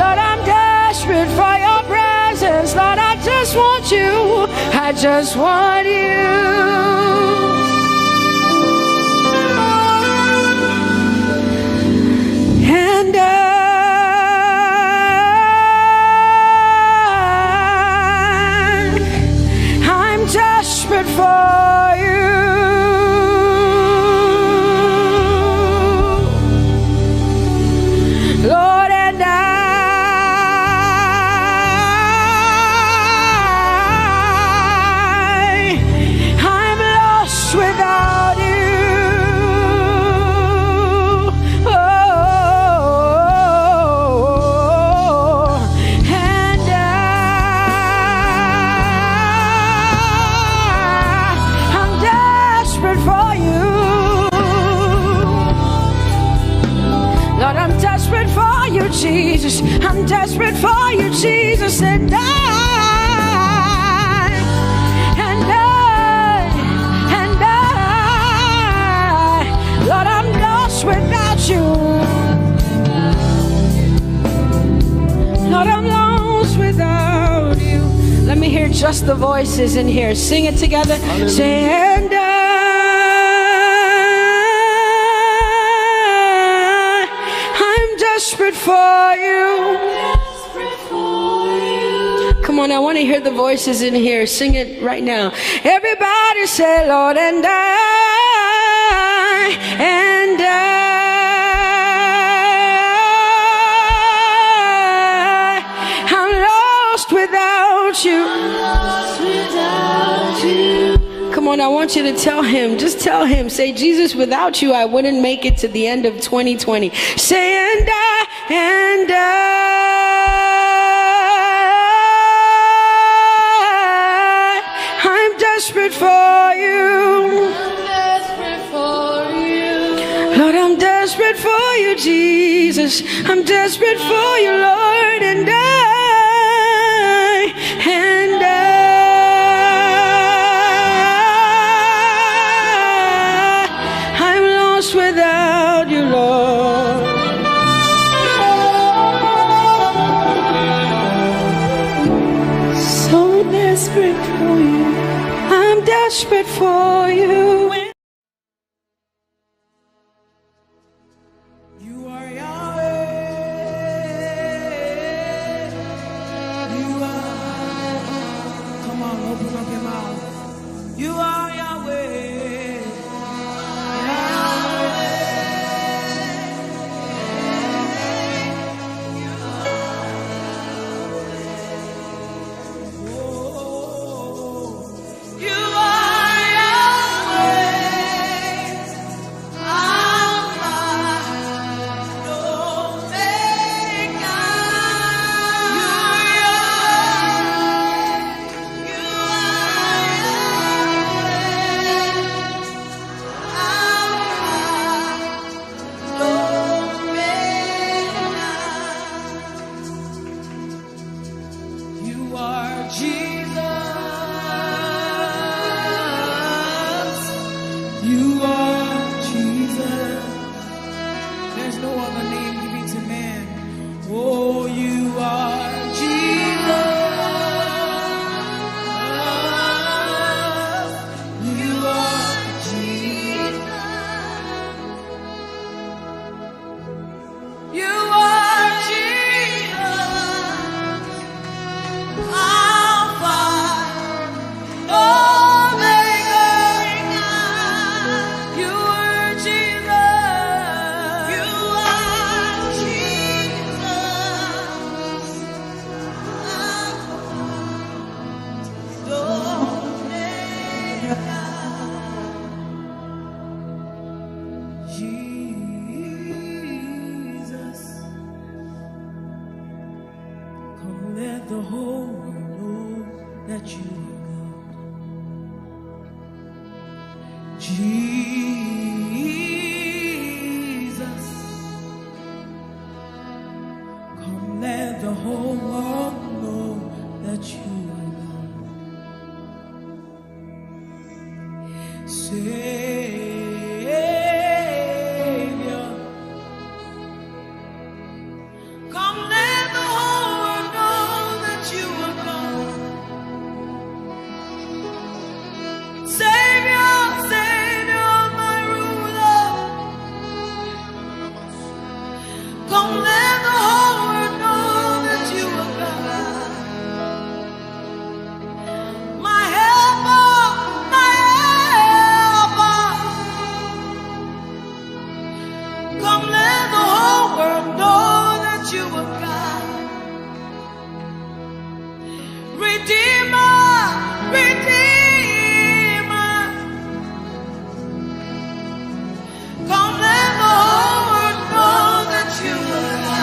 Lord, I'm desperate for your presence. Lord, I just want you. I just want you. And I'm desperate for you. Lord, and I'm lost without you. Oh, and I'm desperate for you. Lord, I'm desperate for you, Jesus. I'm desperate for you, Jesus. And Lord, I'm lost without you. Lord, I'm lost without you. Let me hear just the voices in here. Sing it together. Say, and I'm desperate for you. Come on, I want to hear the voices in here. Sing it right now. Everybody say, Lord, and I'm lost without you. Come on, I want you to tell him. Just tell him. Say, Jesus, without you, I wouldn't make it to the end of 2020. Say, and and I'm desperate for you. Lord, I'm desperate for you, Jesus. I'm desperate for you, Lord, and I'm lost without you, Lord. So desperate for you. I'm desperate for you. You are Yahweh. You are. Come on, open up your mouth. You are Yahweh. You are Jesus. There's no other name given to man. Oh, you are Jesus. You are Jesus. You are Jesus. Alpha. Omega. You are Jesus. You are Jesus. Jesus. Come let the whole world know that you are God. Jesus. Come let the whole world know that you are God. Savior. Come let the whole world know that you are God. Savior, Savior, my ruler. Come let the whole world know that you are God. My helper, my helper. Come let the whole world know that you are God. Redeemer, Redeemer. Come let the whole world know that you are God.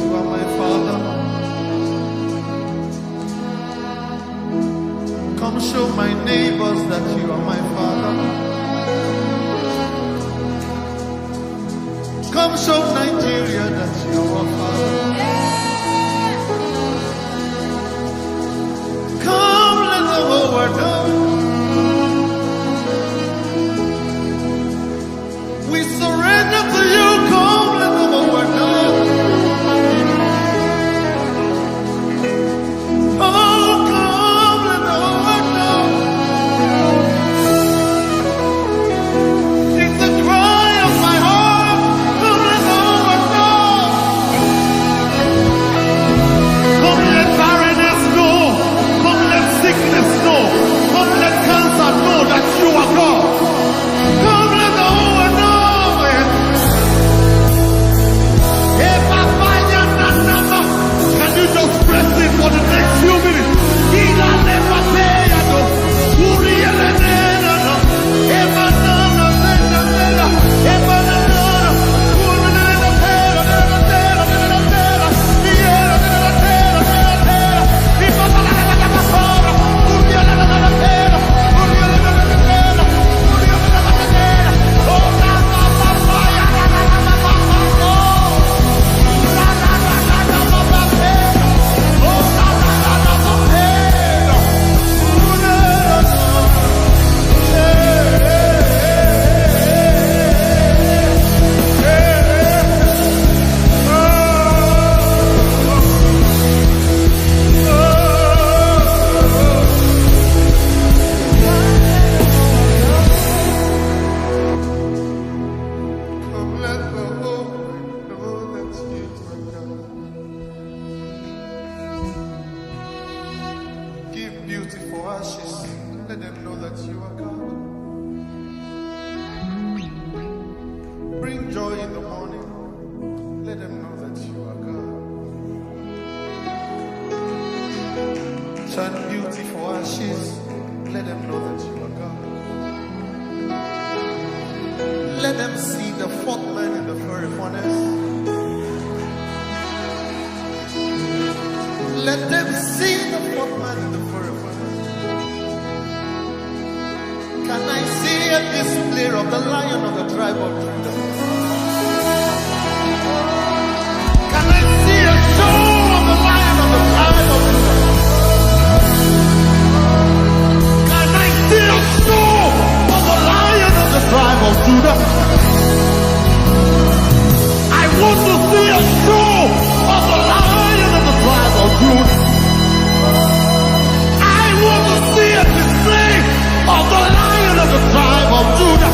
you are my Father. Come show my neighbors that you are my Father. Come show Nigeria that you are our Father. Come let the whole world know. We surrender to you. Come let the whole world know. Oh, come let the whole world know. It's the cry of my heart. Come let the whole world know. Come let barrenness know. Come let sickness know. Come let cancer know that you are God. Come let the whole world know. Can you just press it for the next few minutes? Let them know that you are God. Bring joy in the morning. Let them know that you are God. Turn beauty for ashes. Let them know that you are God. Let them see the fourth man in the fiery furnace. Let them see the fourth man in the fiery furnace. Can I see a display of the Lion of the tribe of Judah? Can I see a show of the Lion of the tribe of Judah? Can I see a show of the Lion of the tribe of Judah? I want to see a show of the Lion of the tribe of Judah. I want to see a display of the Lion of the tribe of Judah.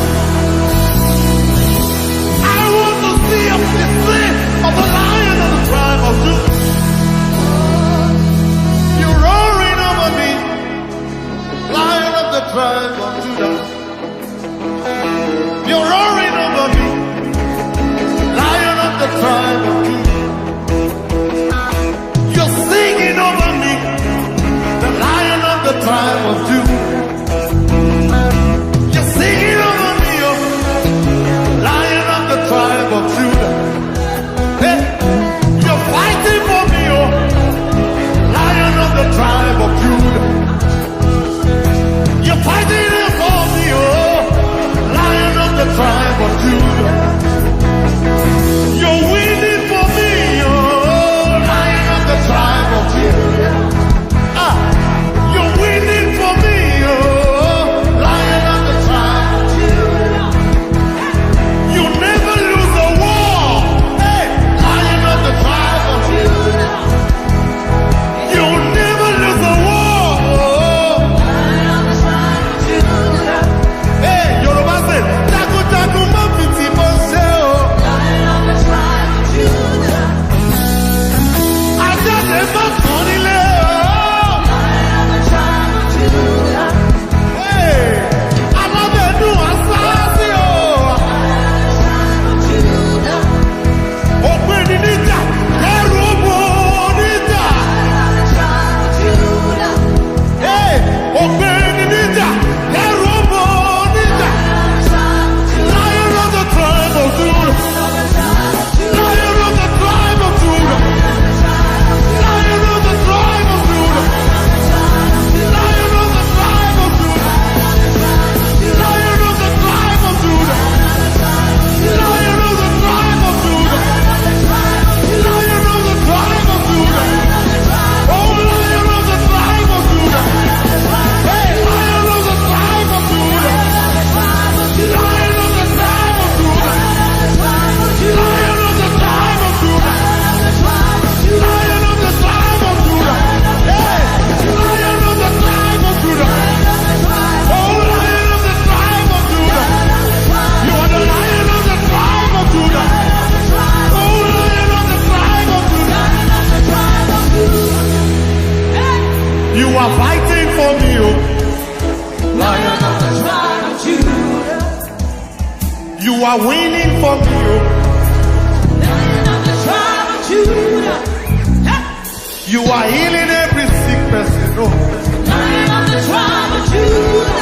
You are winning for me. Lion of the tribe of Judah. You are healing every sick person. Oh. Lion of the tribe of Judah.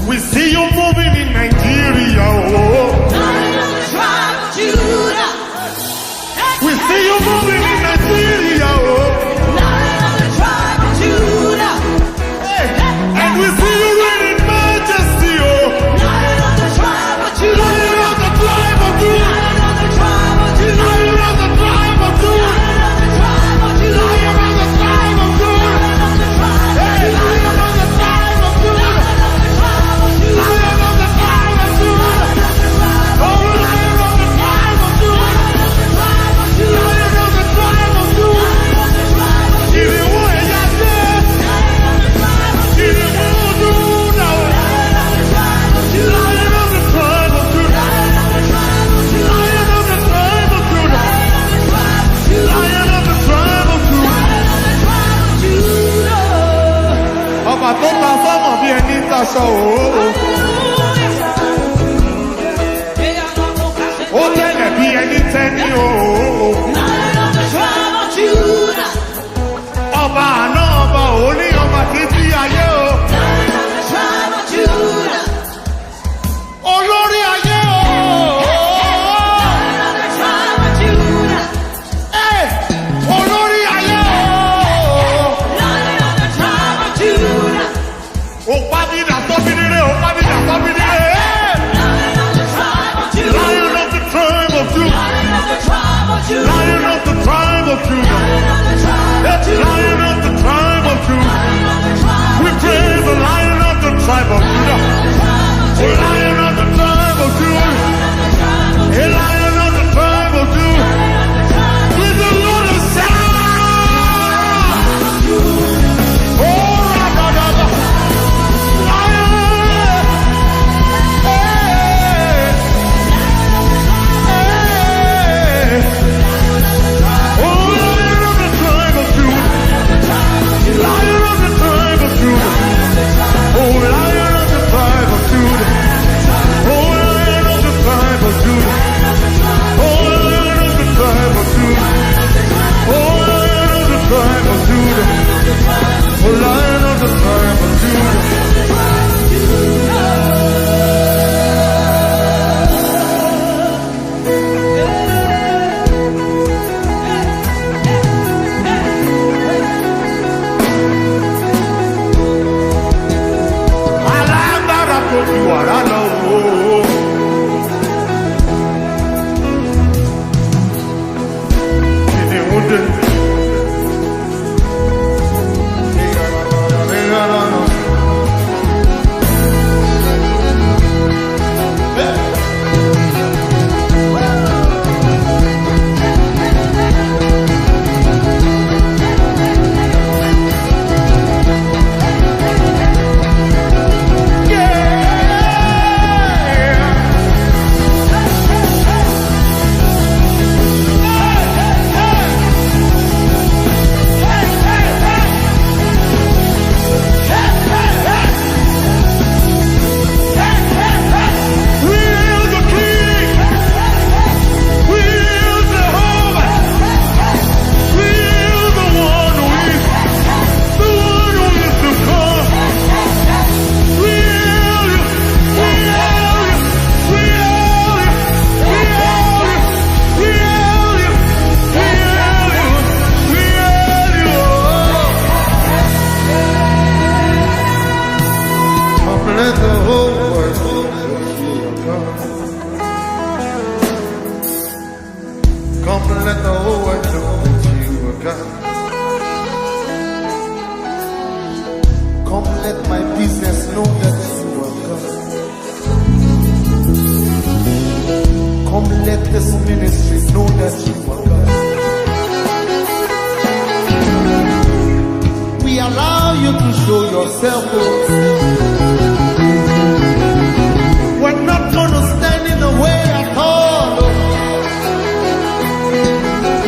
We see you moving in Nigeria. Oh. Lion of the tribe of Judah. We see you moving in Nigeria. Oh. Lion of the tribe of Judah. Hey. And we see you reigning majesty. Oh. Lion of the tribe of Judah. Lion of the tribe of Judah. Lion of the tribe of Judah. Lion of the tribe of Judah. Lion of the tribe of Judah. Lion of the tribe of Judah. Hey, Lion of the tribe of Judah. Lion of the tribe of Judah. Oh, Lion of the tribe of Judah. Lion of the tribe of Judah. Iriwo Eyade. Iriwo Oduda. Lion of the tribe of Judah. Lion of the tribe of Judah. Lion of the tribe of Judah. Ọba tó ta sọ́mọ̀ bí ẹni taṣọ òó. Ó tẹ̀lẹ̀ bí ẹni tẹ́ni òó. Ọba àná ọba òní ọba títí ayé o. Olórí ayé o. Ẹ, olórí ayé o. Ó pàbídà sọ́bìnrin ó pàbídà sọ́bìnrin. Lion of the tribe of Judah. Lion of the tribe of Judah. Lion of the tribe of Judah. We praise the Lion of the tribe of Judah. The Lion of the tribe of Judah. A Lion of the tribe of Judah. With the Lord of sound. Oh, Radadada. Lion. Hey. Hey. Oh, Lion of the tribe of Judah. Lion of the tribe of Judah. Oh, Lion of the tribe of Judah. Oh, Lion of the tribe of Judah. Oh, Lion of the tribe of Judah. Oh, Lion of the tribe of Judah. Oh, Lion of the tribe of Judah. Alágbára kò ju wàrà lọ o. Kìnìún dé. Let the whole world know that you are God. Come and let the whole world know that you are God. Come let my business know that you are God. Come let this ministry know that you are God. We allow you to show yourself, oh. We're not going to stand in the way at all.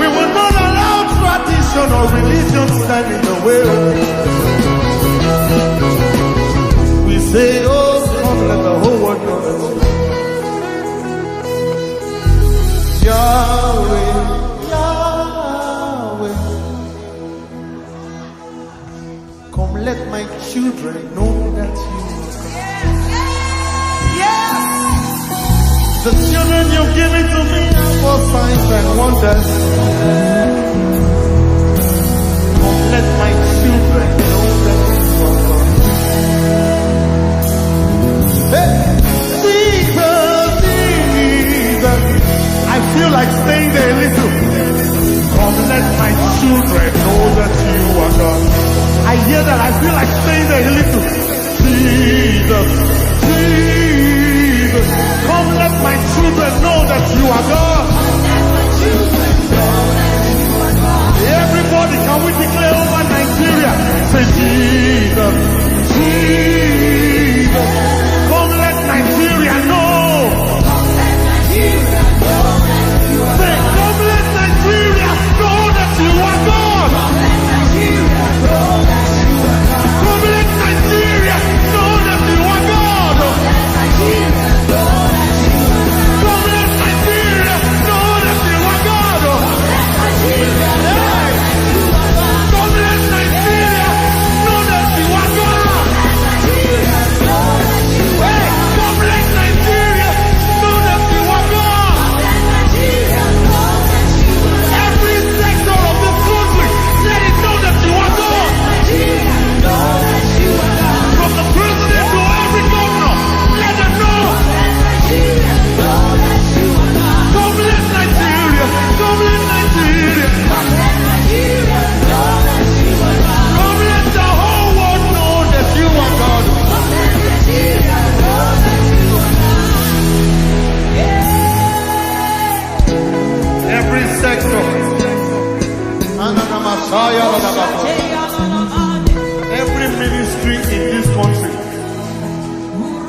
We will not allow tradition or religion stand in the way. We say, oh, come let the whole world know. Yahweh, Yahweh. Come, let my children know that you the children you've given to me are for signs and wonders. Come, let my children know that you are God. Hey, Jesus, Jesus. I feel like staying there a little. Come, let my children know that you are God. I hear that. I feel like staying there a little. Jesus, Jesus. Come, let my children know that you are God. Everybody, can we declare over Nigeria? Say, Jesus, Jesus. Come, let Nigeria know. Say, come, let Nigeria know that you are God. Come, let Nigeria know that you are God. Come, let Nigeria know that you are God. Come, let Nigeria know that you are God. Hey, come, let Nigeria know that you are God. Every sector of this country, let it know that you are God. From the president to every governor, let them know. Come, let Nigeria, come, let Nigeria. Come, let the whole world know that you are God. Every sector, every ministry in this country,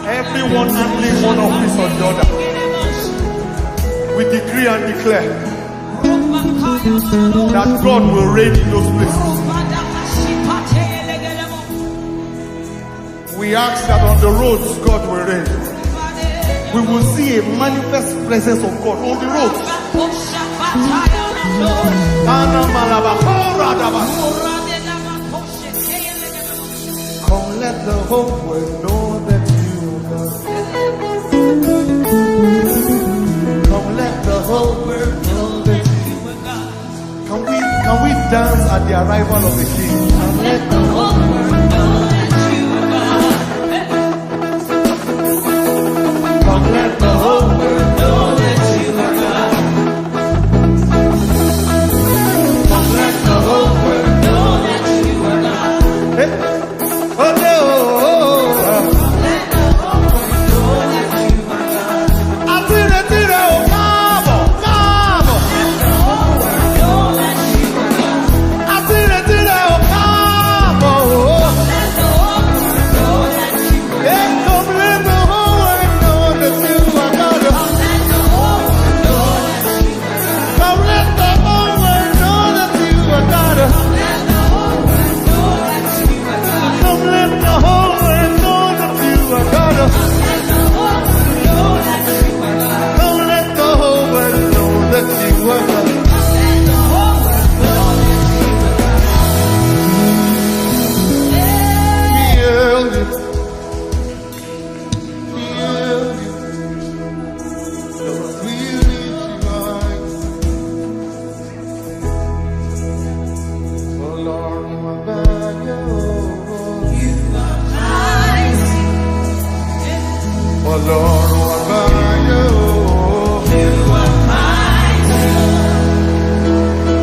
everyone handling one office or the other, we decree and declare that God will reign in those places. We ask that on the roads, God will reign. We will see a manifest presence of God on the roads. Come, let the whole world know that you are God. Come, let the whole world know that you are God. Can we dance at the arrival of the King? Come, let the whole world know that you are God. Come, let the whole world know that you are God. Come, let the whole world know that you are God. Hey. Oh, no. Let the whole world know that you are God. I feel it, come on. Let the whole world know that you are God. I feel it, come on. Let the whole world know that you are God. Yeah, come, let the whole world know that you are God. Come, let the whole world know that you are God. Come, let the whole world know that you are God. Come, let the whole world know that you are God. Feel it. Feel it. Lord, we lift you high. Oh, Lord, you are God. Oh, Lord, you are God.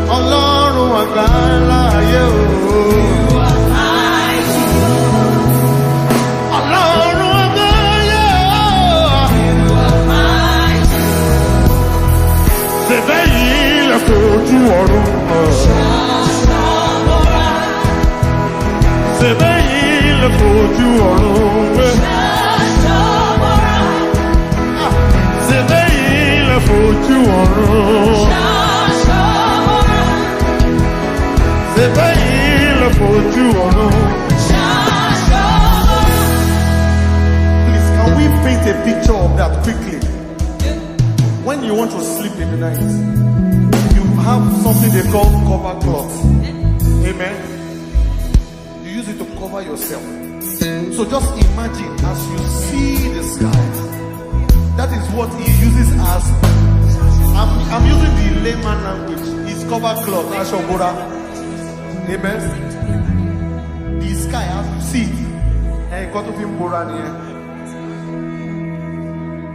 Oh, Lord, you are God. Fojú ọ̀run ṣe bẹ́yìn lè fojú ọ̀run wé ṣe bẹ́yìn lè fojú ọ̀run ṣe bẹ́yìn lè fojú ọ̀run. Please, can we paint a picture of that quickly? When you want to sleep in the night, have something they call cover cloth. Amen. You use it to cover yourself. So just imagine as you see the sky. That is what he uses as. I'm using the layman language. It's cover cloth. Ashobora. Amen. The sky, as you see it, and got to be Borania.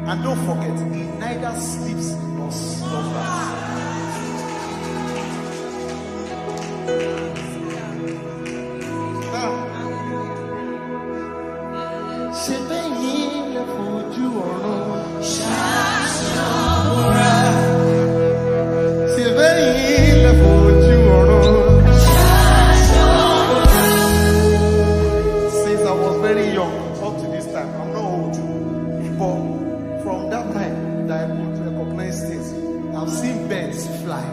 And don't forget, he neither sleeps nor slumbers. Ṣé bẹ́yìn lè fojú ọ̀run ṣé bẹ́yìn lè fojú ọ̀run. Since I was very young, up to this time, I'm not old. But from that time that I could recognize things, I've seen birds fly.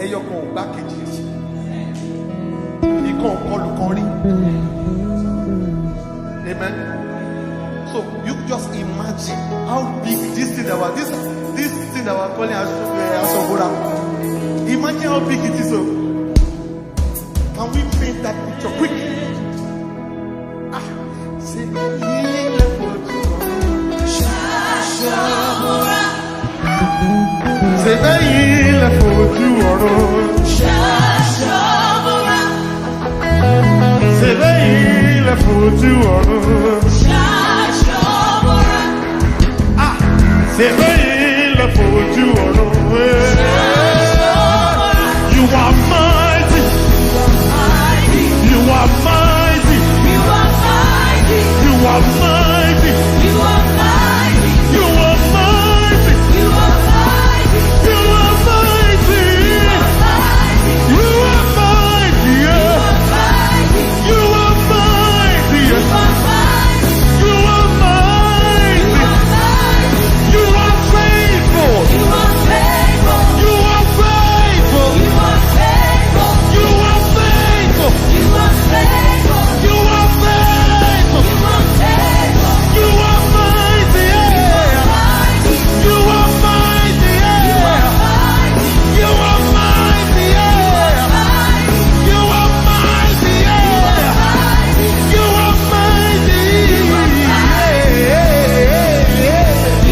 Eyoko bakeji. Ikon kolukori. Amen. So you just imagine how big this thing that was this thing that was calling Ashobora. Imagine how big it is. So can we paint that picture quick? Ṣé bẹ́yìn lè fojú ọ̀run. Ṣé bẹ́yìn lè fojú ọ̀run. Ṣé bẹ́yìn lè fojú ọ̀run. Ṣé bẹ́yìn lè fojú ọ̀run. You are mighty. You are mighty. You are mighty. You are mighty. You are mighty. You are mighty. You are mighty. You are mighty. You are mighty. You are mighty. You are mighty. You are mighty. You are faithful. You are faithful. You are faithful. You are faithful. You are faithful. You are faithful. You are faithful. You are mighty. You are mighty. You are mighty. You are mighty. You are mighty. You are mighty. You are mighty.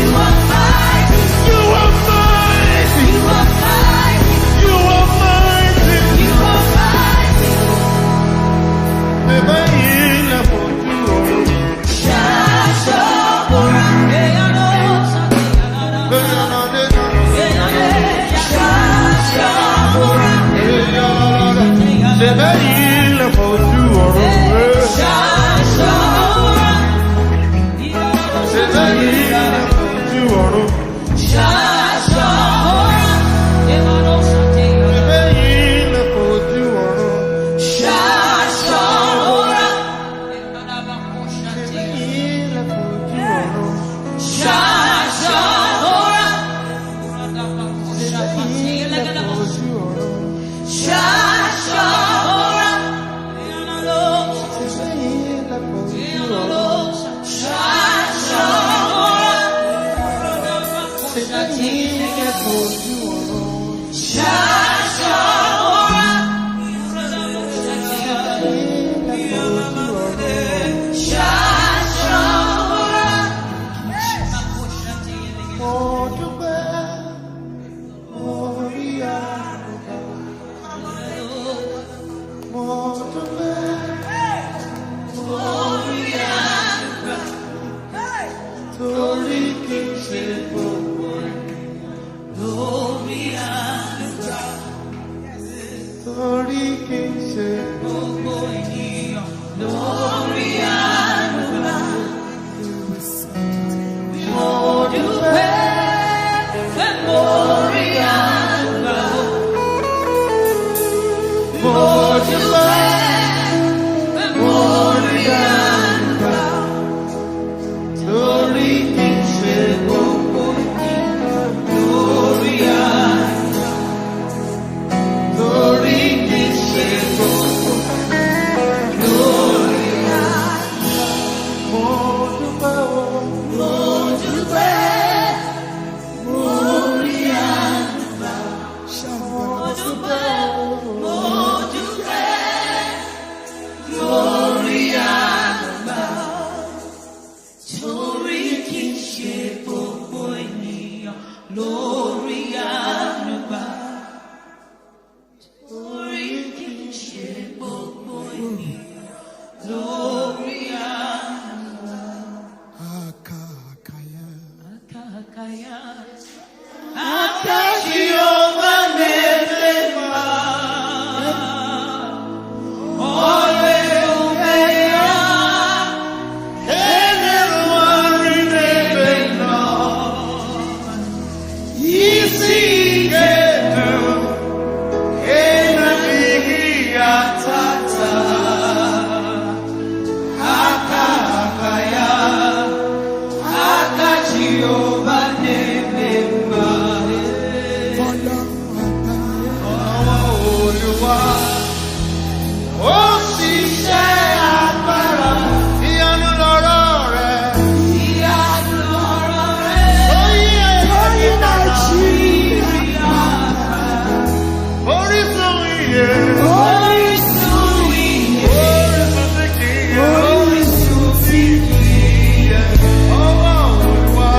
You are mighty. You are mighty. You are mighty. Bẹ́yìn lè fojú ọ̀run. Ṣé bẹ́yìn lè fojú ọ̀run. Ṣé bẹ́yìn lè fojú ọ̀run. Ṣé bẹ́yìn lè fojú ọ̀run. kì í ṣe gbogbo ènìyàn lórí ànúgbà. Orí kì í ṣe gbogbo ènìyàn lórí ànúgbà. Akakaya. Akakaya. Akashiyoma Melema. Ole Omeya. Everyone remember. Easy Geto. Enabigya Tata. Akakaya. Akashiyoma Melema. Olúwa, ó ṣiṣẹ́ agbára. Ìyanu lọ̀rọ̀ rẹ̀. Ìyanu lọ̀rọ̀ rẹ̀. Oyè orí Nàìjíríà. Orísun ìyè. Orísun ìyè. Orísun tí kì í yẹ̀. Ọwọ́ Olúwa.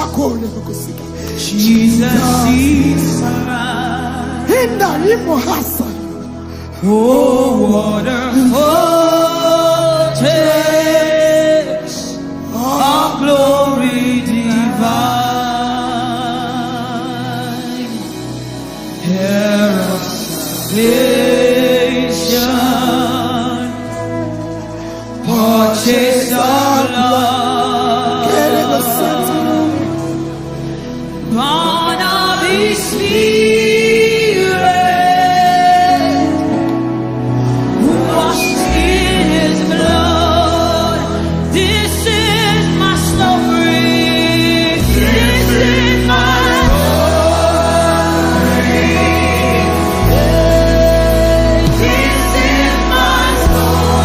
Shakole Kusika. Jesus is alive. Hinda Imohasa. Oh, wonderful takes of glory divine. Herald salvation, purchase of love, born of His Spirit, washed in His blood. This is my story. This is my story. This is my story.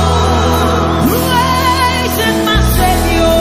Praising my Savior.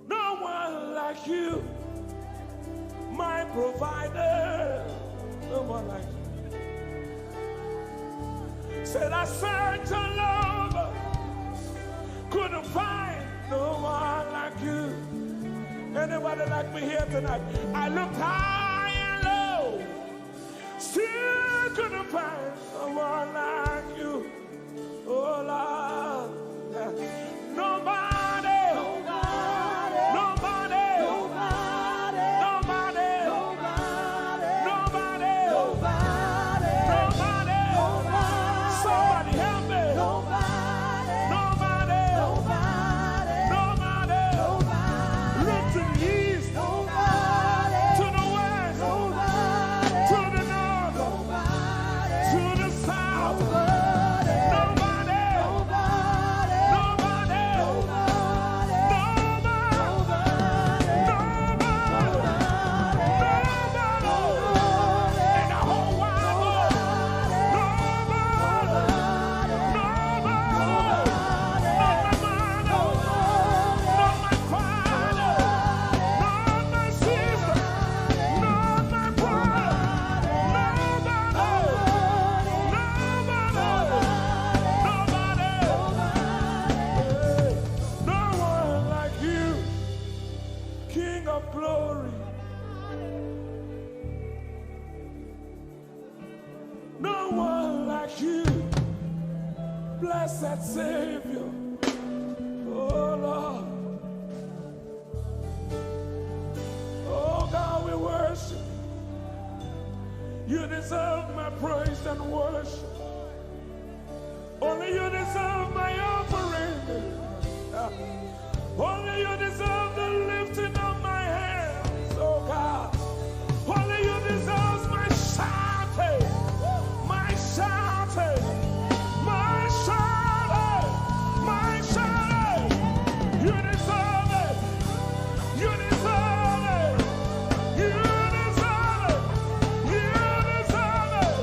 No one like you, my provider. No one like you. Said I searched all over, couldn't find no one like you. Anybody like me here tonight? I looked high and low, still couldn't find no one like you. Oh Lord, nobody, nobody, nobody, nobody, nobody, nobody, nobody, somebody help me. Nobody, nobody, nobody, look to the east, to the west, to the north, to the south. Blessed Savior, oh Lord, oh God, we worship you. You deserve my praise and worship. Only you deserve my offering. Only you deserve the lifting of my hands, oh God. Only you deserve my shouting, my shouting. You deserve it. You deserve it. You deserve it. You deserve it.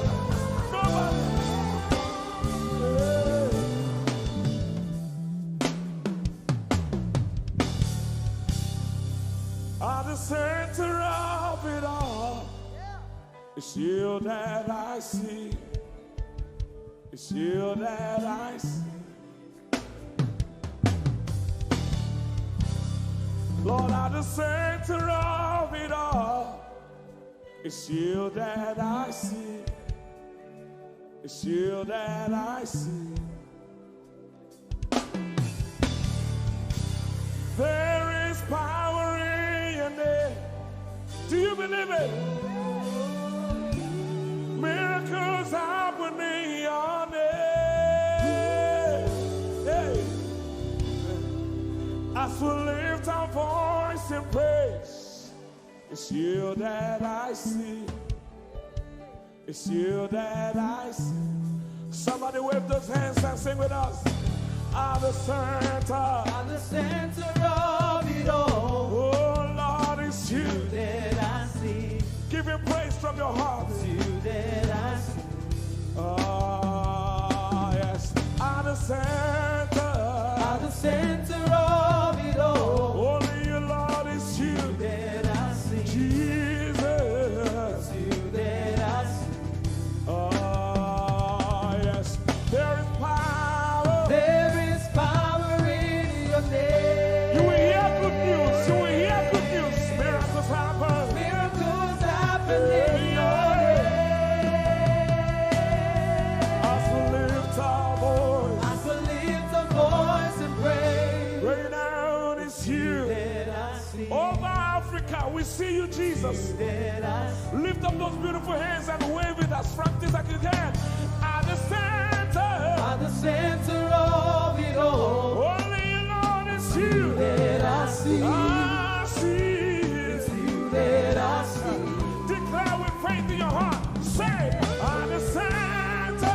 Nobody. At the center of it all, it's you that I see. It's you that I see. Lord, at the center of it all, it's you that I see. It's you that I see. There is power in your name. Do you believe it? Miracles happen in your name. Hey. As we lift our voice in praise, it's you that I see. It's you that I see. Somebody wave those hands and sing with us. At the center of it all. Oh Lord, it's you that I see. Give him praise from your heart. It's you that I see. Oh yes. At the center of it all. Only you, Lord, it's you that I see. Jesus, it's you that I see. Oh yes. There is power. There is power in your name. You will hear good news. You will hear good news. Miracles happen. Miracles happen in your name. As we lift our voice. As we lift our voice and pray. Right now it's you that I see. Over Africa, we see you, Jesus. That I see. Lift up those beautiful hands and wave it as practice as you can. At the center of it all. Only you, Lord, it's you that I see. I see. It's you that I see. Declare with faith in your heart. Say, at the center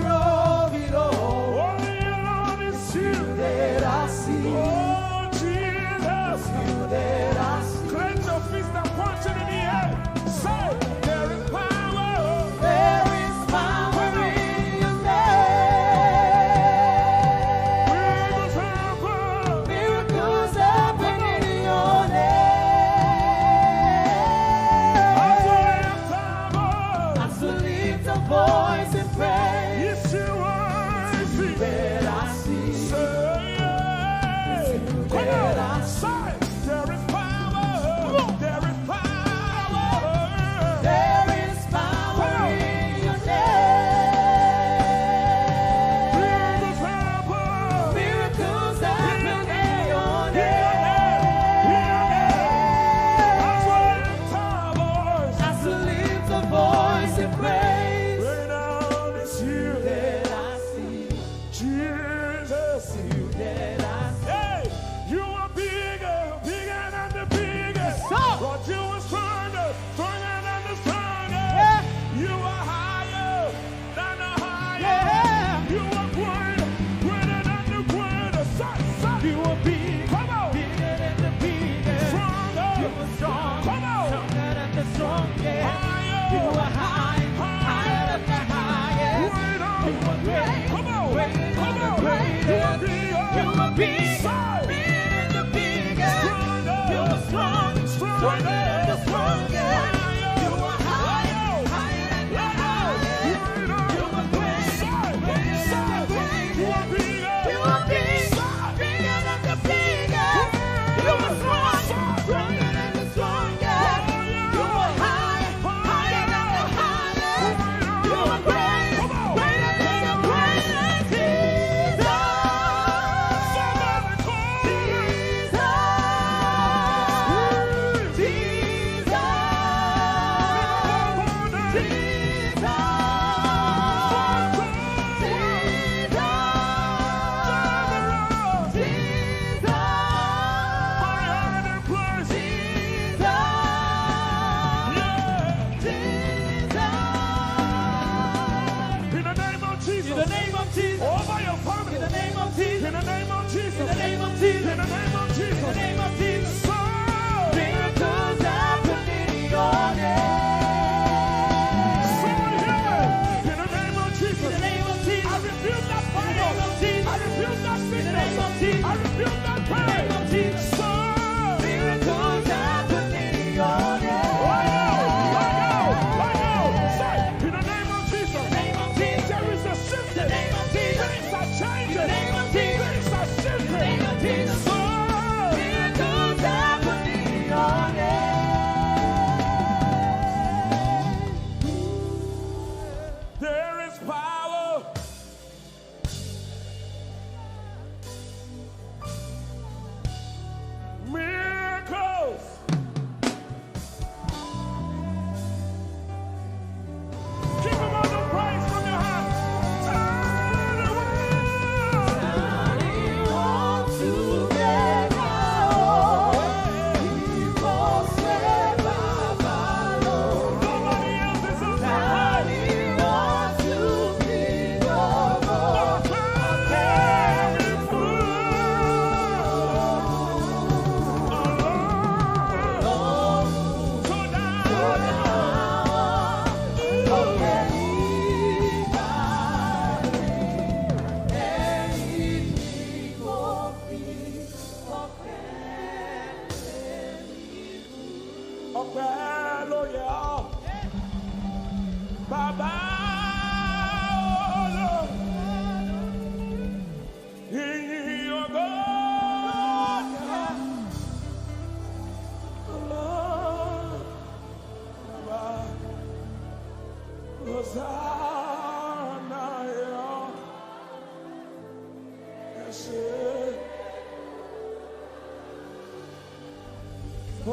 of it all. Only you, Lord, it's you that I see. Oh, Jesus, it's you that I see. Clench your fist and punch it in the air. Say, there is power. There is power in your name. Miracles happen in your name. As we lift our voice and pray. Yes, you are. It's you that I see. Come on, say, there is power. There is power. There is power in your name. Miracles happen in your name. As we lift our voice and praise. Right now it's you that I see. Jesus, you that I see. Hey, you are bigger, bigger than the biggest. Lord, you are stronger, stronger than the strongest. You are higher than the highest. You are greater, greater than the greatest. You are big, come on, bigger than the biggest. Stronger, you are strong, come on, stronger than the strongest. Higher, you are high, higher than the highest. Greater, you are great, come on, greater than the greatest. You are bigger, you are big, bigger than the biggest. Stronger, you are strong, stronger than the strongest. You are higher, higher than the highest. You are great, greater than the greatest. You are bigger, you are big, bigger than the biggest. You are strong, stronger than the strongest. You are high, higher than the highest. You are great, greater than the greatest. Jesus.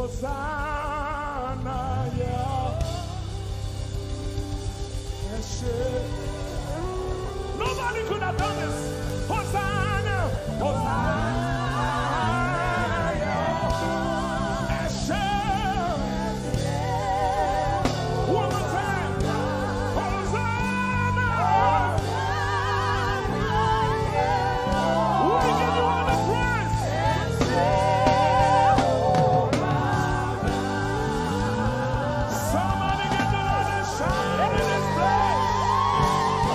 Hosanna, yeah. Nobody could have done this. Hosanna, Hosanna, yeah. One more time. Hosanna. We give you all the praise. Somebody get the Lord and shout in this place.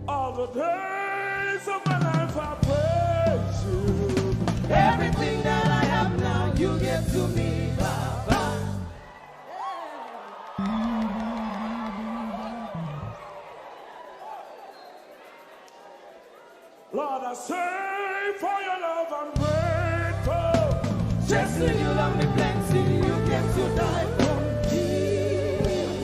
All the days of my life I praise you. Everything that I have now, you give to me, Baba. Lord, I say for your love I'm grateful. Just when you love me plenty, you get to die for me.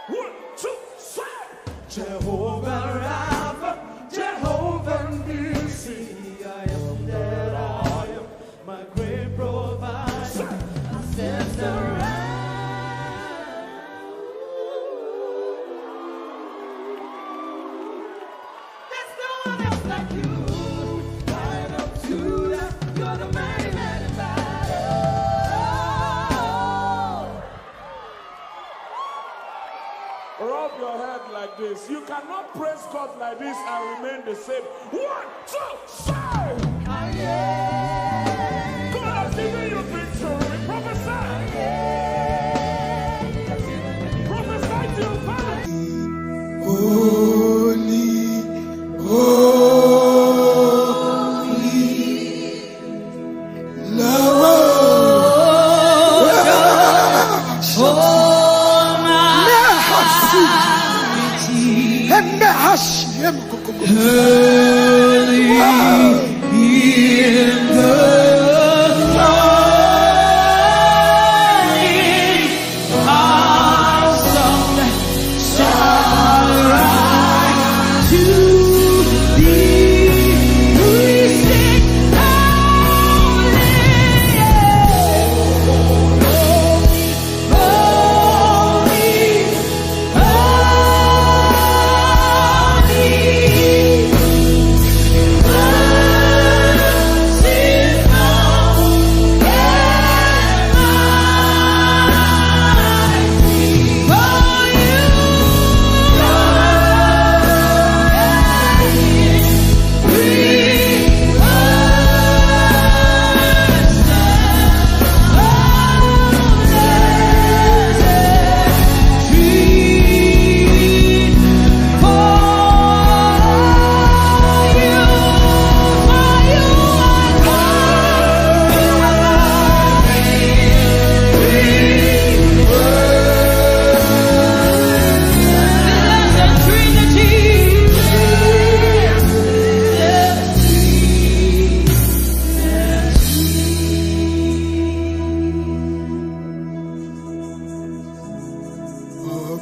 One, two, three. Jehovah Rapha, Jehovah Nissi, I am that I am, my great provider. I sense around. There's no one else like you. Lion of Judah, you're the mighty man in battle. Rub your head like this. You cannot praise God like this and remain the same. 1, 2, 3. God has given you victory. Prophesy. Prophesy to your family. Holy, holy,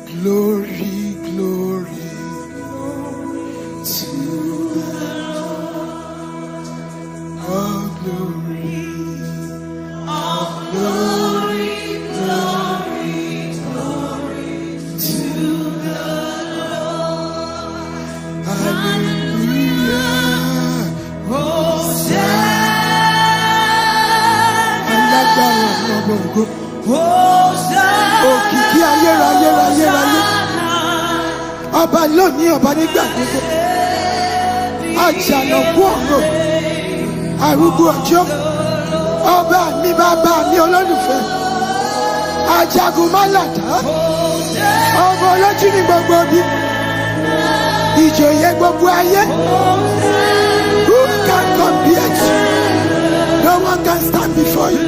Glory, glory, glory to the Lord. All glory, glory, glory to the Lord. Hallelujah. Hosanna. Òkìkí ayérayé ayérayé. Ọba lónìí ọba nígbà gbogbo. Àjànàkú ọ̀run. Arúgbó ọjọ́. Ọba mi bàbá mi olólùfẹ́. Ajagun málàdá. Ọmọ olójú ní gbogbo bí. Ìjòyè gbogbo ayé. Who can compare to you? No one can stand before you.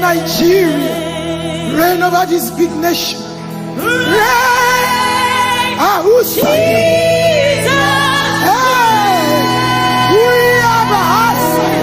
Nigeria. Reign over this big nation. Reign. Who's Jesus? Hey, we have a answer.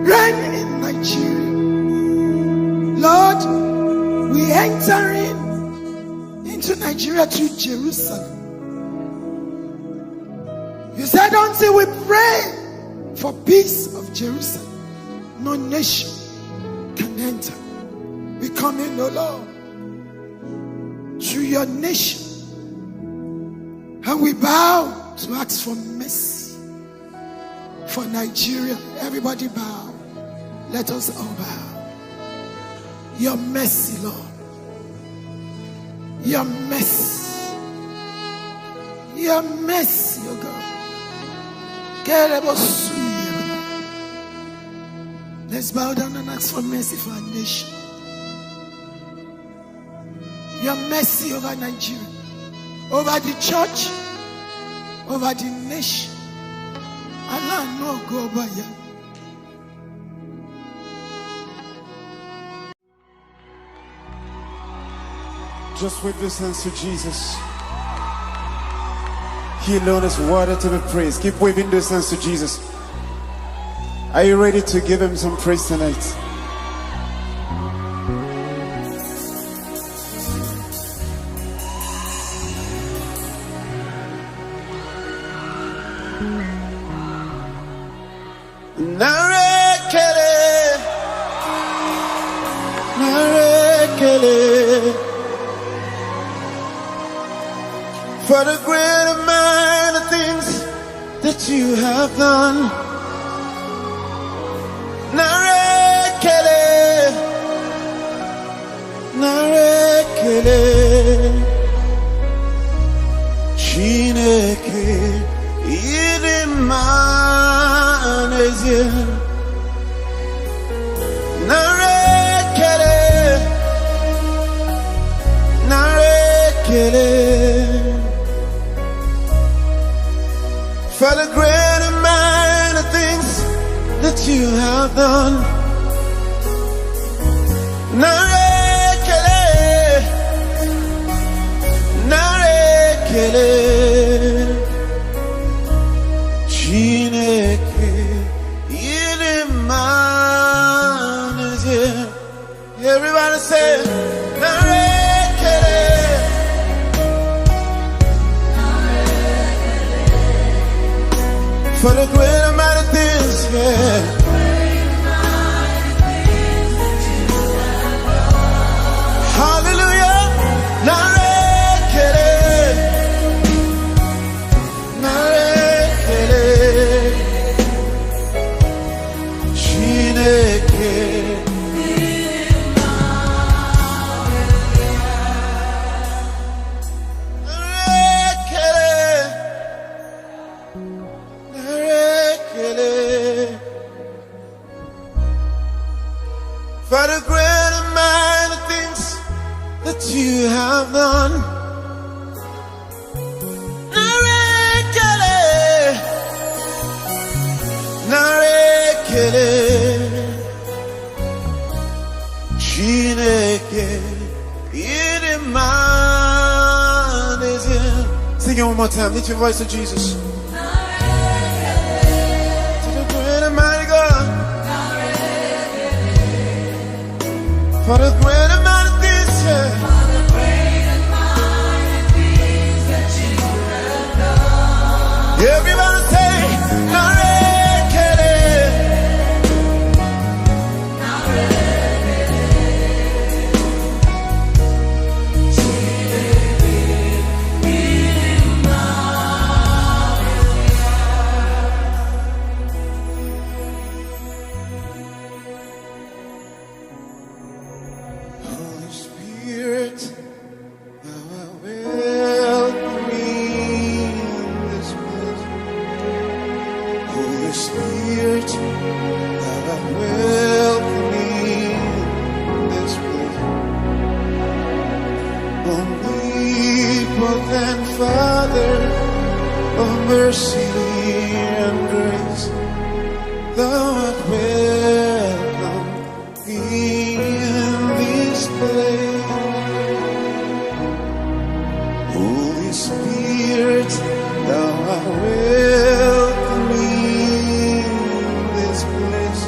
Reign in Nigeria. Lord, we entering into Nigeria to Jerusalem. You said until we pray for peace of Jerusalem, no nation can enter. We come in, O Lord, to your nation, and we bow to ask for mercy for Nigeria. Everybody bow. Let us all bow. Your mercy, Lord. Your mercy. Your mercy, oh God. Let's bow down and ask for mercy for our nation. Your mercy over Nigeria, over the church, over the nation. Allah no go by you. Just wave those hands to Jesus. He alone is worthy to be praised. Keep waving those hands to Jesus. Are you ready to give him some praise tonight? For the great amount of things that you have done. Narekele, narekele, Chineke, idimaneze. Narekele, narekele. For the great amount of things that you have done. Narekele, narekele, Chineke, idimaneze. Everybody say, narekele. For the great amount of things, yeah. Hallelujah. Narekele, For the great and mighty things that you have done. Sing it one more time. Lift your voice to Jesus. To the great and mighty God. For the great and mighty things, yeah. For the great and mighty things that you have done. Everybody say, Father of mercy and grace, thou art welcome in this place. Holy Spirit, thou art welcome in this place.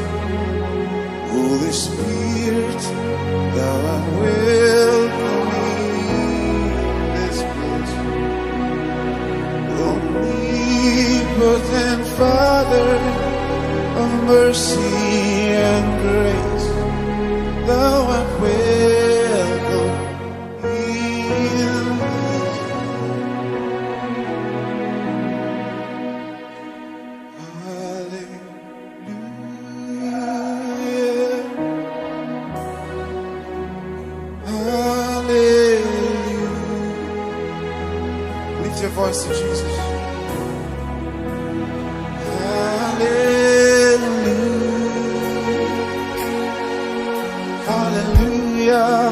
Holy Spirit, thou art welcome in this place. Omnipotent Father of mercy and grace, thou art welcome in this. Hallelujah. Hallelujah. Lift your voice to Jesus. Hallelujah. Hallelujah.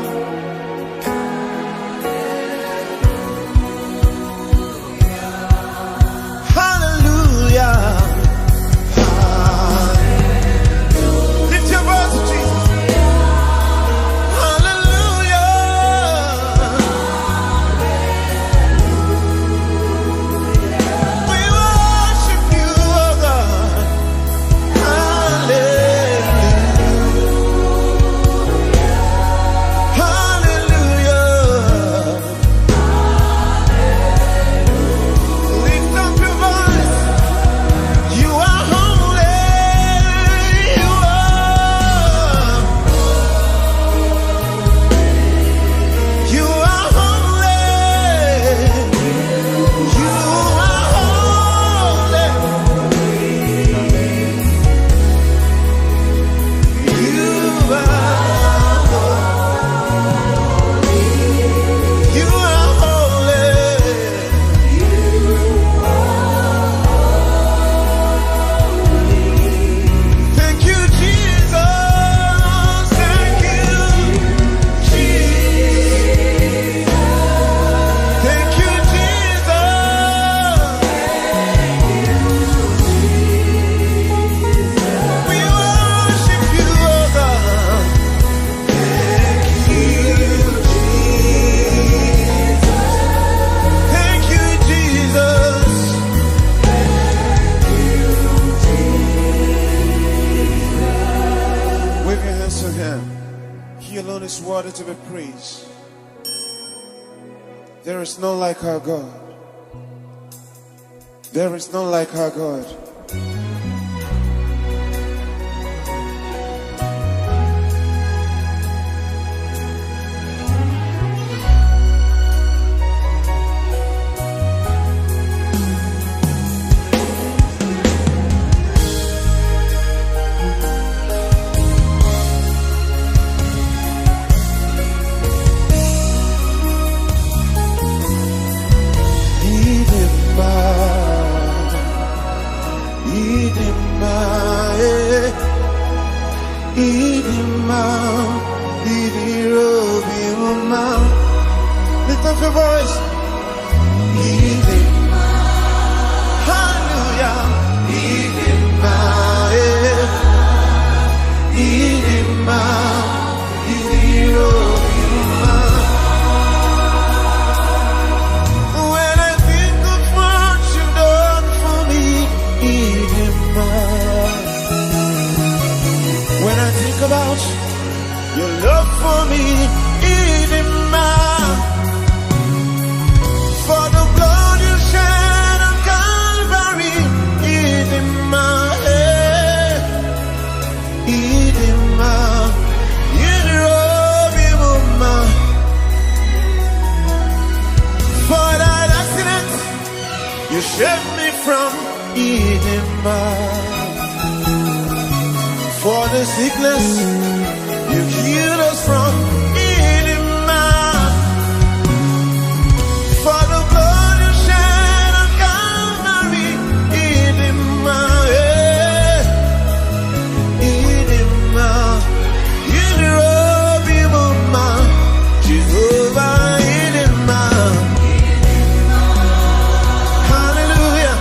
Hallelujah. Lift your voice to Jesus. Hallelujah. We worship you, oh God. He alone is worthy to be praised. There is none like our God. There is none like our God. Idima, Idirobiuma. Lift up your voice. Idima, hallelujah. Idima, Idima, Idirobiuma. When I think of what you've done for me, Idima. When I think about your love for me, Idima, for the blood you shed on Calvary, Idima, Idima, Idima, for that accident you saved me from, Idima. For the sickness you healed us from, Idima. For the blood you shed on Calvary, Idima, Idima, Idima, Jehovah, Idima. Hallelujah.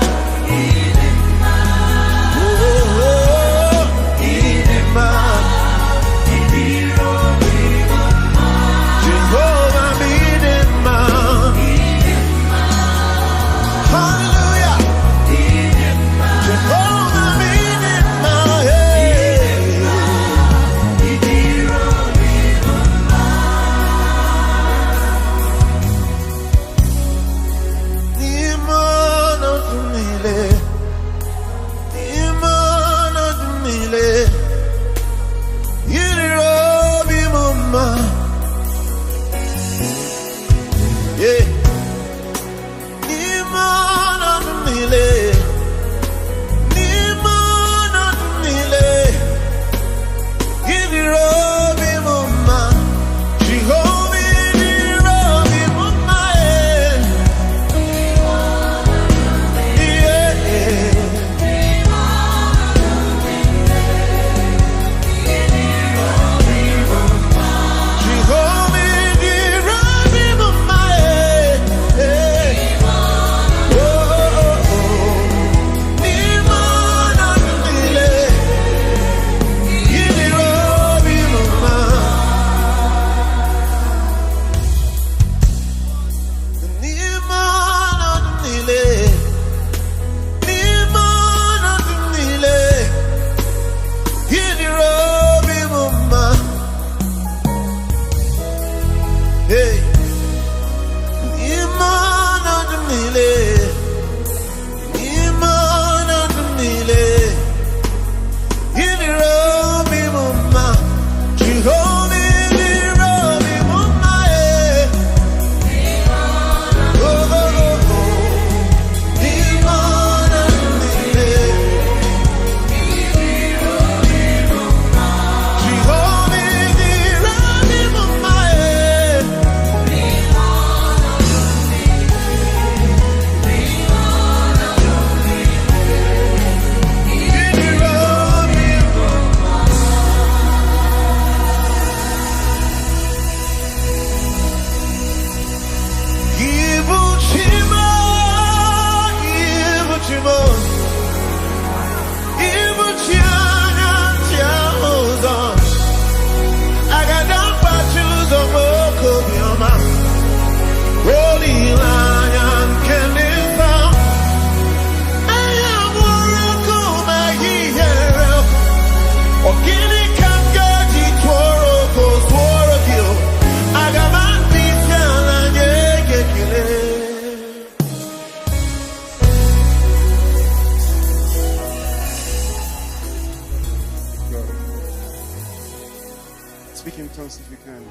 Speak in tongues if you can.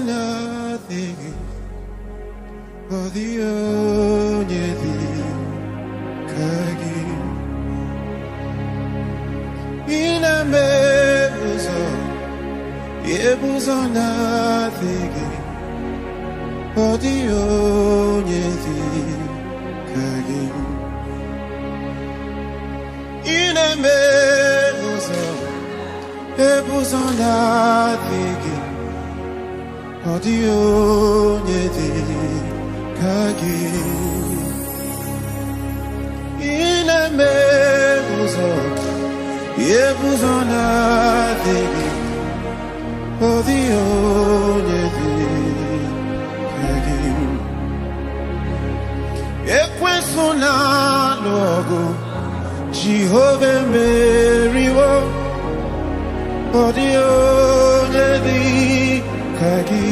nothing for the only kagi in a mebuzo nothing for the only kagi gị ị na-eme ụzọ ebe ụzọ na-adịghị ọ dịghị onye dị ka gị ị na-eme ụzọ ebe ụzọ na-adịghị ọ dịghị onye dị ka gị ekwensu na-alụ ọgụ Jehova emeriwo ọ dịghị onye dị ka gị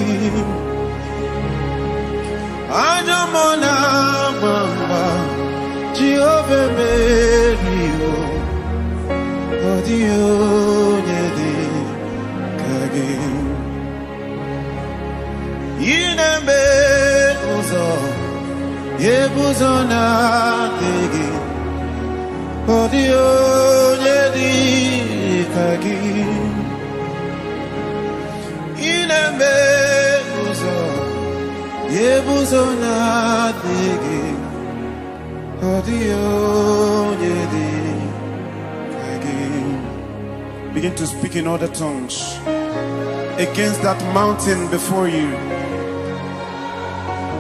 ajọ mmụọ na-agba mgba Jehova emeriwo ọ dịghị onye dị ka gị ị na-eme ụzọ ebe ụzọ na-adịghị ọ dịghị onye dị ka gị ị na-eme ụzọ ebe ụzọ na-adịghị ọ dịghị onye dị ka gị. Begin to speak in other tongues against that mountain before you.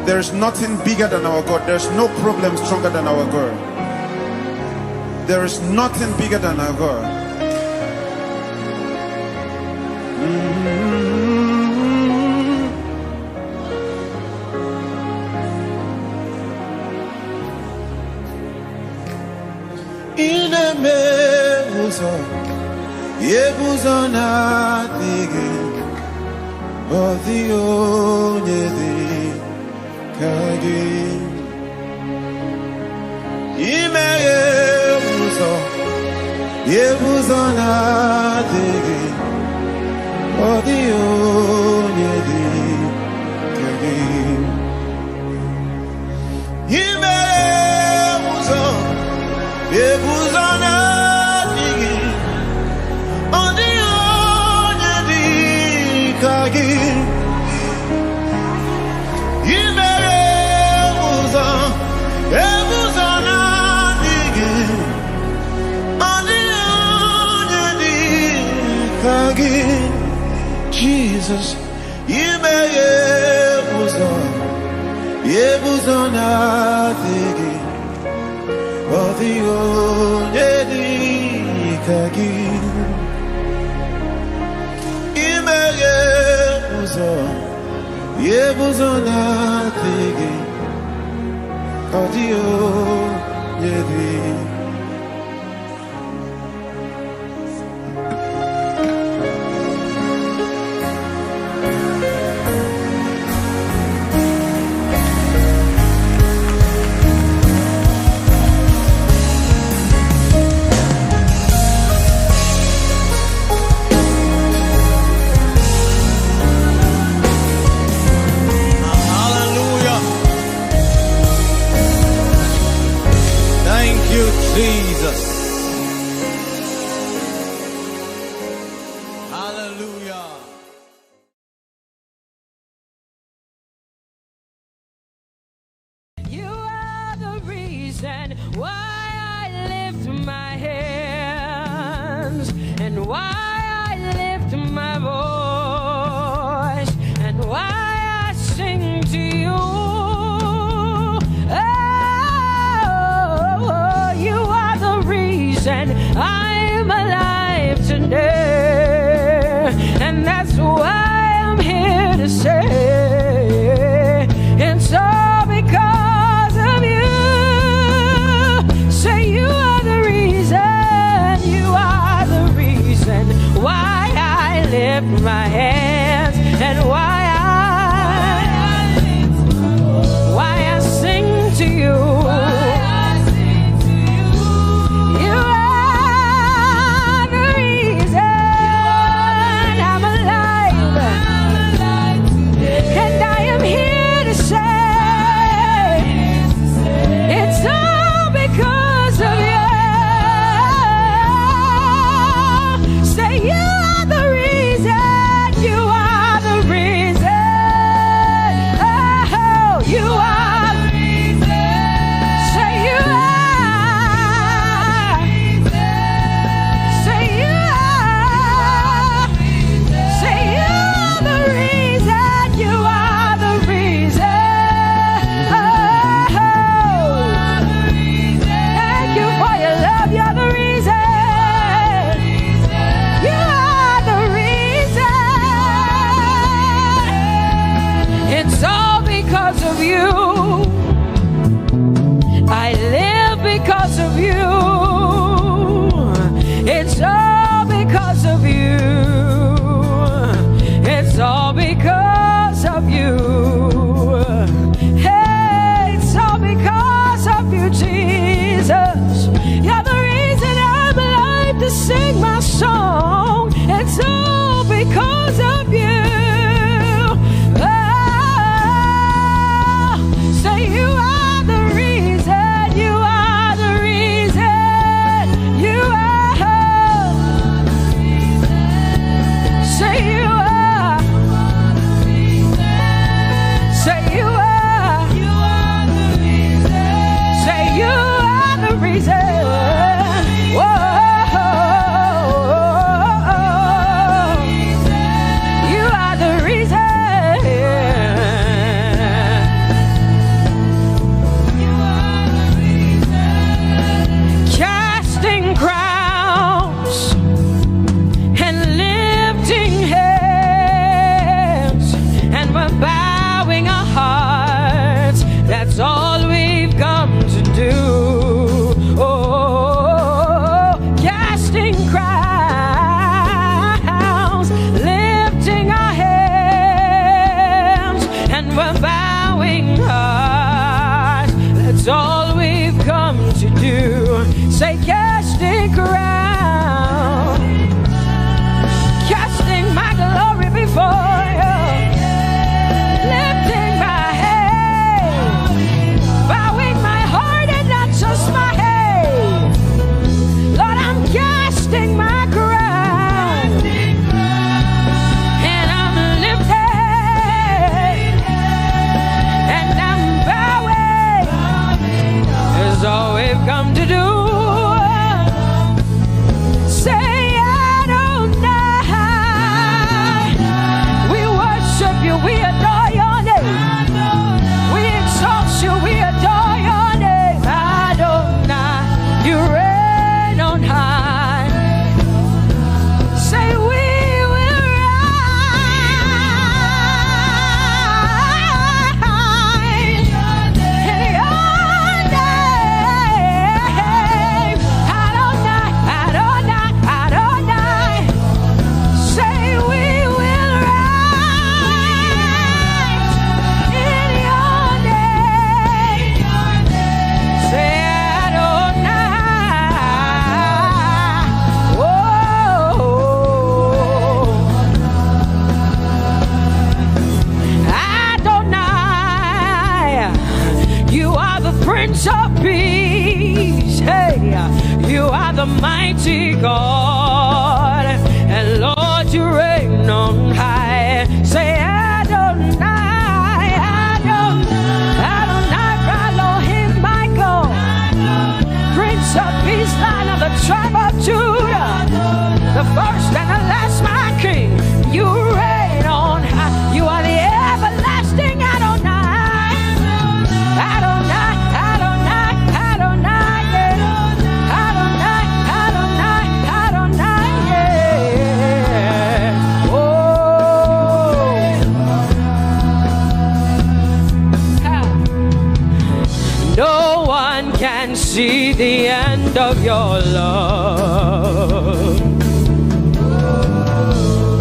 There is nothing bigger than our God. There is no problem stronger than our God. There is nothing bigger than our God. ị na-eme ụzọ ebe ụzọ na-adịghị ọ dịghị onye dị ka gị imeghe ụzọ ebe ụzọ na-adịghị ọ dịghị onye dị ka gị imeghe ụzọ ebe ụzọ na-adịghị ọ dịghị onye dị ka gị imeghe ụzọ ebe ụzọ na-adịghị ọ dịghị onye dị ka gị Jesus imeghe ụzọ ebe ụzọ na-adịghị ọ dịghị onye dị ka gị imeghe ụzọ ebe ụzọ na-adịghị ọ dịghị onye dị. Hallelujah. Thank you, Jesus. Hallelujah. You are the reason why I lift my hands and why I lift my voice and why I sing to you. Oh, you are the reason I'm alive today, and that's why I'm here to say, and so because of you, say you are the reason why I lift my hands and why I sing to you. You are the reason I'm alive, and I am here to say, It's all because of you. Hey, it's all because of you, Jesus. You're the reason I'm alive to sing my song. It's all because of you. Oh, say you are the reason. You are the reason. You are. Say you are. Say you are. You are the reason. Say you are the reason. Whoa. You are the reason. You are the reason. Casting crowns and lifting hands, and we're bowing our hearts. That's all we've come to do. Oh, casting crowns, lifting our hands, and we're bowing hearts. That's all we've come to do. Say, casting crowns, casting my glory before you, lifting my head, bowing my heart and not just my head. Lord, I'm casting my crown, and I'm lifted, and I'm bowing. Is all we've come to do. Say Adonai. We worship you, we adore your name. We exalt you, we adore your name. Adonai, you reign on high. Say we will rise in your name. Adonai, Adonai, Adonai. Say we will rise in your name. Say Adonai. Whoa. Adonai, you are the Prince of Peace. Hey, you are the mighty God, and Lord, you reign on high. Say Adonai, Adonai, Adonai, Elohim, Michael, Prince of Peace, Lion of the tribe of Judah, the first and the last, my King. You reign on high. You are the everlasting Adonai. Adonai, Adonai, Adonai, yeah. Adonai, Adonai, Adonai, yeah. Oh. Ha. No one can see the end of your love.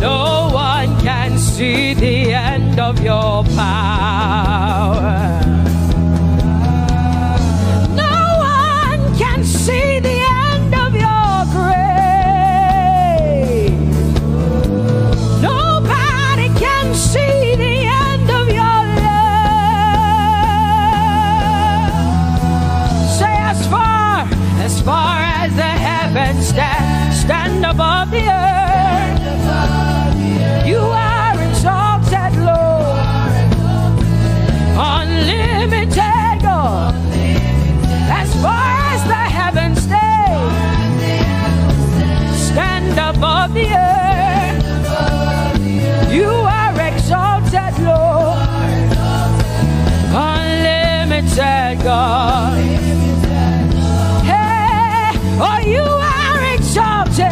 No one can see the end of your power. No one can see the end of your grace. Nobody can see the end of your love. Say as far as the heavens stand above the earth, you are exalted, Lord. Unlimited God. As far as the heavens stand above the earth, you are exalted, Lord. Unlimited God. Hey, oh, you are exalted.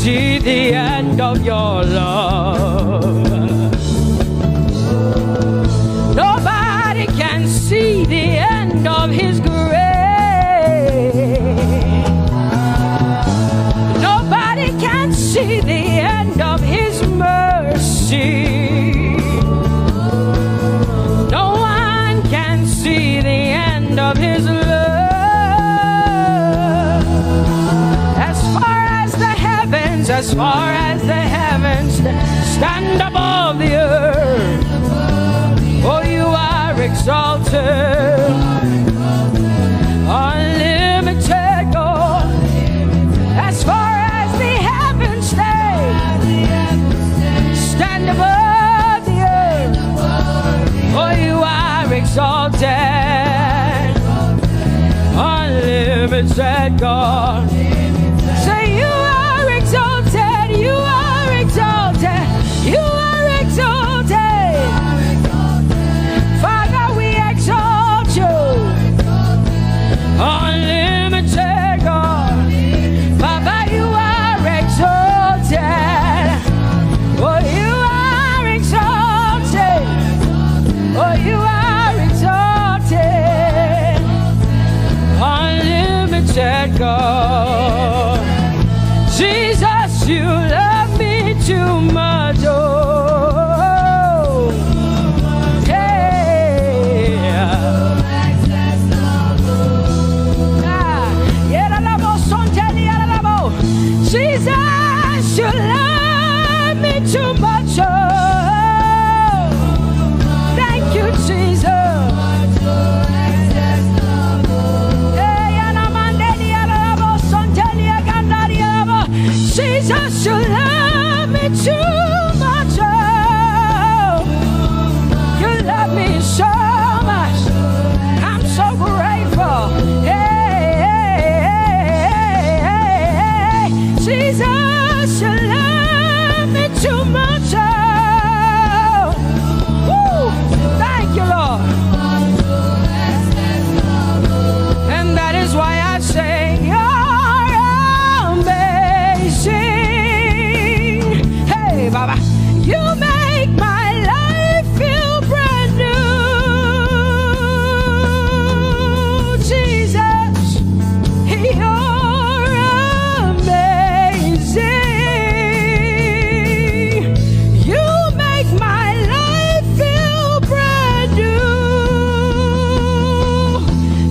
see the end of your love. Nobody can see the end of his grace. Nobody can see the end of his mercy. No one can see the end of his love. As far as the heavens stand above the earth, oh, you are exalted, unlimited God. As far as the heavens stand above the earth, oh, you are exalted, unlimited God. Say you are exalted, you are exalted, you are exalted. Father, we exalt you, unlimited God. Father, you are exalted, oh, you are exalted, oh, you are exalted, unlimited God. Jesus, you love me too much, oh, yeah. Jesus, you love me too much, oh, thank you, Jesus. Jesus, you love me too much, oh, you love me so much, I'm so grateful, hey, Jesus, you love me too much, oh, woo, thank you, Lord, and that is why I say, Baba, you make my life feel brand new. Jesus, you're amazing. You make my life feel brand new.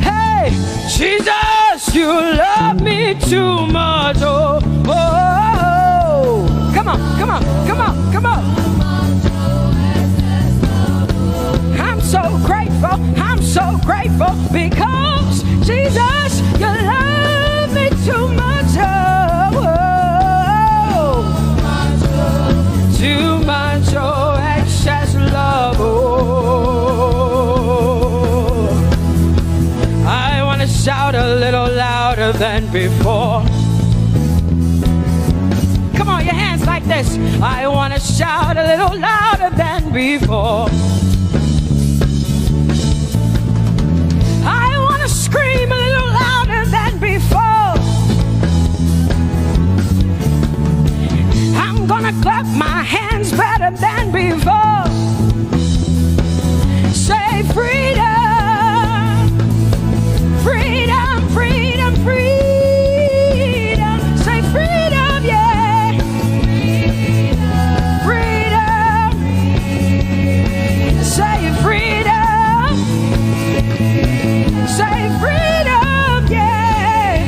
Hey, Jesus, you love me too much. Oh, oh, oh. Come on, come on. Come on, come on. I'm so grateful because Jesus, you love me too much. Oh, too much, oh, excess love. Oh, I want to shout a little louder than before. Come on, your hands like this. I want to shout a little louder than before. I want to scream a little louder than before. I'm gonna clap my hands better than before. Say freedom, freedom, freedom, freedom. Say freedom, yeah. Freedom. Say freedom. Say freedom, yeah.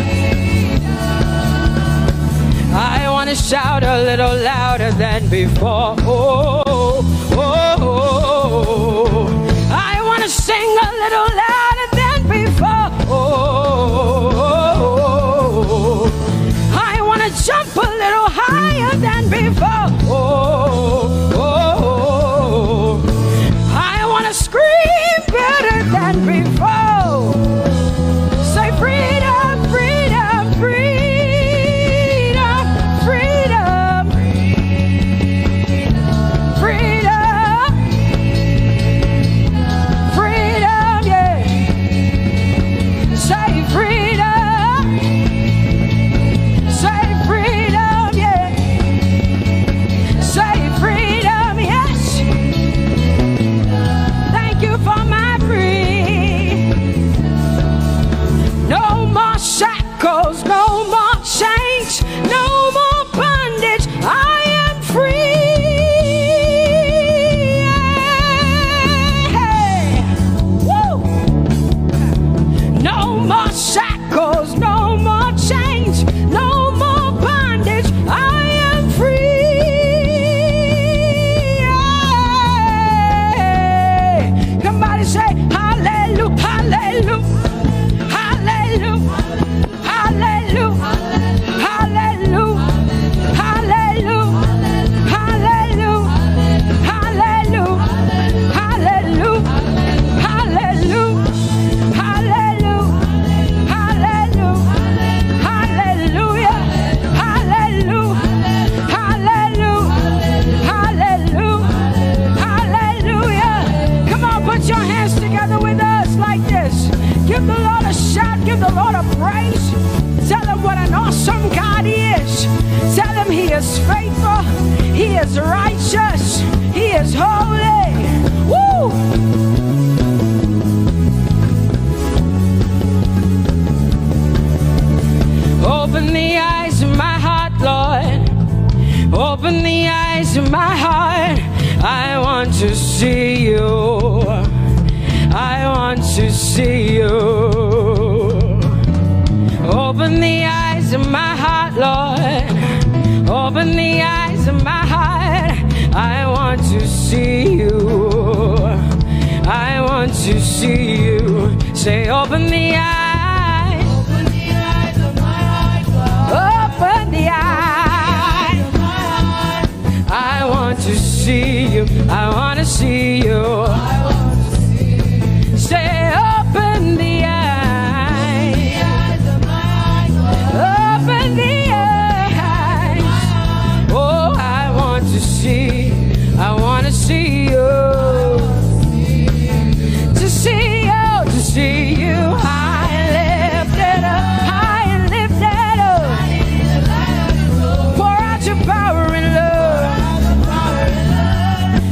I want to shout a little louder than before. Oh, oh, oh. I want to sing a little louder than before. Oh, I want to jump a little higher than before. Oh, I want to scream better than before. Say freedom, freedom, freedom, freedom, freedom. what an awesome God He is. Tell Him He is faithful, He is righteous, He is holy. Woo! Open the eyes of my heart, Lord. Open the eyes of my heart. I want to see you. I want to see you. Open the eyes of my heart, Lord. Open the eyes of my heart. I want to see you. I want to see you. Say, open the eyes. Open the eyes of my heart, Lord. Open the eyes of my heart. I want to see you. I want to see you. I want to see you. Say, open the eyes. Open the eyes of my heart, Lord. Open the eyes. Oh, I want to see. I want to see you. To see you. To see you. High and lifted up. High and lifted up. Pour out your power and love.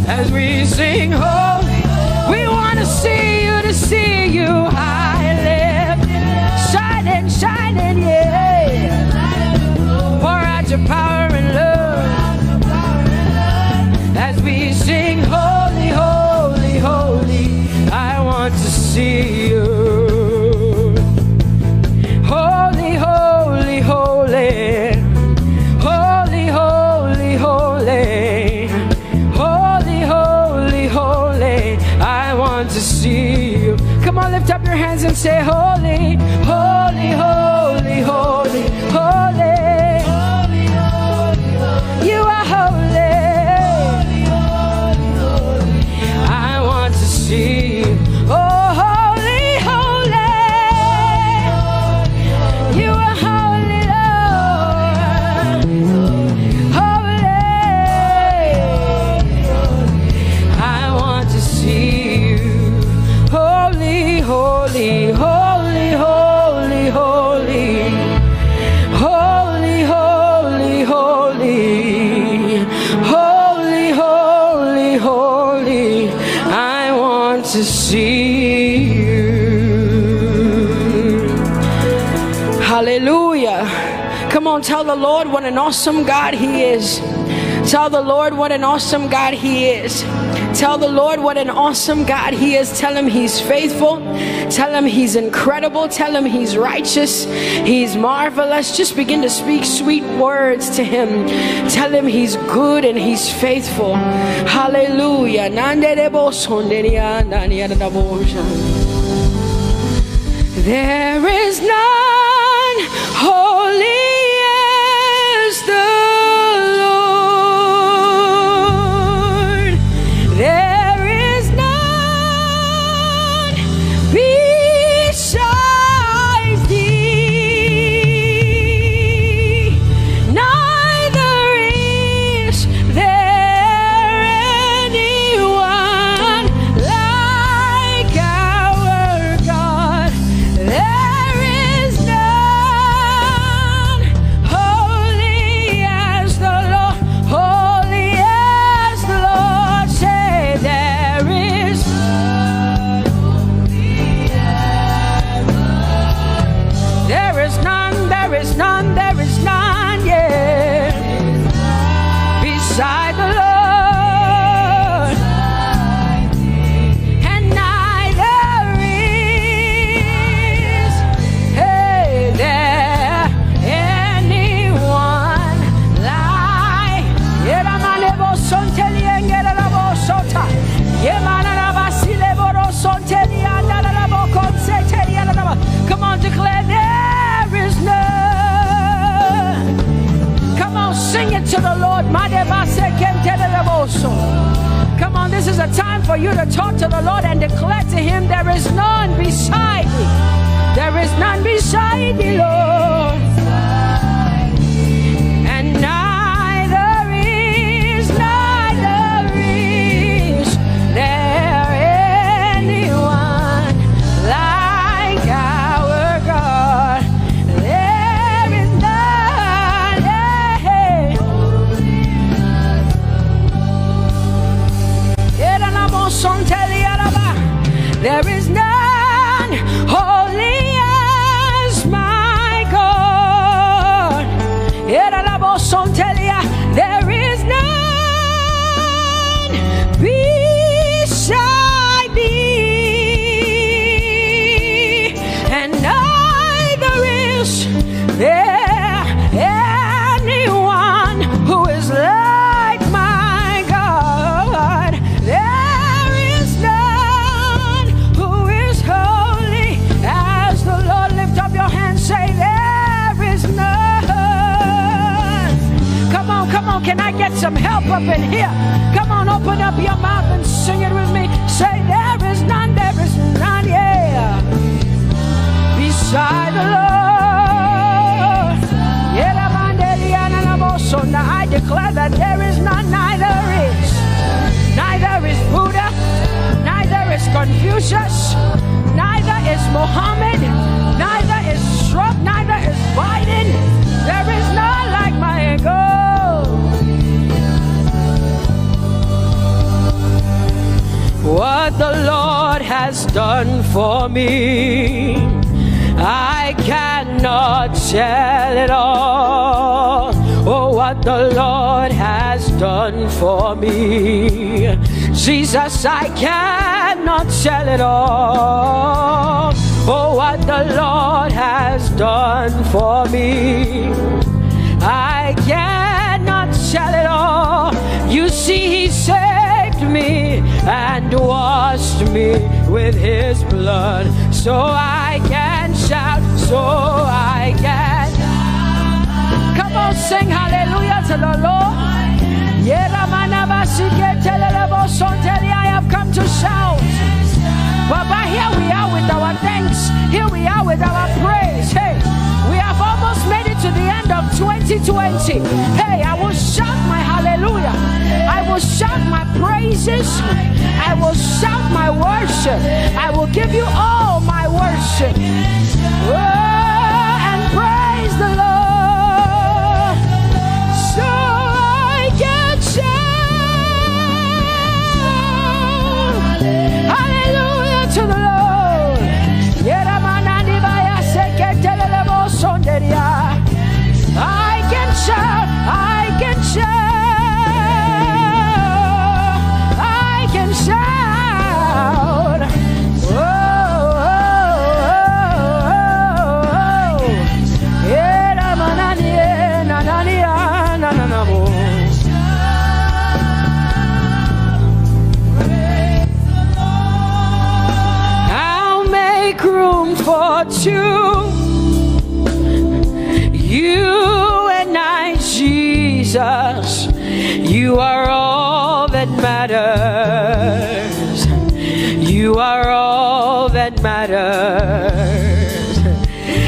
As we sing holy, we want to see you, high and lifted, shining, shining, yeah. Pour out your power and love. As we sing holy, holy, holy, I want to see you. Holy, holy, holy. Holy, holy, holy. Holy, holy, holy, I want to see you. Come on, lift up your hands and say, holy, holy, holy, holy, holy. Holy, holy, holy. You are holy. Holy, holy, holy. I want to see you. Oh, holy, holy. You are holy, Lord. Holy. I want to see you. Holy, holy, holy, holy, holy. Holy, holy, holy. Holy, holy, holy. I want to see you. Hallelujah. Come on, tell the Lord what an awesome God He is. Tell the Lord what an awesome God He is. Tell the Lord what an awesome God He is. Tell Him He's faithful. Tell Him He's incredible. Tell Him He's righteous. He's marvelous. Just begin to speak sweet words to Him. Tell Him He's good and He's faithful. Hallelujah. There is none holy as the Lord. There is none besides Thee. Neither is there anyone like our God. There is none holy as the Lord, holy as the Lord. Say there is none holy as the Lord. There is none, there is none, there is none, yeah, beside the Lord. And neither is there anyone like. Come on, declare there is none. Come on, sing it to the Lord. Come on, this is a time for you to talk to the Lord and declare to Him there is none beside Thee. There is none beside Thee, Lord. And neither is there anyone like our God. There is Can I get some help up in here? Come on, open up your mouth and sing it with me. Say, there is none, yeah, beside the Lord. So now I declare that there is none, neither is Buddha, neither is Confucius, neither is Muhammad, neither is Trump, neither is Biden. There is none like my God. What the Lord has done for me, I cannot tell it all. Oh, what the Lord has done for me, Jesus, I cannot tell it all. Oh, what the Lord has done for me, I cannot tell it all. You see, He saved me and washed me with His blood, so I can shout, so I can. Come on, sing hallelujah to the Lord. I have come to shout. Baba, here we are with our thanks. Here we are with our praise. Hey, we have almost made it to the end of 2020. Hey, I will shout my hallelujah. I will shout my praises. I will shout my worship. I will give you all my worship. Oh, and praise the Lord. So I can shout hallelujah to the Lord. I can shout, I can shout, I can shout. Oh, oh, oh, oh. I'll make room for two. You and I, Jesus, you are all that matters. You are all that matters.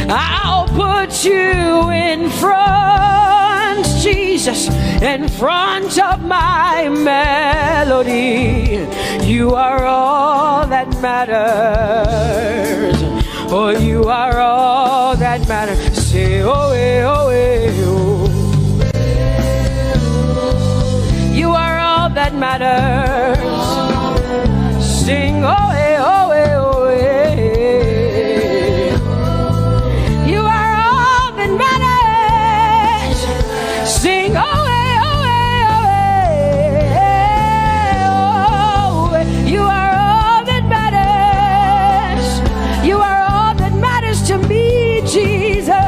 I'll put you in front, Jesus, in front of my melody. You are all that matters. Oh, you are all that matters. Say, oh, eh, oh, eh, oh. You are all that matters. Sing, oh, eh, oh, eh, oh, eh. You are all that matters. Sing, oh, eh, oh, eh, oh, eh. Oh, you are all that matters. You are all that matters to me, Jesus.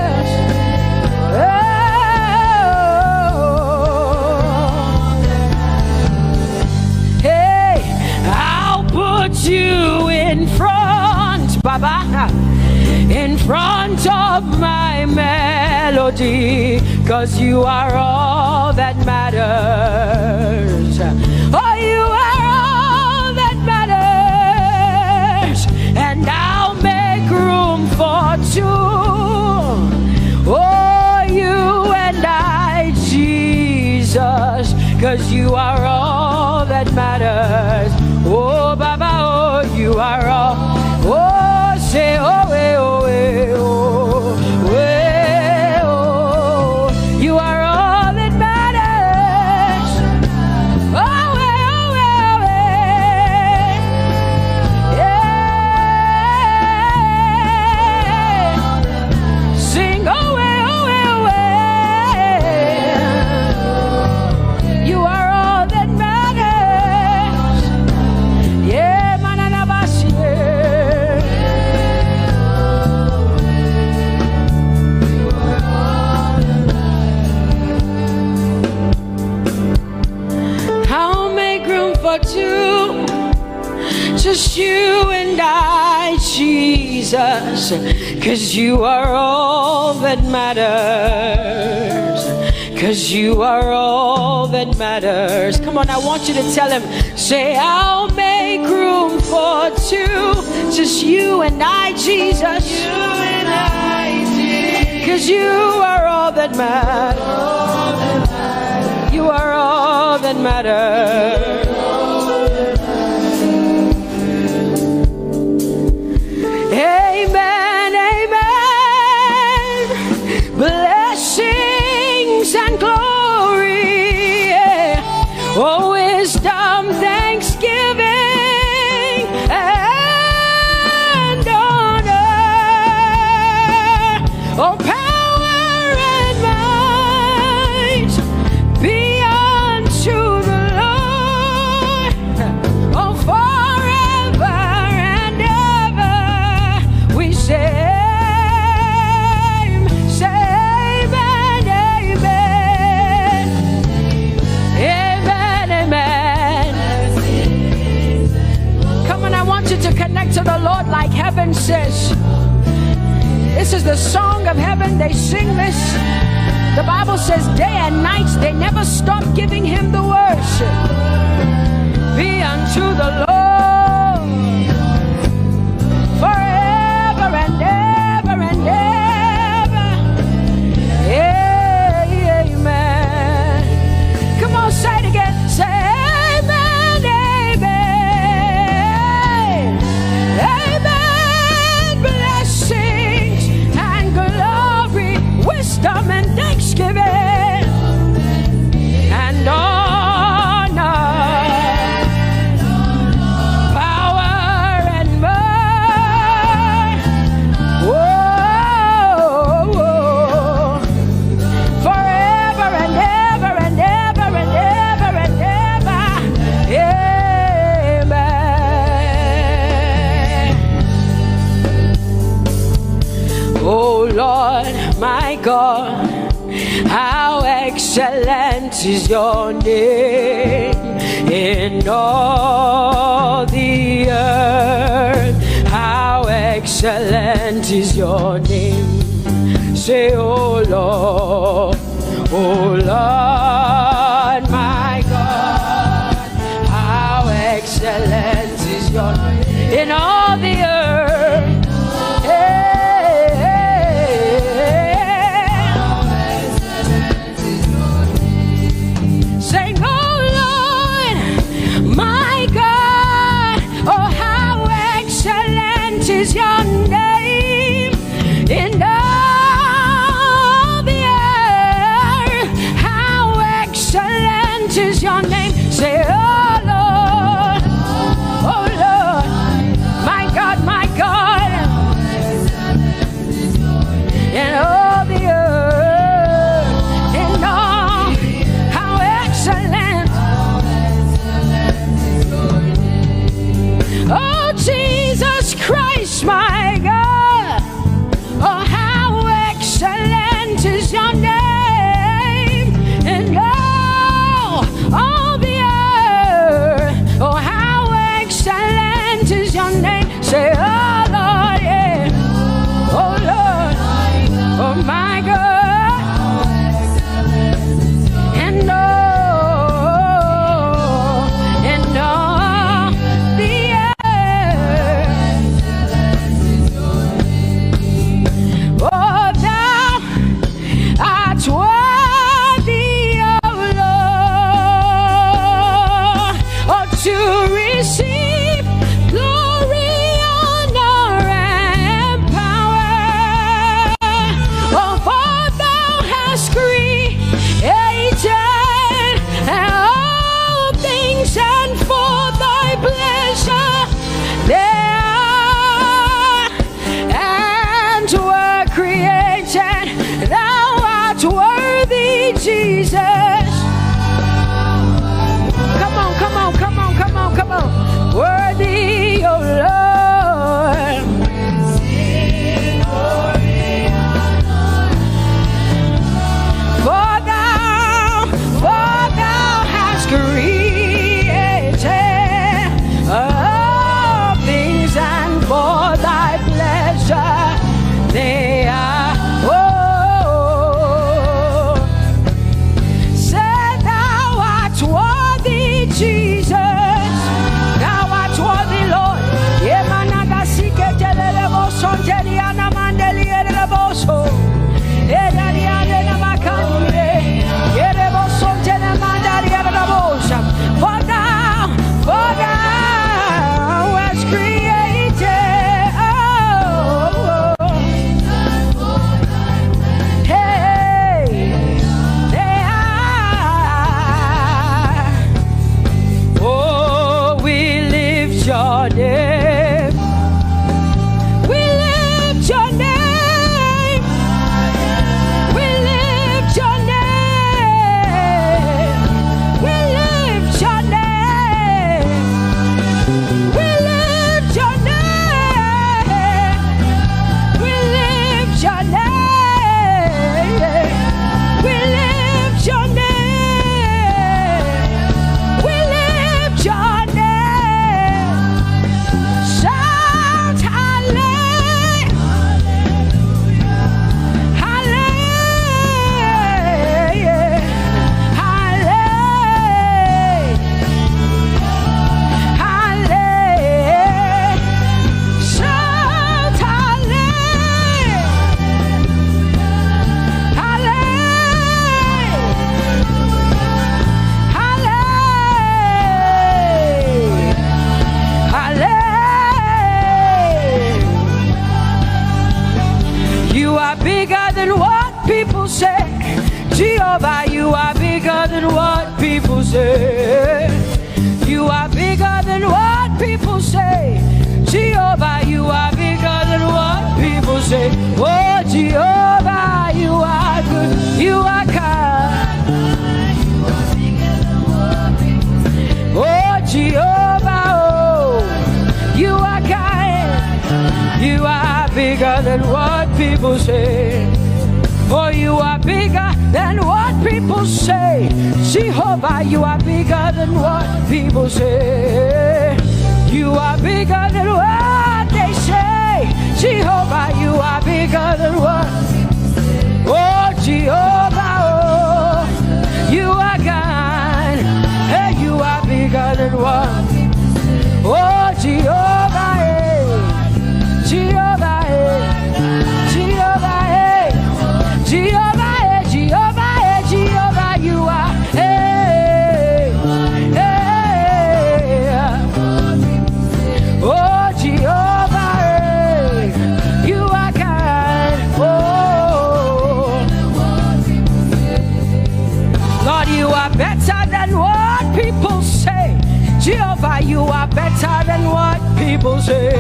You in front, Baba, in front of my melody, 'cause you are all that matters. Oh, you are all that matters, and I'll make room for two. Oh, you and I, Jesus, 'cause you are all that matters. Oh, Baba, oh, you are all. Oh, say, oh, eh, oh, eh, oh, eh, oh. You are all that matters. Oh, eh, oh, eh, oh, eh. Yeah. Sing, oh, eh, oh, eh, oh, eh. You are all that matters. Yeah, mananabashi. I'll make room for two, just you and I, Jesus, 'cause you are all that matters. 'cause you are all that matters. Come on, I want you to tell him, say, I'll make room for two, just you and I, Jesus. You and I, Jesus. 'Cause you are all that matters. You are all that matters. Amen, amen. Blessings and glory, oh, wisdom, thanksgiving, and honor, oh, power and might be unto the Lord, oh, forever and ever. We say, amen, amen. Amen, amen. Come on, I want you to connect to the Lord like heaven says. This is the song of heaven. They sing this. The Bible says day and night they never stop giving him the worship. Be unto the Lord forever and ever and ever. Amen. Come on, say it again. Say amen, amen. Amen. Blessings and glory, wisdom and thanksgiving, and honor, power and might, whoa, forever and ever and ever and ever and ever. Amen. Oh Lord, my God, how excellent is your name in all the earth. How excellent is your name. Say, oh Lord, my God, how excellent is your name in all the earth. Sing, oh Lord, my God, oh how excellent is your name in all the earth. How excellent is your name. Say, oh Lord, my God, in all the earth, in all, how excellent. Oh Jesus Christ, my God, oh how excellent is your name in all the earth. Oh how excellent is your name. Say, oh Lord, yeah. Oh Lord, oh my God, and all the earth. Oh, thou art worthy, oh Lord, oh to receive glory, honor, and power. Oh, for thou hast created all things, and for thy pleasure they are and were created. Thou art worthy, Jesus. Come on, come on, come on, come on, come on. Worthy, oh Lord. For thou hast created all things, and for thy pleasure they are. Oh, Jehovah, you are bigger than what people say. You are bigger than what people say. Jehovah, you are bigger than what people say. Oh, Jehovah, you are good. You are kind. Oh, Jehovah, oh, you are kind. You are bigger than what people say. Oh, you are bigger than what people say. Jehovah, you are bigger than what people say. You are bigger than what they say. Jehovah, you are bigger than what. Oh, Jehovah, oh, you are God. Hey, you are bigger than what. Oh, Jehovah, hey. Jehovah, hey. Jehovah, hey. Jehovah, hey. Jehovah, hey. Jehovah, you are. Hey, hey. Oh, Jehovah, hey. You are God. Oh, Lord, you are better than what people say. Jehovah, you are better than what people say.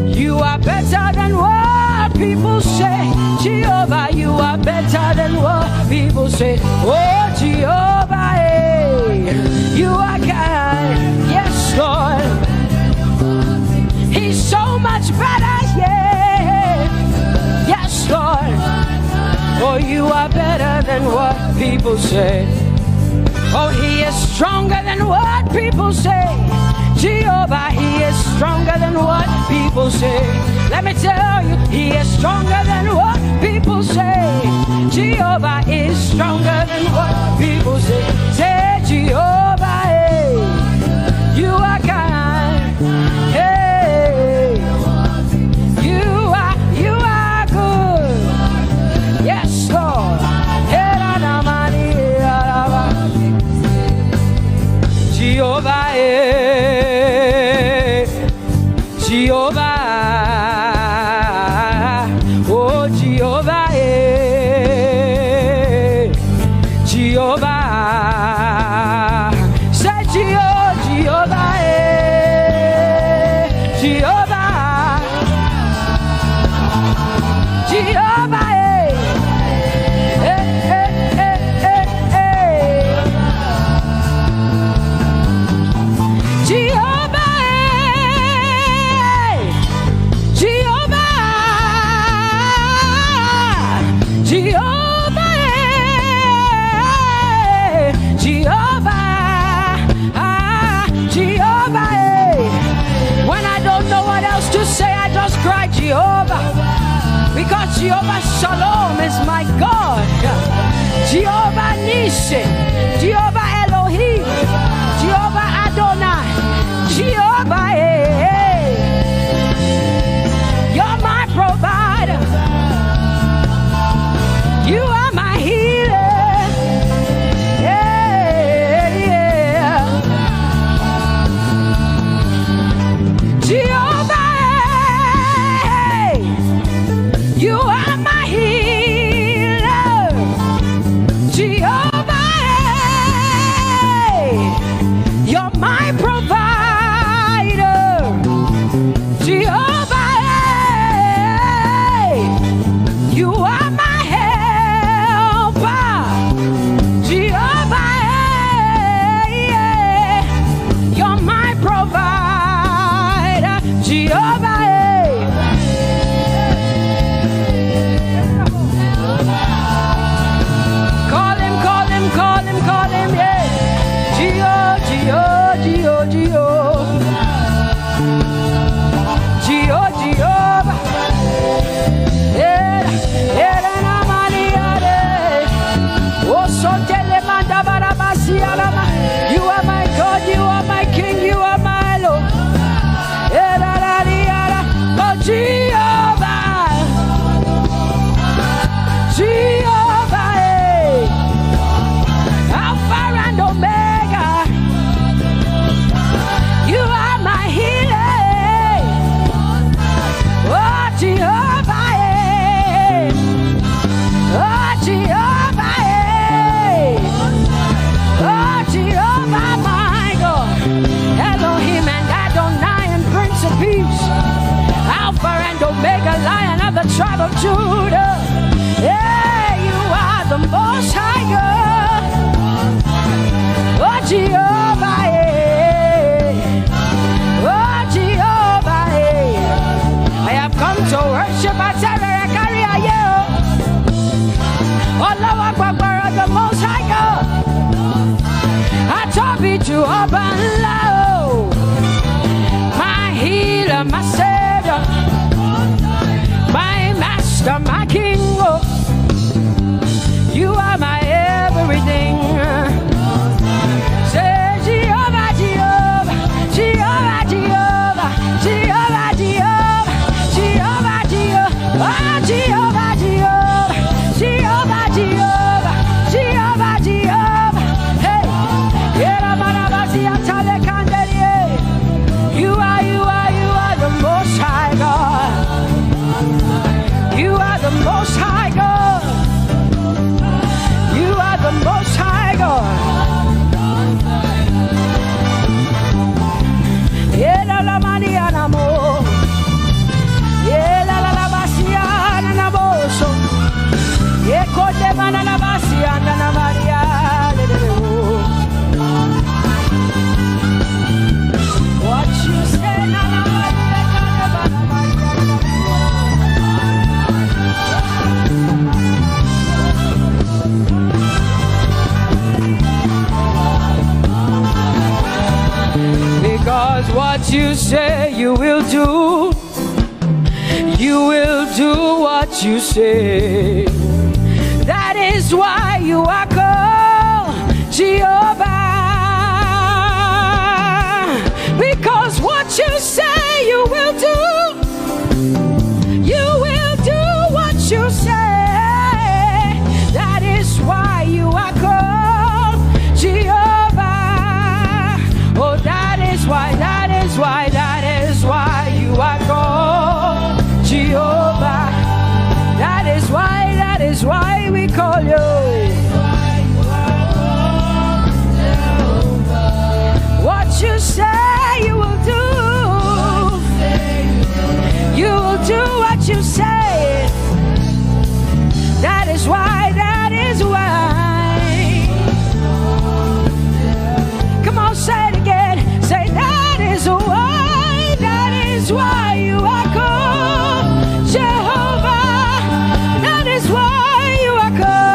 You are better than what people say. Jehovah, you are better than what people say. Oh, Jehovah, hey, you are God. Yes, Lord. He's so much better, yeah. Yes, Lord. Oh, you are better than what people say. Oh, he is stronger than what people say. Jehovah, he is stronger than what people say. Let me tell you, he is stronger than what people say. Jehovah is stronger than what people say. Say, Jehovah, hey, you are kind. Hey, you are good. Yes, Lord. Jehovah, eh, Jehovah, oh Jehovah, eh, Jehovah, say Jehovah, eh, Jehovah, Jehovah, Jehovah, because Jehovah Shalom is my God. Jehovah Nissi, Jehovah Elohim, Jehovah Adonai, Jehovah, hey, you're my provider. You are my healer. Yeah, yeah. Jehovah, you are my healer. Jehovah, Judah. Yeah, you are the most high God. Oh, Jehovah, yeah. Oh, Jehovah, yeah. I have come to worship at Terekaria, yeah. Oh, Lord, the most high God. I told you to open low. My healer, my savior, my master, my king. Oh, you are my everything. Say Jehovah, Jehovah, Jehovah, Jehovah, Jehovah, Jehovah, Jehovah, Jehovah, oh, Jehovah, Jehovah, Jehovah, Jehovah, Jehovah, Jehovah. Hey, you are the most high God. You are the most high God. You are the most high God. Yeah, la la Mariana mo. Yeah, la la la Basiana na boso. Yeah, kote mana la Basiana na Maria. What you say na na Maria na Maria. Because what you say you will do, you will do what you say. That is why you are called Jehovah. Because what you say you will do, you will do what you say. That is why you are called Jehovah. Oh, that is why you are called Jehovah. That is why we call you. What you say you will do, you will do what you say. That is why, come on, say it again. Say that is why you are called Jehovah. That is why you are called.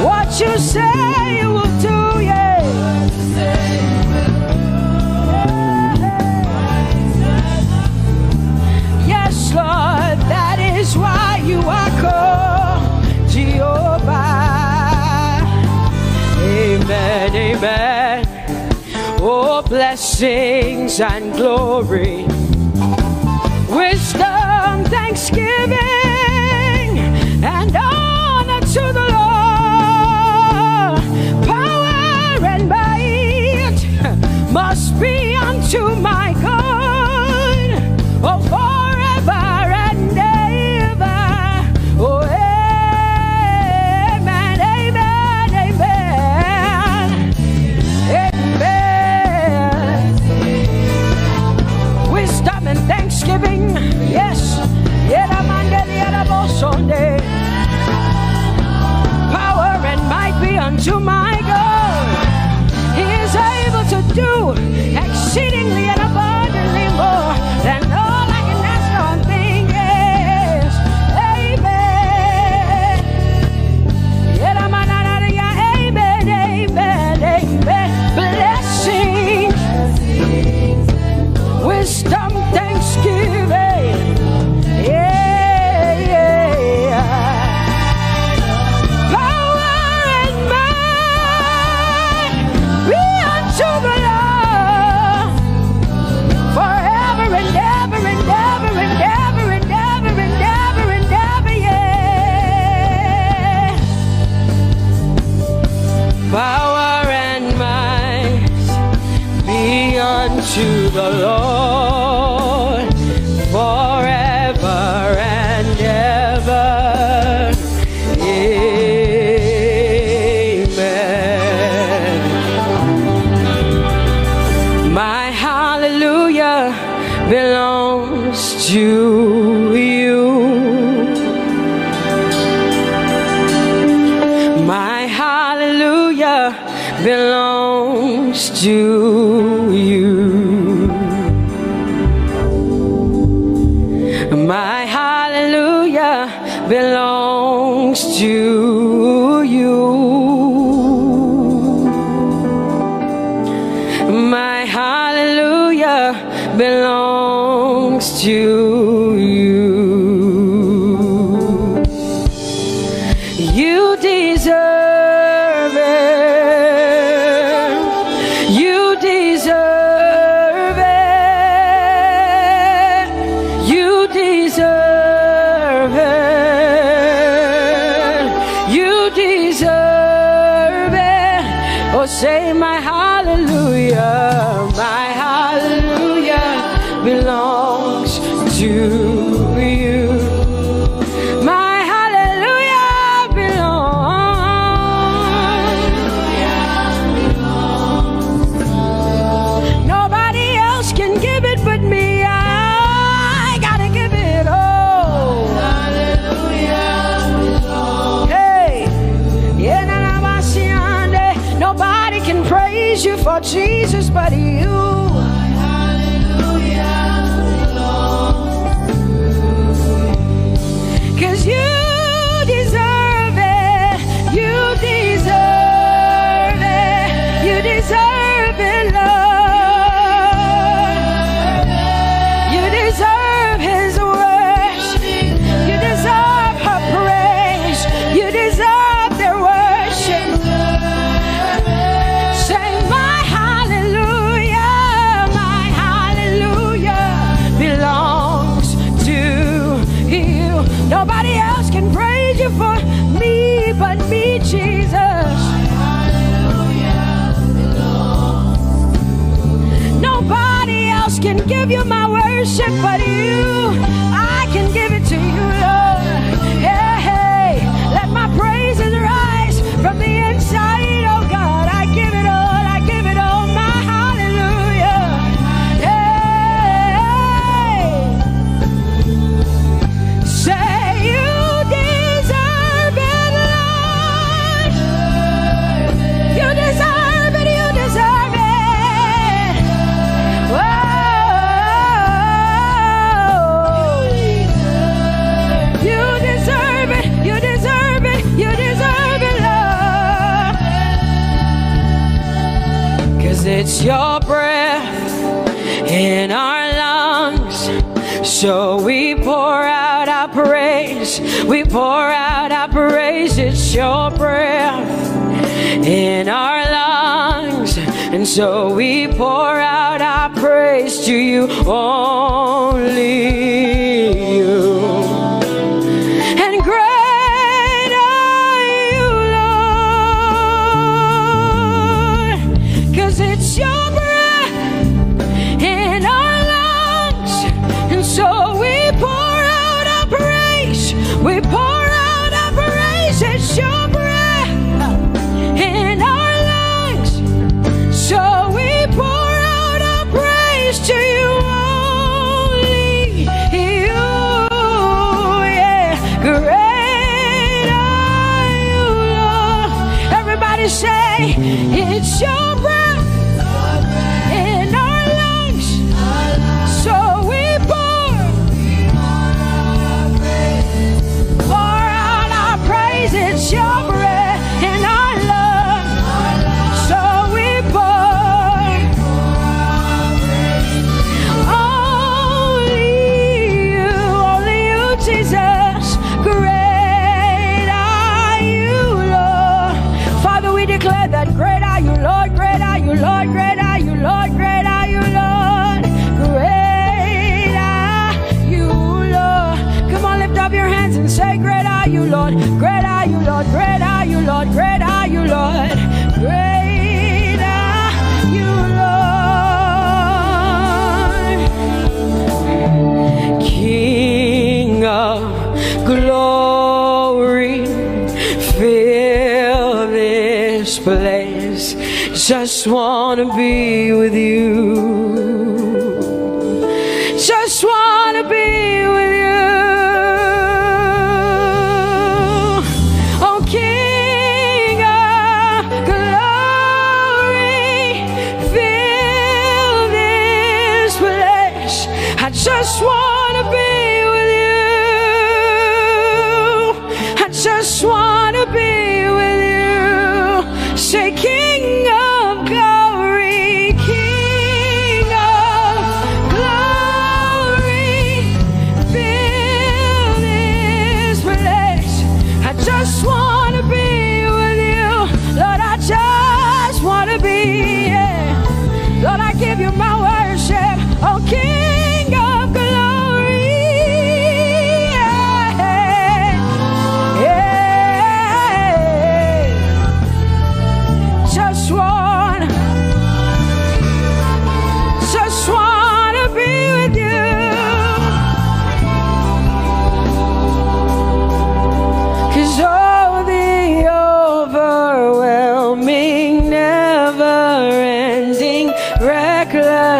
What you say you will do, yeah. Yes, Lord, that is why you are called Jehovah. Amen, amen. Oh, blessings and glory, wisdom, thanksgiving, and honor to the Lord. Power and might must be unto my God. Oh, forever and ever. Oh, amen, amen, amen. Amen. We belongs to you. My hallelujah belongs to you. You deserve it. You deserve it. You deserve it. You deserve it. Oh, say my hallelujah. My hallelujah belongs to you. My hallelujah belongs. Nobody else can give it but me. I gotta give it all. Hey, yeah, nobody can praise you for Jesus but you. Cause you deserve it. You deserve it. You deserve it, Lord. You deserve His worship. You deserve her praise. You deserve their worship. Say my hallelujah. My hallelujah belongs to you. Nobody else can praise you for me but me, Jesus. Nobody else can give you my worship but you. I can give it to you, Lord. Hey, hey, let my praises rise from the inside, oh God. I give it all, I give it all, my hallelujah. Hey, say you deserve it, Lord. You deserve it, you deserve it. Whoa. You deserve it, you deserve it, you deserve it, Lord. Cause it's your breath in our lungs. So we pour out our praise. We pour out our praise. It's your breath in our lungs. And so we pour out our praise to you, only you. And great are you, Lord. Cause it's your breath in our lungs. And so we pour out our praise. We pour out our praise. It's your breath in our lungs. So we pour out our praise to you, only you. Yeah, great are you, Lord. Everybody say, it's your breath in our lungs. So we pour out our praise. It's your breath in our lungs. So we pour only you, Jesus. Great are you, Lord. Father, we declare that great are you, Lord. Great are you, Lord. Great are you, Lord. Great are you, Lord. Great are you, Lord. Come on, lift up your hands and say, great are you, Lord. Great are you, Lord. Great are you, Lord. Great are you, Lord. Great are you, Lord. King of glory, fill this place. Just wanna be with you. Just wanna be with you. Oh, King of glory, fill this place. I just wanna be with you.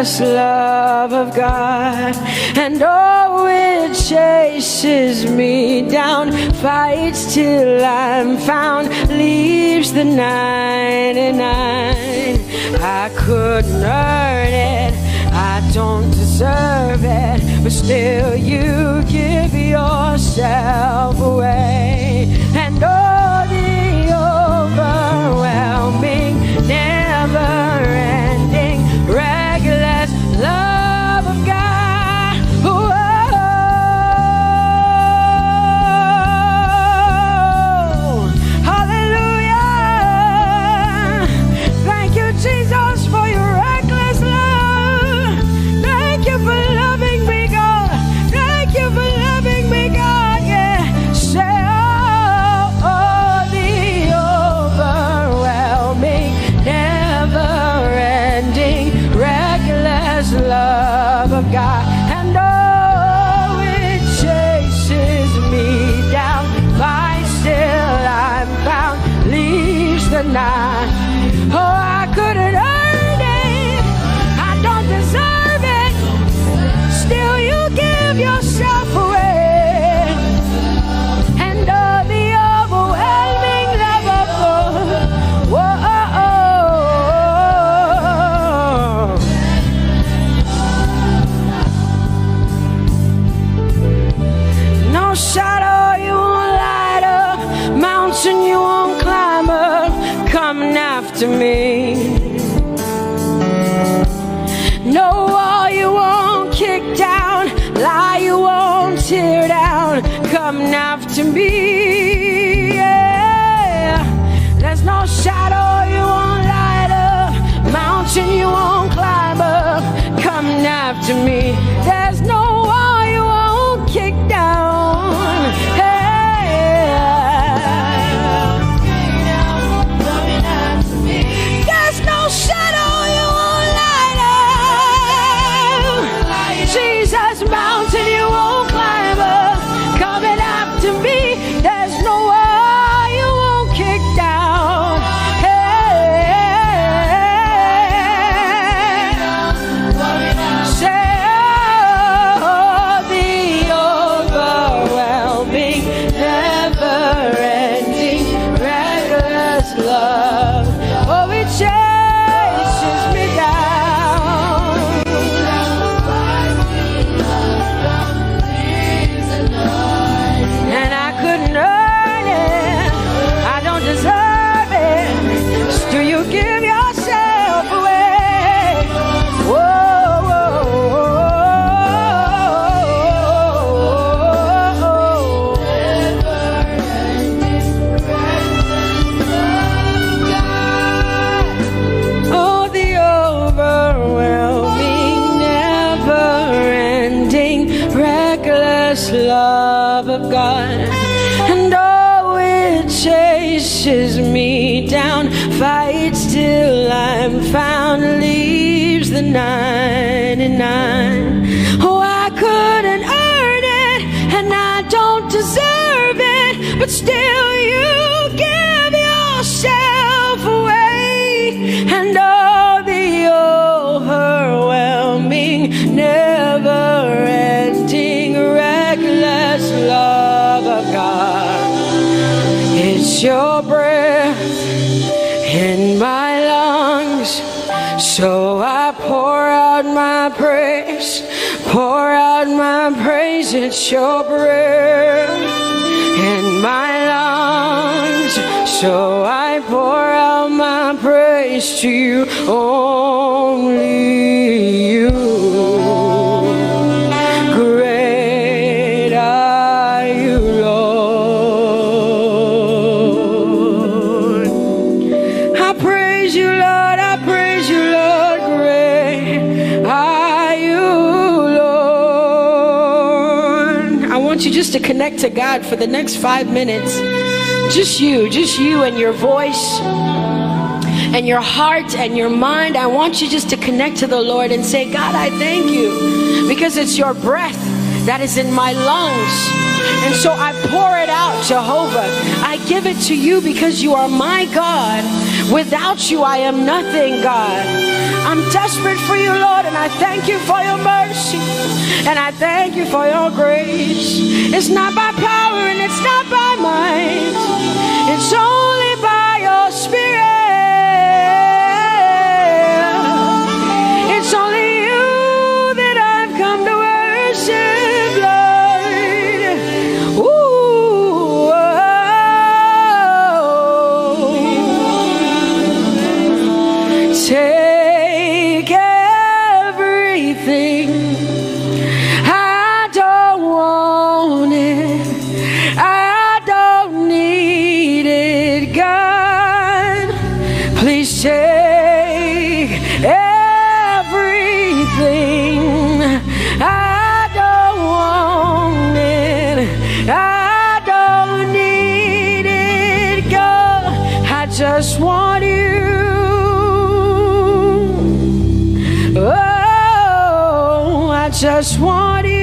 reckless love of God, and oh, it chases me down, fights till I'm found, leaves the 99. I couldn't earn it, I don't deserve it, but still you give yourself away. And oh, the overwhelming, never-ending, reckless love of God. Whoa. Hallelujah. Thank you, Jesus, for your reckless love. Thank you for loving me, God. Thank you for loving me, God. Yeah. Say, oh, the overwhelming, never-ending, reckless love of God. And oh, it chases me down, fights till I'm found, leaves the 9. Oh, I couldn't earn it, I don't deserve it, still you give yourself away. And oh, the overwhelming love of God. Whoa. No shadow you won't light up, mountain you won't climb up, coming after me. No wall you won't kick down, lie you won't tear down, coming after me. Yeah. There's no shadow you won't light up, mountain you won't climb up, coming after me. There's no wall you won't kick down. Hey. There's no shadow you won't light up, Jesus, mountain you won't climb up, coming after me. There's no wall you won't kick down. Hey. Say, oh, the overwhelming, never-ending, reckless love. Oh, it chases me down. And I couldn't earn it, I don't deserve it, still you give yourself away. Whoa, whoa, oh, the overwhelming, never-ending, reckless love of God. And oh, it chases me down, fights till I'm found, leaves the 99. Oh, I couldn't earn it, and I don't deserve it, but still you give yourself away. And oh, the overwhelming, never-ending, reckless love of God. It's your breath in my lungs, so I pour out my praise, pour out my praise. It's your breath in my lungs, so I pour out my praise to you, only you. Great are you, Lord. I praise you, Lord, I praise you, Lord. Great are you, Lord. I want you just to connect to God for the next 5 minutes. Just you and your voice and your heart and your mind. I want you just to connect to the Lord and say, God, I thank you because it's your breath that is in my lungs. And so I pour it out, Jehovah. I give it to you because you are my God. Without you, I am nothing, God. I'm desperate for you, Lord, and I thank you for your mercy. And I thank you for your grace. It's not by power and it's not by might. It's only by your Spirit. It's only you that I've come to worship, Lord. Ooh, take everything. I don't want it. I don't need it, God. Please take everything. I don't want it. I don't need it, God. I just want you. Oh, I just want you.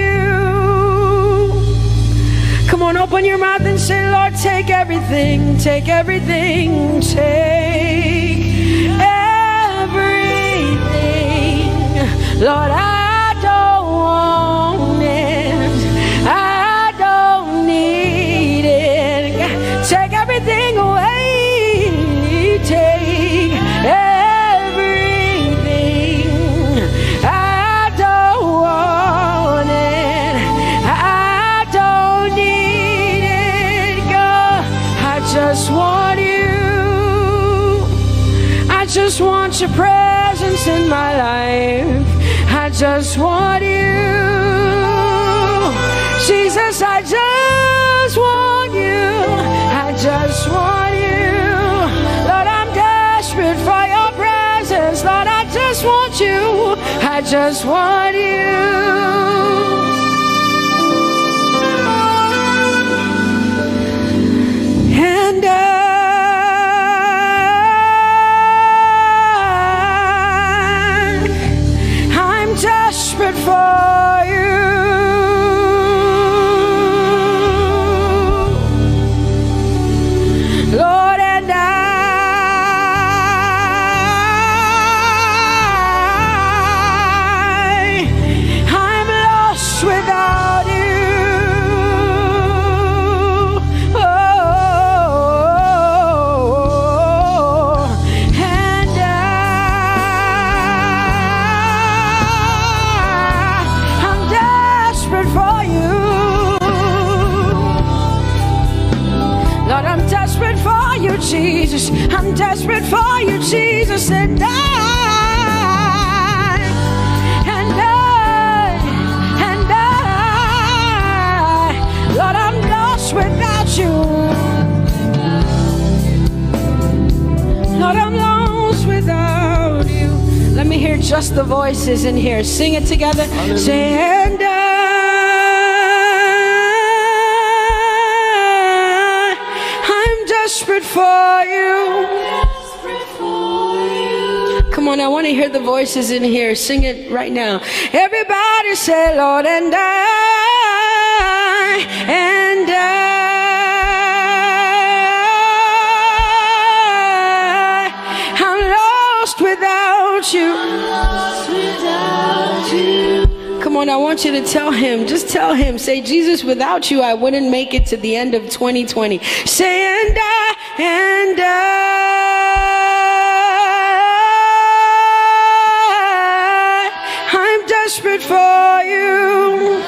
Come on, open your mouth and say, Lord, take everything, take everything, take everything. Lord, I don't want it. I don't need it. Take everything away. Take everything. I don't want it. I don't need it, God. I just want you. I just want your presence in my life. I just want you. Jesus, I just want you. I just want you. Lord, I'm desperate for your presence. Lord, I just want you. I just want you. And I'm desperate for you. Lord, and I'm lost without you. And I'm desperate for you. Lord, I'm desperate for you, Jesus. I'm desperate for you, Jesus. And Lord, I'm lost without you. Lord, I'm lost without you. Let me hear just the voices in here. Sing it together. Say, and I'm desperate for you. Come on, I want to hear the voices in here. Sing it right now. Everybody say, Lord, and I'm lost without you. Come on, I want you to tell him. Just tell him. Say, Jesus, without you, I wouldn't make it to the end of 2020. Say, and I'm desperate for you.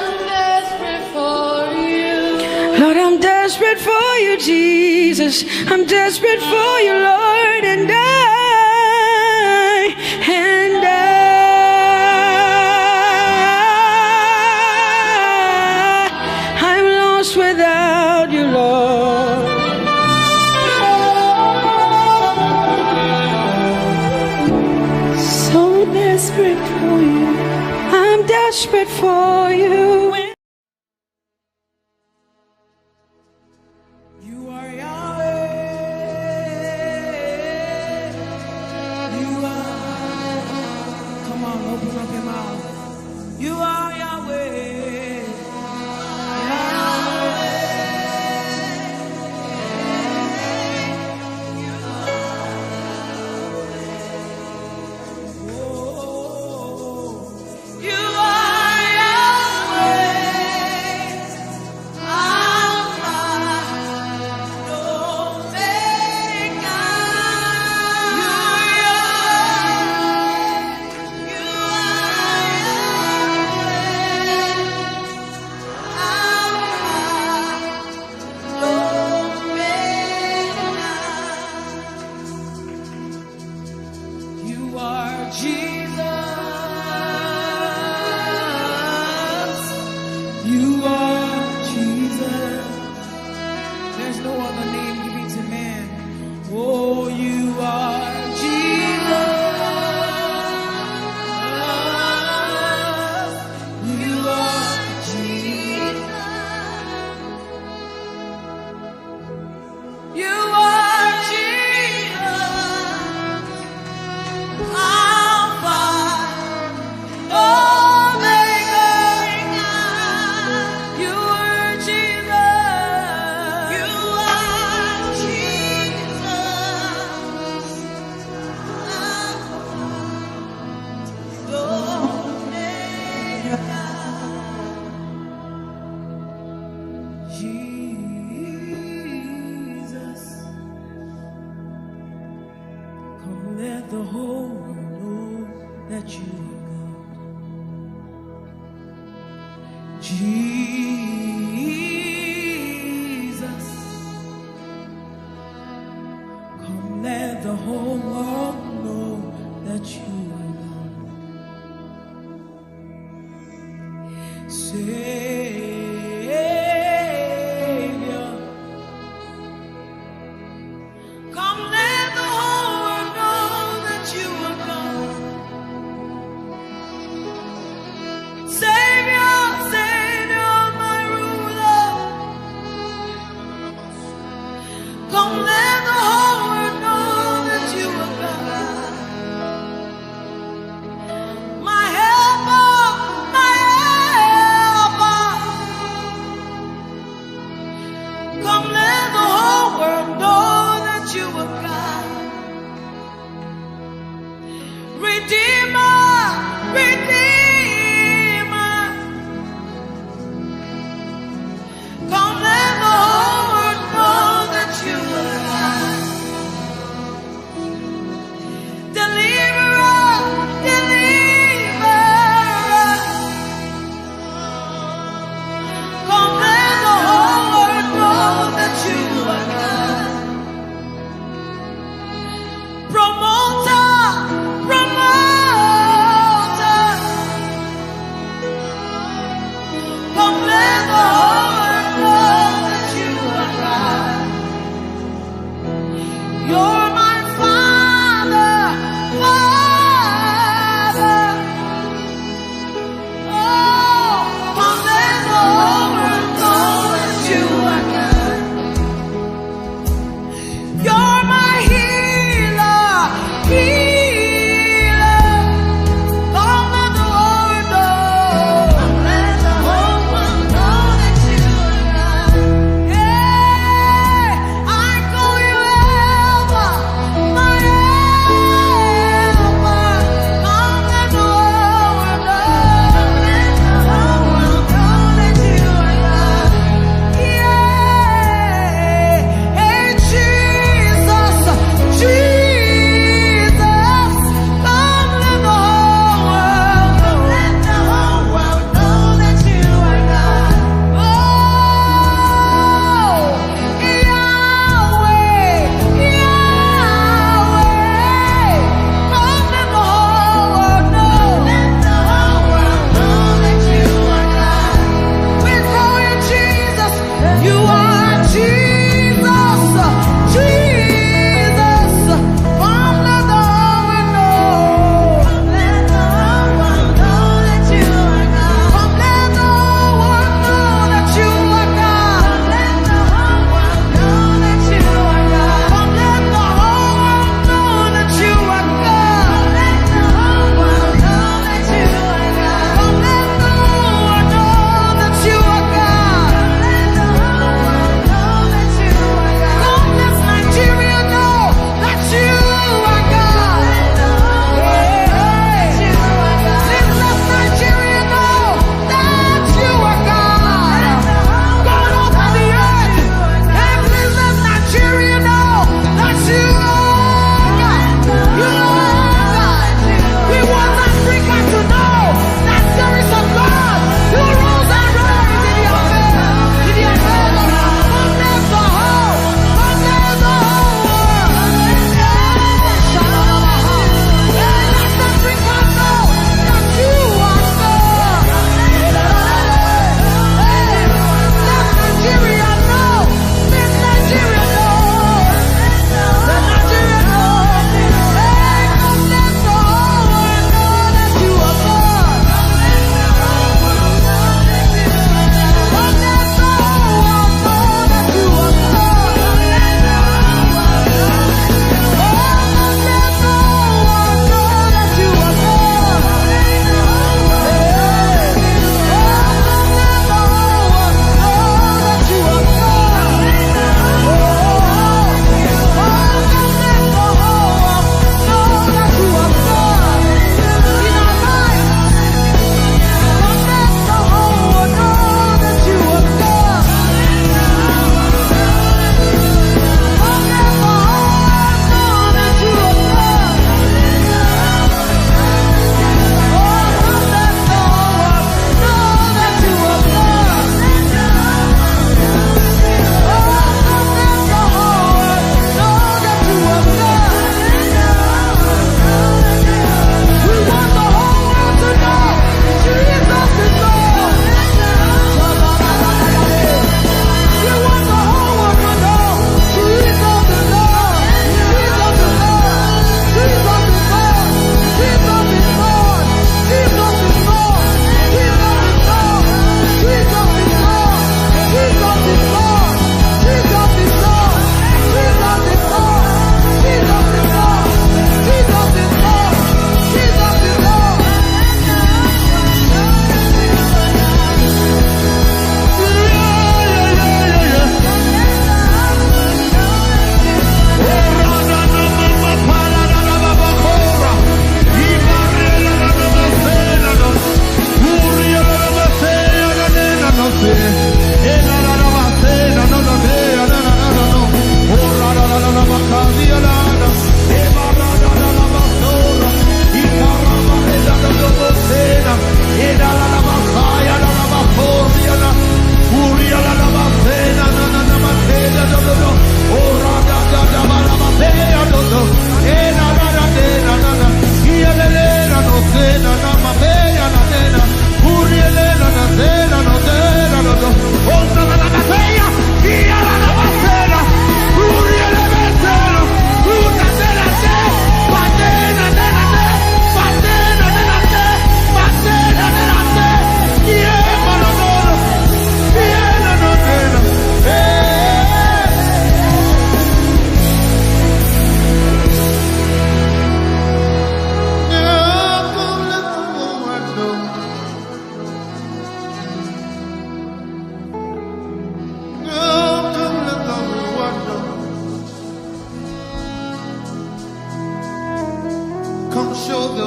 Lord, I'm desperate for you, Jesus. I'm desperate for you, Lord, and I'm lost without you, Lord. So desperate for you. I'm desperate for you. You are Yahweh. You are. Come on, open up your mouth. You are Yahweh. Yahweh. Jesus, come let the whole world know that you are God. Jesus, come let the whole world know that you are God. Savior, come let the whole world know that you are God.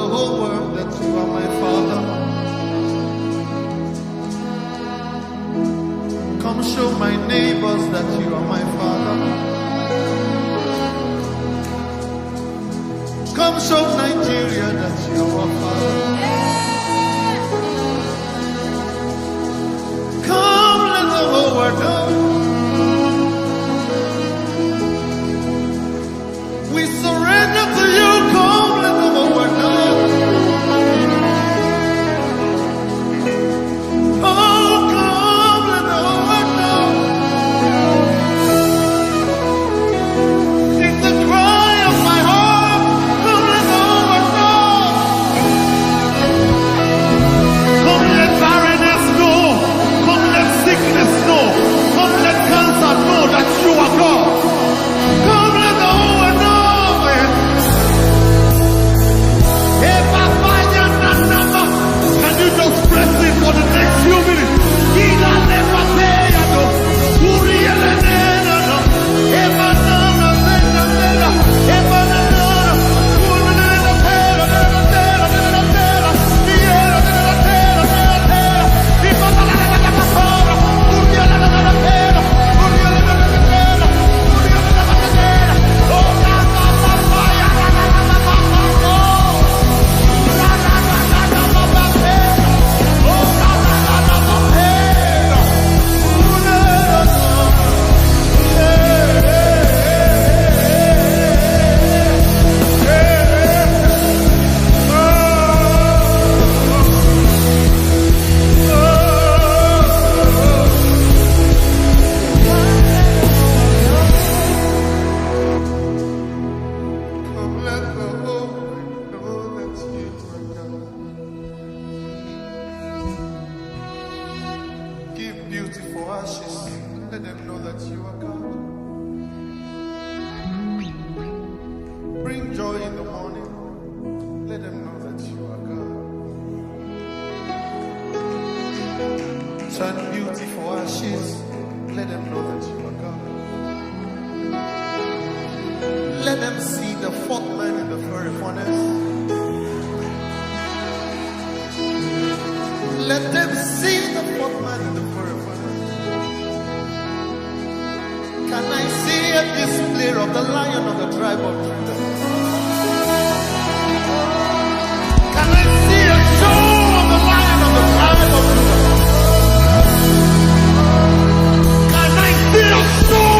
whole world that you are my Father. Come show my neighbors that you are my Father. Come show Nigeria that you are our Father. Come let the whole world know. We surrender to you. Come let the whole world know. Oh, come let the whole world know. It's the cry of my heart. Come let the whole world know. Come let barrenness know. Come let sickness know. Come let cancer know that you are God. Come let the whole world know. Can you just press it for the next few minutes? Let them know that you are God. Bring joy in the morning. Let them know that you are God. Turn beauty for ashes. Let them know that you are God. Let them see the fourth man in the fiery furnace. Let them see the fourth man in the fiery furnace. Can I see a display of the Lion of the tribe of Judah? Can I see a show of the Lion of the tribe of Judah? Can I see a show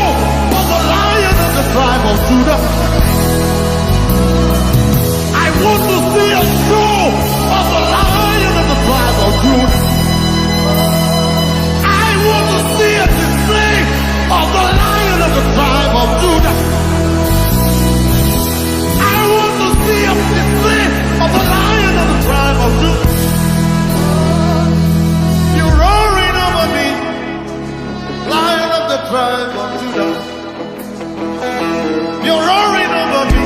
of the Lion of the tribe of Judah? I want to see a show of the Lion of the tribe of Judah. I want to see a display of the Lion of the tribe of Judah. I want to see a display of the Lion of the tribe of Judah. You're roaring over me, Lion of the tribe of Judah. You're roaring over me,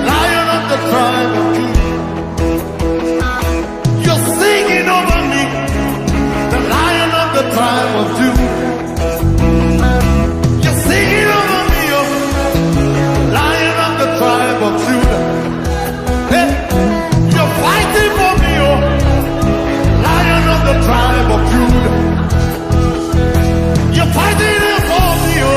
Lion of the tribe of Judah. You're singing over me, the Lion of the tribe of Judah. Tribe of Judah. Hey, you're fighting for me, oh, Lion of the tribe of Judah. You're fighting for me, oh,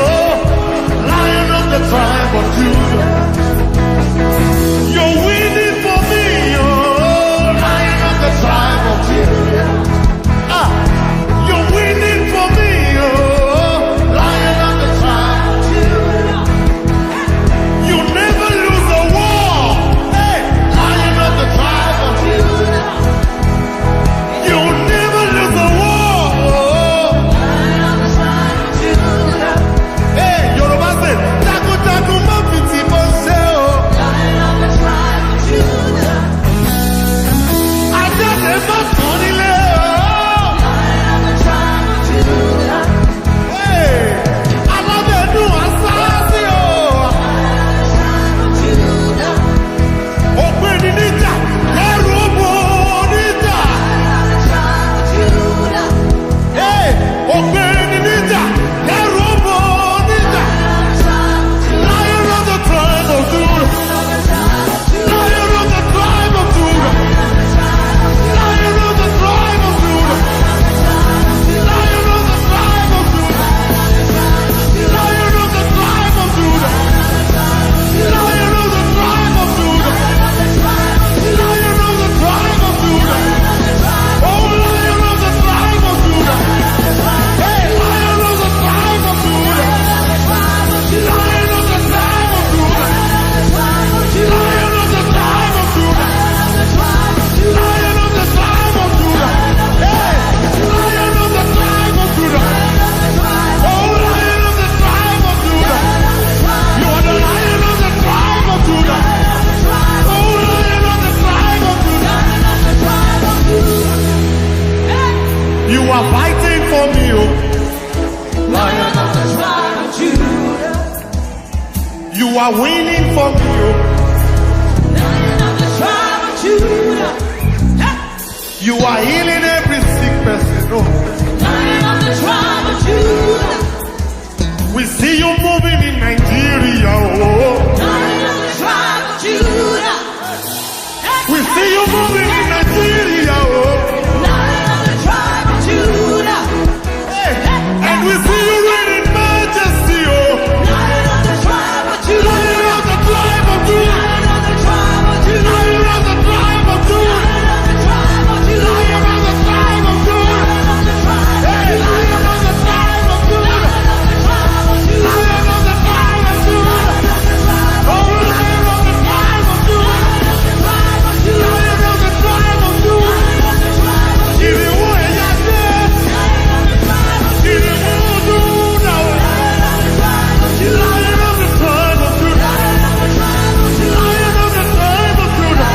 You are winning for me. Lion of the tribe of Judah. You are healing every sick person. Lion of the tribe of Judah. We see you moving in Nigeria. Lion of the tribe of Judah. We see you moving in Nigeria. Lion of the tribe of Judah. And we see you reigning majesty. Lion of the tribe of Judah. Lion of the tribe of Judah. Lion of the tribe of Judah. Lion of the tribe of Judah. Lion of the tribe of Judah. Lion of the tribe of Judah. Lion of the tribe of Hey, Lion of the tribe of Judah. Lion of the tribe of Judah. Oh, Lion of the tribe of Judah. Lion of the tribe of Judah. Give you what you got there. Give you what you do now. Lion of the tribe of Judah. Lion of the tribe of Judah.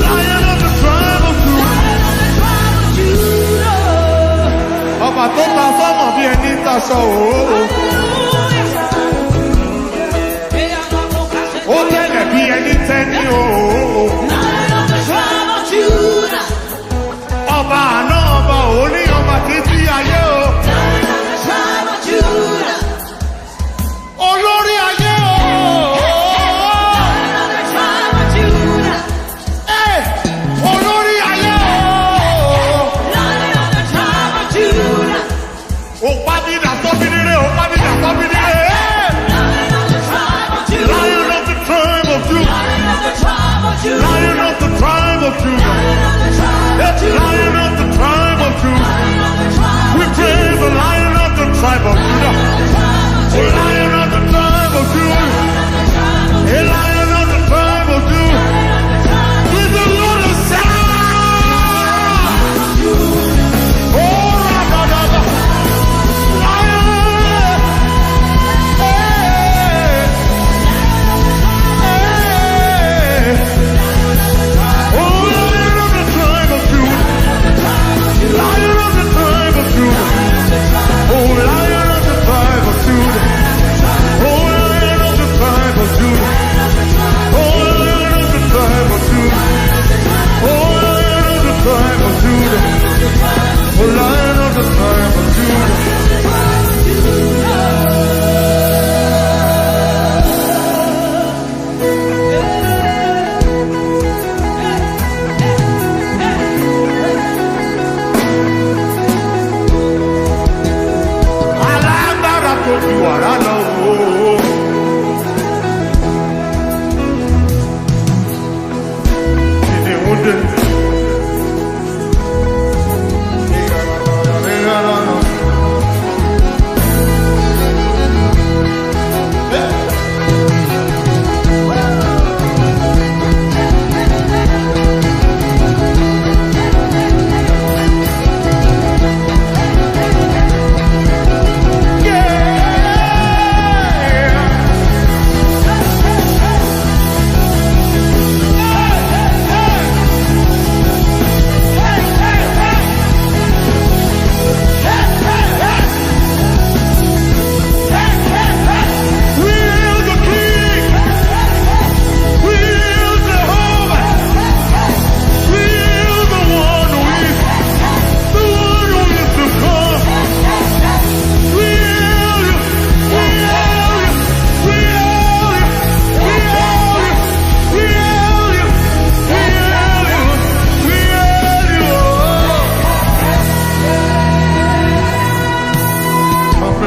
Lion of the tribe of Judah. Ọba tó ta sọ́mọ̀ bí ẹni taṣọ òó. Ó tẹ̀lẹ̀ bí ẹni tẹ́ni òó. Ọba àná ọba òní ọba títí ayé o. Olórí ayé o. Olórí ayé o. Ó pa mí dà sọ́bí nílé, ó pa mí dà sọ́bí nílé. Lion of the tribe of Judah. Lion of the tribe of Judah. Lion of the tribe of Judah. We praise the Lion of the tribe of Judah. The Lion of the tribe of Judah. The Lion of the tribe of Judah. With the Lord of sound. Oh, Rabba, Lion. Oh, Lion of the tribe of Judah. Lion of the tribe of Judah. Oh, Lion of the tribe of Judah. Oh, Lion of the tribe of Judah. Oh, Lion of the tribe of Judah. Oh, Lion of the tribe of Judah. Oh, Lion of the tribe of Judah. Alágbára tó ju wàrà lọ o. Kìnìún dé.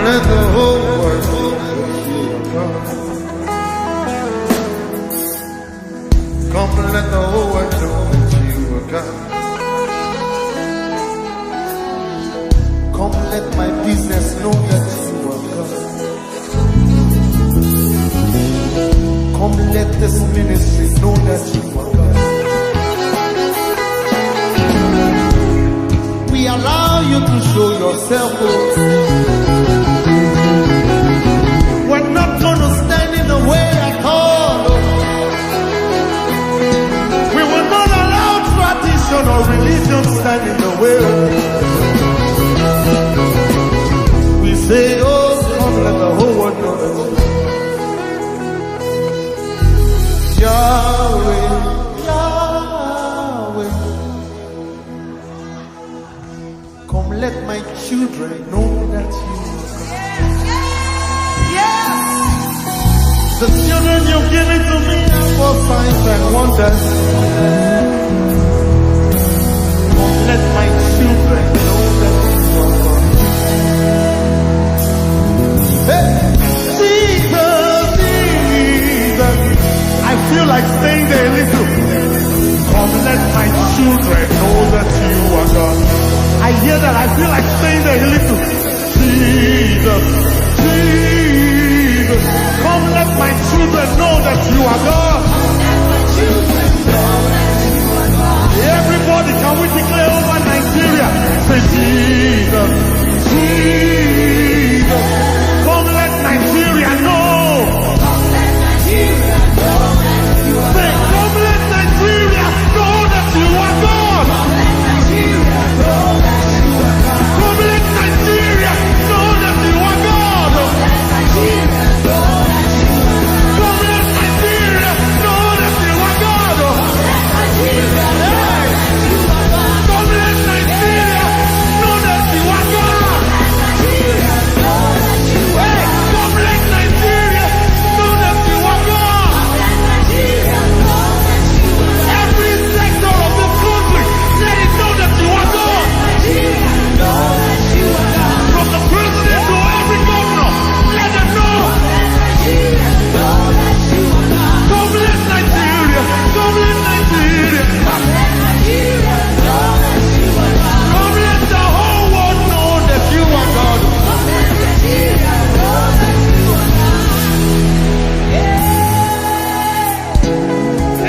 Let the whole world know that you are God. Come and let the whole world know that you are God. Come let my business know that you are God. Come let this ministry know that you are God. We allow you to show yourself. We're not going to stand in the way at all. We will not allow tradition or religion stand in the way. We say, oh, come let the whole world know that Yahweh, Yahweh. Come, let my children know that you are God. The children you've given to me are for signs and wonders. Come, let my children know that you are God. Hey, Jesus, Jesus. I feel like staying there a little. Come, let my children know that you are God. I hear that. I feel like staying there a little. Jesus, Jesus. Come, let my children know that you are God. Everybody, can we declare over Nigeria? Say, Jesus, Jesus. Come, let Nigeria know. Say, come, let Nigeria know that you are God. Come, let Nigeria know that you are God. Come, let Nigeria know that you are God. Come, let Nigeria know that you are God. Hey, come, let Nigeria know that you are God. Every sector of the country, let it know that you are God. From the president to every governor, let them know. Come, let Nigeria, come, let Nigeria. Come, let the whole world know that you are God.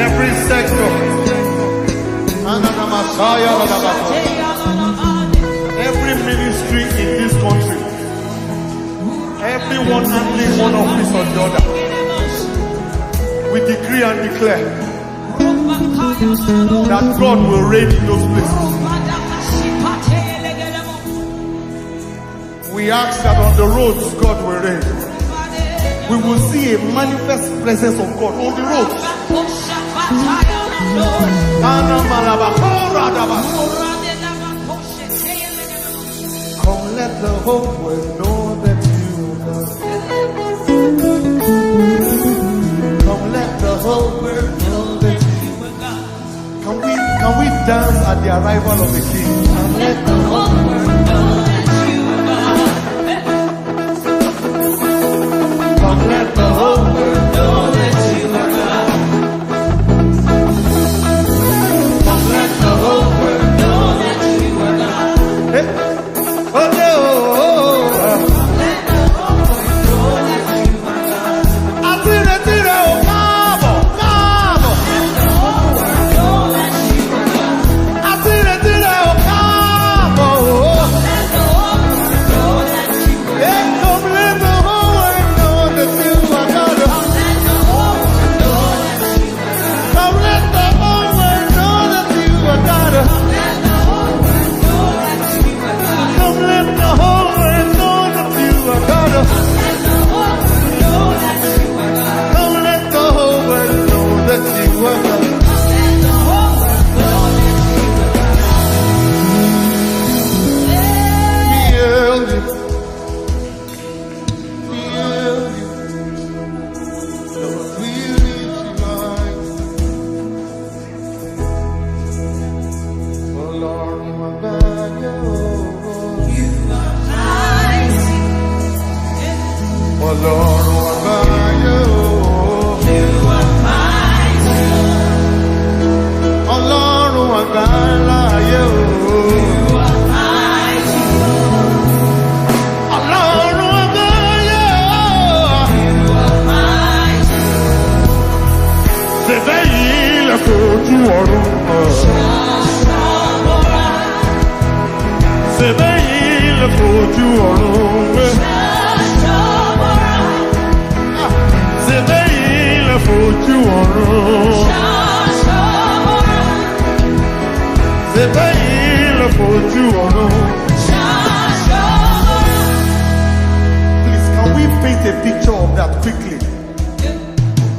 Every sector. Every ministry in this country. Everyone handling one office or the other. We decree and declare that God will reign in those places. We ask that on the roads God will reign. We will see a manifest presence of God on the roads. Come, let the whole world know that you are God. Come, let the whole world know that you are God. Can we dance at the arrival of the King? Come, let the whole world know that you are God. Come, let the whole world know that you are God. Come, let the whole world know that you are God. Hey. Oh, no.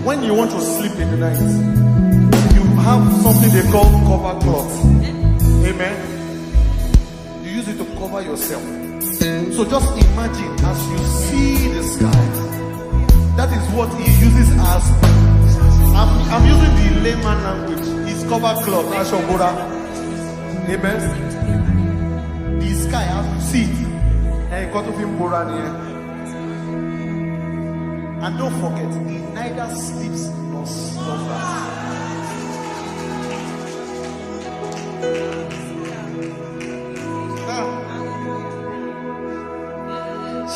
when you want to sleep in the night, you have something they call cover cloth. Amen. You use it to cover yourself. So just imagine as you see the sky. That is what he uses as. I'm using the layman language. It's cover cloth. Ashobora. Amen. The sky, as you see it, and you got to be Borania. And don't forget, he neither sleeps nor slumbers.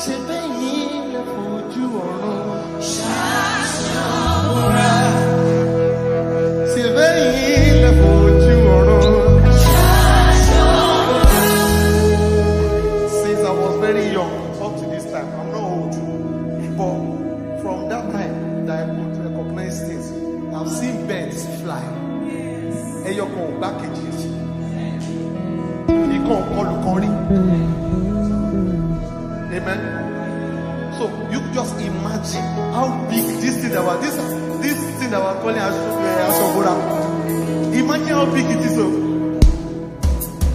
Ṣé bẹ́yìn lè fojú ọ̀run? Ṣé bẹ́yìn lè fojú ọ̀run? Since I was very young, up to this time, I'm not old. But from that time that I could recognize things, I've seen birds fly. Eyoko bakeji. Ikon kolukori. Amen. So you just imagine how big this thing that was this thing that was calling Ashobora. Imagine how big it is. So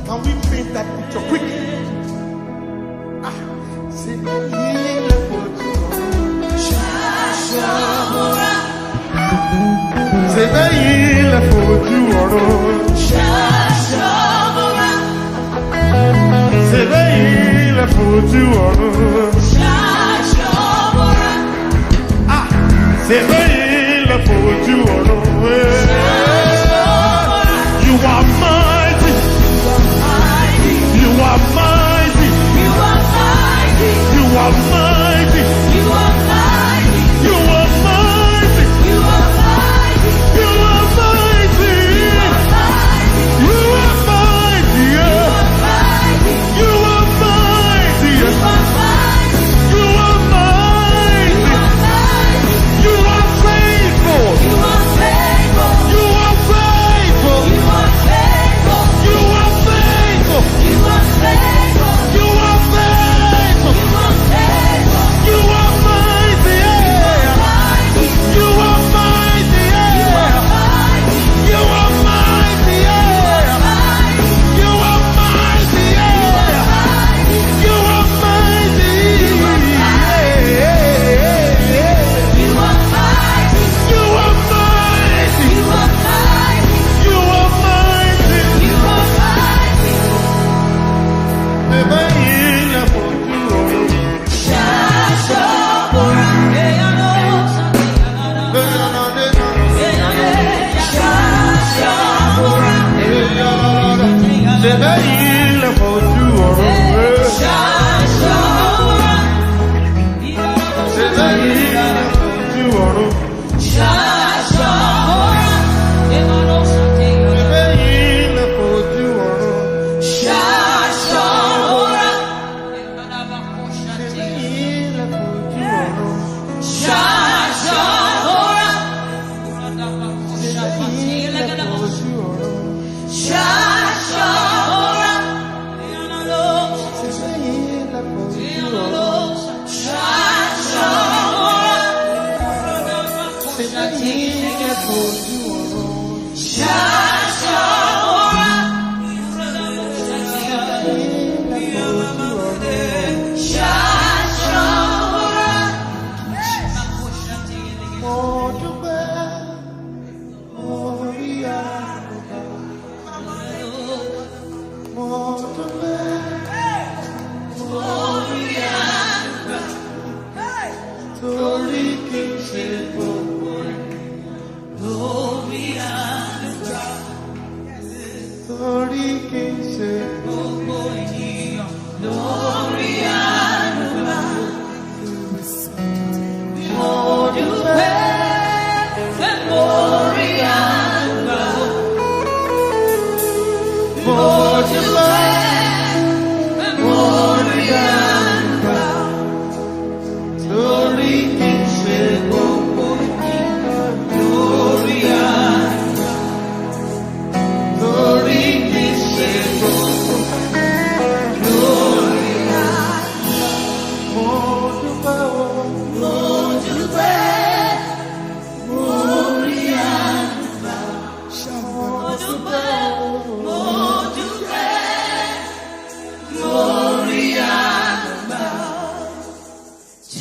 can we paint that picture quickly? Ṣé bẹ́yìn lè fojú ọ̀run? Ṣé bẹ́yìn lè fojú ọ̀run? Ṣé bẹ́yìn lè fojú ọ̀run? Ṣé bẹ́yìn lè fojú ọ̀run? You are mighty. You are mighty. You are mighty. You are mighty. You are mighty. You are mighty. You are mighty. You are mighty. You are mighty. You are mighty. You are mighty. You are mighty. You are mighty. You are faithful. You are faithful. You are faithful. You are faithful. You are faithful. You are faithful. You are faithful. You are mighty. You are mighty. You are mighty. You are mighty. You are mighty. You are mighty. You are mighty. You are mighty. You are mighty. You are mighty. Bẹ́yìn lè fojú ọ̀run. Ṣé bẹ́yìn lè fojú ọ̀run? Ṣé bẹ́yìn lè fojú ọ̀run? Ṣé bẹ́yìn lè fojú ọ̀run?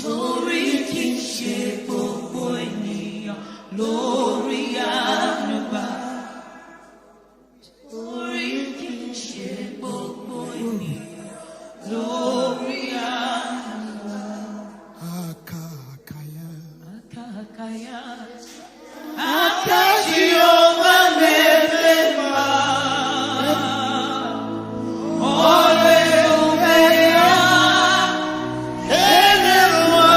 Torí kì í ṣe gbogbo ènìyàn lórí àánú gbà. Torí kì í ṣe gbogbo ènìyàn lórí àánú gbà. Akakaya. Akakaya. Akashiyoma mefema. Ole umeya. Enewa.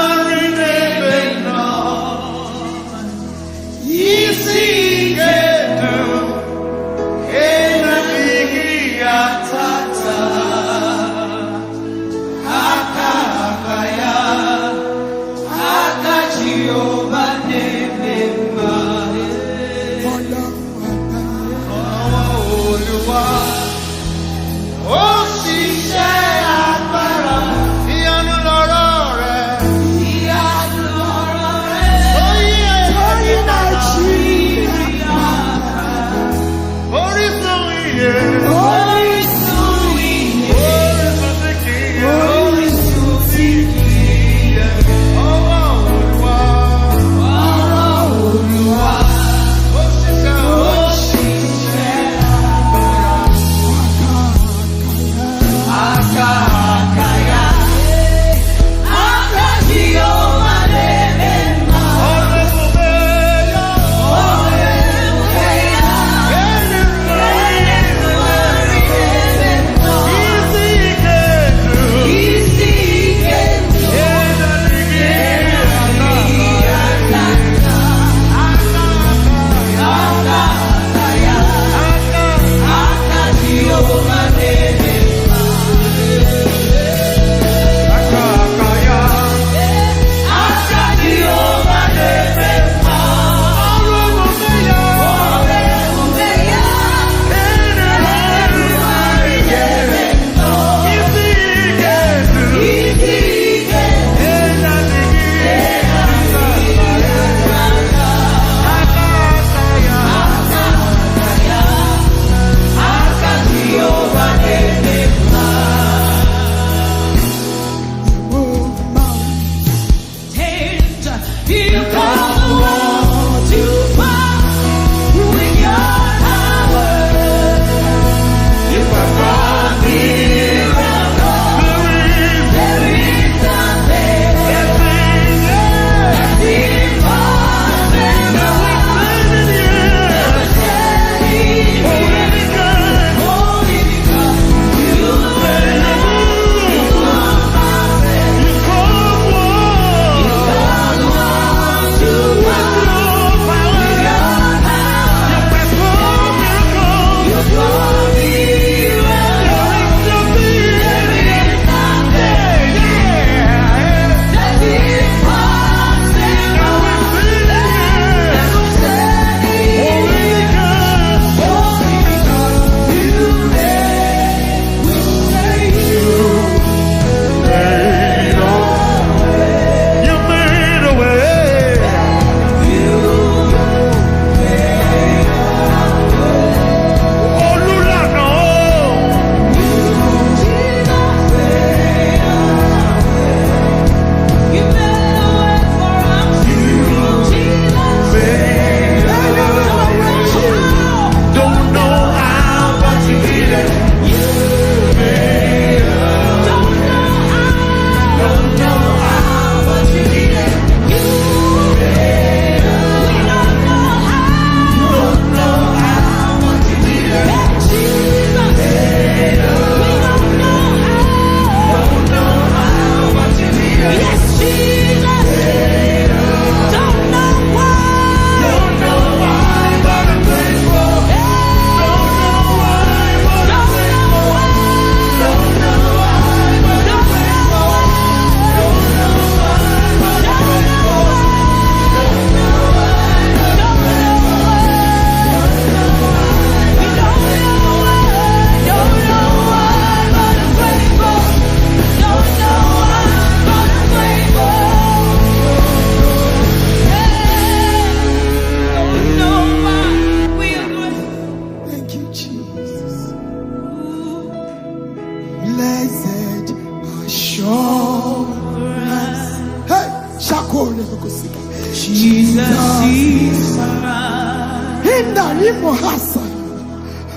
Shakole Bokosika. Jesus is alive. Hinda Imohasa.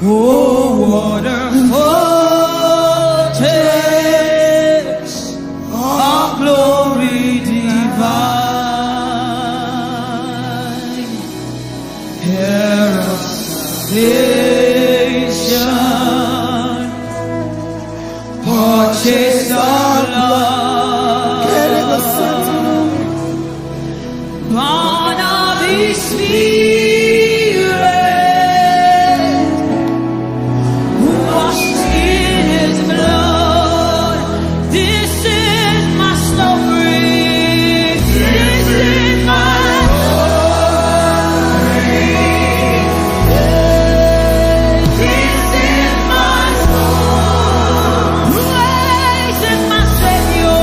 Oh, wonderful takes of glory divine. Herald salvation, purchase of love, born of His Spirit, washed in His blood. This is my story. This is my story. This is my story. Praising my Savior.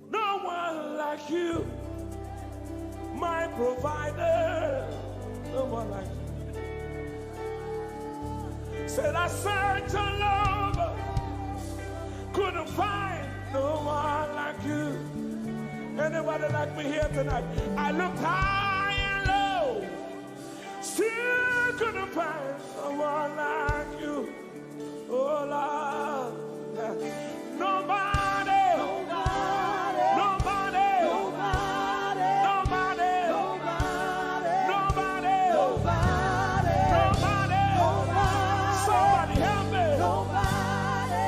No one like you, my provider. No one like you. Said I searched all over, couldn't find no one like you. Anybody like me here tonight? I looked high and low, still couldn't find someone like you. Oh Lord, nobody, nobody, nobody, nobody, nobody, nobody, nobody, somebody help me.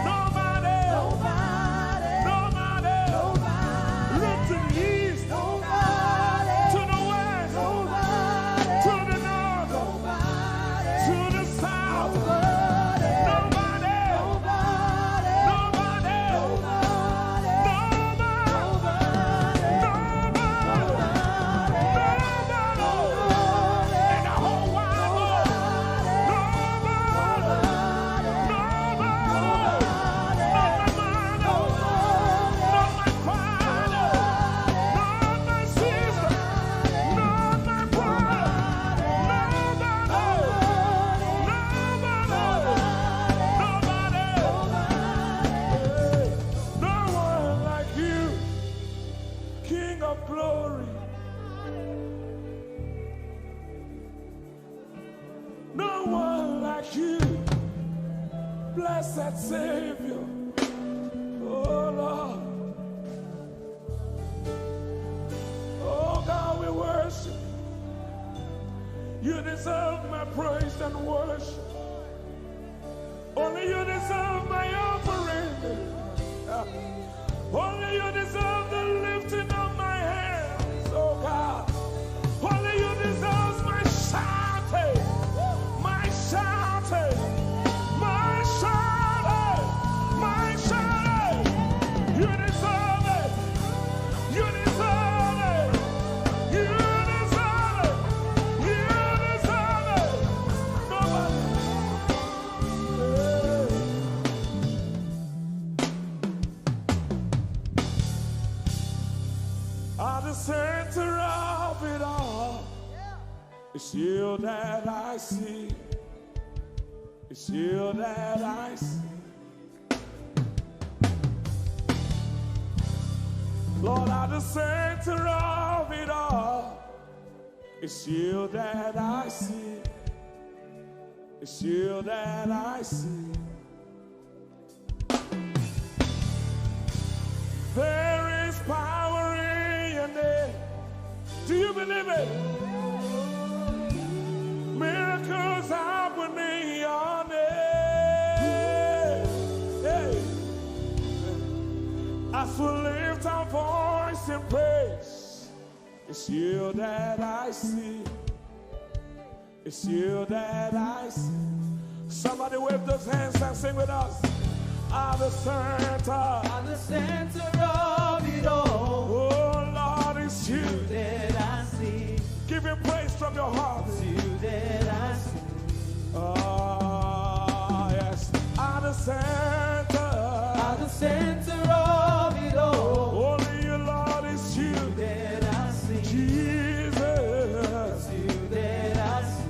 Nobody, nobody, look to the east, to the west, to the north, to the south. Nobody, nobody, in the whole wide world. Not my father, not my sister, not my brother. Nobody. No one like you, King of glory. No one like you, blessed Savior. Oh Lord. Oh God, we worship. You deserve my praise and worship. Only you deserve my offering. Only you deserve the lifting of my hands, oh God. Only you deserve my shouting, my shouting, my shouting, my shouting. You deserve it. You deserve it. You deserve it. You deserve it. Nobody. At the center of it all, it's you that I see. It's you that I see. Lord, at the center of it all, it's you that I see. It's you that I see. There is power in your name. Do you believe it? Miracles happen in your name. Hey. As we lift our voice in praise, it's you that I see. It's you that I see. Somebody wave those hands and sing with us. At the center of it all. Oh Lord, it's you that I see. Give him praise from your heart. It's you that I see. Oh yes. At the center of it all. Only you, Lord, it's you that I see. Jesus, it's you that I see.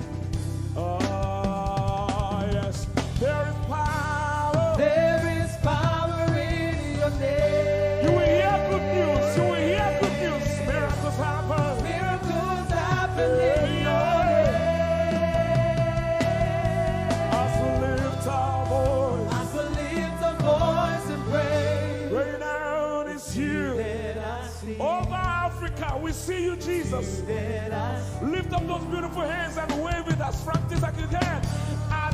Oh yes. There is power. There is power in your name. You will hear good news. You will hear good news. Miracles happen. Miracles happen in your name. As we lift our voice. As we lift our voice and pray. Right now it's you that I see. Over Africa, we see you, Jesus. That I see. Lift up those beautiful hands and wave it as frantic as you can. At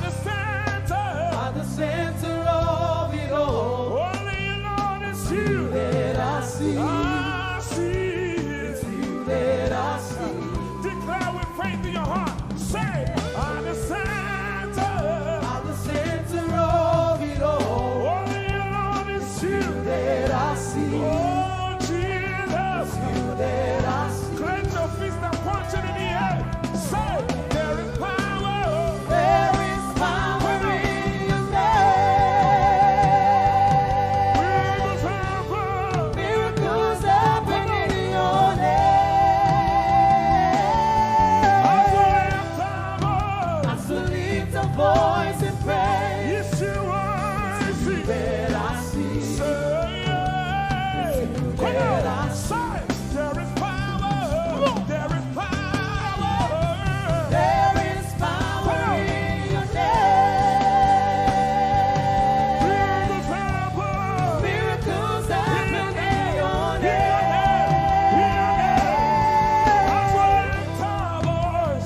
the center of it all. Only you, Lord, it's you that I see. I see. It's you that I see. Declare with faith in your heart. Say, at the center of it all. Only you, Lord, it's you that I see. Oh, Jesus. It's you that I see. Clench your fist and punch it in the air. Say, there is power. There is power in your name. Miracles happen in your name. As we lift our voice and pray. Yes, you are. It's you that I see. Come on, say, there is power. There is power. There is power in your name. Miracles happen in your name.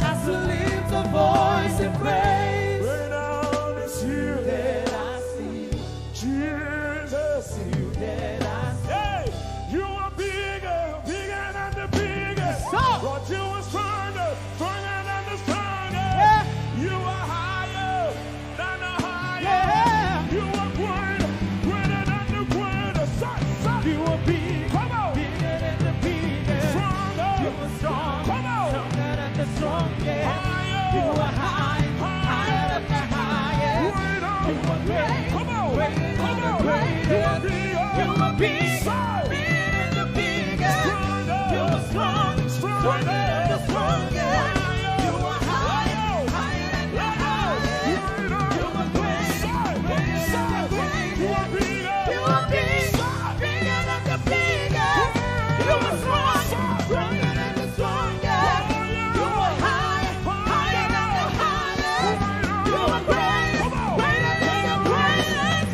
As we lift our voice and praise. Right now it's you that I see. Jesus, you that I see. Hey, you are bigger, bigger than the biggest. Lord, you are stronger, stronger than the strongest. You are higher than the highest. You are greater, greater than the greatest. You are big, come on, bigger than the biggest. Stronger, you are strong, come on, stronger than the strongest. Higher, you are high, higher than the highest. Greater, you are great, come on, greater than the greatest. You are bigger, you are big, bigger than the biggest. You are strong, stronger than the strongest. You are higher, higher than the highest. You are great, greater than the greatest. You are bigger, bigger than the biggest. You are strong, stronger than the strongest. You are high, higher than the highest. You are great, greater than the greatest.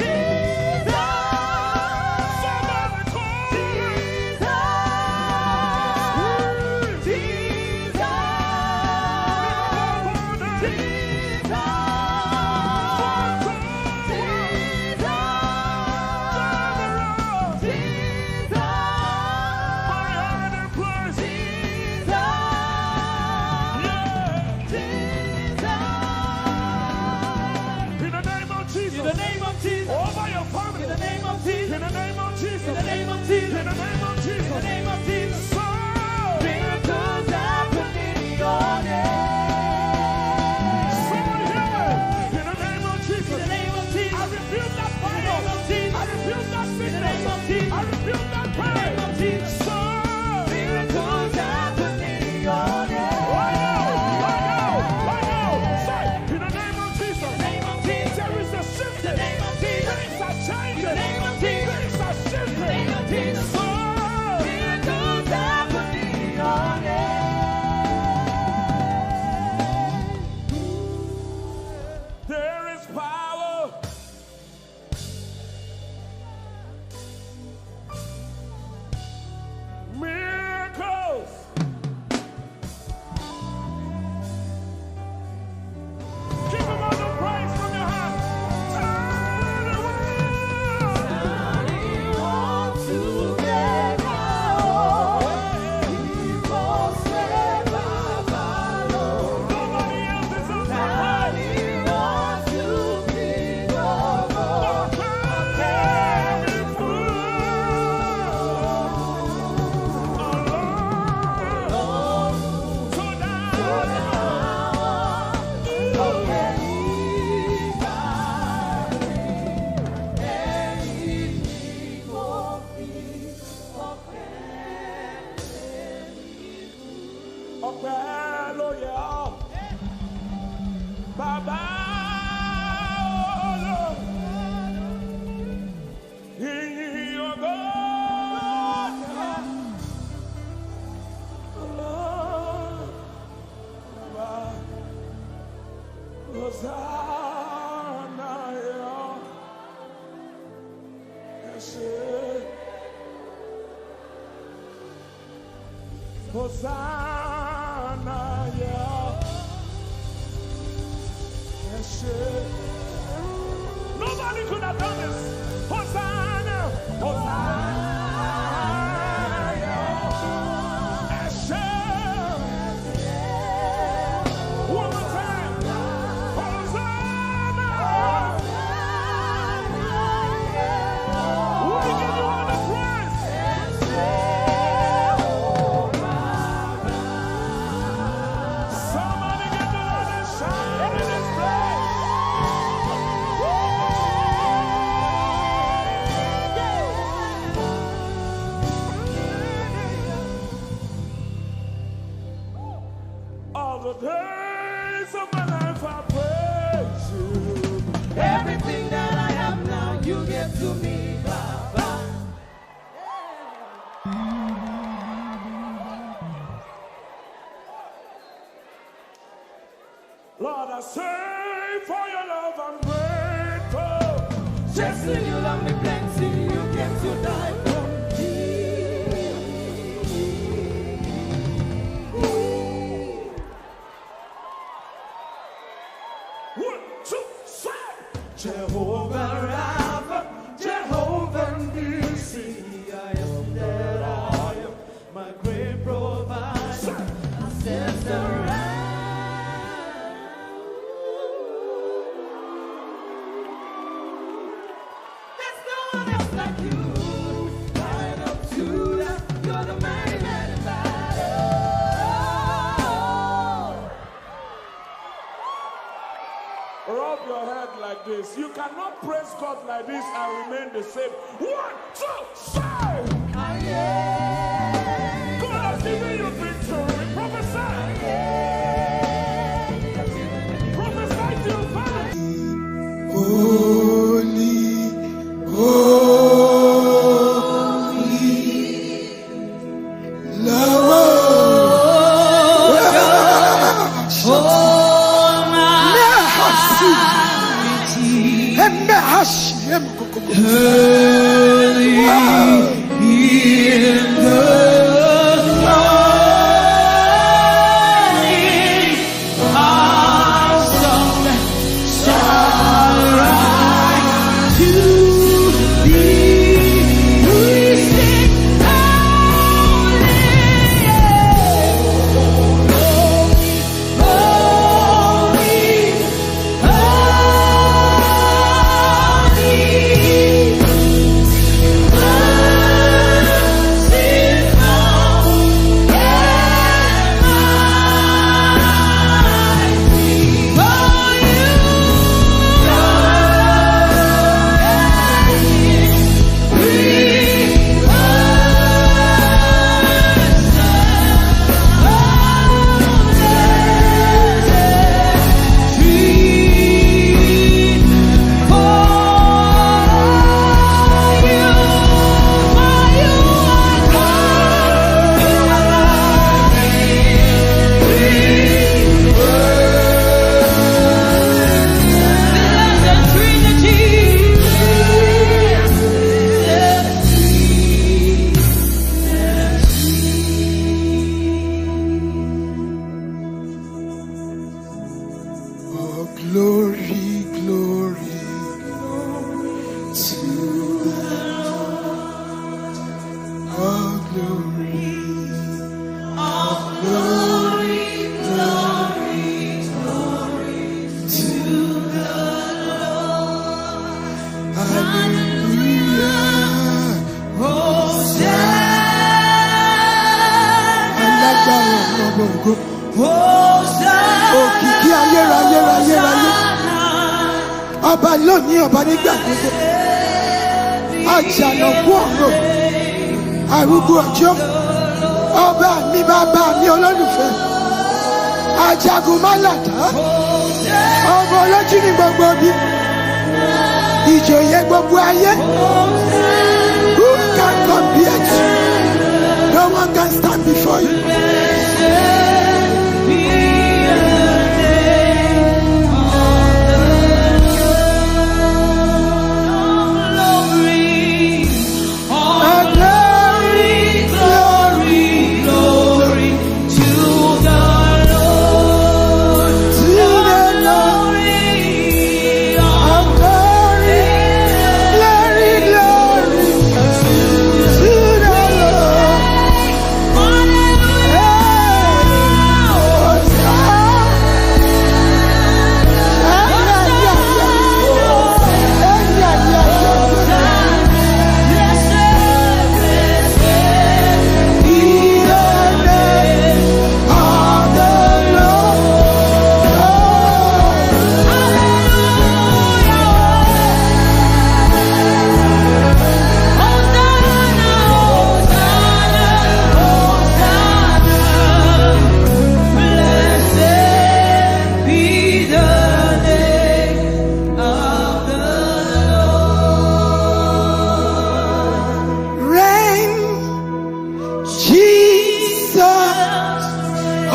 Jesus, Miracles happen in your name. Hosanna, yeah. Nobody could have done this. Hosanna, Hosanna, yeah. One more time. Hosanna. We give you all the praise. Somebody get the Lord and shout in this place. All the days of my life I praise you. Everything that I have now, you give to me, Baba. Lord, I say for your love I'm grateful. Just when you love me plenty, you came to die for me. One, two, three. Jehovah Rapha, Jehovah Nissi, I am that I am, my great provider. I sense the There's no one else like you. Lion of Judah, you're the mighty man in battle. Rub your head like this. You cannot praise God like this and remain the same. 1, 2, 3. God has given you victory. Prophesy. Prophesy to your family. Holy, holy, Glory, glory, glory to the Lord. All glory, glory, glory, glory to the Lord. Hallelujah. Hosanna. Òkìkí ayérayé ayérayé. Ọba lónìí ọba nígbà gbogbo. Àjànàkú ọ̀run. Arúgbó ọjọ́. Ọba mi bàbá mi olólùfẹ́. Ajagun málàdá. Aṣíwájú ní gbogbo bí. Ìjòyè gbogbo ayé. Who can compare to you? No one can stand before you.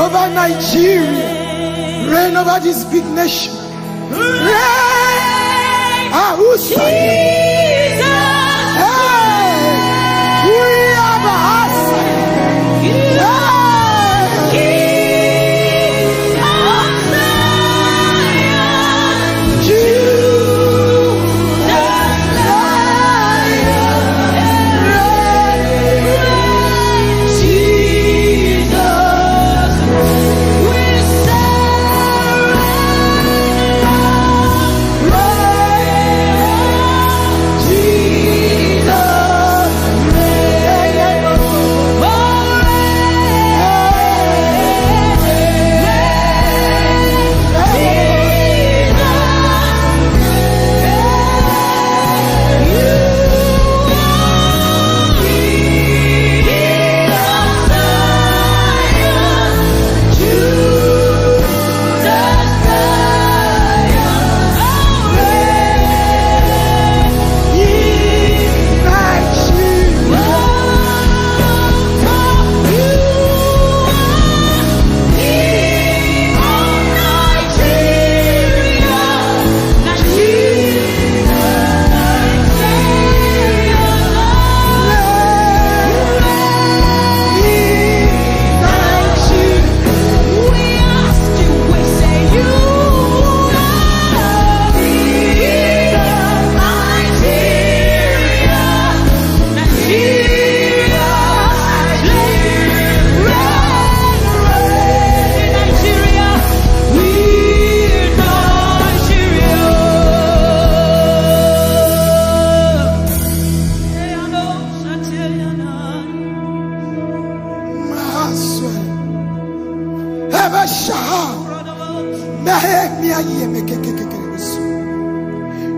Over Nigeria, reign over this big nation. Reign! Who's Jesus? Hey, we have a house.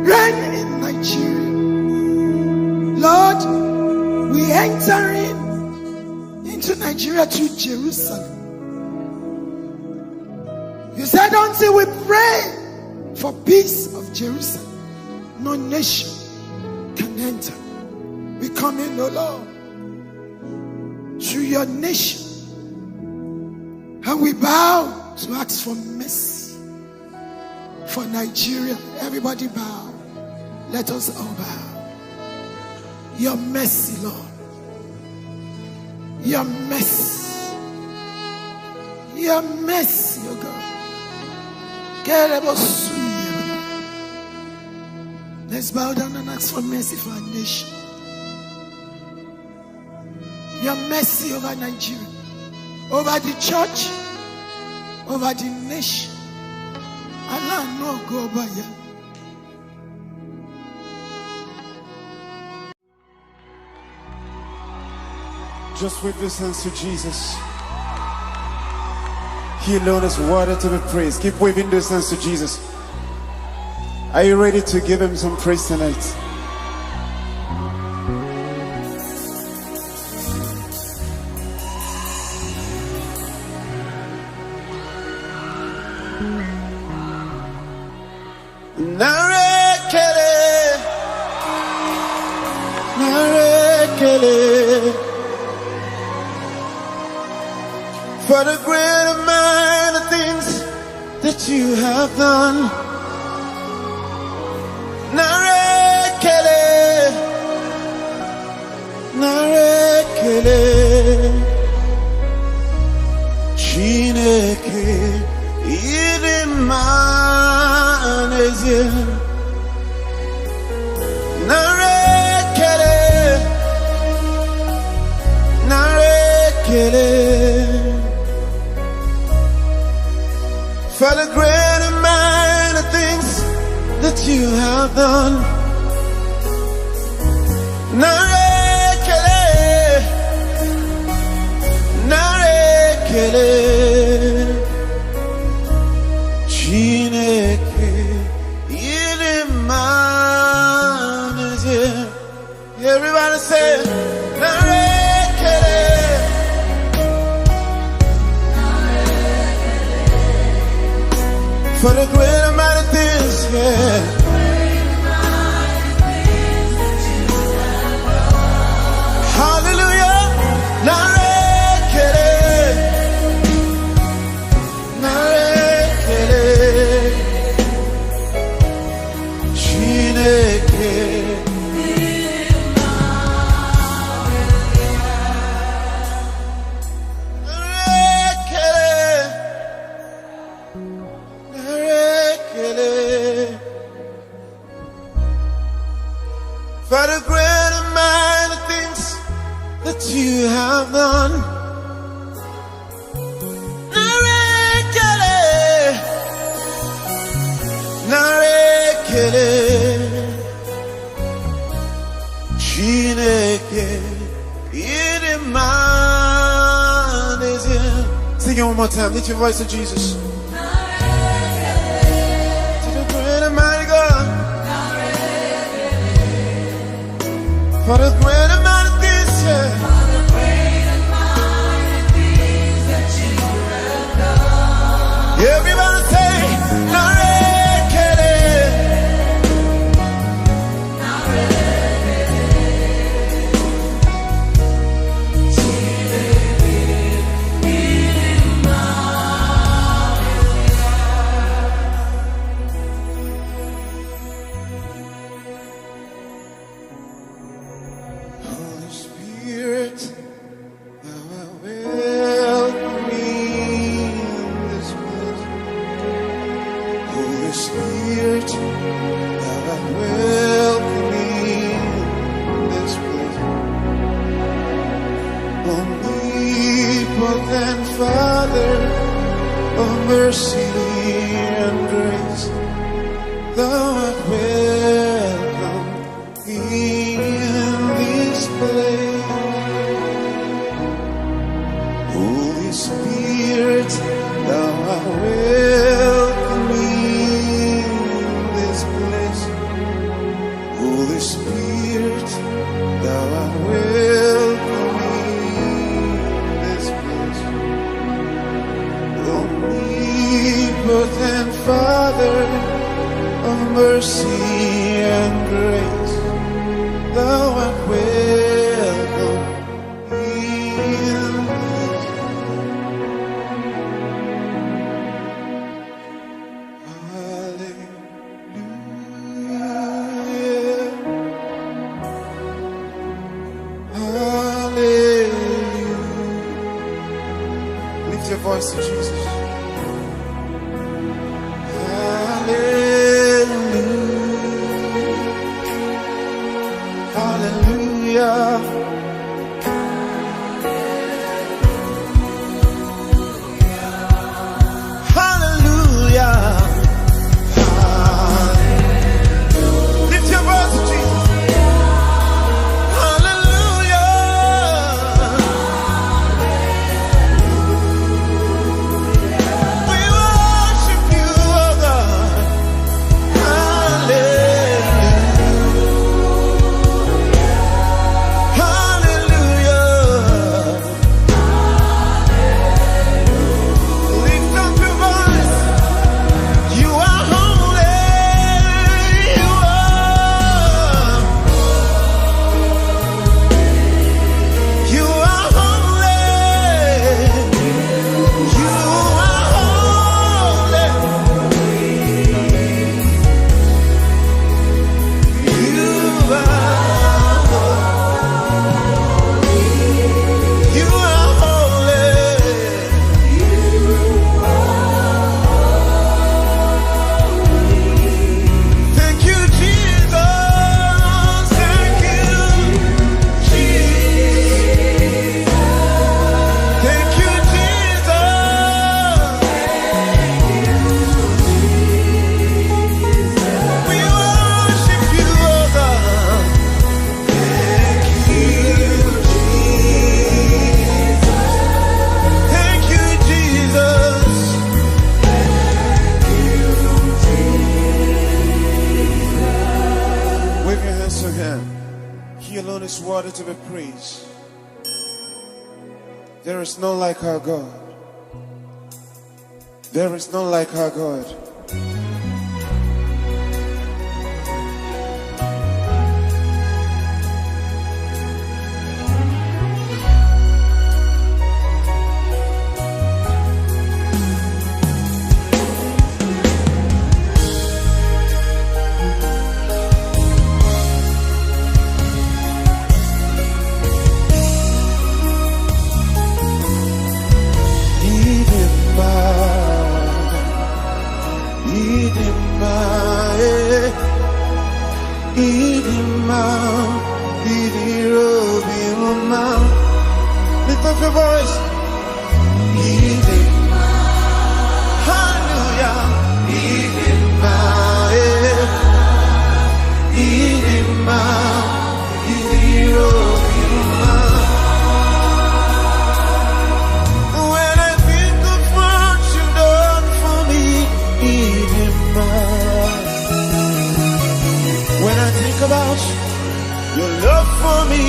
Reign in Nigeria. Lord, we entering into Nigeria through Jerusalem. You said until we pray for peace of Jerusalem, no nation can enter. We come in, O Lord, through your nation, and we bow to ask for mercy for Nigeria. Everybody bow. Let us all bow. Your mercy, Lord. Your mercy. Your mercy, oh God. Let's bow down and ask for mercy for our nation. Your mercy over Nigeria, over the church, over the nation. Allah no go by you. Just wave your hands to Jesus. He alone is worthy to be praised. Keep waving those hands to Jesus. Are you ready to give him some praise tonight? Narekele, narekele. For the great amount of things that you have done. Narekele, narekele. Chineke idimaneze. Narekele, narekele. For the great amount of things that you have done. Narekele, narekele. Chineke idimaneze. Everybody say, narekele. For the great amount of things, yeah. Hallelujah. Narekele, narekele. Chineke. For the great amount of things that you have done. Narekele, narekele. Chineke idimaneze. Sing it one more time. Lift your voice to Jesus. To the great and mighty God. For the great amount of things, yeah. For the great amount of things that you have done. Everybody say, narekele, narekele. Chineke Holy Spirit, thou art welcome in this place. Holy Spirit, thou art welcome in this place. Omnipotent Father of mercy and grace, thou art welcome in this place. Holy Spirit, thou art welcome in this place. Holy Spirit, thou art welcome in this place. Omnipotent Father of mercy and grace, thou art welcome in this. Hallelujah. Hallelujah. Lift your voice to Jesus. Hallelujah. Hallelujah. Hallelujah. Lift your voice to Jesus. Hallelujah. alone is worthy to be praised. There is none like our God. There is none like our God. Lift up your voice. Hallelujah. When I think of what you've done for me, when I think about your love for me,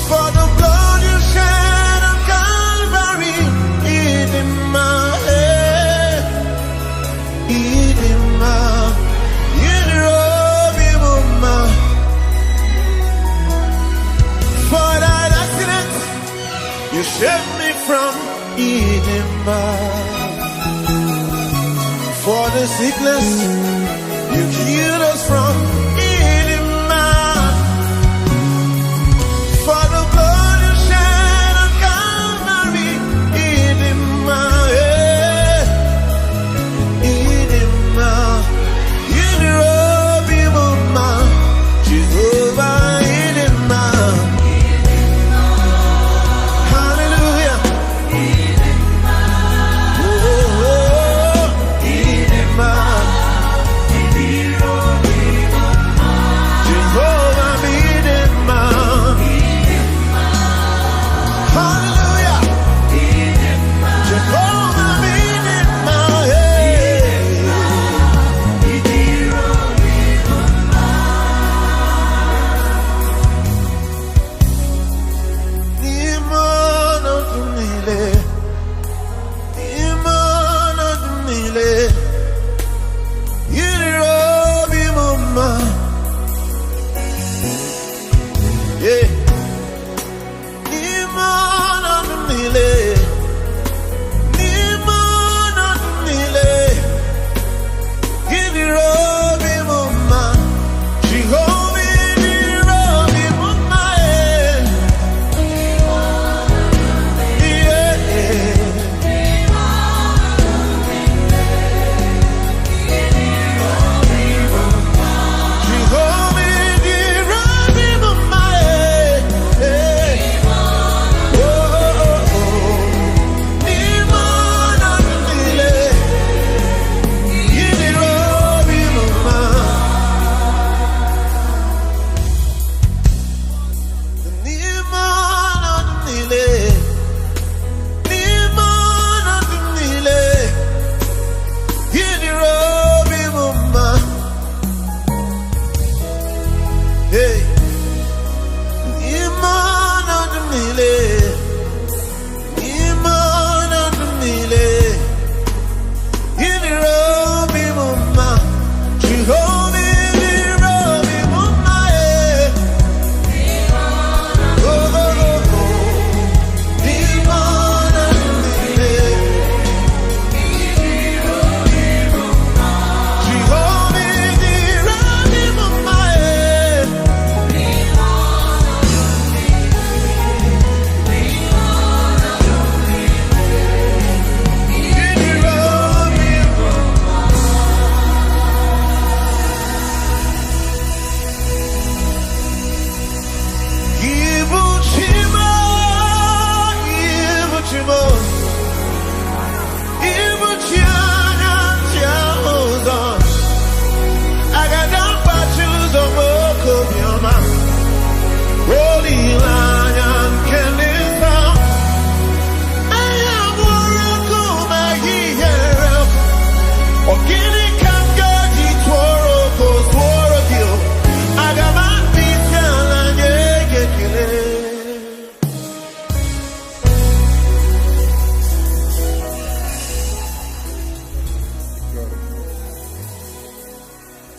for the blood you shed on Calvary, in my head, in my, for that accident you saved me from, for the sickness you healed us from, for the blood you shed on Calvary, in my head, in my, Jehovah, in my, hallelujah, oh, in my,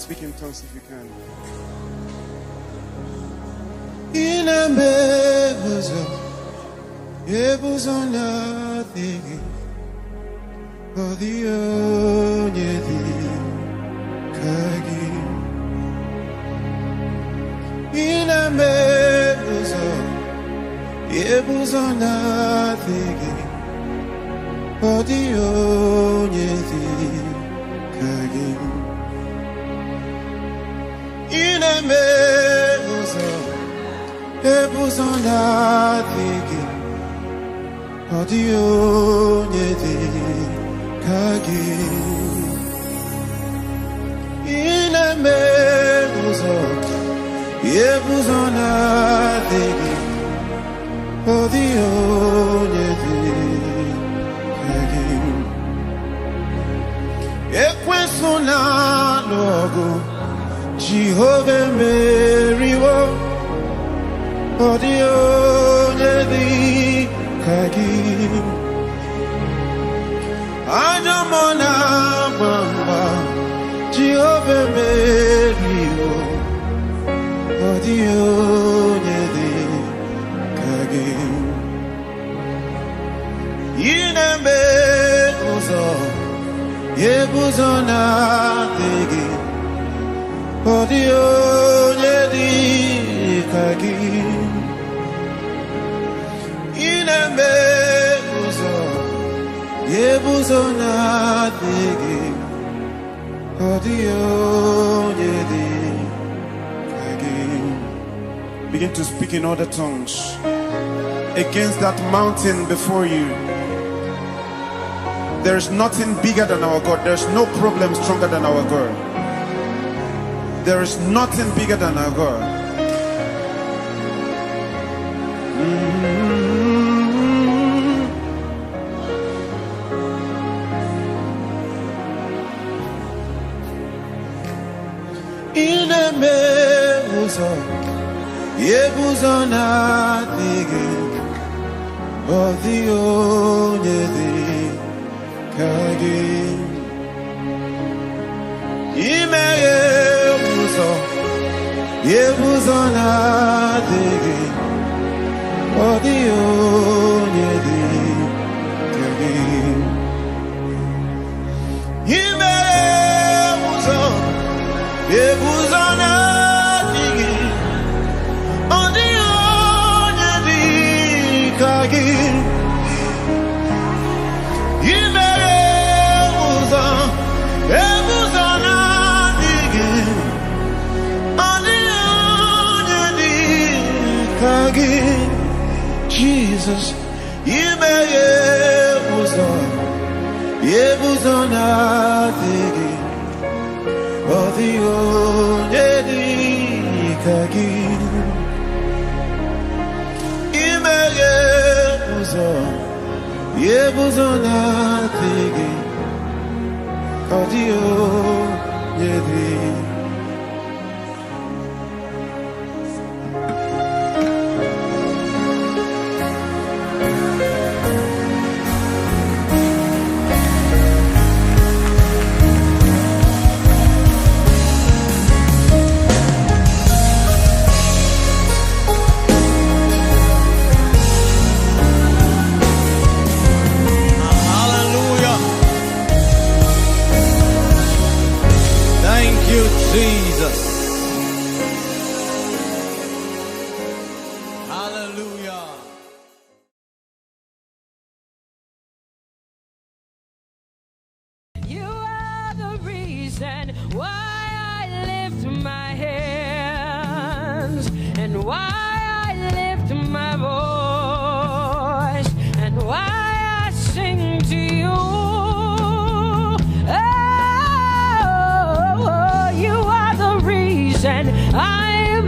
Speak in tongues if you can. Jehovah Mary, Begin to speak in other tongues against that mountain before you. There is nothing bigger than our God. There's no problem stronger than our God. There is nothing bigger than our God. Jesus, you may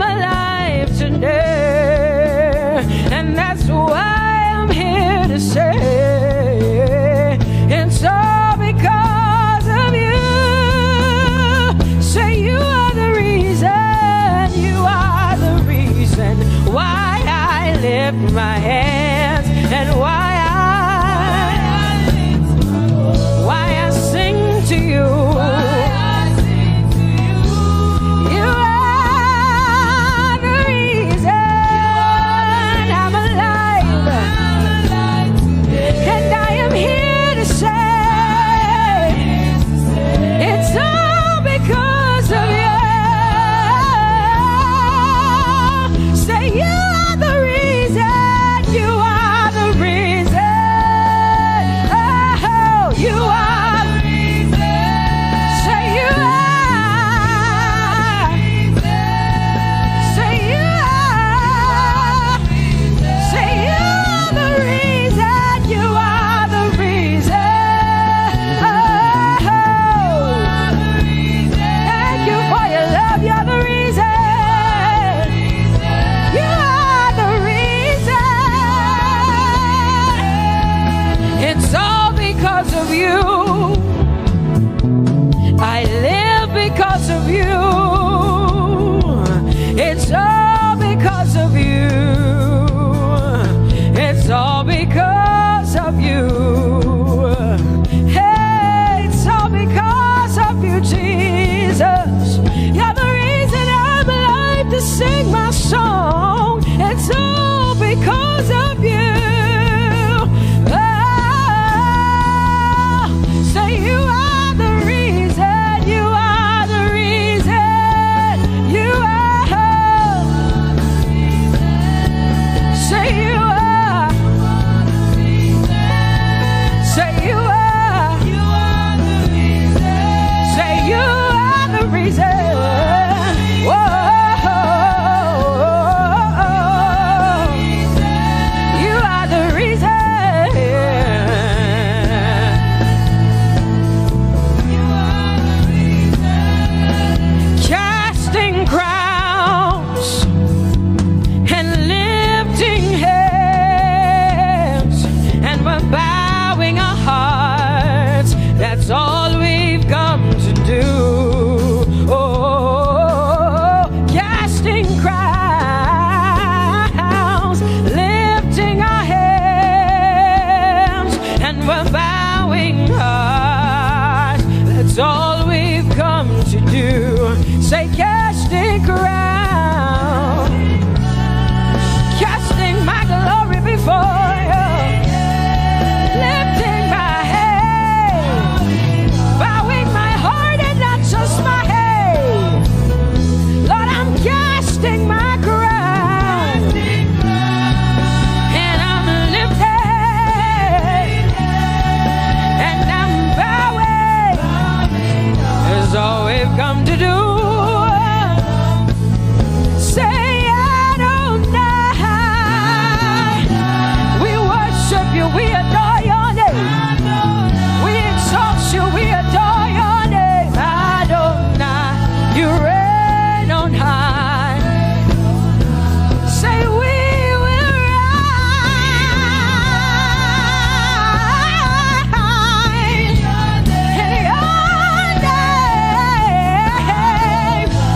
I'm alive today, and that's why I'm here to say it's all because of you. Say you are the reason why I lift my hands and why I It's all because of you. Hey, it's all because of you, Jesus. You're the reason I'm alive to sing my song. It's all because of you. Say you are the reason. You are the reason. You are. Say you are. Say you are. Say you are the reason. Whoa. You are the reason. Casting crowns and lifting hands, and we're bowing our hearts. That's all we've come to do. Oh, casting crowns, lifting our hands, and we're bowing hearts. That's all we've come to do. Say, casting crowns, casting my glory before you, lifting my head, bowing my heart and not just my head. Lord, I'm casting my crown, and I'm lifting, and I'm bowing. Is all we've come to do. Say Adonai. We worship you, we adore your name. We exalt you, we adore your name. Adonai, you reign on high. Say we will rise in your name.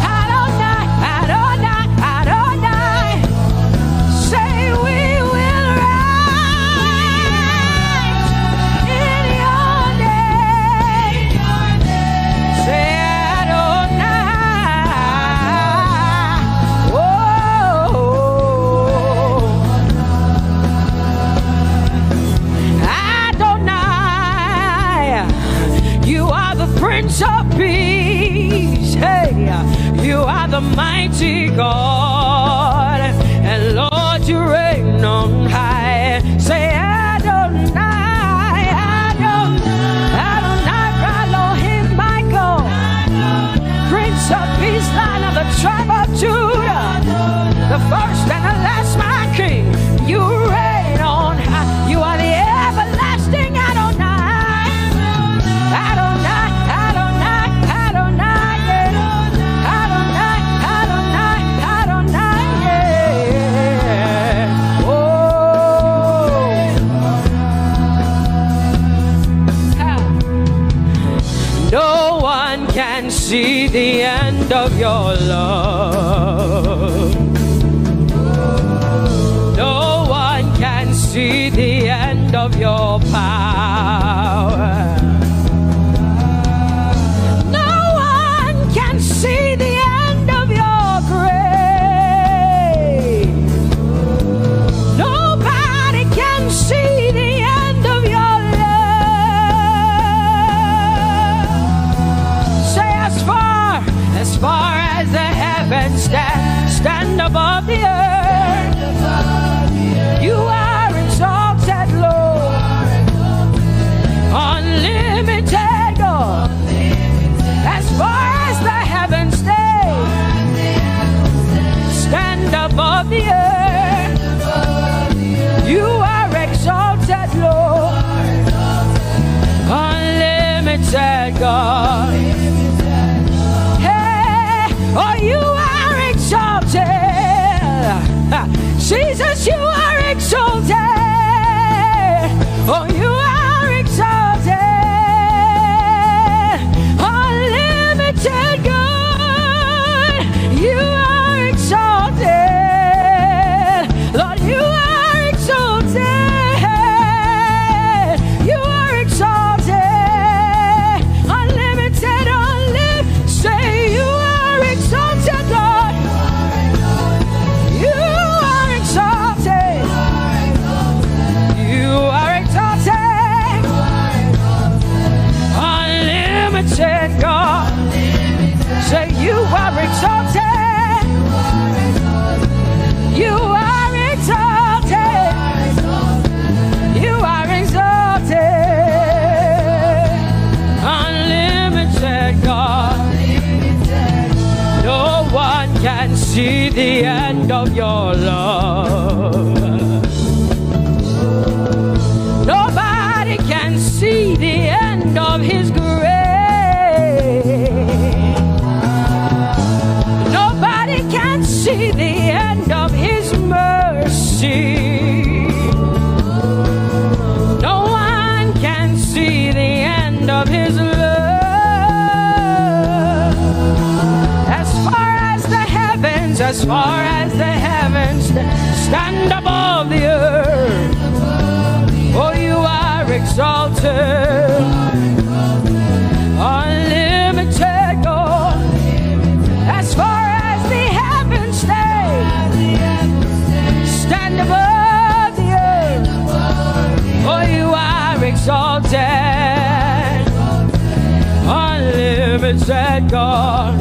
Adonai, Adonai, Adonai. Say we will rise in your name. Say Adonai. Whoa. Adonai, you are the Prince of Peace. Hey, you are the mighty God, and Lord, you reign on high. Say Adonai, Adonai, Adonai, Elohim, Michael, Prince of Peace, Lion of the tribe of Judah, the first and the last, my King. You reign on high. You are the everlasting Adonai. Adonai, Adonai, Adonai, yeah. Adonai, Adonai, Adonai, yeah. Oh. No one can see the end of your love. No one can see the end of your power. No one can see the end of your grace. Nobody can see the end of your love. Say as far as the heavens stand above the earth, you are exalted, Lord, unlimited God. As far as the heavens stand above the earth, you are exalted, Lord, unlimited God. Hey, oh, you are exalted. Jesus, you are exalted. Oh, you are exalted. Unlimited God. You are exalted. Lord, you are exalted. Say you are exalted. You are exalted. You are exalted. Unlimited God. No one can see the end of your love. Nobody can see the end of his grace. Nobody can see the end of his mercy. No one can see the end of his love. As far as the heavens stand above the earth, oh, you are exalted, unlimited God. As far as the heavens stand above the earth, oh, you are exalted, unlimited God.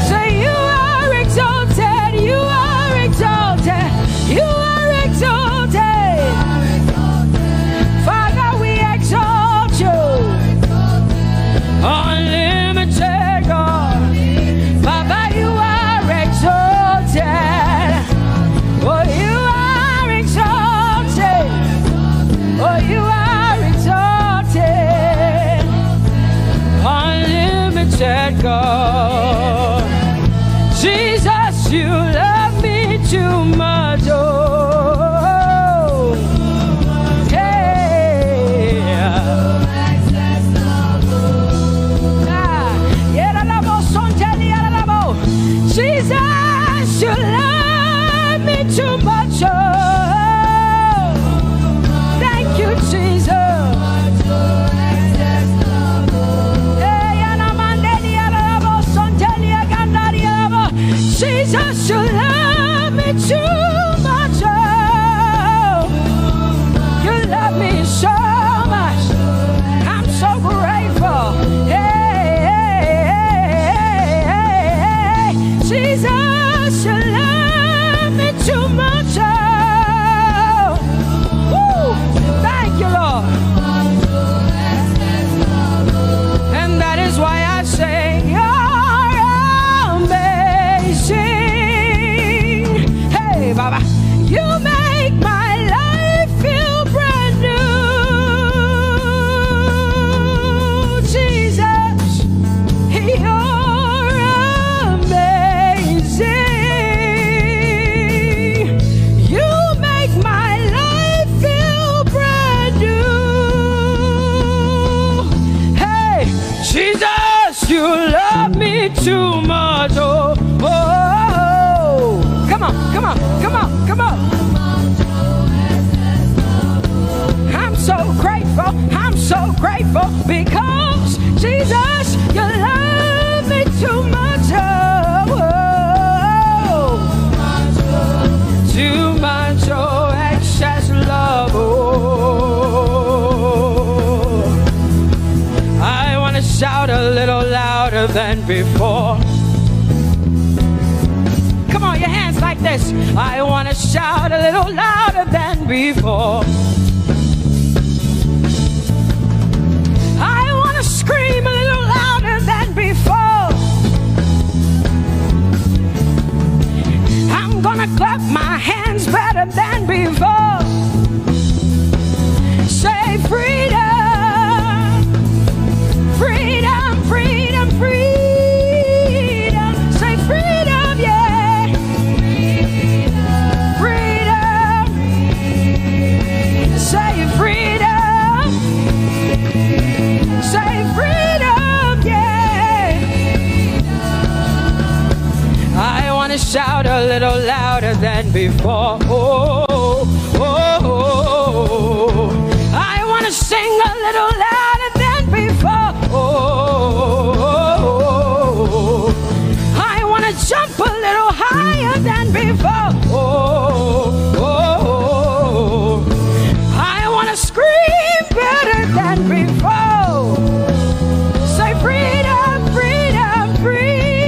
Say you are exalted, you are exalted, you are exalted. Father, we exalt you, unlimited God. Baba, you are exalted. Oh, you are exalted. Oh, you are exalted, unlimited God. Jesus, you love me too much. Oh, Jesus, you love me too much. Oh, thank you, Jesus. Jesus, you love me too much. Oh, you love me so much. I'm so grateful. Hey, Jesus, you love me too much. Oh, woo, thank you, Lord. And that is why I say, Baba, you make my life feel brand new. Jesus, you're amazing. You make my life feel brand new. Hey, Jesus, you love me too much. Oh, oh. Come on, come on, come on, come on. I'm so grateful, I'm so grateful because Jesus, you love me too much. Oh, too much, oh, excess love. Oh, I want to shout a little louder than before. Come on, your hands like this. I want to shout a little louder than before. I want to scream a little louder than before. I'm gonna clap my hands better than before. Say freedom, freedom, freedom, freedom. Say freedom, yeah. Freedom. Say freedom. Say freedom, yeah. I want to shout a little louder than before. Oh, oh, oh. I want to sing a little louder than before. Oh, I want to jump a little higher than before. Oh, I want to scream better than before. Say freedom, freedom, freedom.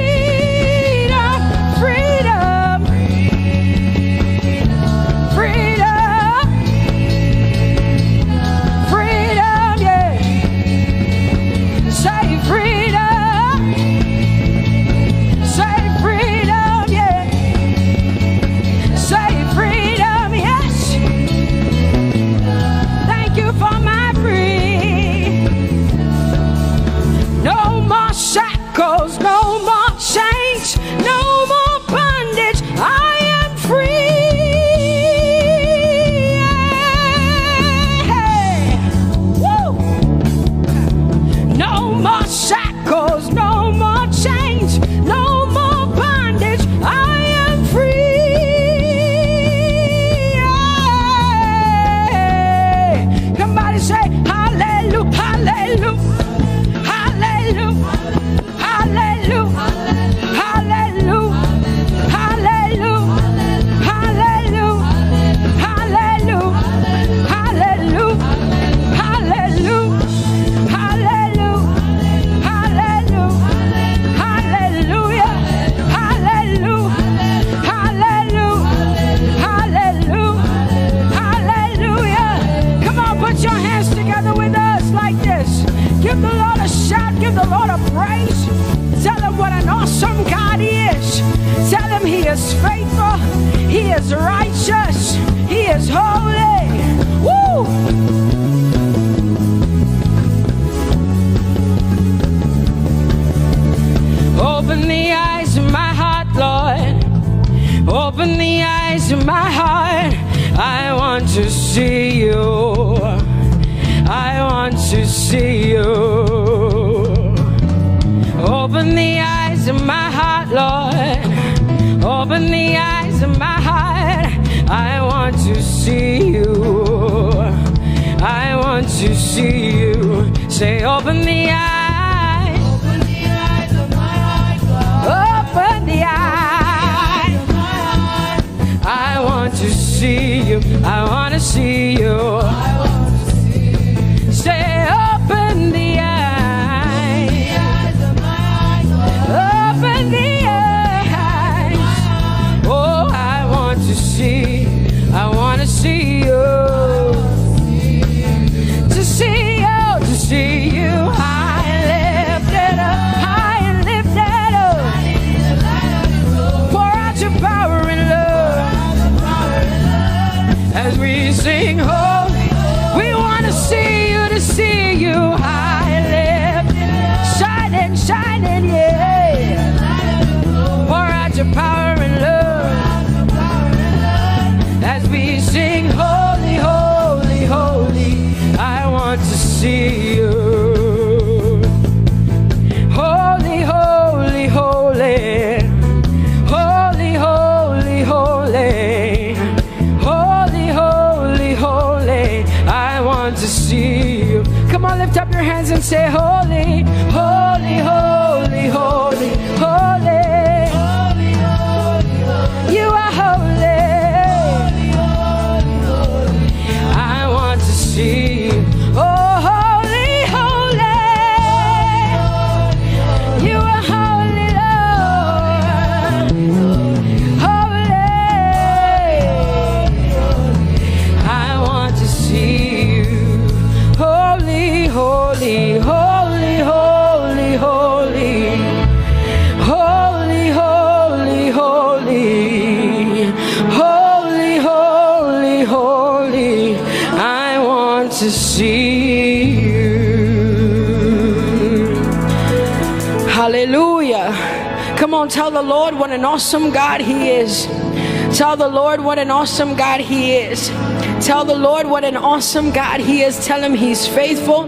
Lord a praise. Tell him what an awesome God he is. Tell him he is faithful. He is righteous. He is holy. Woo! Open the eyes of my heart, Lord. Open the eyes of my heart. I want to see you. I want to see you. Open the eyes of my heart, Lord. Open the eyes of my heart. I want to see you. I want to see you. Say, open the eyes. Open the eyes of my heart, Lord. Open the eyes of my heart. I want to see you. I want to see you. I want to see you. Say, open the eyes. Open the eyes of my heart, Lord. Open the eyes. Oh, I want to see. I want to see you. To see you. To see you. High and lifted up. High and lifted up. Pour out your power and love. As we sing holy, we want to see you, high and lifted, shining, shining, yeah. Pour out your power and love. As we sing holy, holy, holy, I want to see you. Holy, holy, holy. Holy, holy, holy. Holy, holy, holy, I want to see you. Come on, lift up your hands and say, holy, holy, holy, holy, holy. Holy, holy, holy. You are holy. Holy, holy, holy. I want to see you. Oh, holy, holy. You are holy, Lord. Holy. I want to see you. Holy, holy, holy, holy, holy. Holy, holy, holy. Holy, holy, holy. I want to see you. Hallelujah. Come on, tell the Lord what an awesome God he is. Tell the Lord what an awesome God he is. Tell the Lord what an awesome God he is. Tell him he's faithful.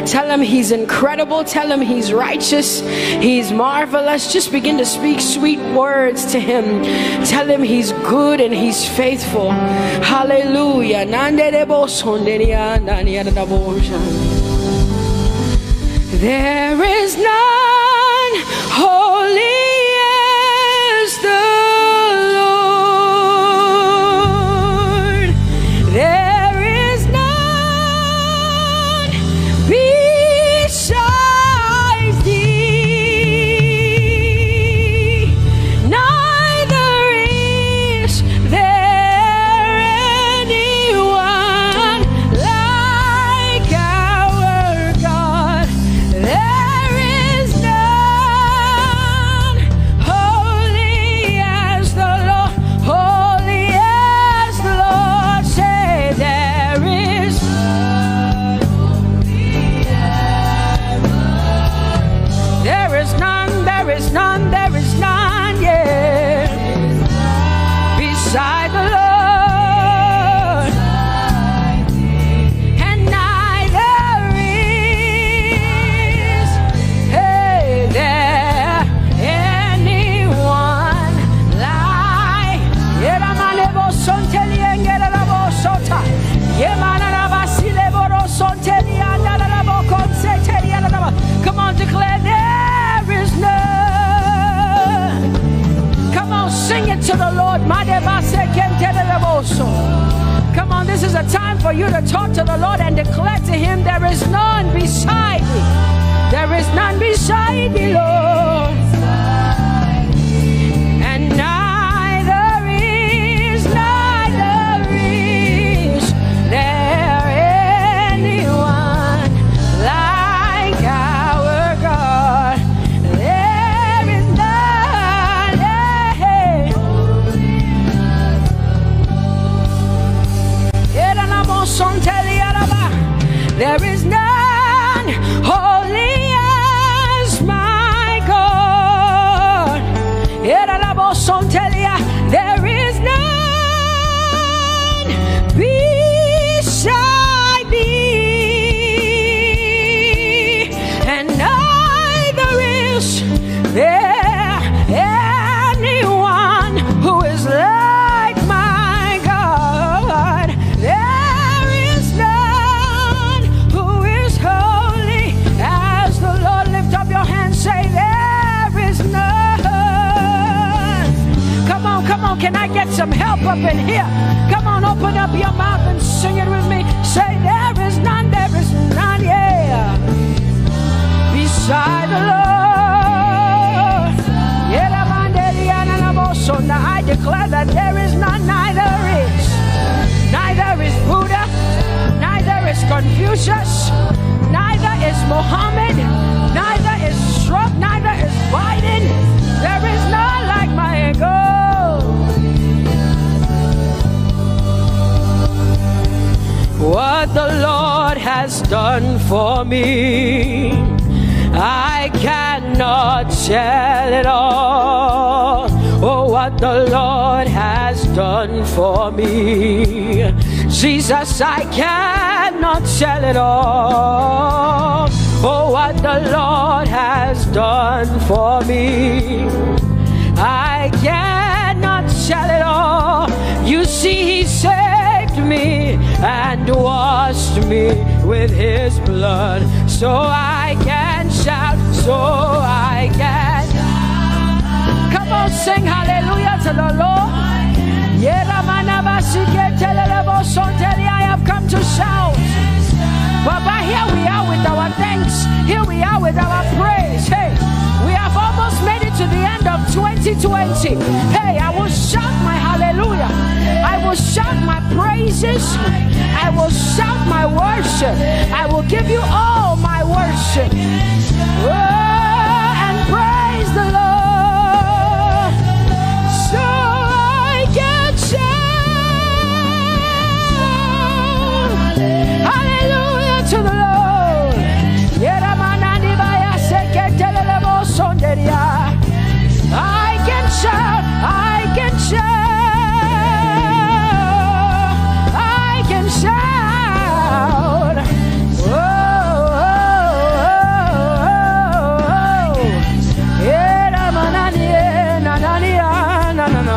Tell him he's incredible. Tell him he's righteous. He's marvelous. Just begin to speak sweet words to him. Tell him he's good and he's faithful. Hallelujah. There is none holy as the Lord. There is none besides thee. Neither is there anyone like our God. There is none holy as the Lord, holy as the Lord. Say there is none holy as the Lord. There is none, there is none, there is none, yeah, beside the Lord. And neither is there anyone like. Come on, declare there is none. Come on, sing it to the Lord. Come on, this is a time for you to talk to the Lord and declare to him, there is none beside me. There is none beside me, Lord. And neither is there anyone like our God. up in here. Come on, open up your mouth and sing it with me. Say, there is none, yeah, beside the Lord. So now I declare that there is none, neither is Buddha, neither is Confucius, neither is Muhammad, neither is Trump, neither is Biden. There is none like my God. What the Lord has done for me, I cannot tell it all. Oh, what the Lord has done for me, Jesus, I cannot tell it all. Oh, what the Lord has done for me, I cannot tell it all. You see, He saved me and washed me with His blood, so I can shout, so I can. Come on, sing hallelujah to the Lord. I have come to shout. Baba, here we are with our thanks. Here we are with our praise. Hey, we have almost made it to the end of 2020. Hey, I will shout my hallelujah. I will shout my praises. I will shout my worship. I will give you all my worship. Oh, and praise the Lord. So I can shout hallelujah to the Lord. I can shout, I can shout, I can shout. Oh, oh,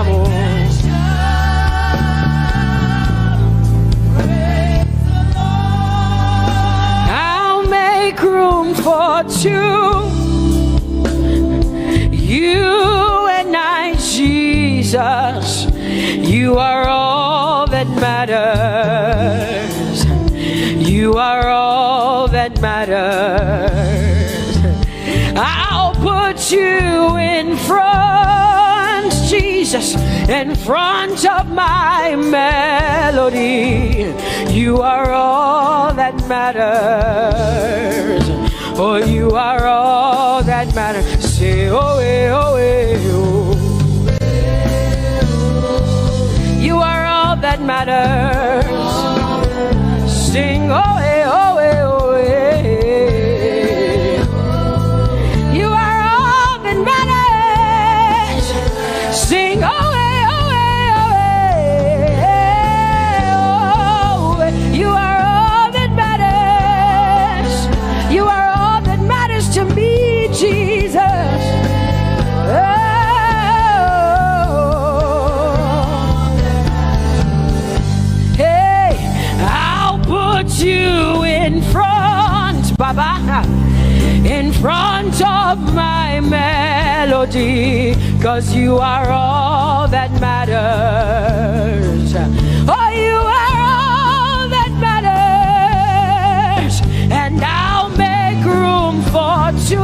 oh, I'll make room for two. You and I, Jesus, you are all that matters. You are all that matters. I'll put you in front, Jesus, in front of my melody. You are all that matters. Oh, you are all that matters. Say, oh, oh, oh. You are all that matters. Sing, oh, oh, oh, oh. You are all that matters. Sing, oh, oh, oh, oh. You are all that matters. You are all that matters to me, Jesus. You in front, Baba, in front of my melody, 'cause you are all that matters. Oh, you are all that matters, and I'll make room for two.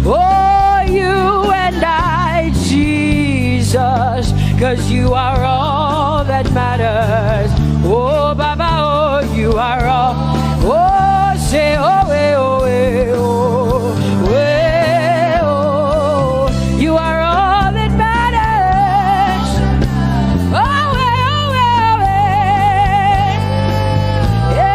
Oh, you and I, Jesus, 'cause you are all that matters. Oh, Baba, oh, you are all. Oh, say, oh, eh, oh, eh, oh, eh, oh. You are all that matters. Oh, eh, oh, eh, oh, eh. Yeah.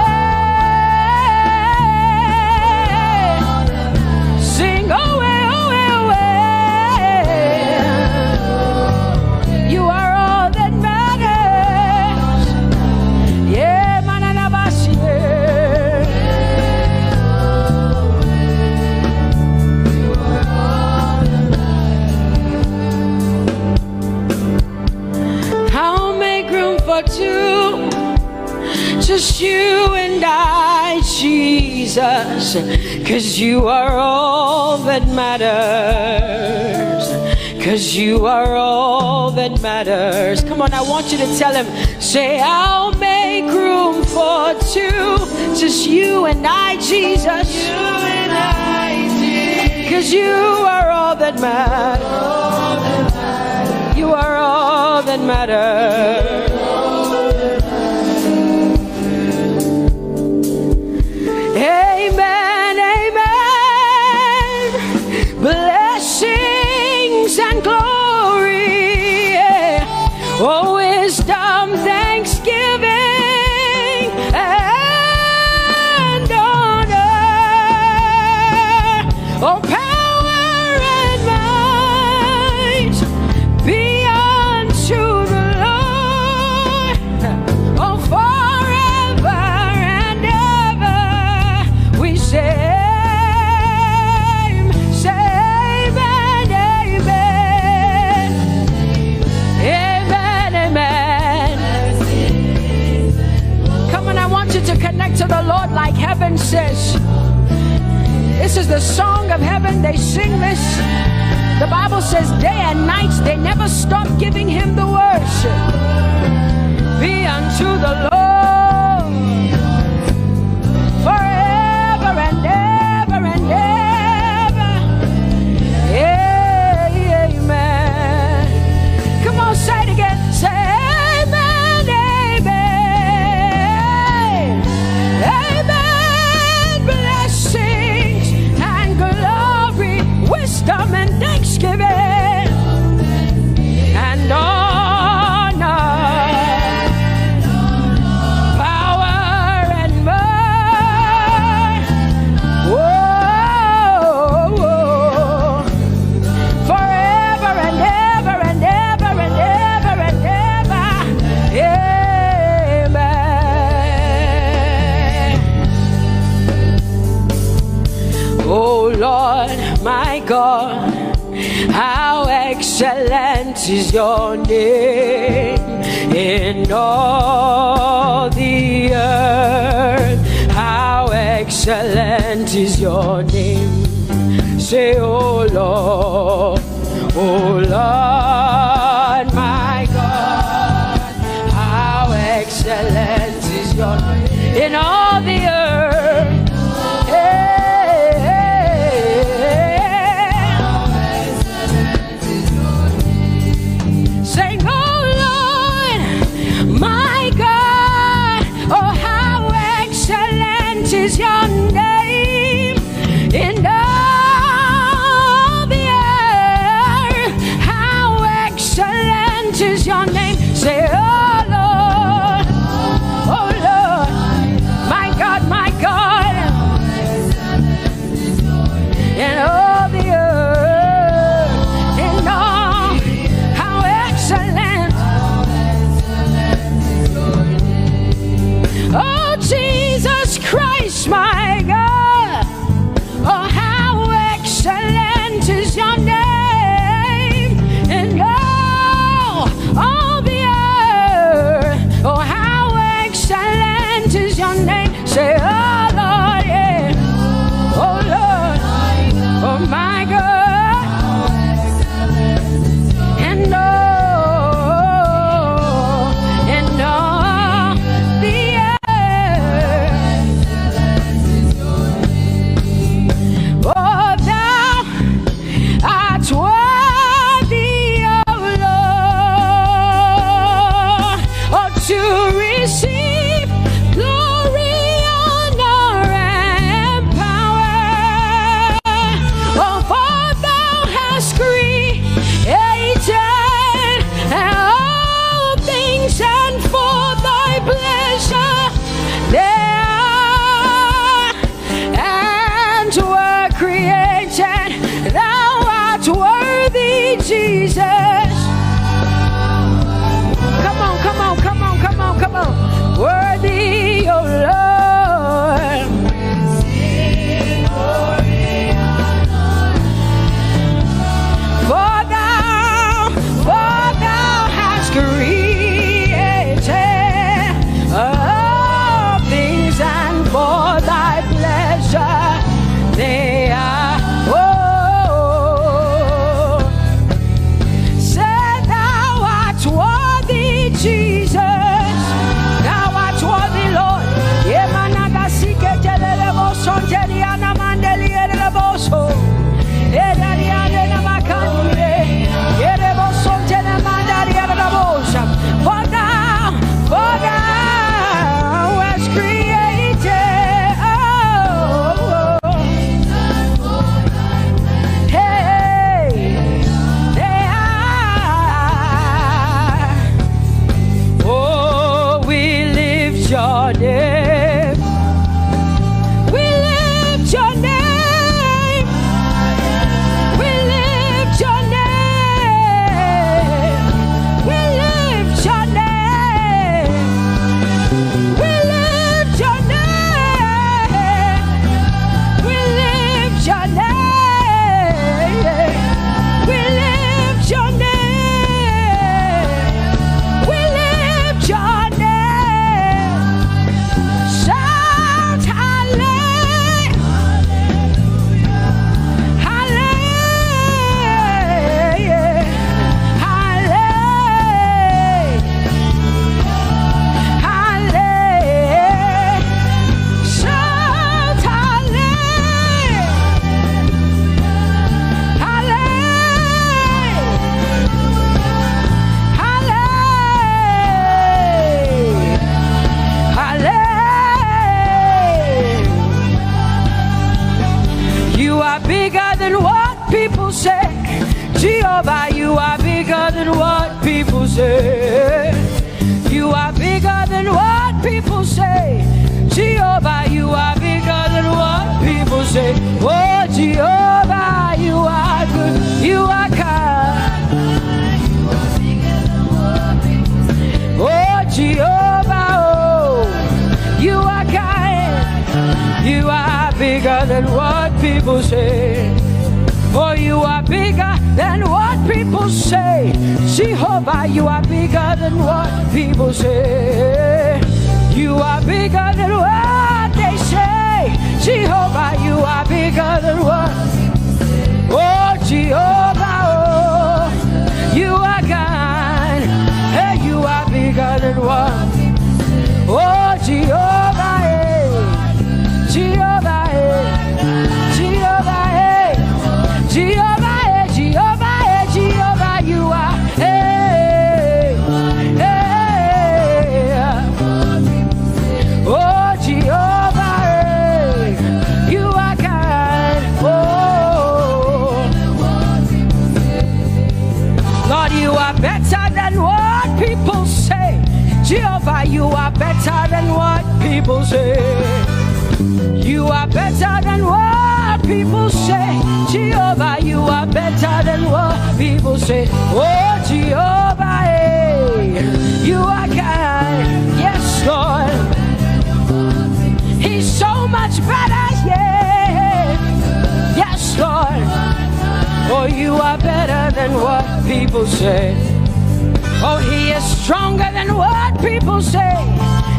Sing, oh, eh, oh, eh, oh, eh. You are all that matters. Yeah, mananabasi. I'll make room for two, just you and I, Jesus, 'cause you are all that matters. 'cause you are all that matters. Come on, I want you to tell him, say, I'll make room for two, just you and I, Jesus. You and I, Jesus. 'Cause you are all that matters. You are all that matters. Amen, amen. Blessings and glory, oh, wisdom, thanksgiving, and honor, oh, power and might be unto the Lord, oh, forever and ever. We say, to connect to the Lord like heaven says. This is the song of heaven. They sing this. The Bible says day and night they never stop giving him the worship. Be unto the Lord forever and ever and ever. Amen. Come on, say it again. Say amen, amen. Amen. Blessings and glory, wisdom and thanksgiving, and honor, power and might. Whoa, forever and ever and ever and ever and ever. Amen. Oh Lord, my God, how excellent is your name in all the earth. How excellent is your name. Say, oh Lord, my God, how excellent is your name in all the earth. Sing, oh Lord, my God, oh how excellent is your name in all the earth. How bigger than what people say. Jehovah, you are bigger than what people say. You are bigger than what people say. Jehovah, you are bigger than what people say. Oh, Jehovah, you are good. You are kind. Oh, Jehovah, oh, you are kind. You are bigger than what people say. Oh, you are bigger than what people say. Jehovah, you are bigger than what people say. You are bigger than what they say. Jehovah, you are bigger than what. Oh, Jehovah, oh, you are kind. Hey, you are bigger than what. Oh, Jehovah, hey. Jehovah, hey. Jehovah, hey. Jehovah, hey. Jehovah, hey. Jehovah, you are. Hey, hey. Oh, Jehovah, hey. You are kind. Oh, Lord, you are better than what people say. Jehovah, you are better than what people say. You are better than what people say. Jehovah, you are better than what people say. Oh, Jehovah, hey, you are kind. Yes, Lord. He's so much better, yeah. Yes, Lord. Oh, you are better than what people say. Oh, he is stronger than what people say.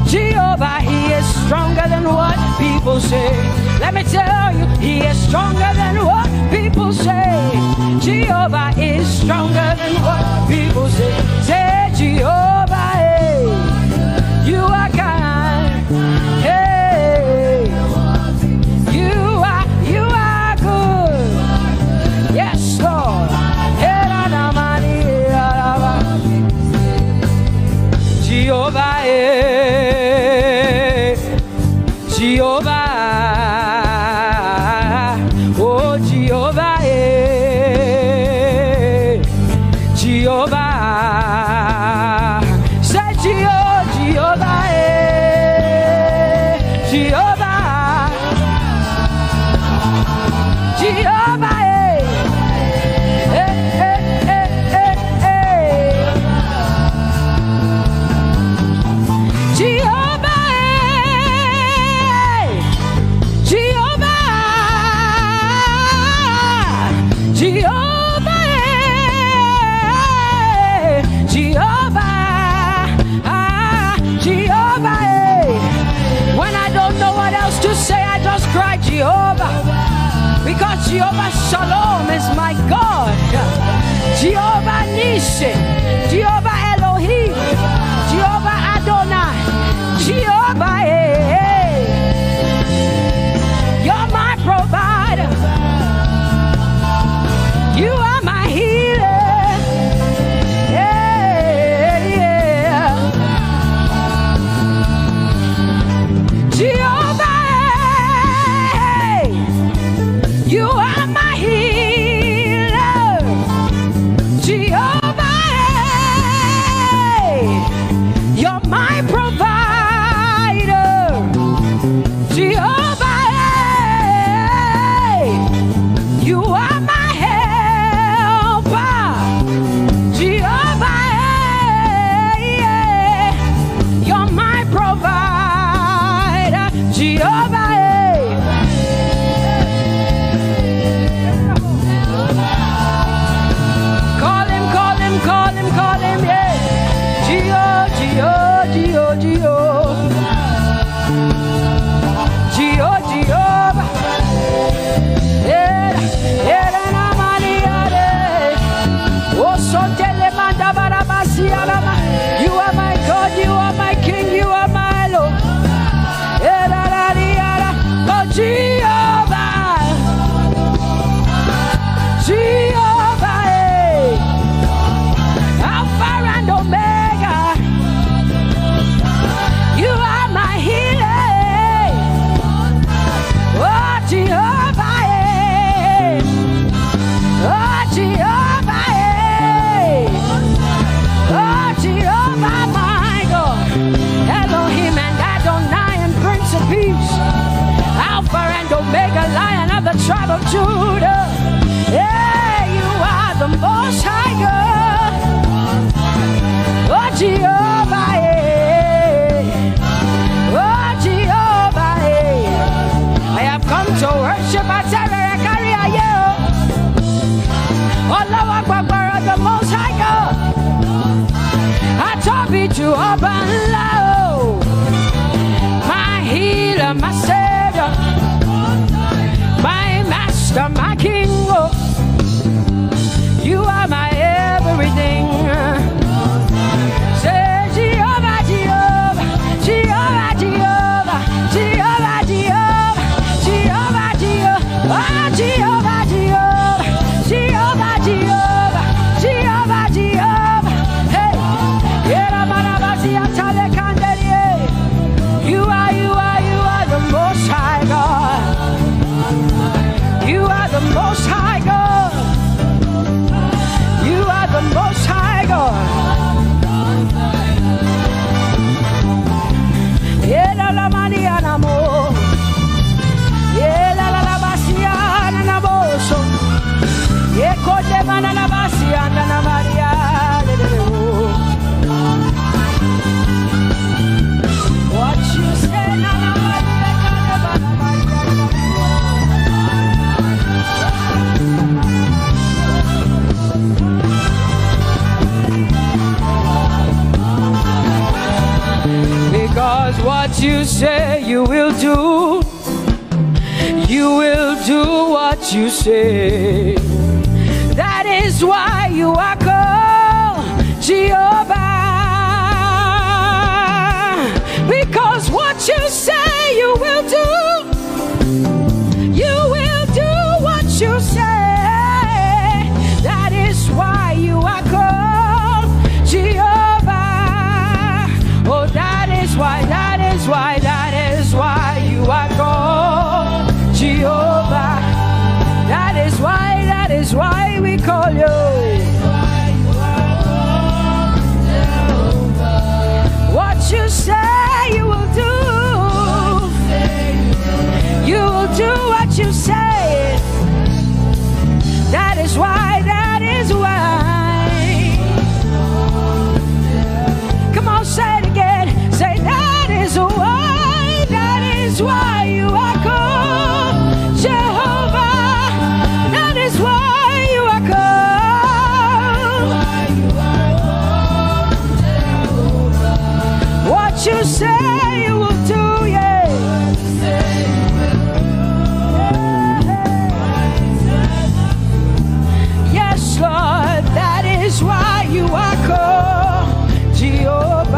Jehovah, he is stronger than what people say. Let me tell you, he is stronger than what people say. Jehovah is stronger than what people say. Say, Jehovah, hey, you are kind. Hey, you are good. Yes, Lord. Jehovah, eh, Jehovah, oh Jehovah, eh, Jehovah, say Jehovah, eh, Jehovah, Jehovah, Jehovah, because Jehovah Shalom is my God. Jehovah Nissi, Jehovah Elohim, Jehovah Adonai, Jehovah, hey, you're my provider. You are my healer. Yeah, yeah. Jehovah, you are my healer, Jehovah. What you say, because what you say you will do. You will do what you say. That is why you are called Jehovah. Because what you say you will do. You will do what you say. That is why you are called Jehovah. Oh, that is why you are called Jehovah. That is why we call you. What you say you will do. You will do what you say. That is why. Come on, say it again. Say that is why you are called Jehovah. That is why you are called. What you say you will do, yeah. Yes, Lord, that is why you are called Jehovah.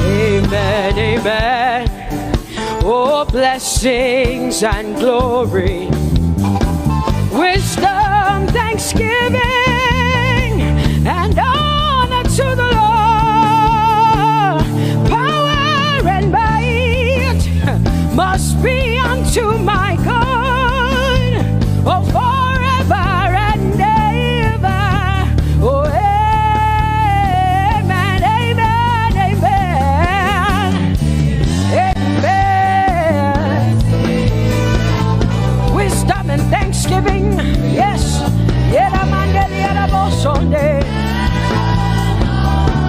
Amen, amen. Oh, blessings and glory, wisdom, thanksgiving, and honor to the Lord. Power and might must be unto my God. Oh, forever and ever. Oh, amen, amen, amen. Amen. Wisdom and thanksgiving, yes.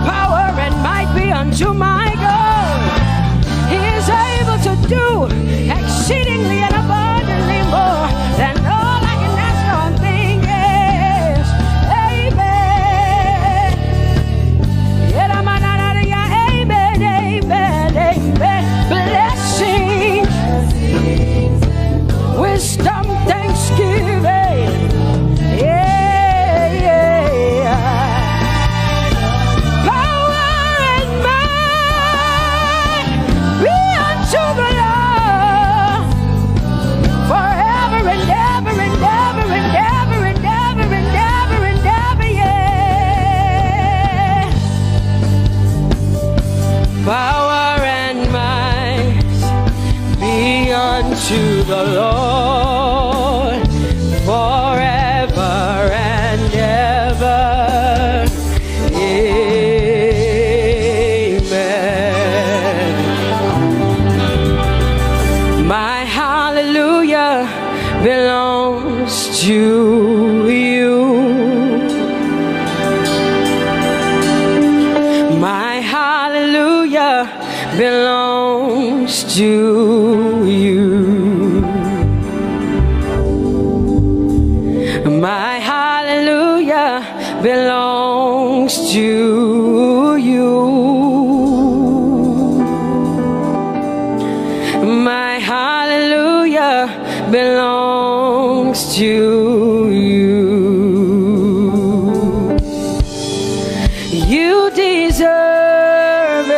Power and might be unto my God. He is able to do exceedingly and abundantly more than all I can ask or think. Yes. Amen. Amen, amen, amen. Blessings, wisdom, thanksgiving. Yeah, yeah. Power and might be unto the Lord forever and ever and ever and ever and ever and ever and ever, yeah. Power and might be unto the Lord forever and ever. Amen. My hallelujah belongs to you. My hallelujah belongs to you. My hallelujah belongs to you. My hallelujah belongs to you. You deserve it.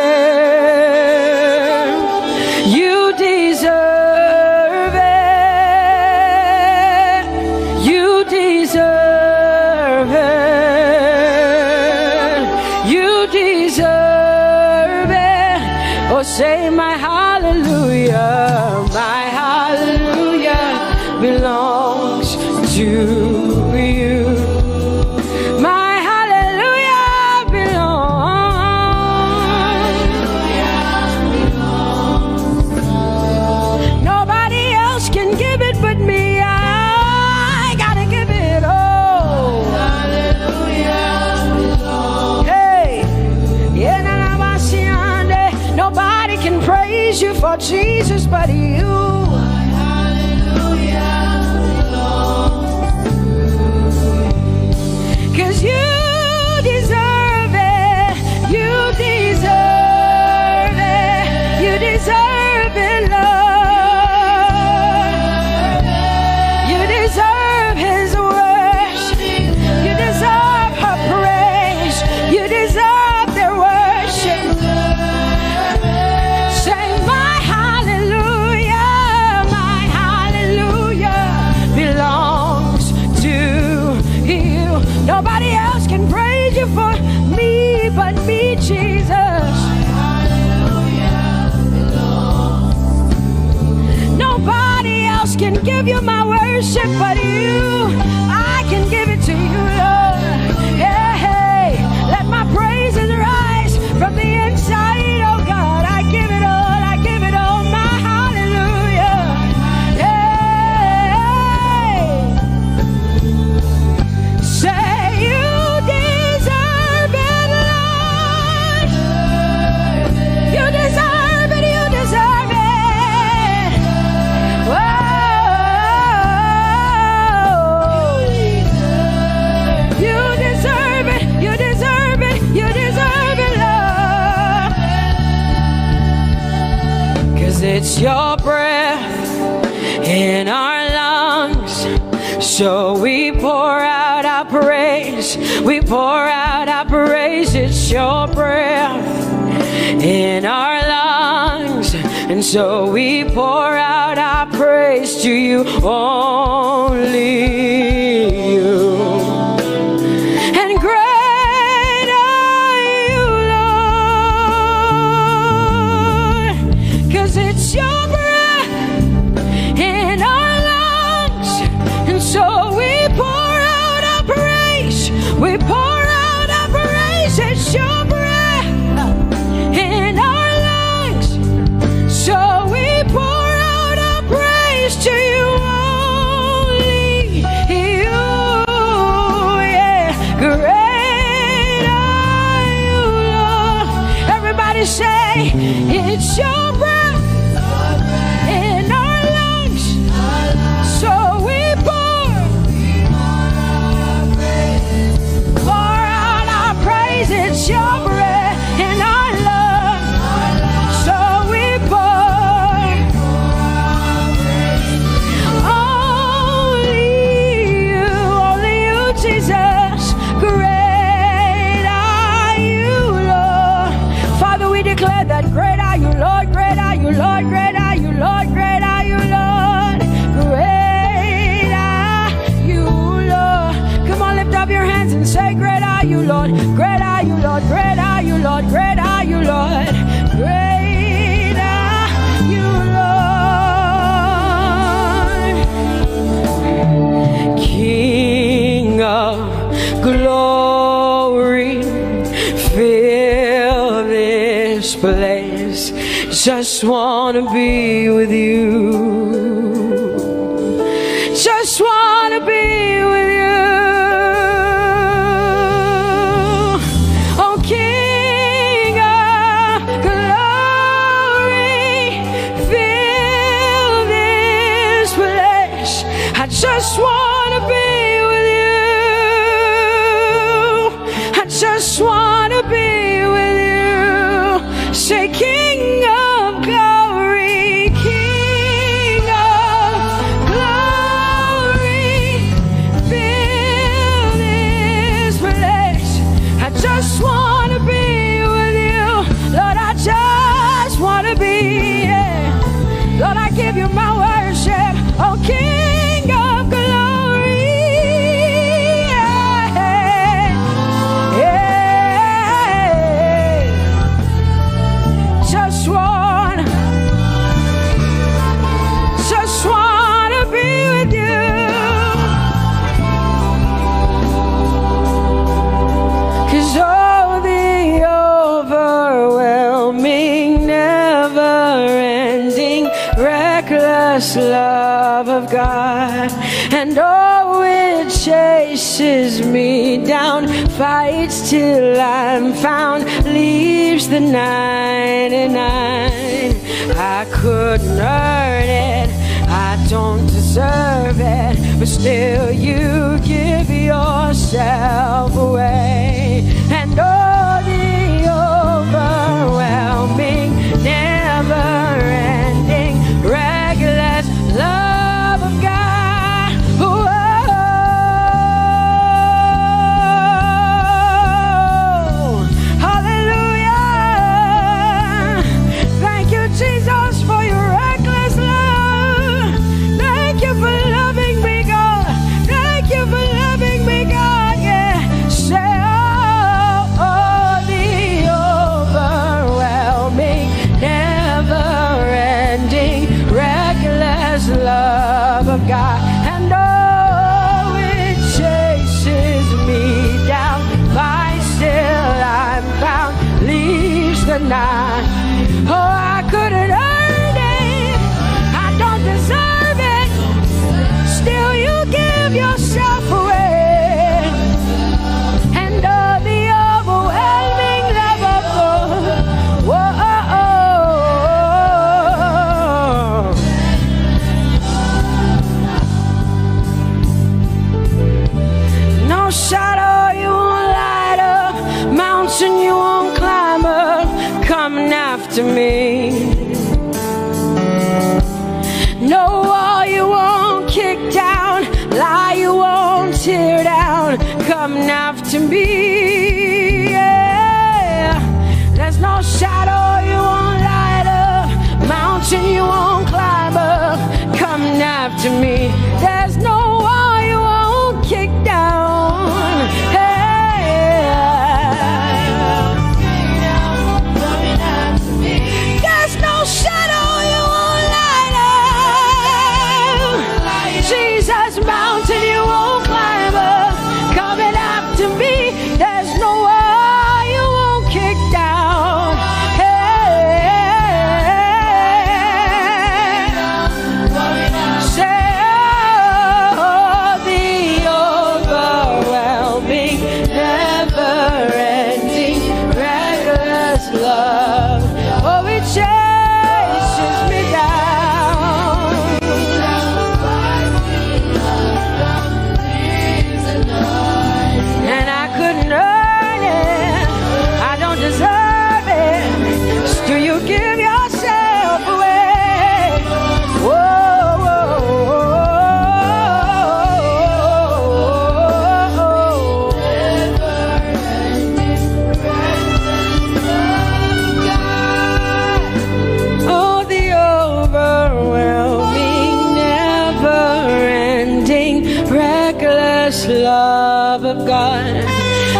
You deserve it. You deserve it. You deserve it. Oh, say my hallelujah. My hallelujah belongs to you. My hallelujah belongs. Nobody else can give it but me. I gotta give it. but you. Cause you deserve it, you deserve it, you deserve it, Lord. You deserve His worship, you deserve her praise, you deserve their worship. Say my hallelujah belongs to you. Nobody else can praise you for me but me, Jesus. Nobody else can give you my worship but you. I can give it to you, Lord. Yeah, hey, let my praises rise from the inside, oh God. I give it all, I give it all, my hallelujah. Hey, say you deserve it, Lord. You deserve it, you deserve it. Whoa. You deserve it, you deserve it, you deserve it, Lord. 'Cause it's your breath in our lungs. So we pour out our praise, we pour out our praise. It's your breath in our lungs, and so we pour out our praise to you, only you. And great are you, Lord, 'cause it's your breath in our lungs, and so we pour out our praise, we pour out our praise. It's your breath in our lungs, so we pour out our praise to you, only you. Yeah, great are you, Lord. Everybody say, it's your breath in our lungs, so we pour out our praise. It's your breath in our lungs, so we pour only you, Jesus. Great are you, Lord. Father, we declare that great are you, Lord, great are you, Lord, great are you, Lord, great are you, Lord. Great are you, Lord. Come on, lift up your hands and say, great are you, Lord, great are you, Lord, great are you, Lord, great are you, Lord. Great are you, Lord. King of glory, fill this place. Just wanna be with you. Just wanna be with you. Oh, King of glory, fill this place. I just wanna be with you. I just wanna be with you. Say, King of glory, King of glory, fill this place. I just wanna be with you, Lord. I just wanna be. Yeah. Lord, I give you my worship. Oh, King of glory, yeah. Yeah. Just wanna be with you. 'Cause oh, the overwhelming, never-ending, reckless love of God, and oh, oh, it chases me down, fights till I'm found, leaves the 99. I couldn't earn it, I don't deserve it, but still you give yourself away. And all the overwhelming, never-ending, reckless love of God. Whoa. Hallelujah. Thank you, Jesus, for your reckless love. Thank you for loving me, God. Thank you for loving me, God. Yeah. Say, oh, the overwhelming, never-ending, reckless love of God. And oh, it chases me down, finds till I'm found, leaves the 9. Oh, I couldn't earn it, I don't deserve it, still you give yourself away. And oh, the overwhelming love of God. Whoa. No shadow you won't light up, mountain you won't climb up, coming after me. No wall you won't kick down, lie you won't tear down, coming after me. Yeah. There's no shadow you won't light up, mountain you won't climb up, coming after me. There's no wall you won't kick down. There's no shadow you won't light up, Jesus, mountain you won't climb up, coming after me. There's no wall you won't kick down. Say, oh, the overwhelming, never-ending, reckless love. Oh, it chases me down. And I couldn't earn it, I don't deserve it, still you give yourself away. Whoa, whoa, oh, the overwhelming, never-ending, reckless love of God.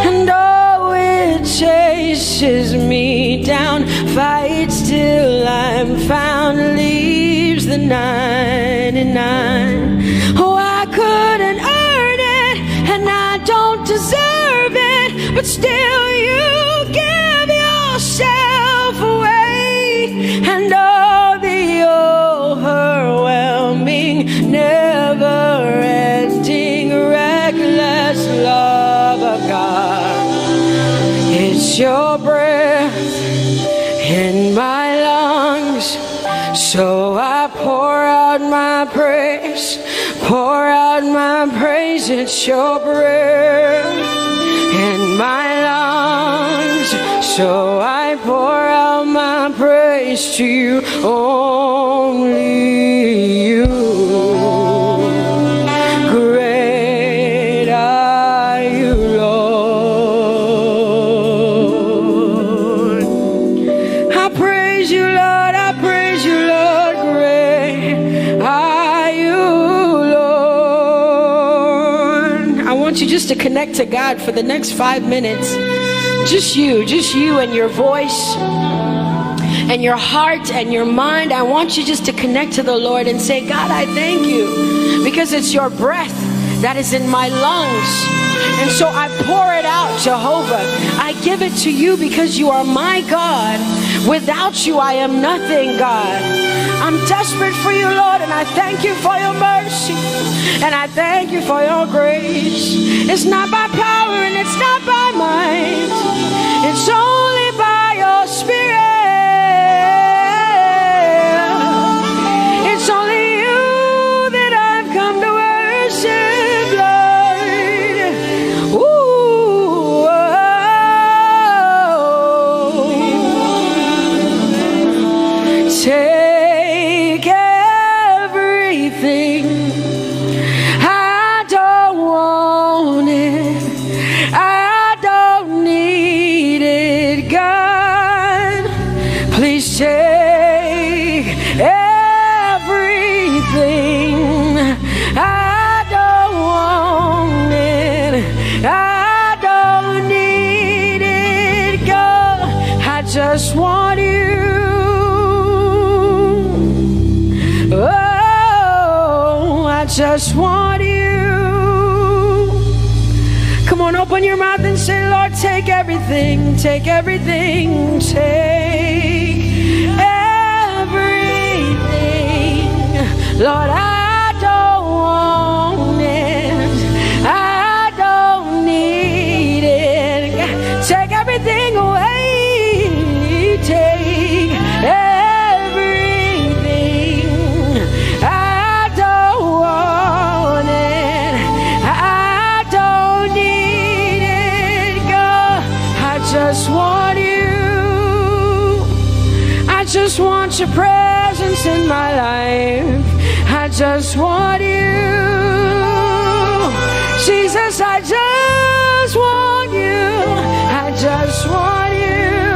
And oh, it chases me down, fights till I'm found, leaves the 99. Oh, I couldn't earn it, and I don't deserve it, but still you give yourself away. And oh, the overwhelming, never-ending, reckless love of God. It's your breath in my lungs, so I pour out my praise, pour out my praise. It's your breath in my lungs, so I pour out my praise to you, only you. Great are you, Lord. I praise you, Lord, I praise you, Lord. Great are you, Lord. I want you just to connect to God for the next 5 minutes. Just you and your voice and your heart and your mind. I want you just to connect to the Lord and say, God, I thank you, because it's your breath that is in my lungs. And so I pour it out, Jehovah. I give it to you because you are my God. Without you, I am nothing, God. I'm desperate for you, Lord, and I thank you for your mercy. And I thank you for your grace. It's not by power and it's not by might. It's only by your Spirit. It's only you that I've come to worship, Lord. Ooh, take everything. I don't want it. I don't need it, God. Please take everything. I don't want it. I don't need it, God. I just want you. Oh, I just want you. Come on, open your mouth and say, Lord, take everything, take everything, take everything. Lord, I don't want it. I don't need it. Take everything away. Take everything. I don't want it. I don't need it, God. I just want you. I just want your presence in my life. I just want you. Jesus, I just want you. I just want you.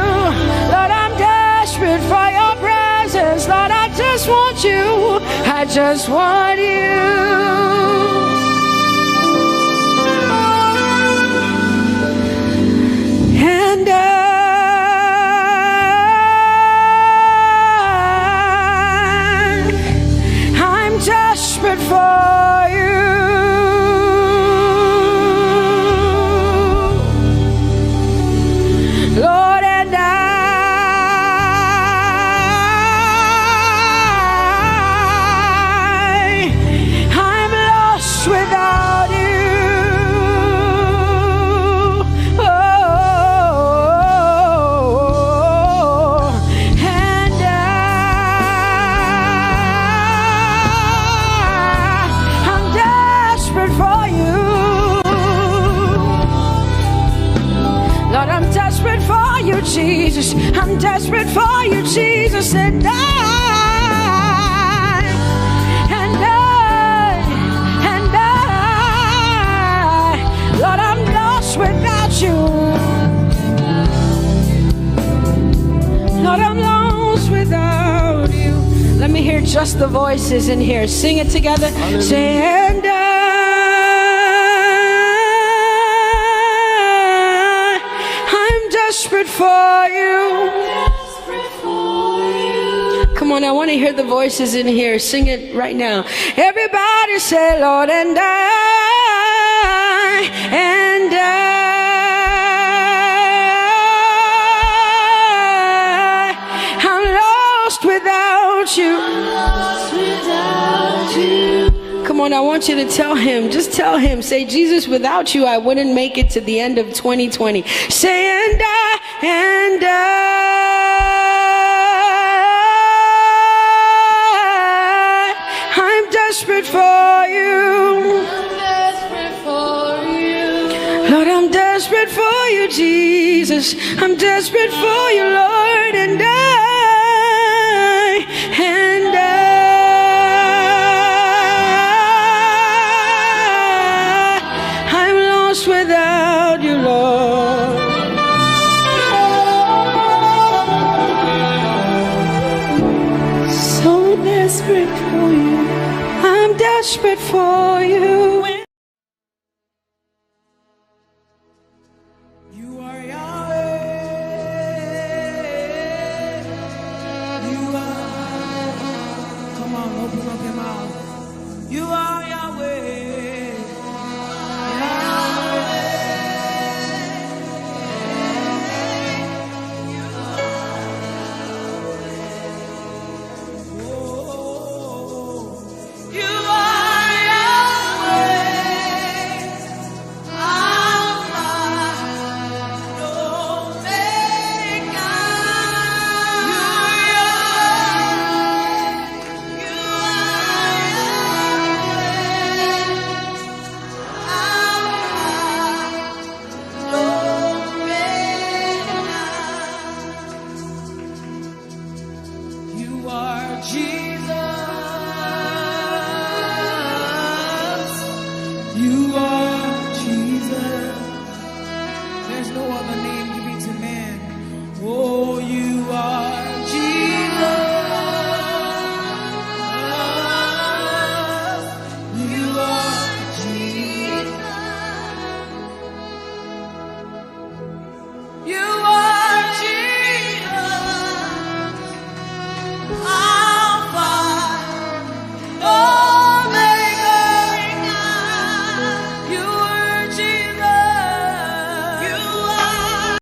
Lord, I'm desperate for your presence. Lord, I just want you. I just want you. And I'm desperate for you. Lord, and I'm lost without you. Oh, and I'm desperate for you. Lord, I'm desperate for you, Jesus. I'm desperate for you, Jesus. And Lord, I'm lost without you. Lord, I'm lost without you. Let me hear just the voices in here. Sing it together. Say, and I'm desperate for you. Come on, I want to hear the voices in here. Sing it right now. Everybody say, Lord, and I'm lost without you. Come on, I want you to tell him. Just tell him. Say, Jesus, without you, I wouldn't make it to the end of 2020. Say, and I'm desperate for you. Lord, I'm desperate for you, Jesus. I'm desperate for you, Lord, and I'm lost without